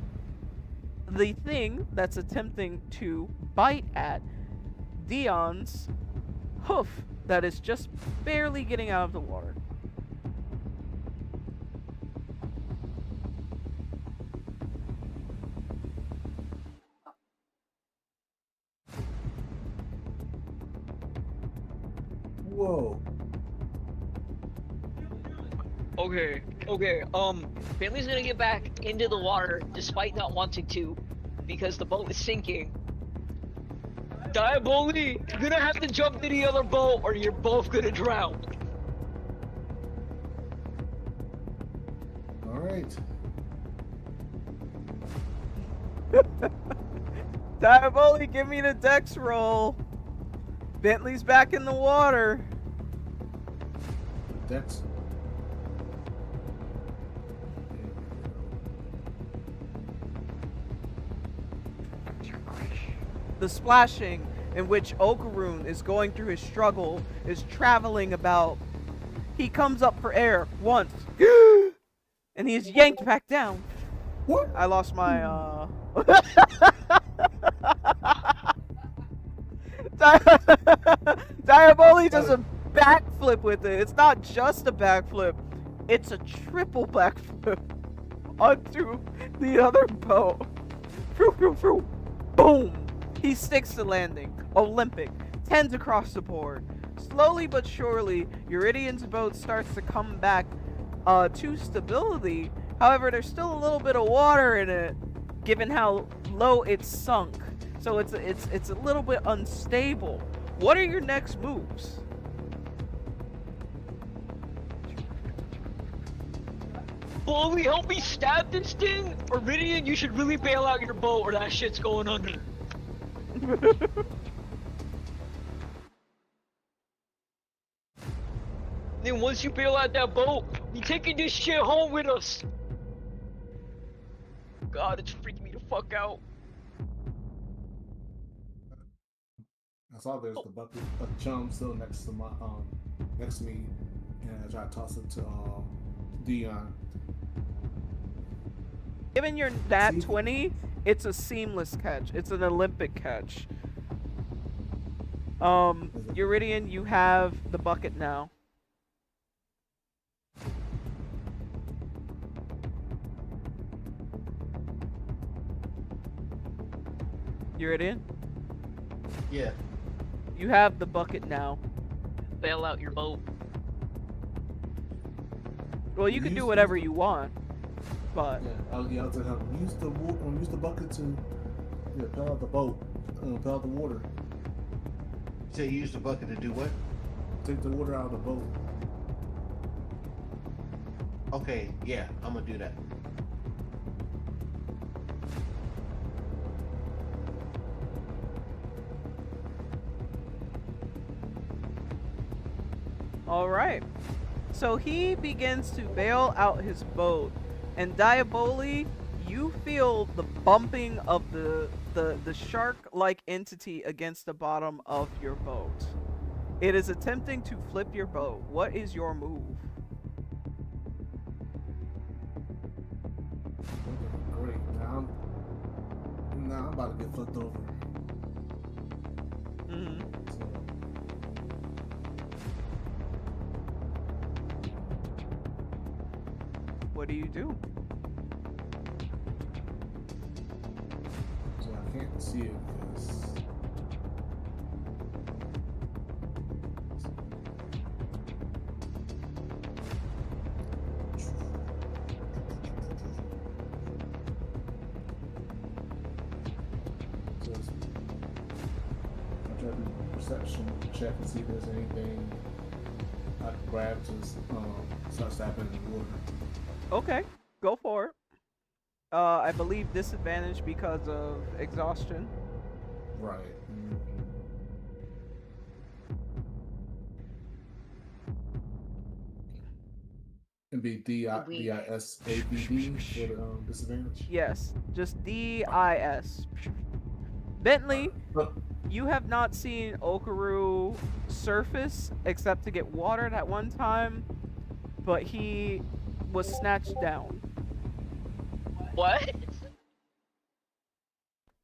the thing that's attempting to bite at Dion's hoof that is just barely getting out of the water.
Whoa.
Okay. Finley's gonna get back into the water despite not wanting to, because the boat is sinking. Diaboli, you're gonna have to jump to the other boat or you're both gonna drown.
Alright.
Diaboli, give me the dex roll. Bentley's back in the water.
Dex.
The splashing in which Okaroon is going through his struggle is traveling about. He comes up for air once, and he is yanked back down.
What?
I lost my, Diaboli does a backflip with it. It's not just a backflip, it's a triple backflip onto the other boat. Boom! He sticks to landing. Olympic. 10s across the board. Slowly but surely, Uridian's boat starts to come back to stability. However, there's still a little bit of water in it, given how low it's sunk. So it's a little bit unstable. What are your next moves?
Bully, help me stab this thing! Or Ridian, you should really bail out your boat or that shit's going under. Then once you bail out that boat, we taking this shit home with us. God, it's freaking me the fuck out.
I saw there's the bucket of chum still next to me, and I try to toss it to Dion.
Given your nat 20, it's a seamless catch. It's an Olympic catch. Uridian, you have the bucket now. Uridian?
Yeah.
You have the bucket now.
Bail out your boat.
Well, you can do whatever you want, but
yeah, I'll tell him use the bucket to bail out the boat, bail out the water.
So you use the bucket to do what?
Take the water out of the boat.
Okay, yeah, I'm gonna do that.
alright. So he begins to bail out his boat, and Diaboli, you feel the bumping of the shark-like entity against the bottom of your boat. It is attempting to flip your boat. What is your move?
Okay, great. Now I'm about to get flipped over.
Mm-hmm. What do you do?
can't see it because. I'm trying to do perception check and see if there's anything I can grab to start stabbing in the water.
Okay, go for it. I believe disadvantage because of exhaustion.
Right. It'd be DISABD for the disadvantage.
Yes, just DIS. Bentley, you have not seen Okaru surface except to get watered at one time, but he was snatched down.
What?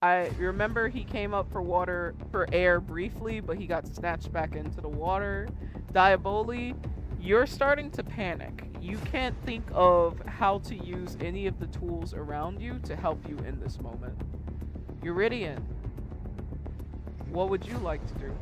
I remember he came up for air briefly, but he got snatched back into the water. Diaboli, you're starting to panic. You can't think of how to use any of the tools around you to help you in this moment. Uridian, what would you like to do?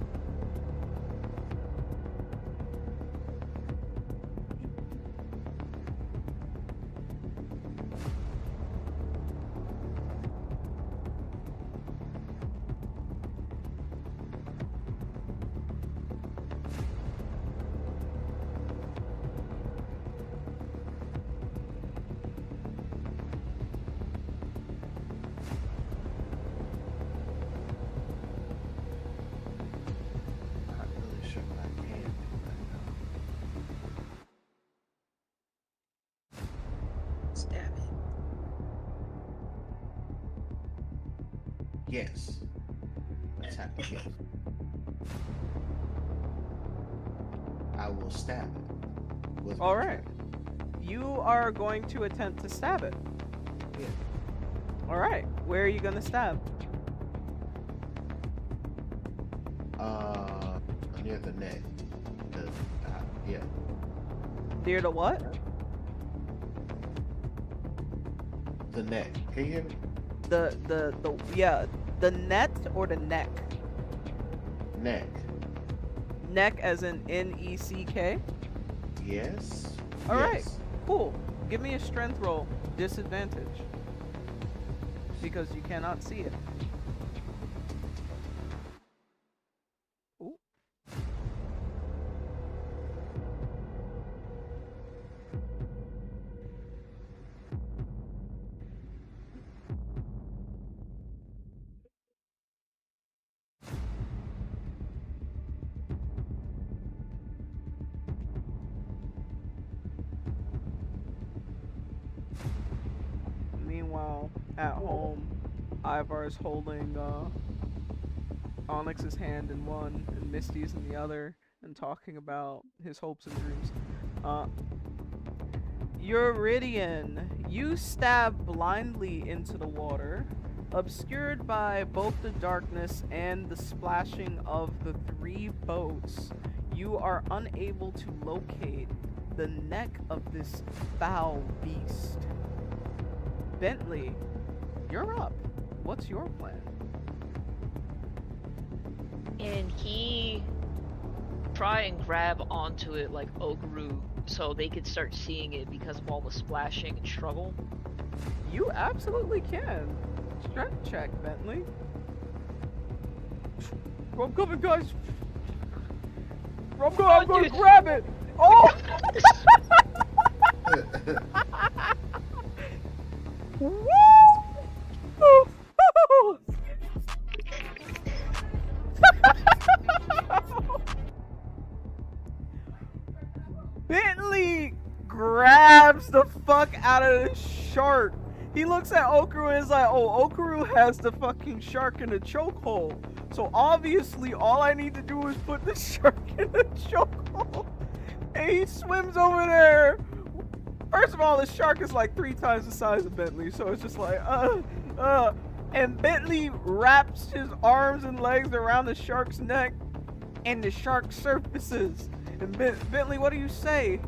Yes. That's happening. Yes. I will stab it. With
All right. You are going to attempt to stab it.
Yeah.
All right. Where are you going to stab?
Near the neck. Yeah.
Near the what?
The neck. Can you hear me?
The net or the neck?
Neck.
Neck as in NECK?
Yes.
All right. Cool. Give me a strength roll. Disadvantage. Because you cannot see it. Ooh. Meanwhile, at home, Ivar is holding Onyx's hand in one and Misty's in the other and talking about his hopes and dreams. Uridian, you stab blindly into the water, obscured by both the darkness and the splashing of the 3 boats. You are unable to locate the neck of this foul beast. Bentley, you're up. What's your plan?
And he try and grab onto it like Okaru so they could start seeing it because of all the splashing and struggle?
You absolutely can. Strength check, Bentley. I'm coming, guys. I'm going to grab it. Oh! Woo! Bentley grabs the fuck out of the shark. He looks at Okaru and is like, oh, Okaru has the fucking shark in a chokehold. So obviously all I need to do is put the shark in a chokehold. And he swims over there. First of all, the shark is like 3 times the size of Bentley. So it's just like, And Bentley wraps his arms and legs around the shark's neck. And the shark surfaces. And Bentley, what do you say?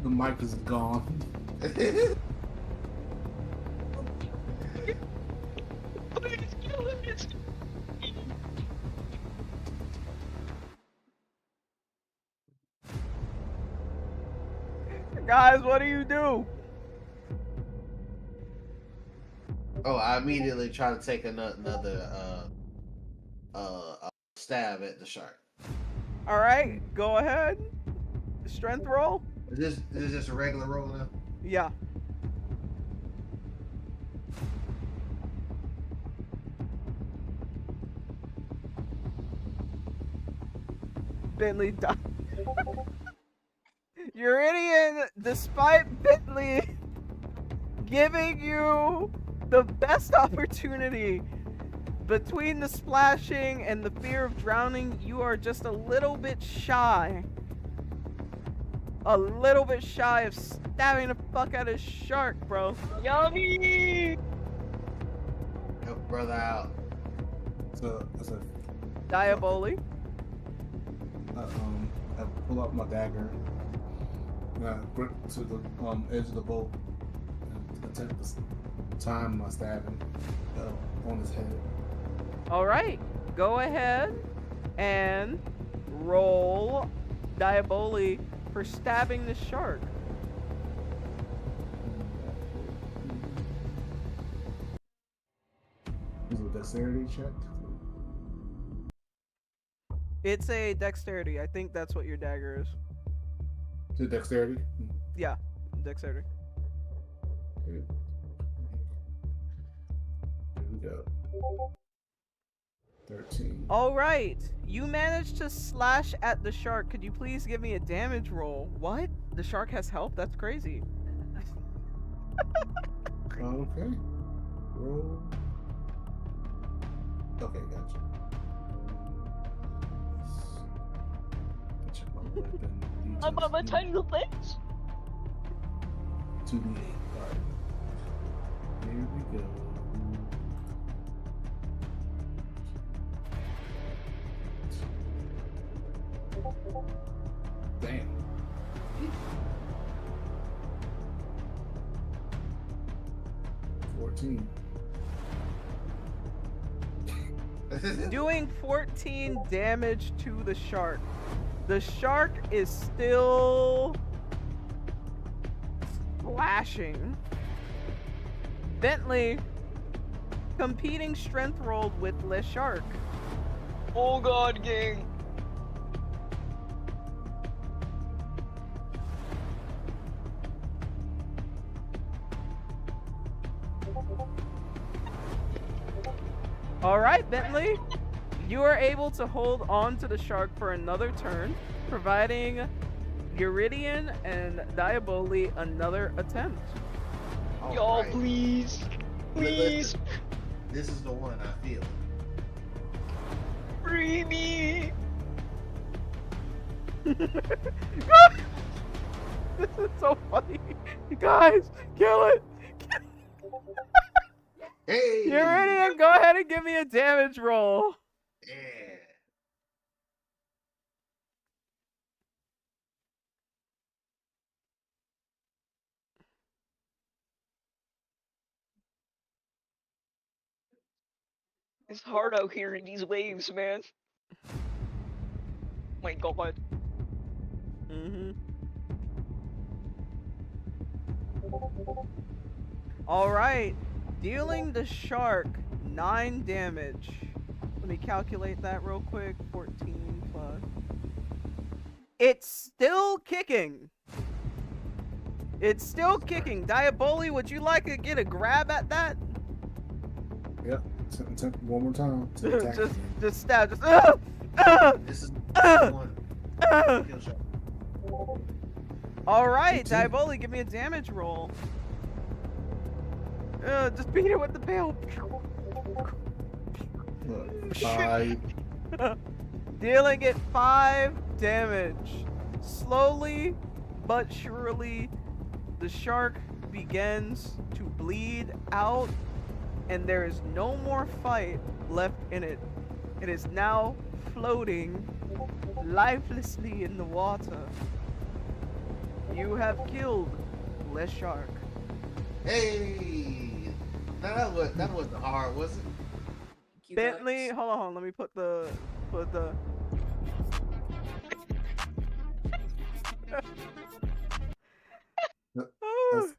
The mic is gone.
Please kill him.
Guys, what do you do?
Oh, I immediately try to take another stab at the shark.
All right, go ahead. Strength roll.
Is this just a regular roll now?
Yeah. Bentley died. Uridian, despite Bentley giving you the best opportunity between the splashing and the fear of drowning, you are just a little bit shy. A little bit shy of stabbing the fuck out of shark, bro.
Yummy!
Help brother out.
So
Diaboli.
I pull out my dagger. And I grip to the edge of the boat and attempt to time my stabbing on his head.
All right, go ahead and roll Diaboli for stabbing the shark.
Is it a dexterity check?
It's a dexterity. I think that's what your dagger is.
Is it dexterity?
Yeah, dexterity.
Okay. Here we go. 13.
All right, you managed to slash at the shark. Could you please give me a damage roll? What? The shark has health? That's crazy.
Okay. Roll. Okay, gotcha. Check my weapon.
How about my tiny little legs?
2d8. Alright. Here we go. Damn.
Doing 14 damage to the shark. The shark is still splashing. Bentley competing strength rolled with Le Shark.
Oh god, gang.
All right, Bentley. You are able to hold on to the shark for another turn, providing Uridian and Diaboli another attempt.
Y'all,
Alright.
please. Please.
Listen, this is the one I feel.
Free me.
This is so funny. Guys, kill it.
Hey!
Uridian, go ahead and give me a damage roll.
Yeah.
It's hard out here in these waves, man. My god.
Alright. Dealing the shark 9 damage. Let me calculate that real quick. 14 plus. It's still kicking. It's still kicking. Diaboli, would you like to get a grab at that?
Yep. Attempt one more time to attack again.
just stab. Just.
This is the one. Kill shot.
All right,
18.
Diaboli, give me a damage roll. Just beat it with the bale.
Look, 5.
Dealing it 5 damage. Slowly but surely, the shark begins to bleed out, and there is no more fight left in it. It is now floating lifelessly in the water. You have killed less shark.
Hey, that wasn't hard, was it?
Thank you
Bentley,
guys.
hold on, let me put the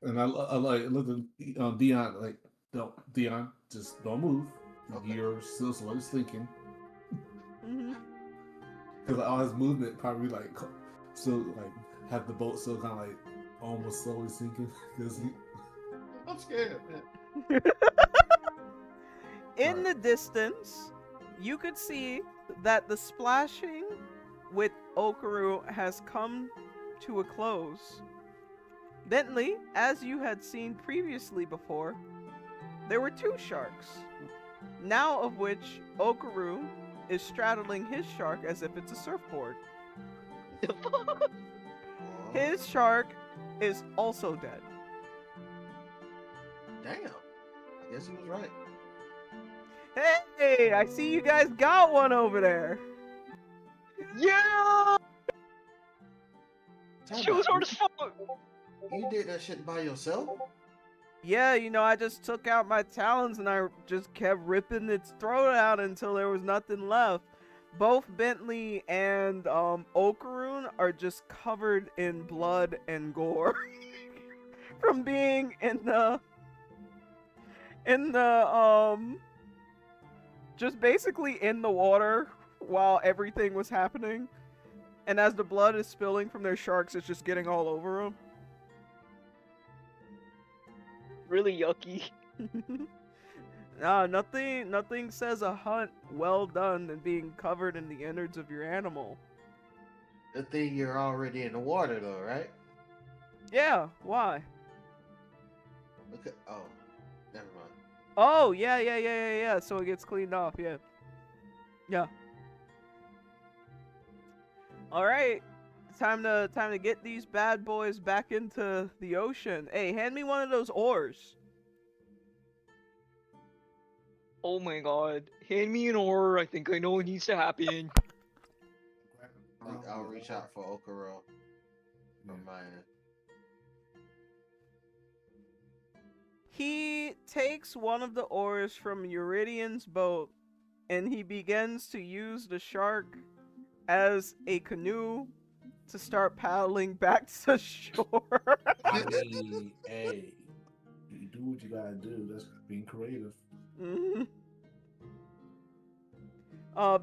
And I like look at Dion like don't Dion just don't move.
Okay.
You're still slowly sinking
Mhm.
because all his movement probably like still like have the boat still kind of like almost slowly sinking because he.
I'm scared.
In the distance, you could see that the splashing with Okaru has come to a close. Bentley, as you had seen previously before, there were 2 sharks, now of which Okaru is straddling his shark as if it's a surfboard. His shark is also dead.
Damn. I guess he was right.
Hey, I see you guys got one over there.
Yeah!
Time
She was
out.
hard as fuck!
You did that shit by yourself?
Yeah, I just took out my talons and I just kept ripping its throat out until there was nothing left. Both Bentley and Okaroon are just covered in blood and gore from being in the just basically in the water while everything was happening. And as the blood is spilling from their sharks, it's just getting all over them.
Really yucky.
Nah, nothing says a hunt well done than being covered in the innards of your animal.
Good thing you're already in the water, though, right?
Yeah, why?
Okay. Oh, never mind.
Oh, yeah. So it gets cleaned off, yeah. Yeah. Alright. Time to get these bad boys back into the ocean. Hey, hand me one of those oars.
Oh my god. Hand me an oar. I think I know what needs to happen.
I'll reach out for Okoro from my end.
He takes one of the oars from Eurydian's boat and he begins to use the shark as a canoe to start paddling back to shore.
I mean, hey, you do what you gotta do. That's being creative.
Mm-hmm.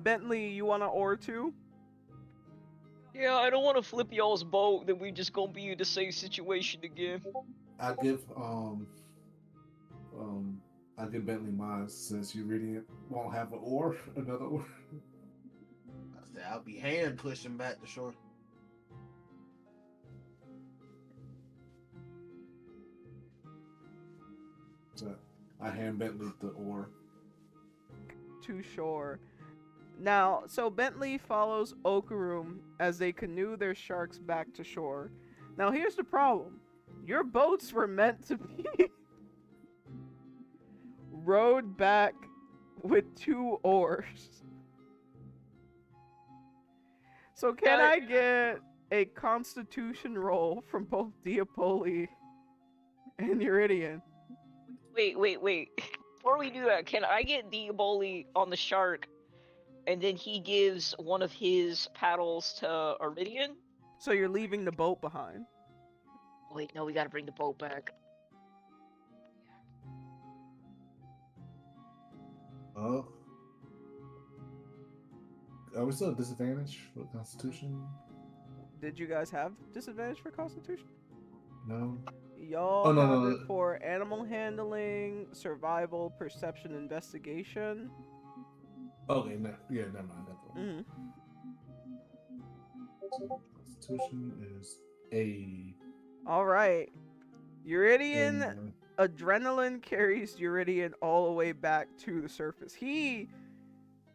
Bentley, you want an oar too?
Yeah, I don't want to flip y'all's boat, then we just gonna be in the same situation again.
I give Bentley mine since you really won't have an oar, another oar.
I said I'll be hand pushing back to shore.
So I hand Bentley the oar.
To shore. Now, so Bentley follows Okarum as they canoe their sharks back to shore. Now, here's the problem. Your boats were meant to be rowed back with 2 oars. So can I get a constitution roll from both Diapoli and Eurydian?
Wait. Before we do that, can I get Diaboli on the shark, and then he gives one of his paddles to Iridian?
So you're leaving the boat behind.
Wait, no, we gotta bring the boat back.
Oh. Are we still at disadvantage for Constitution?
Did you guys have disadvantage for Constitution?
No.
Y'all
no,
have
no.
it for animal handling, survival, perception, investigation.
Okay, never mind.
Mm-hmm.
Constitution is A.
All right. Eurydian, adrenaline carries Eurydian all the way back to the surface. He,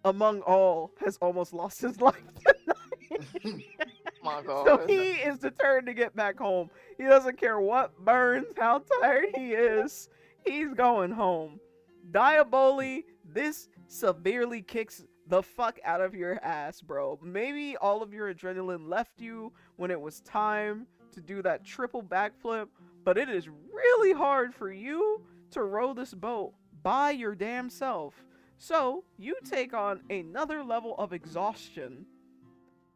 among all, has almost lost his life tonight.
My god.
So he is determined to get back home. He doesn't care what burns, how tired he is. He's going home. Diaboli, this severely kicks the fuck out of your ass, bro. Maybe all of your adrenaline left you when it was time to do that triple backflip, but it is really hard for you to row this boat by your damn self. So you take on another level of exhaustion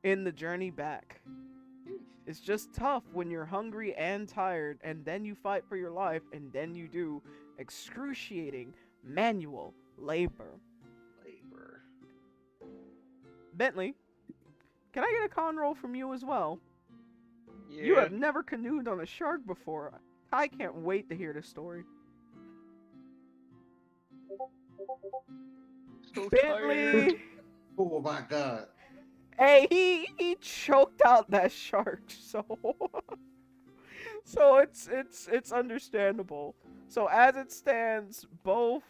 in the journey back. It's just tough when you're hungry and tired, and then you fight for your life, and then you do excruciating manual labor. Bentley, can I get a con roll from you as well?
Yeah.
You have never canoed on a shark before. I can't wait to hear this story.
So
Bentley!
tired.
Oh my god.
Hey, he choked out that shark, so so it's understandable. So as it stands, both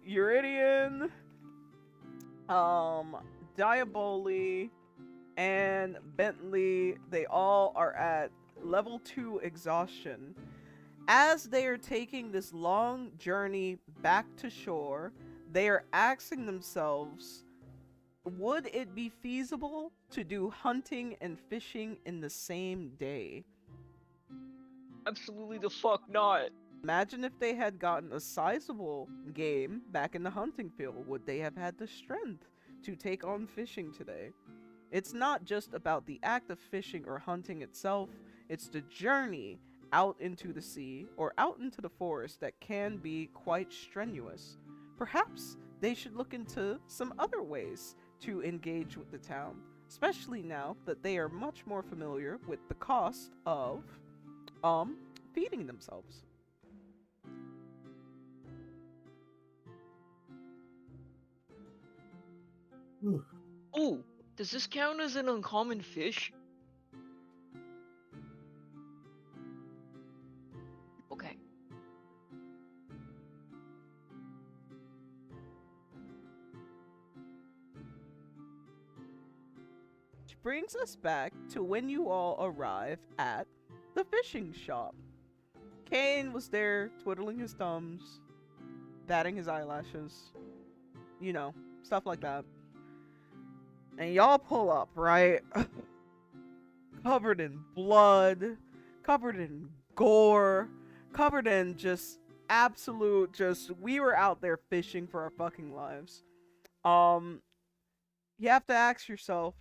Uridian, Diaboli, and Bentley, they all are at level 2 exhaustion. As they are taking this long journey back to shore, they are asking themselves, would it be feasible to do hunting and fishing in the same day?
Absolutely the fuck not.
Imagine if they had gotten a sizable game back in the hunting field. Would they have had the strength to take on fishing today? It's not just about the act of fishing or hunting itself, it's the journey out into the sea or out into the forest that can be quite strenuous. Perhaps they should look into some other ways to engage with the town, especially now that they are much more familiar with the cost of feeding themselves.
Oh, does this count as an uncommon fish? Okay.
Which brings us back to when you all arrive at the fishing shop. Kane was there twiddling his thumbs, batting his eyelashes, you know, stuff like that. And y'all pull up, right? Covered in blood, covered in gore, covered in just absolute we were out there fishing for our fucking lives. You have to ask yourself,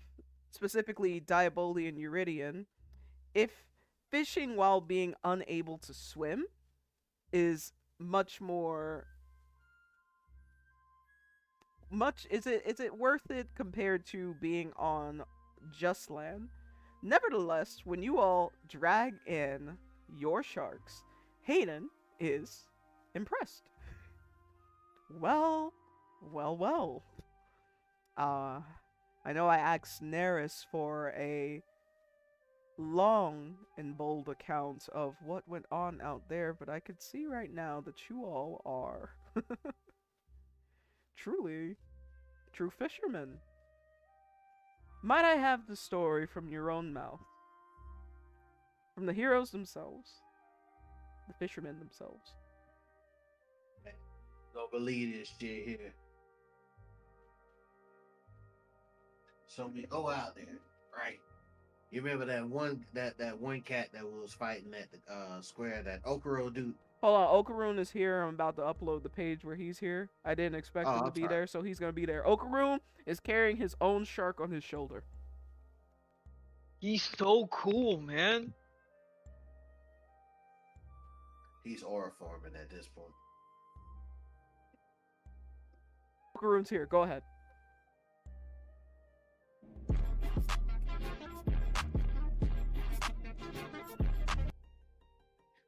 specifically Diaboli and Uridian, if fishing while being unable to swim is much more is it worth it compared to being on just land? Nevertheless, when you all drag in your sharks, Hayden is impressed. Well, well, well. I know I asked Neris for a long and bold account of what went on out there, but I could see right now that you all are truly true fishermen. Might I have the story from your own mouth? From the heroes themselves, the fishermen themselves.
Don't believe this shit here. So we go out there, right? You remember that one cat that was fighting at the square, that Okuro dude?
Hold on, Okaroon is here. I'm about to upload the page where he's here. I didn't expect him to be there, so he's gonna be there. Okaroon is carrying his own shark on his shoulder.
He's so cool, man.
He's aura forming at this point.
Okaroon's here. Go ahead.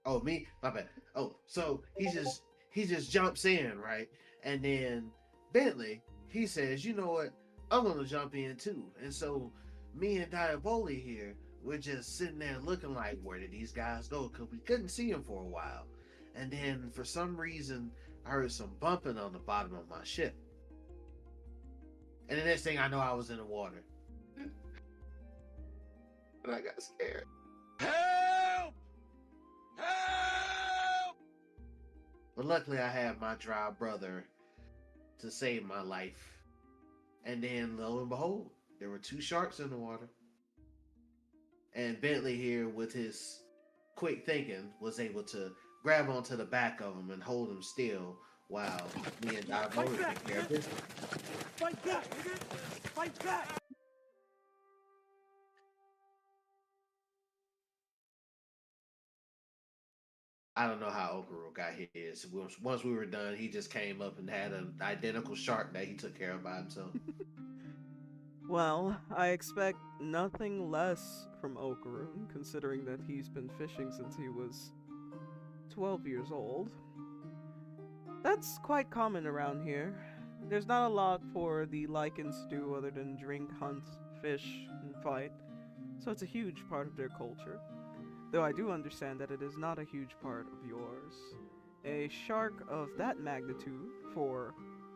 Oh, me? My bad. Oh, so he just jumps in, right? And then Bentley, he says, you know what? I'm gonna jump in too. And so me and Diaboli here, we're just sitting there looking like, where did these guys go? Because we couldn't see them for a while. And then for some reason, I heard some bumping on the bottom of my ship. And the next thing I know, I was in the water. And I got scared. Help! Help! But luckily, I had my dry brother to save my life. And then, lo and behold, there were 2 sharks in the water. And Bentley here with his quick thinking, was able to grab onto the back of him and hold him still while me and Diabolo take care of business.
Fight back, nigga! Fight back!
I don't know how Okaru got his. Once we were done, he just came up and had an identical shark that he took care of by himself.
Well, I expect nothing less from Okaroon, considering that he's been fishing since he was 12 years old. That's quite common around here. There's not a lot for the Lycans to do other than drink, hunt, fish, and fight, so it's a huge part of their culture. Though I do understand that it is not a huge part of yours. A shark of that magnitude for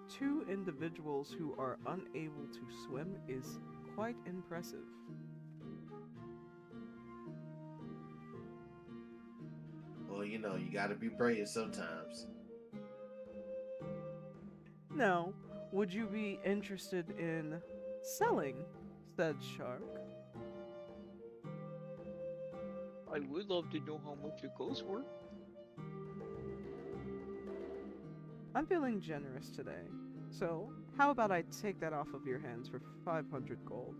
two individuals who are unable to swim is quite impressive.
Well, you know, you gotta be brave sometimes.
Now, would you be interested in selling said shark?
I would love to know how much it goes for.
I'm feeling generous today, so how about I take that off of your hands for 500 gold?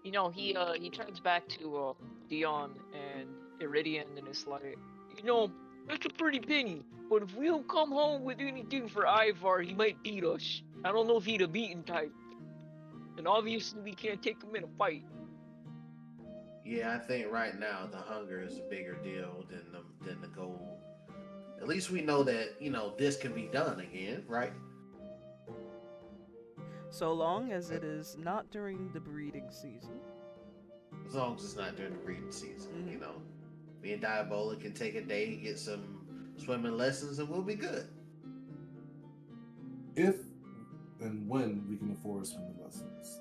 You know, he turns back to Dion and Iridian and is like, you know, that's a pretty penny, but if we don't come home with anything for Ivar, he might beat us. I don't know if he'd a beaten type. And obviously we can't take him in a fight.
Yeah, I think right now the hunger is a bigger deal than the gold. At least we know that this can be done again, right?
So long as it is not during the breeding season.
As long as it's not during the breeding season,
Mm-hmm.
Me and Diabola can take a day, get some swimming lessons, and we'll be good.
If and when we can afford swimming lessons.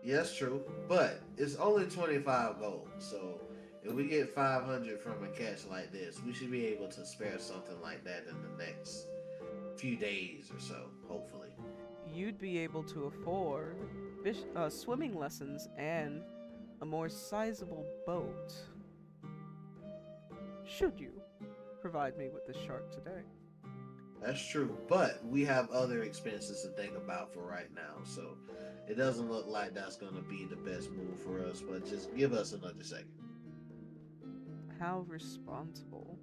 Yes, true, but it's only 25 gold, so if we get 500 from a catch like this, we should be able to spare something like that in the next few days or so, hopefully.
You'd be able to afford swimming lessons and a more sizable boat. Should you provide me with the shark today?
That's true, but we have other expenses to think about for right now, so it doesn't look like that's going to be the best move for us, but just give us another second.
How responsible.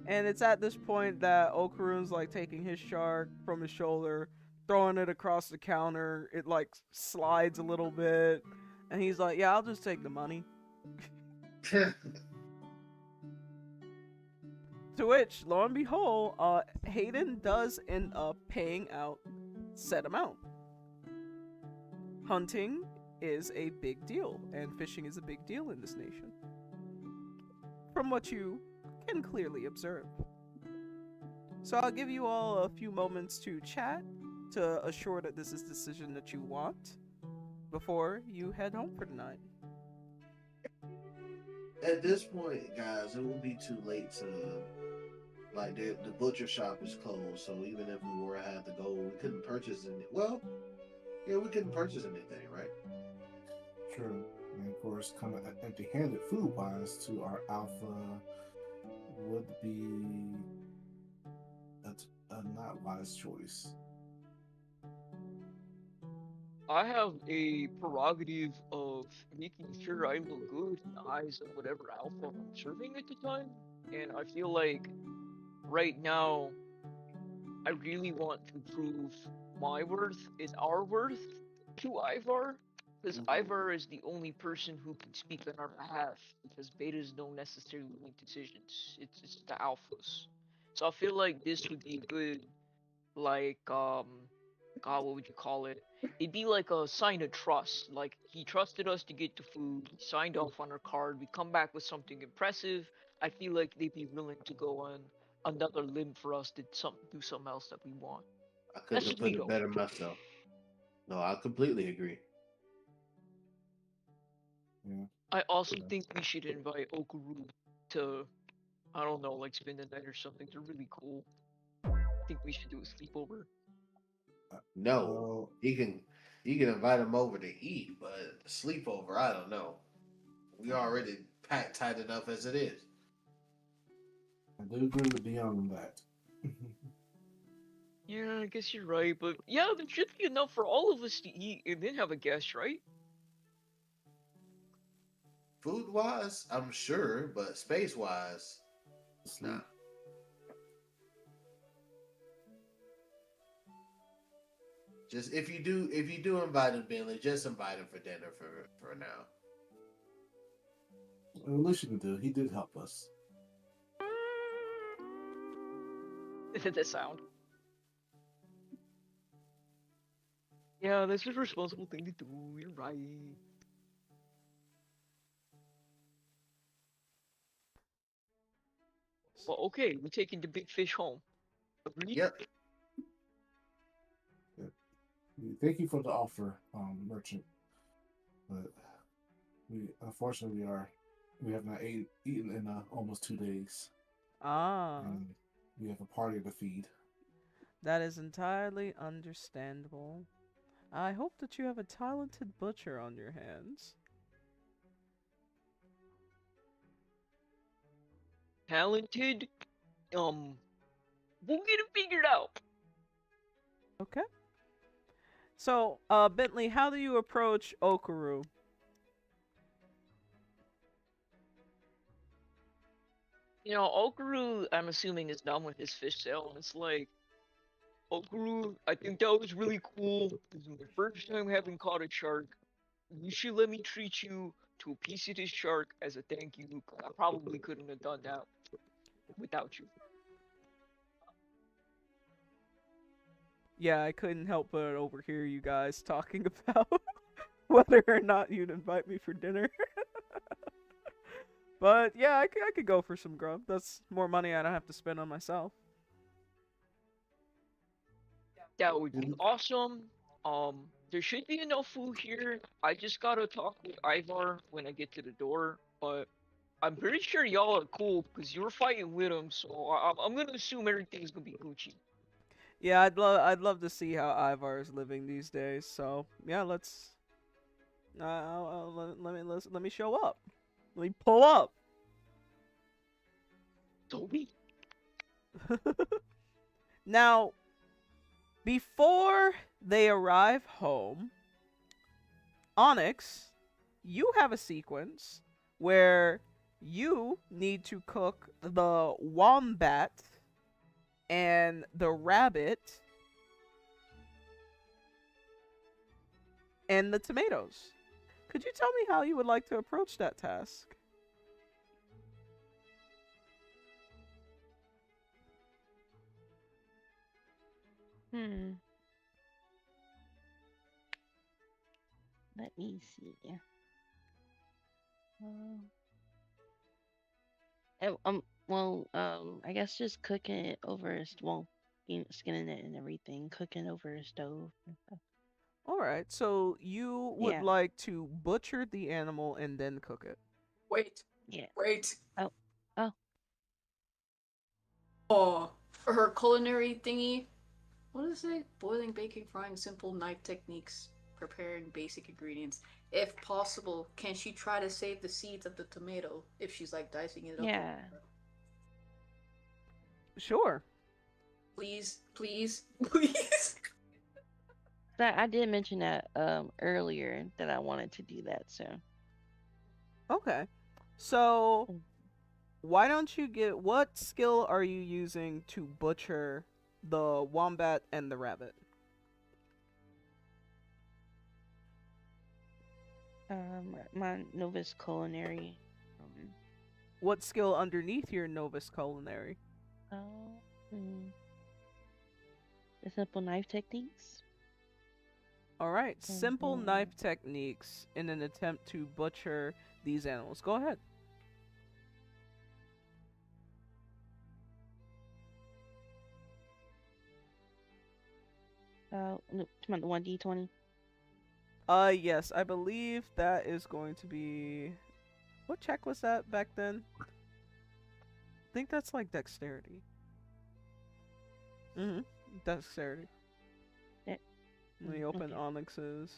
And it's at this point that Okaroon's like taking his shark from his shoulder, throwing it across the counter. It like slides a little bit. And he's like, yeah, I'll just take the money. To which, lo and behold, Hayden does end up paying out said amount. Hunting is a big deal, and fishing is a big deal in this nation. From what you can clearly observe. So I'll give you all a few moments to chat to assure that this is the decision that you want before you head home for the night.
At this point, guys, it will be too late to the butcher shop is closed, so even if we were to have the gold, we couldn't purchase any. Well, yeah, we couldn't purchase anything, right?
True. And of course, kind of empty-handed food-wise to our alpha would be a not wise choice.
I have a prerogative of making sure I look good in the eyes of whatever alpha I'm serving at the time. And I feel like right now, I really want to prove my worth and our worth to Ivar. Because Ivar is the only person who can speak on our behalf. Because betas don't necessarily make decisions. It's the alphas. So I feel like this would be good, like, God, what would you call it? It'd be like a sign of trust. Like he trusted us to get the food, he signed off on our card, we come back with something impressive. I feel like they'd be willing to go on another limb for us to do something else that we want.
I
That's
couldn't have
just me
put it
though.
better myself. No, I completely agree.
Yeah.
I also think we should invite Okuru to, I don't know, like spend the night or something. They're really cool. I think we should do a sleepover.
No, he can. You can invite them over to eat, but sleepover, I don't know. We already packed tight enough as it is.
I do agree with Dion on that.
Yeah, I guess you're right, but yeah, there should be enough for all of us to eat and then have a guest, right?
Food wise, I'm sure, but space wise, nah.
Sleep.
Just if you do invite him, Bentley, just invite him for dinner for now.
Well, at least you can do. He did help us.
The sound. Yeah, that's a responsible thing to do. You're right. Well, okay, we're taking the big fish home. Agreed?
Yep.
Thank you for the offer, merchant. But we unfortunately we have not eaten in almost 2 days,
Ah,
and we have a party to feed.
that is entirely understandable. I hope that you have a talented butcher on your hands.
Talented. We'll get it figured out.
Okay. So, Bentley, how do you approach Okaru?
You know, Okaru, I'm assuming, is done with his fish sale, and it's like, Okaru, I think that was really cool. This is my first time having caught a shark. You should let me treat you to a piece of this shark as a thank you. I probably couldn't have done that without you.
Yeah, I couldn't help but overhear you guys talking about whether or not you'd invite me for dinner. But yeah, I could go for some grub. That's more money I don't have to spend on myself.
That would be awesome. There should be enough food here. I just gotta talk with Ivar when I get to the door, but I'm pretty sure y'all are cool because you're fighting with him, so I'm gonna assume everything's gonna be Gucci.
Yeah, I'd love to see how Ivar is living these days. So yeah, let's let me show up. Let me pull up.
Toby?
Now, before they arrive home, Onyx, you have a sequence where you need to cook the wombat and the rabbit and the tomatoes. Could you tell me how you would like to approach that task?
Hmm. Let me see. Um, I guess just cooking it over skinning it and everything, cooking over a stove and stuff.
All right, so you would
Yeah,
like to butcher the animal and then cook it.
Wait,
yeah.
wait.
Oh, oh,
Oh, for her culinary thingy, what is it? Boiling, baking, frying, simple knife techniques, preparing basic ingredients. If possible, can she try to save the seeds of the tomato if she's like dicing it up?
yeah.
Sure.
Please, please, please.
I did mention that earlier that I wanted to do that. So
Okay. So,
mm,
why don't you get what skill are you using to butcher the wombat and the rabbit?
my novice culinary. Um,
What skill underneath your novice culinary?
oh, mm, the simple knife techniques.
All right,
And
simple
then
knife techniques in an attempt to butcher these animals. Go ahead.
no, come on, the 1d20.
Yes, I believe that is going to be. What check was that back then? I think that's like dexterity. Mm-hmm. Dexterity. Let me open
Okay.
Onyx's.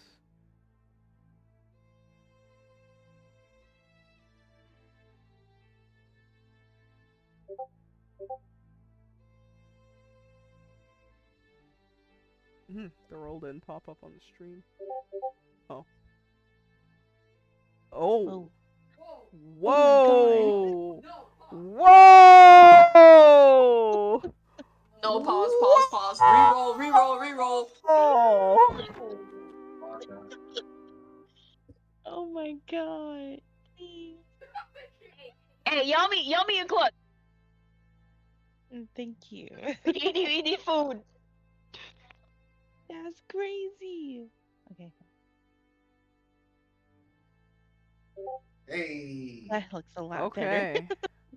The roll didn't pop up on the stream. Oh. Oh.
Oh my god.
Whoa! Whoa!
No, pause. Reroll.
Oh!
Oh my god. Please.
Hey, yummy and clutch.
Thank you.
You need food.
That's crazy. Okay.
Hey.
That looks a lot better.
Okay.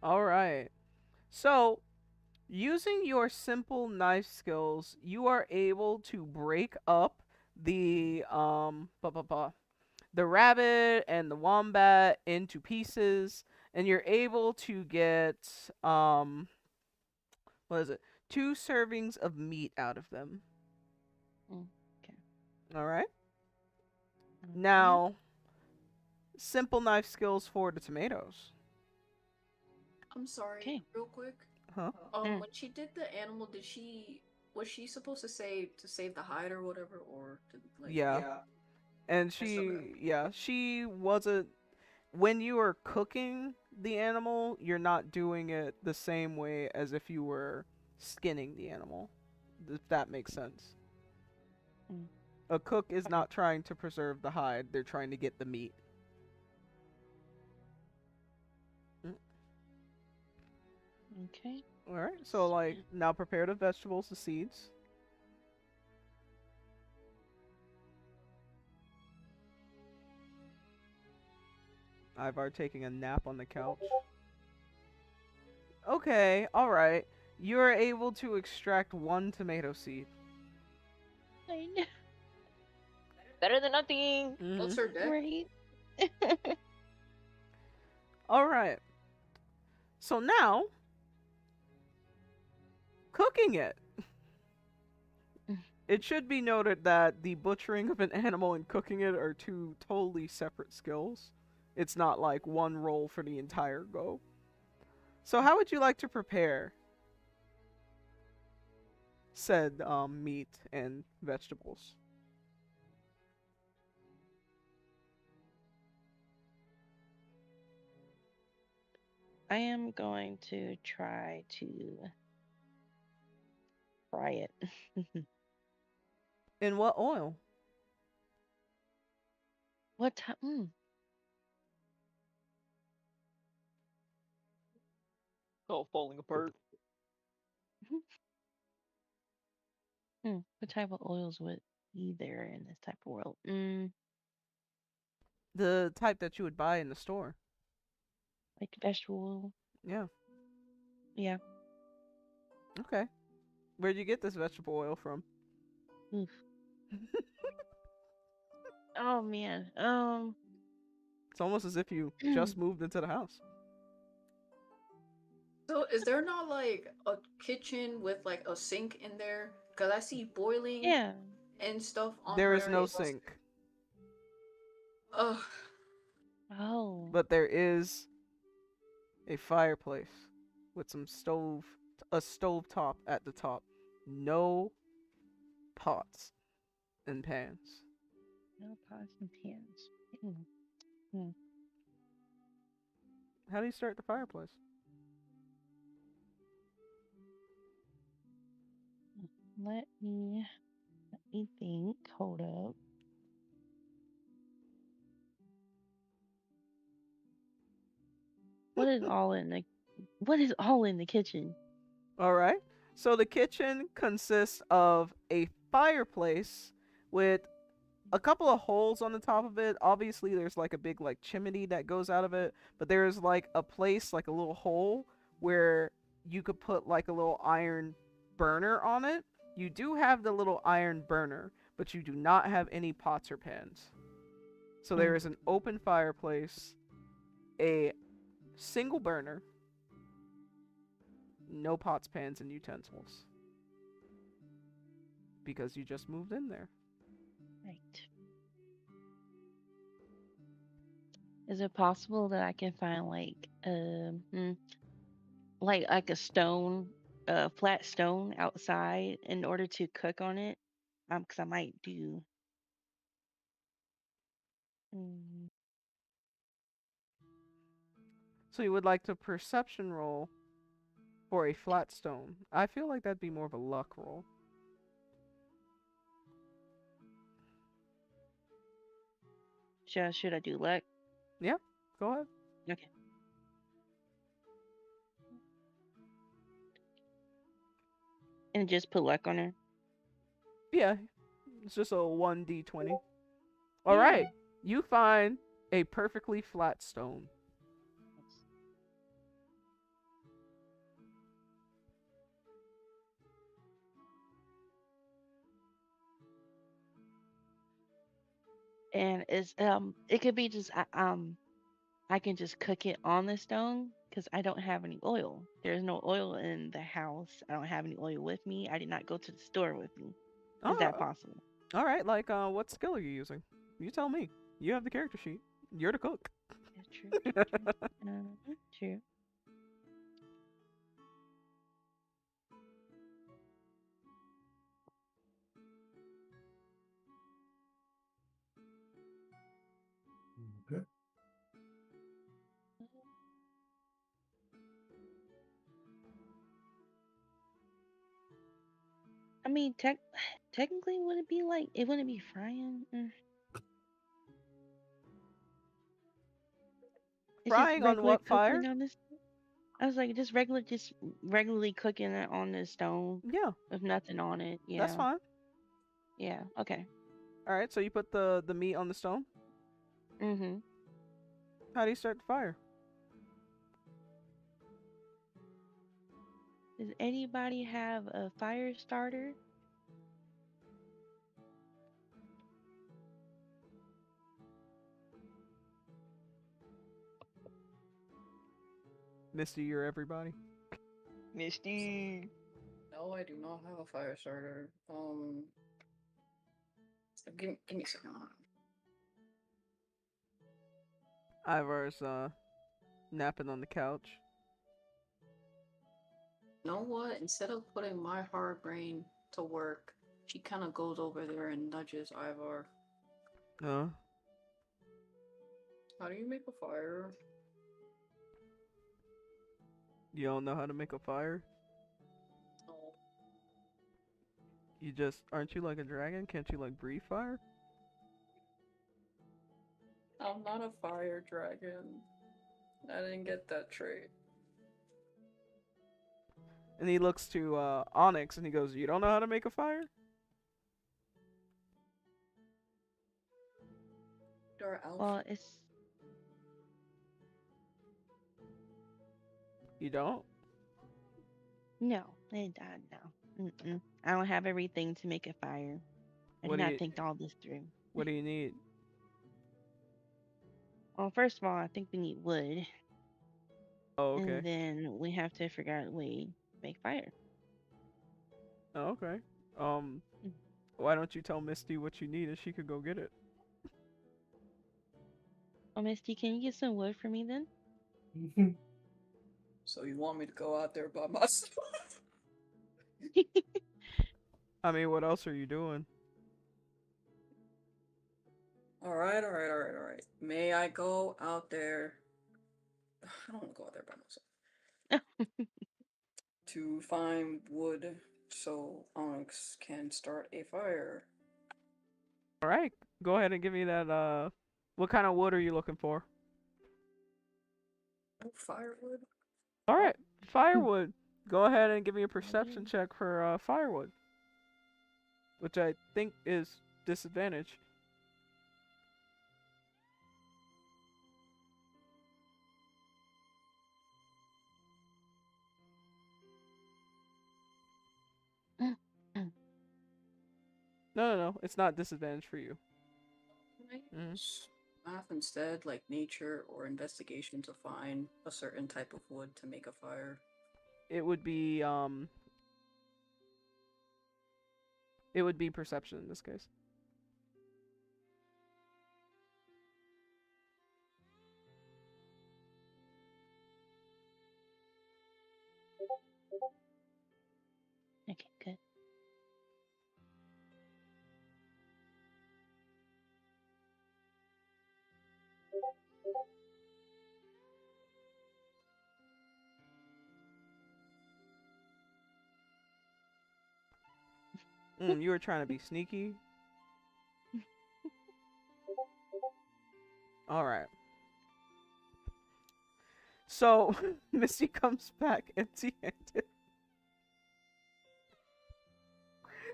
All right. So, using your simple knife skills, you are able to break up the the rabbit and the wombat into pieces, and you're able to get what is it? 2 servings of meat out of them.
Okay.
All right.
Okay.
Now, simple knife skills for the tomatoes.
I'm sorry,
Okay.
real quick.
Huh?
When she did the animal, was she supposed to say to save the hide or whatever, or to like?
Yeah. And she wasn't. When you are cooking the animal, you're not doing it the same way as if you were skinning the animal. If that makes sense.
Mm.
A cook is not trying to preserve the hide, they're trying to get the meat.
Okay.
Alright, so like now prepare the vegetables, the seeds. Ivar taking a nap on the couch. Okay, alright. You're able to extract 1 tomato seed.
I know.
Better than nothing.
What's her deck?
Great.
Alright. So now, cooking it. It should be noted that the butchering of an animal and cooking it are 2 totally separate skills. It's not like one roll for the entire go. So how would you like to prepare said meat and vegetables?
I am going to try to fry it.
In what oil?
What time?
Oh, falling apart.
What type of oils would be there in this type of world?
The type that you would buy in the store.
Like vegetable oil?
Yeah.
Yeah.
Okay. Where'd you get this vegetable oil from?
Oof. Oh man.
It's almost as if you just moved into the house.
So is there not like a kitchen with like a sink in there? Cause I see boiling
Yeah.
and stuff on
There
her.
is no sink.
Ugh.
Oh.
But there is a fireplace with some a stove top at the top. No pots and pans.
No pots and pans.
How do you start the fireplace?
Let me think. Hold up. What is all in the kitchen?
All right. So the kitchen consists of a fireplace with a couple of holes on the top of it. Obviously, there's like a big like chimney that goes out of it, but there's like a place, like a little hole where you could put like a little iron burner on it. You do have the little iron burner, but you do not have any pots or pans. So there is an open fireplace, a single burner, no pots, pans, and utensils. Because you just moved in there.
Right. Is it possible that I can find like a stone, a flat stone outside in order to cook on it? Because I might do. Mm,
So you would like to perception roll for a flat stone. I feel like that'd be more of a luck roll.
should I do luck?
Yeah, go ahead.
Okay. And just put luck on her.
Yeah, it's just a 1d20. All
Yeah.
right, you find a perfectly flat stone.
And it could be just I can just cook it on the stone because I don't have any oil. There's no oil in the house. I don't have any oil with me. I did not go to the store with me. Is that possible?
All right, like what skill are you using? You tell me. You have the character sheet. You're the cook.
That's true. True.
Okay.
I mean, technically, would it be like it wouldn't be frying? It's just
Frying on
regular
what fire?
cooking on this. I was like, just regularly cooking it on the stone
Yeah,
with nothing on it.
that's
Yeah.
fine.
Yeah. Okay.
All right, so you put the meat on the stone.
Mhm.
How do you start the fire?
Does anybody have a fire starter?
Misty, you're everybody.
Misty.
No, I do not have a fire starter. Give me a second.
Ivar's napping on the couch.
You know what? Instead of putting my hard brain to work, she kind of goes over there and nudges Ivar.
Uh,
How do you make a fire?
you don't know how to make a fire?
No,
You just aren't you like a dragon? Can't you like breathe fire?
I'm not a fire dragon. I didn't get that trait.
And he looks to Onyx and he goes, "You don't know how to make a fire?"
Your elf.
Well, it's
You don't?
no. No. I don't have everything to make a fire. I
What
did
do
not
you
think all this through.
What do you need?
Well, first of all, I think we need wood,
Oh, okay.
and then we have to figure out a way to make fire.
Oh, okay. Um,
Mm.
why don't you tell Misty what you need and she could go get it?
Oh, Misty, can you get some wood for me then?
So you want me to go out there by myself?
I mean, what else are you doing?
Alright. May I go out there? I don't want to go out there by myself. To find wood so Onyx can start a fire.
All right, go ahead and give me that. What kind of wood are you looking for?
Oh, firewood?
All right, firewood. Go ahead and give me a perception check for firewood, which I think is disadvantage. No, it's not disadvantage for you.
Math instead, like nature or investigation to find a certain type of wood to make a fire.
It would be It would be perception in this case. You were trying to be sneaky. All right. So Misty comes back empty-handed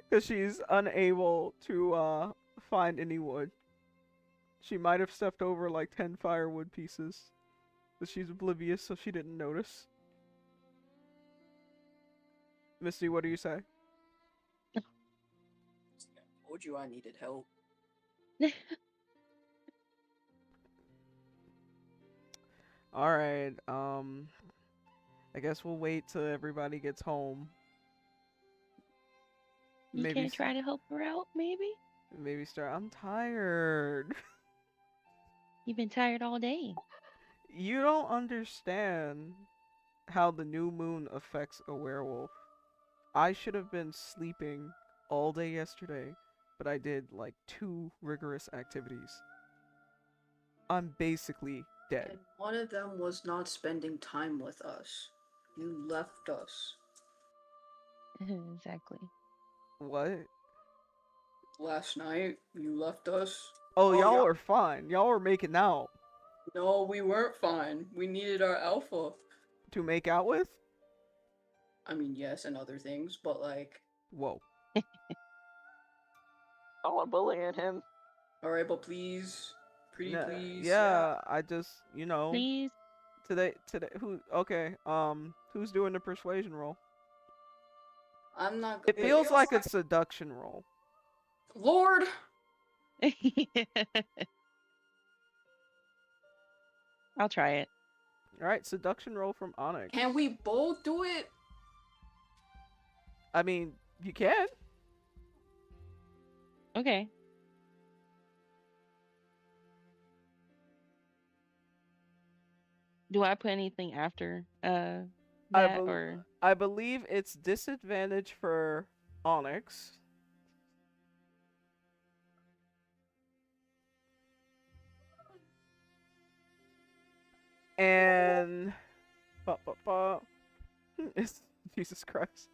because she's unable to find any wood. She might have stepped over like 10 firewood pieces, but she's oblivious, so she didn't notice. Misty, what do you say?
I told you I needed help.
All right. I guess we'll wait till everybody gets home.
You
Maybe
can't try to help her out, maybe?
maybe start. I'm tired.
You've been tired all day.
You don't understand how the new moon affects a werewolf. I should have been sleeping all day yesterday, but I did like 2 rigorous activities. I'm basically dead.
And one of them was not spending time with us. You left us.
Exactly.
What?
Last night, you left us.
Oh,
yeah.
y'all are fine. Y'all are making out.
No, we weren't fine. We needed our alpha.
To make out with?
I mean, yes, and other things, but like...
Whoa.
Oh, I'm bullying him.
Alright, but please. Pretty
Nah,
please.
yeah, I just, you know.
Please?
Today, okay, who's doing the persuasion roll?
I'm not...
It feels like a seduction roll.
Lord!
I'll try it.
Alright, seduction roll from Onyx.
Can we both do it?
I mean, you can.
Okay. Do I put anything after that or
I believe it's disadvantage for Onyx. And it's Jesus Christ.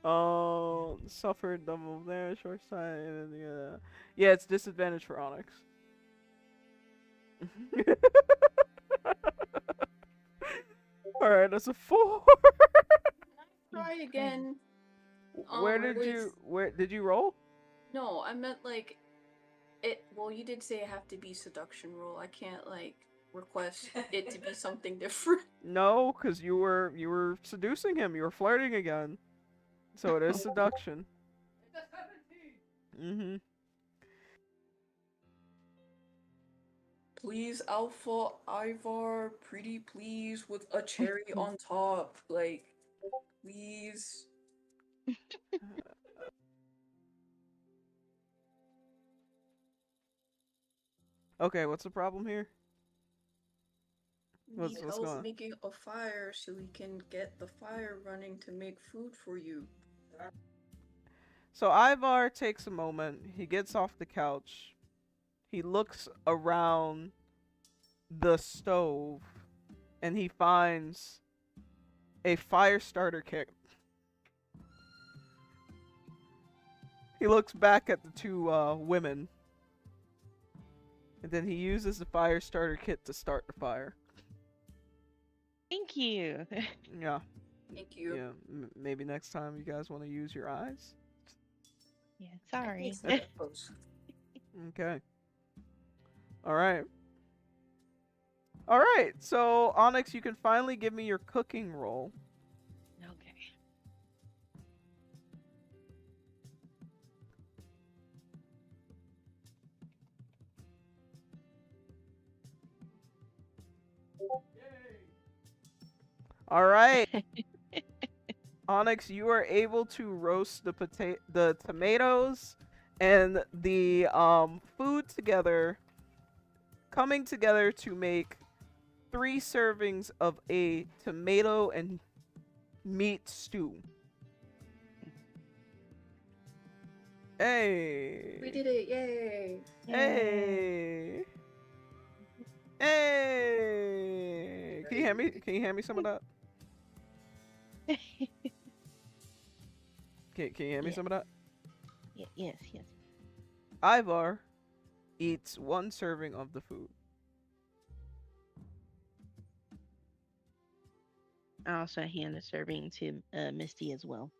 Oh, suffered double there, short side, and yeah, it's disadvantage for Onyx. All right, that's a 4.
Try again.
Where did you roll?
No, I meant like it. Well, you did say it have to be seduction roll. I can't like request it to be something different.
No, because you were seducing him. You were flirting again. So it is seduction. Mm-hmm.
Please, Alpha Ivar, pretty please, with a cherry on top. Like, please.
Okay, what's the problem here?
We need help making a fire so we can get the fire running to make food for you.
So Ivar takes a moment. He gets off the couch. He looks around the stove and he finds a fire starter kit. He looks back at the 2 women. And then he uses the fire starter kit to start the fire.
Thank you.
Yeah.
Thank you.
Yeah, maybe next time you guys want to use your eyes.
Yeah, sorry.
Okay. All right. All right. So Onyx, you can finally give me your cooking roll.
Okay.
All right. Onyx, you are able to roast the tomatoes and the food together, coming together to make 3 servings of a tomato and meat stew. Hey.
We did it! Yay!
Hey. Hey. Can you hand me? Can you hand me some of that? Can you hand me
Yeah.
some of that?
Yes.
Ivar eats 1 serving of the food.
I also hand the serving to Misty as well.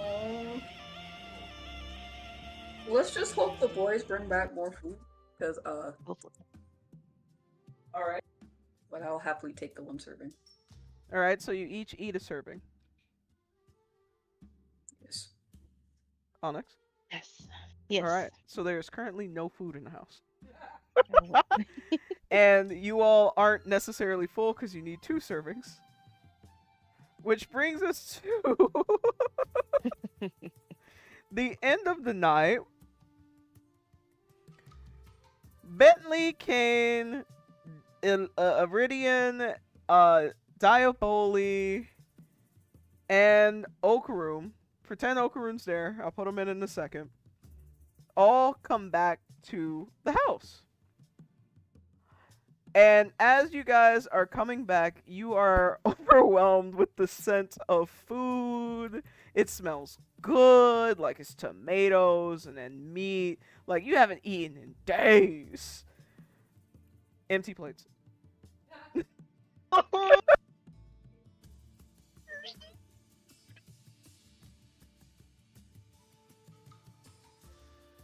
Um, let's just hope the boys bring back more food, because
Hopefully.
all right. But I'll happily take the 1 serving.
All right, so you each eat a serving.
Yes.
Onyx.
Yes. Yes.
All right, so there's currently no food in the house,
Oh,
and you all aren't necessarily full because you need 2 servings. Which brings us to the end of the night. Bentley, Kane, Iridian, Diaboli, and Okaroom. Pretend Okaroom's there. I'll put him in a second. All come back to the house. And as you guys are coming back, you are overwhelmed with the scent of food. It smells good, like it's tomatoes and then meat. Like you haven't eaten in days. Empty plates.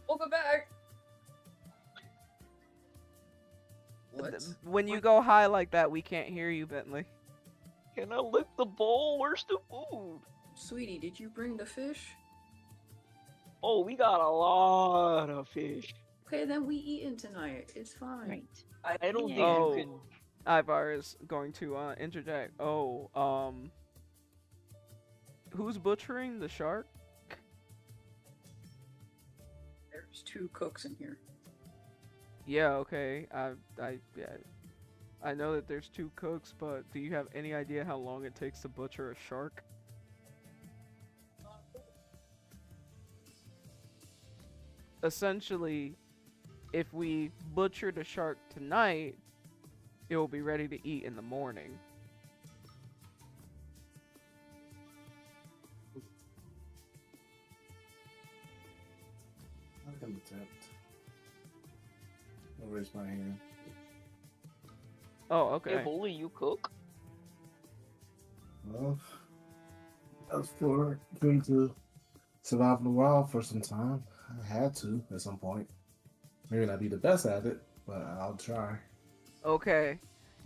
Welcome back. What?
When you go high like that, we can't hear you, Bentley.
Can I lick the bowl? Where's the food?
Sweetie, did you bring the fish?
Oh, we got a lot of fish.
Okay, then we eating tonight. It's fine.
Right.
I don't think
Oh.
you can.
Ivar is going to interject. Oh, who's butchering the shark?
There's 2 cooks in here.
Yeah, okay. I know that there's 2 cooks, but do you have any idea how long it takes to butcher a shark? Essentially, if we butcher the shark tonight, it will be ready to eat in the morning.
I can attempt. I'll raise my hand.
Oh, okay.
If only you cook.
Well, as for going to survive in the wild for some time, I had to at some point. Maybe not be the best at it, but I'll try.
Okay.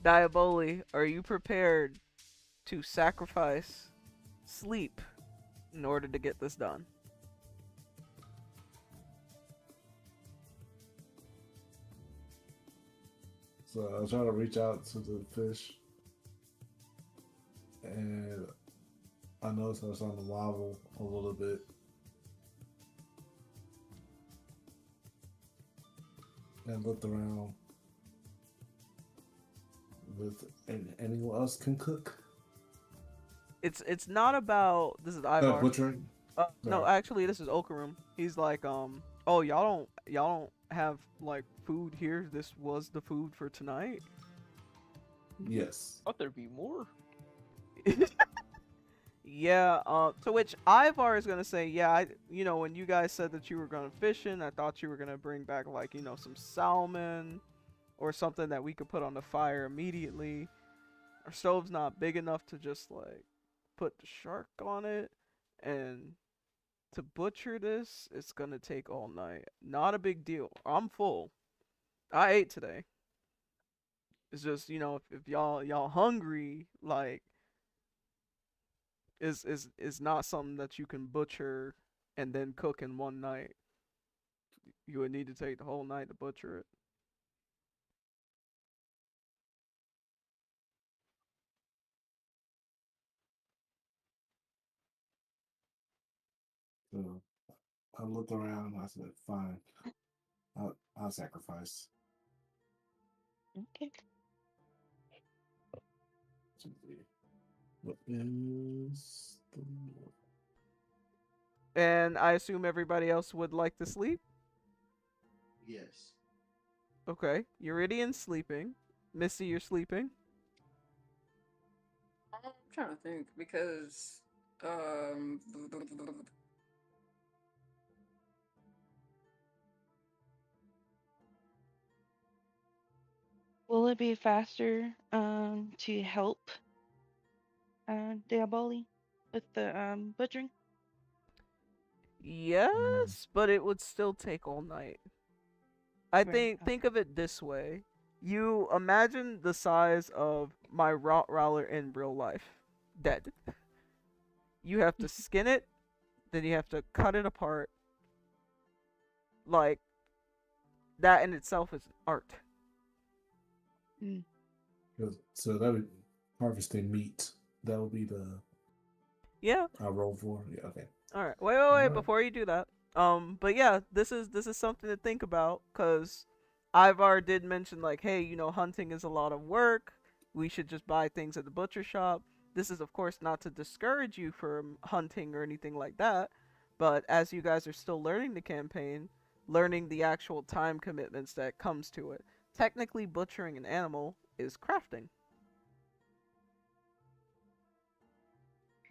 Diaboli, are you prepared to sacrifice sleep in order to get this done?
So I'll try to reach out to the fish, and I noticed I was on the wobble a little bit. And looked around with anyone else can cook.
It's not about this is Ivar.
Butchering.
No, actually, this is Okarum. He's like, oh, y'all don't have like food here. This was the food for tonight.
Yes.
Thought there'd be more.
Yeah. To which Ivar is gonna say, yeah, when you guys said that you were gonna fishing, I thought you were gonna bring back like some salmon or something that we could put on the fire immediately. Our stove's not big enough to just like put the shark on it, and to butcher this, it's gonna take all night. Not a big deal. I'm full. I ate today. It's just if y'all hungry, like is not something that you can butcher and then cook in one night. You would need to take the whole night to butcher it.
So I looked around and I said, fine, I'll sacrifice.
Okay.
What is the...
And I assume everybody else would like to sleep?
Yes.
Okay. Eurydian's sleeping. Missy, you're sleeping?
I'm trying to think because
it be faster to help Diaboli with the butchering?
Yes, but it would still take all night. I
Right.
think of it this way. You imagine the size of my Rottweiler in real life. Dead. You have to skin it, then you have to cut it apart. Like, that in itself is art.
Mm.
So that would harvesting meat. That would be the
Yeah.
I roll for. Yeah. Okay.
All right. Wait.
Alright.
Before you do that, but yeah, this is something to think about because Ivar did mention like, hey, hunting is a lot of work. We should just buy things at the butcher shop. This is of course not to discourage you from hunting or anything like that, but as you guys are still learning the campaign, learning the actual time commitments that comes to it. Technically, butchering an animal is crafting.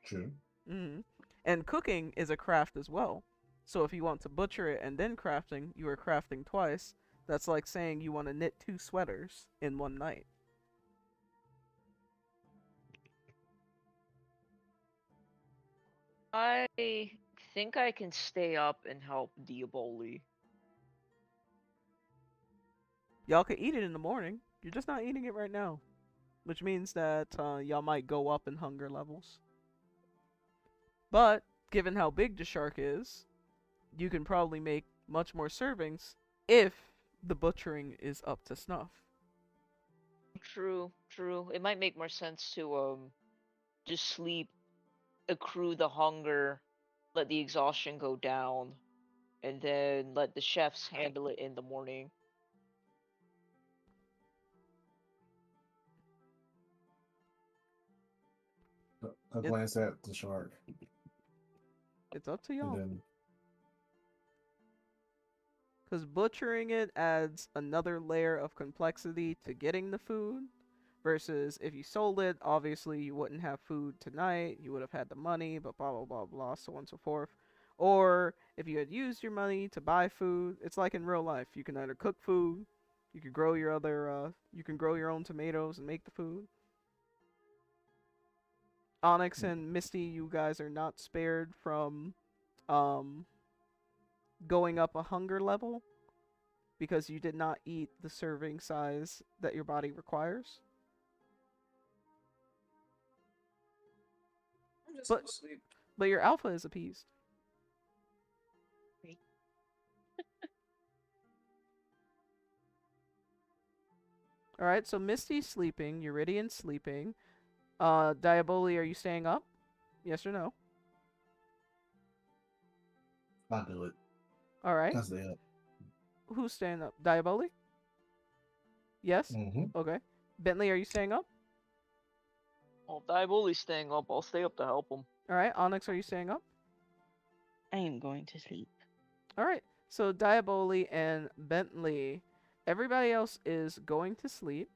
True.
Mm-hmm. And cooking is a craft as well. So if you want to butcher it and then crafting, you are crafting twice. That's like saying you want to knit 2 sweaters in one night.
I think I can stay up and help Diaboli.
Y'all could eat it in the morning. You're just not eating it right now. Which means that y'all might go up in hunger levels. But, given how big the shark is, you can probably make much more servings if the butchering is up to snuff.
True, true. It might make more sense to just sleep, accrue the hunger, let the exhaustion go down, and then let the chefs handle it in the morning.
I glance at the shark.
It's up to y'all.
Then...
Because butchering it adds another layer of complexity to getting the food. Versus if you sold it, obviously you wouldn't have food tonight. You would have had the money, but blah, blah, blah, blah, so on and so forth. Or if you had used your money to buy food, it's like in real life. You can either cook food, you can grow your you can grow your own tomatoes and make the food. Onyx and Misty, you guys are not spared from going up a hunger level because you did not eat the serving size that your body requires.
I'm just gonna sleep.
But your alpha is appeased. Alright, so Misty's sleeping, Eurydian's sleeping. Diaboli, are you staying up? Yes or no?
I'll do it.
Alright.
I'll stay up.
Who's staying up? Diaboli? Yes?
Mm-hmm.
Okay. Bentley, are you staying up?
Well, Diaboli's staying up. I'll stay up to help him.
Alright, Onyx, are you staying up?
I am going to sleep.
Alright, so Diaboli and Bentley, everybody else is going to sleep.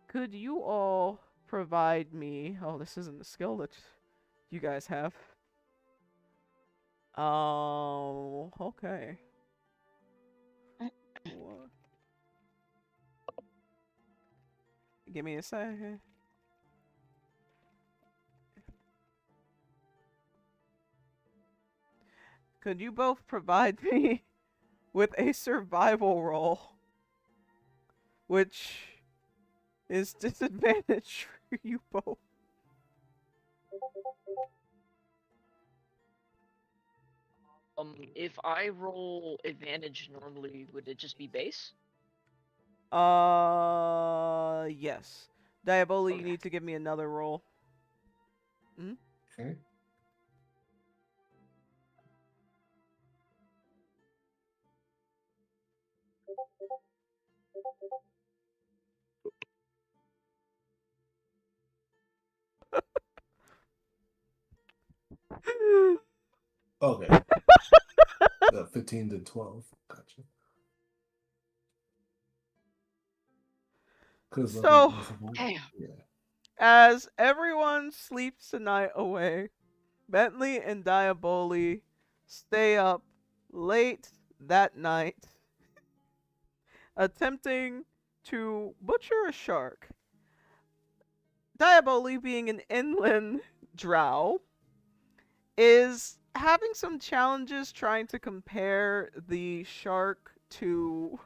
Could you all provide me... Oh, this isn't a skill that you guys have. Okay. What? Give me a second. Could you both provide me with a survival roll, which is disadvantage for you both?
If I roll advantage normally, would it just be base?
Yes. Diaboli,
Okay.
you need to give me another roll. Hmm?
Okay. Okay. 15 to 12. Gotcha.
So,
yeah.
as everyone sleeps the night away, Bentley and Diaboli stay up late that night, attempting to butcher a shark. Diaboli, being an inland drow, is having some challenges trying to compare the shark to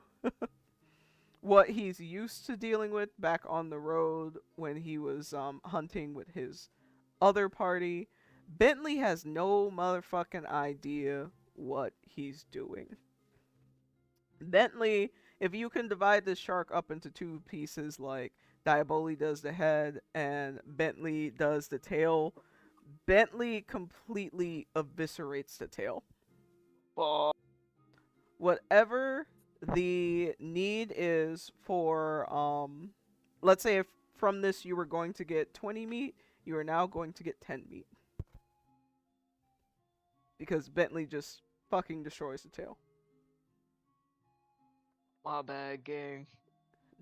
what he's used to dealing with back on the road when he was hunting with his other party. Bentley has no motherfucking idea what he's doing. Bentley, if you can divide this shark up into two pieces, like Diaboli does the head and Bentley does the tail, Bentley completely eviscerates the tail.
Uh,
Whatever the need is for, let's say if from this you were going to get 20 meat, you are now going to get 10 meat. Because Bentley just fucking destroys the tail.
my bad, gang.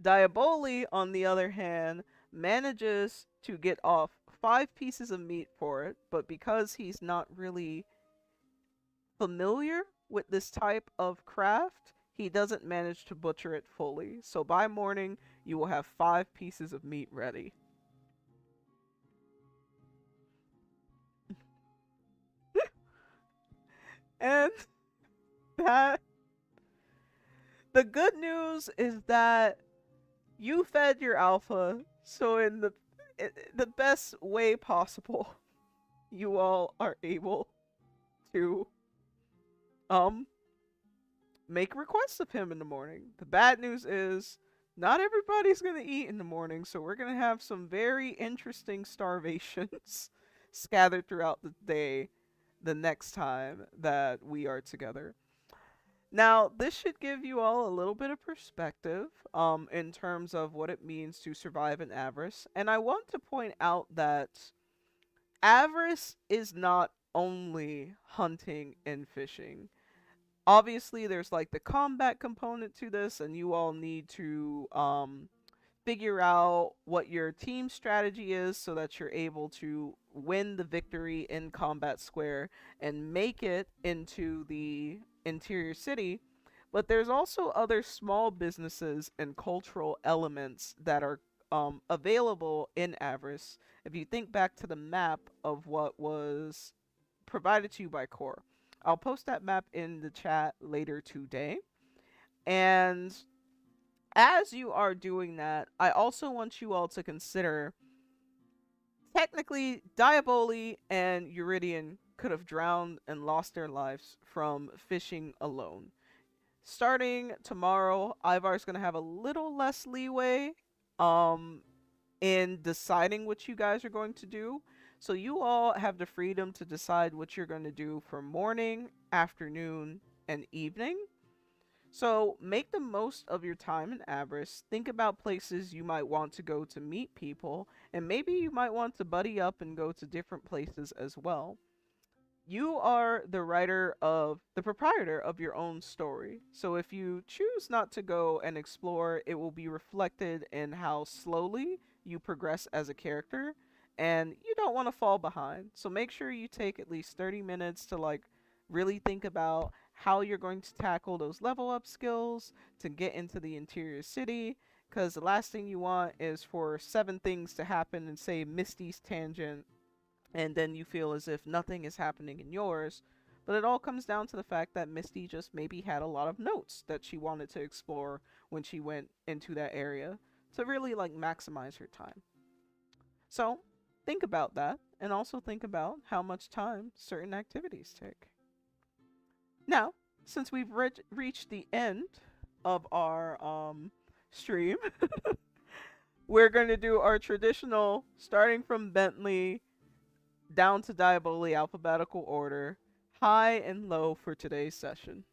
Diaboli, on the other hand, manages to get off 5 pieces of meat for it, but because he's not really familiar with this type of craft, he doesn't manage to butcher it fully. So by morning, you will have 5 pieces of meat ready. And that the good news is that you fed your alpha, so in the best way possible, you all are able to um make requests of him in the morning. The bad news is not everybody's going to eat in the morning, so we're going to have some very interesting starvations scattered throughout the day the next time that we are together. Now, this should give you all a little bit of perspective in terms of what it means to survive in Avarice. And I want to point out that Avarice is not only hunting and fishing. Obviously, there's like the combat component to this, and you all need to figure out what your team strategy is so that you're able to win the victory in Combat Square and make it into the interior city. But there's also other small businesses and cultural elements that are available in Avarice. If you think back to the map of what was provided to you by Core, I'll post that map in the chat later today. And as you are doing that, I also want you all to consider technically Diaboli and Eurydian could have drowned and lost their lives from fishing alone. Starting tomorrow, Ivar's going to have a little less leeway in deciding what you guys are going to do. So you all have the freedom to decide what you're going to do for morning, afternoon, and evening. So make the most of your time in Avarice. Think about places you might want to go to meet people, and maybe you might want to buddy up and go to different places as well. You are the proprietor of your own story. So if you choose not to go and explore, it will be reflected in how slowly you progress as a character, and you don't want to fall behind. So make sure you take at least 30 minutes to like really think about how you're going to tackle those level up skills to get into the interior city, because the last thing you want is for 7 things to happen and say Misty's tangent, and then you feel as if nothing is happening in yours. But it all comes down to the fact that Misty just maybe had a lot of notes that she wanted to explore when she went into that area to really like maximize her time. So think about that, and also think about how much time certain activities take. Now, since we've reached the end of our stream, we're going to do our traditional starting from Bentley down to Diaboli alphabetical order, high and low for today's session.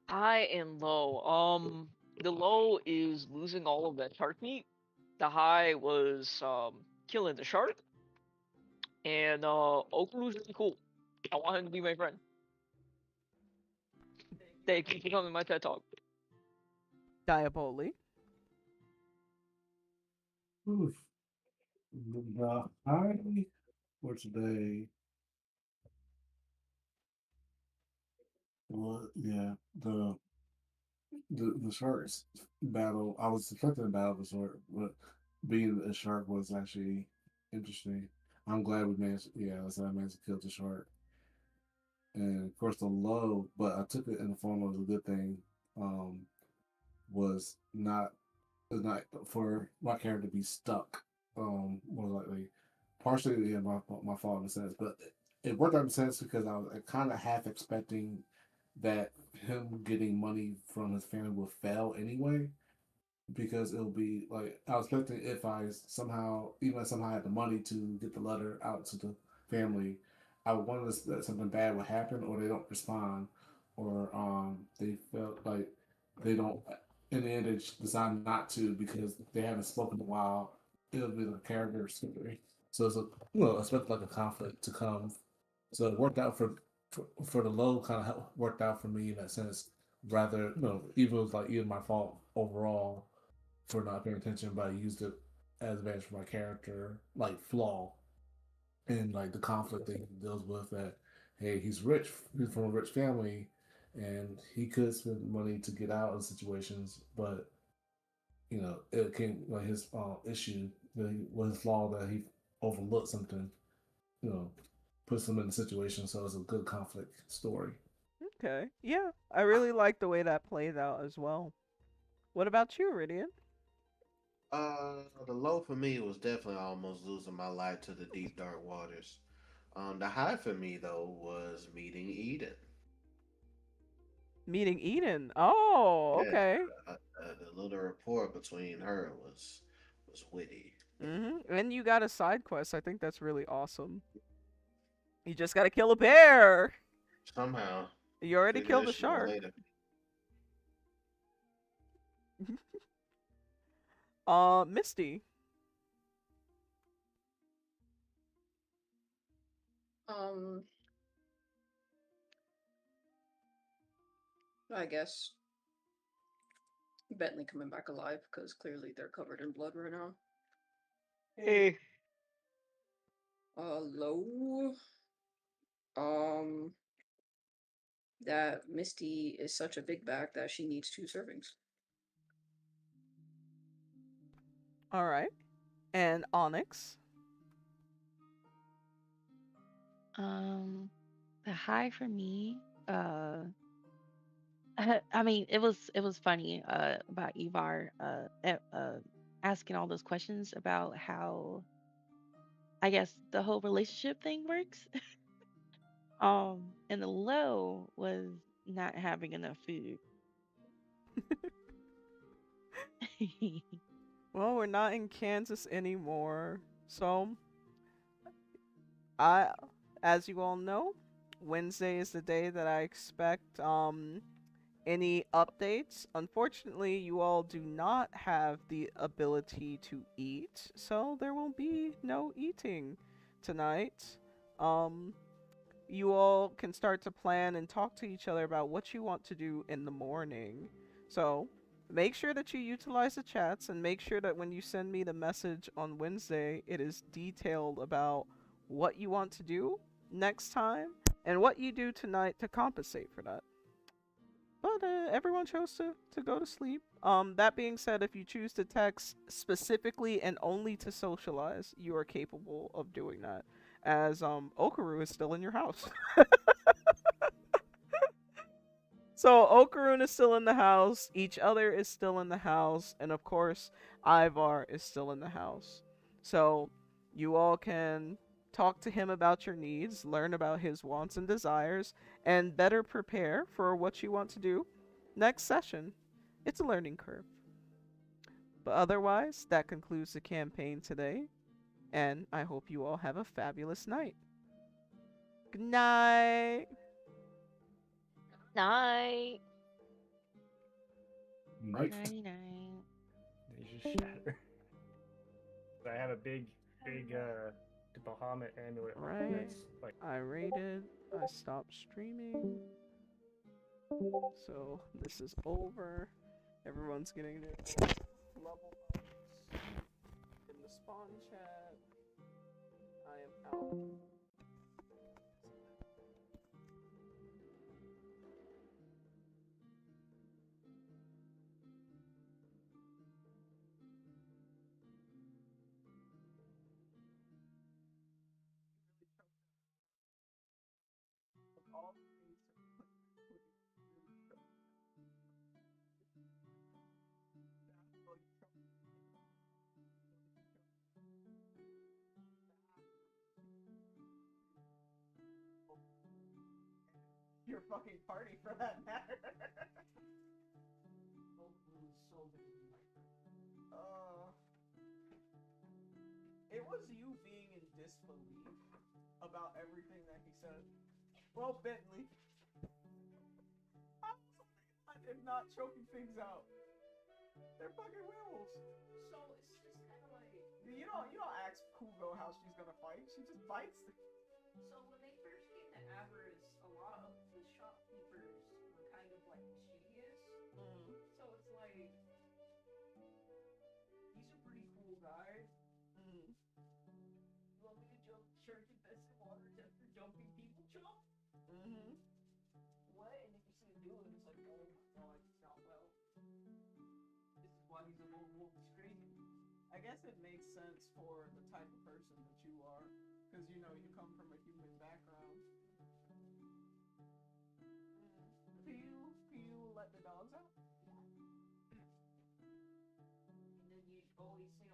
High and low. The low is losing all of that shark meat. The high was killing the shark. And Okulu's really cool. I want him to be my friend. Thank you for coming to my TED Talk.
Diaboli.
Oof. The high for today. Well, yeah, the the sharks battle. I was expecting a battle of a sort, but being a shark was actually interesting. I'm glad we managed. Yeah, I managed to kill the shark, and of course the low. But I took it in the form of a good thing. Um, was not for my character to be stuck. More likely, partially yeah, my fault in a sense, but it worked out in a sense because I was kind of half expecting that him getting money from his family would fail anyway, because it'll be like I was expecting if I somehow, even if somehow I had the money to get the letter out to the family, I wanted that something bad would happen, or they don't respond, or they felt like they don't. In the end, they decide not to because they haven't spoken in a while. It'll be the character story, so it's a expect like a conflict to come. So it worked out for the low, kind of worked out for me in that sense. Rather, even it was like even my fault overall for not paying attention, but I used it as advantage for my character, like flaw and like the conflict that he deals with. That hey, he's rich, he's from a rich family, and he could spend money to get out of situations, but it came like his issue, was his flaw that he overlooked something, you know, puts him in the situation. So it's a good conflict story.
Okay. Yeah, I really like the way that played out as well. What about you, Iridian?
The low for me was definitely almost losing my life to the deep dark waters. The high for me though was meeting Eden.
Meeting Eden. Oh,
Yeah,
okay.
the little rapport between her was witty.
And you got a side quest. I think that's really awesome. You just gotta kill a bear.
Somehow,
You already
figure
killed
that
a
shit out
shark.
later.
Misty.
Um, I guess Bentley coming back alive because clearly they're covered in blood right now.
Hey,
Low. Um, that Misty is such a big bag that she needs 2 servings.
All right. And Onyx.
The high for me, uh, I mean, it was funny, about Ivar, asking all those questions about how, I guess, the whole relationship thing works. And the low was not having enough food.
Well, we're not in Kansas anymore. So, I as you all know, Wednesday is the day that I expect any updates. Unfortunately, you all do not have the ability to eat, so there will be no eating tonight. Um you all can start to plan and talk to each other about what you want to do in the morning. So, make sure that you utilize the chats and make sure that when you send me the message on Wednesday, it is detailed about what you want to do next time and what you do tonight to compensate for that. But everyone chose to go to sleep. That being said, if you choose to text specifically and only to socialize, you are capable of doing that. As Okaru is still in your house. So Okarun is still in the house, each other is still in the house, and of course, Ivar is still in the house. So you all can talk to him about your needs, learn about his wants and desires, and better prepare for what you want to do next session. It's a learning curve. But otherwise, that concludes the campaign today, and I hope you all have a fabulous night. Good night.
Night.
Night.
99.
They just shatter. I have a big Bahamut amulet.
Right.
That's like
I rated. I stopped streaming. So this is over. Everyone's getting their level ups in the spawn chat. I am out. your fucking party for that matter. So it was you being in disbelief about everything that he said. Well, Bentley, if not choking things out, they're fucking werewolves. So it's just kind of like you don't ask Kugo how she's gonna fight. She just bites.
So when they first came to Avarice, a lot of the shopkeepers were kind of like mischievous. So it's like he's a pretty cool guy. You want me to jump shark infested water just for dumping people, chump? What? And if you see him do it, it's like, oh my god, he's not well. This is why he's a lone wolf. He's crazy.
I guess it makes sense for the type of person that you are, because you know you come from a human background. Can you let the dogs out?
And then you always say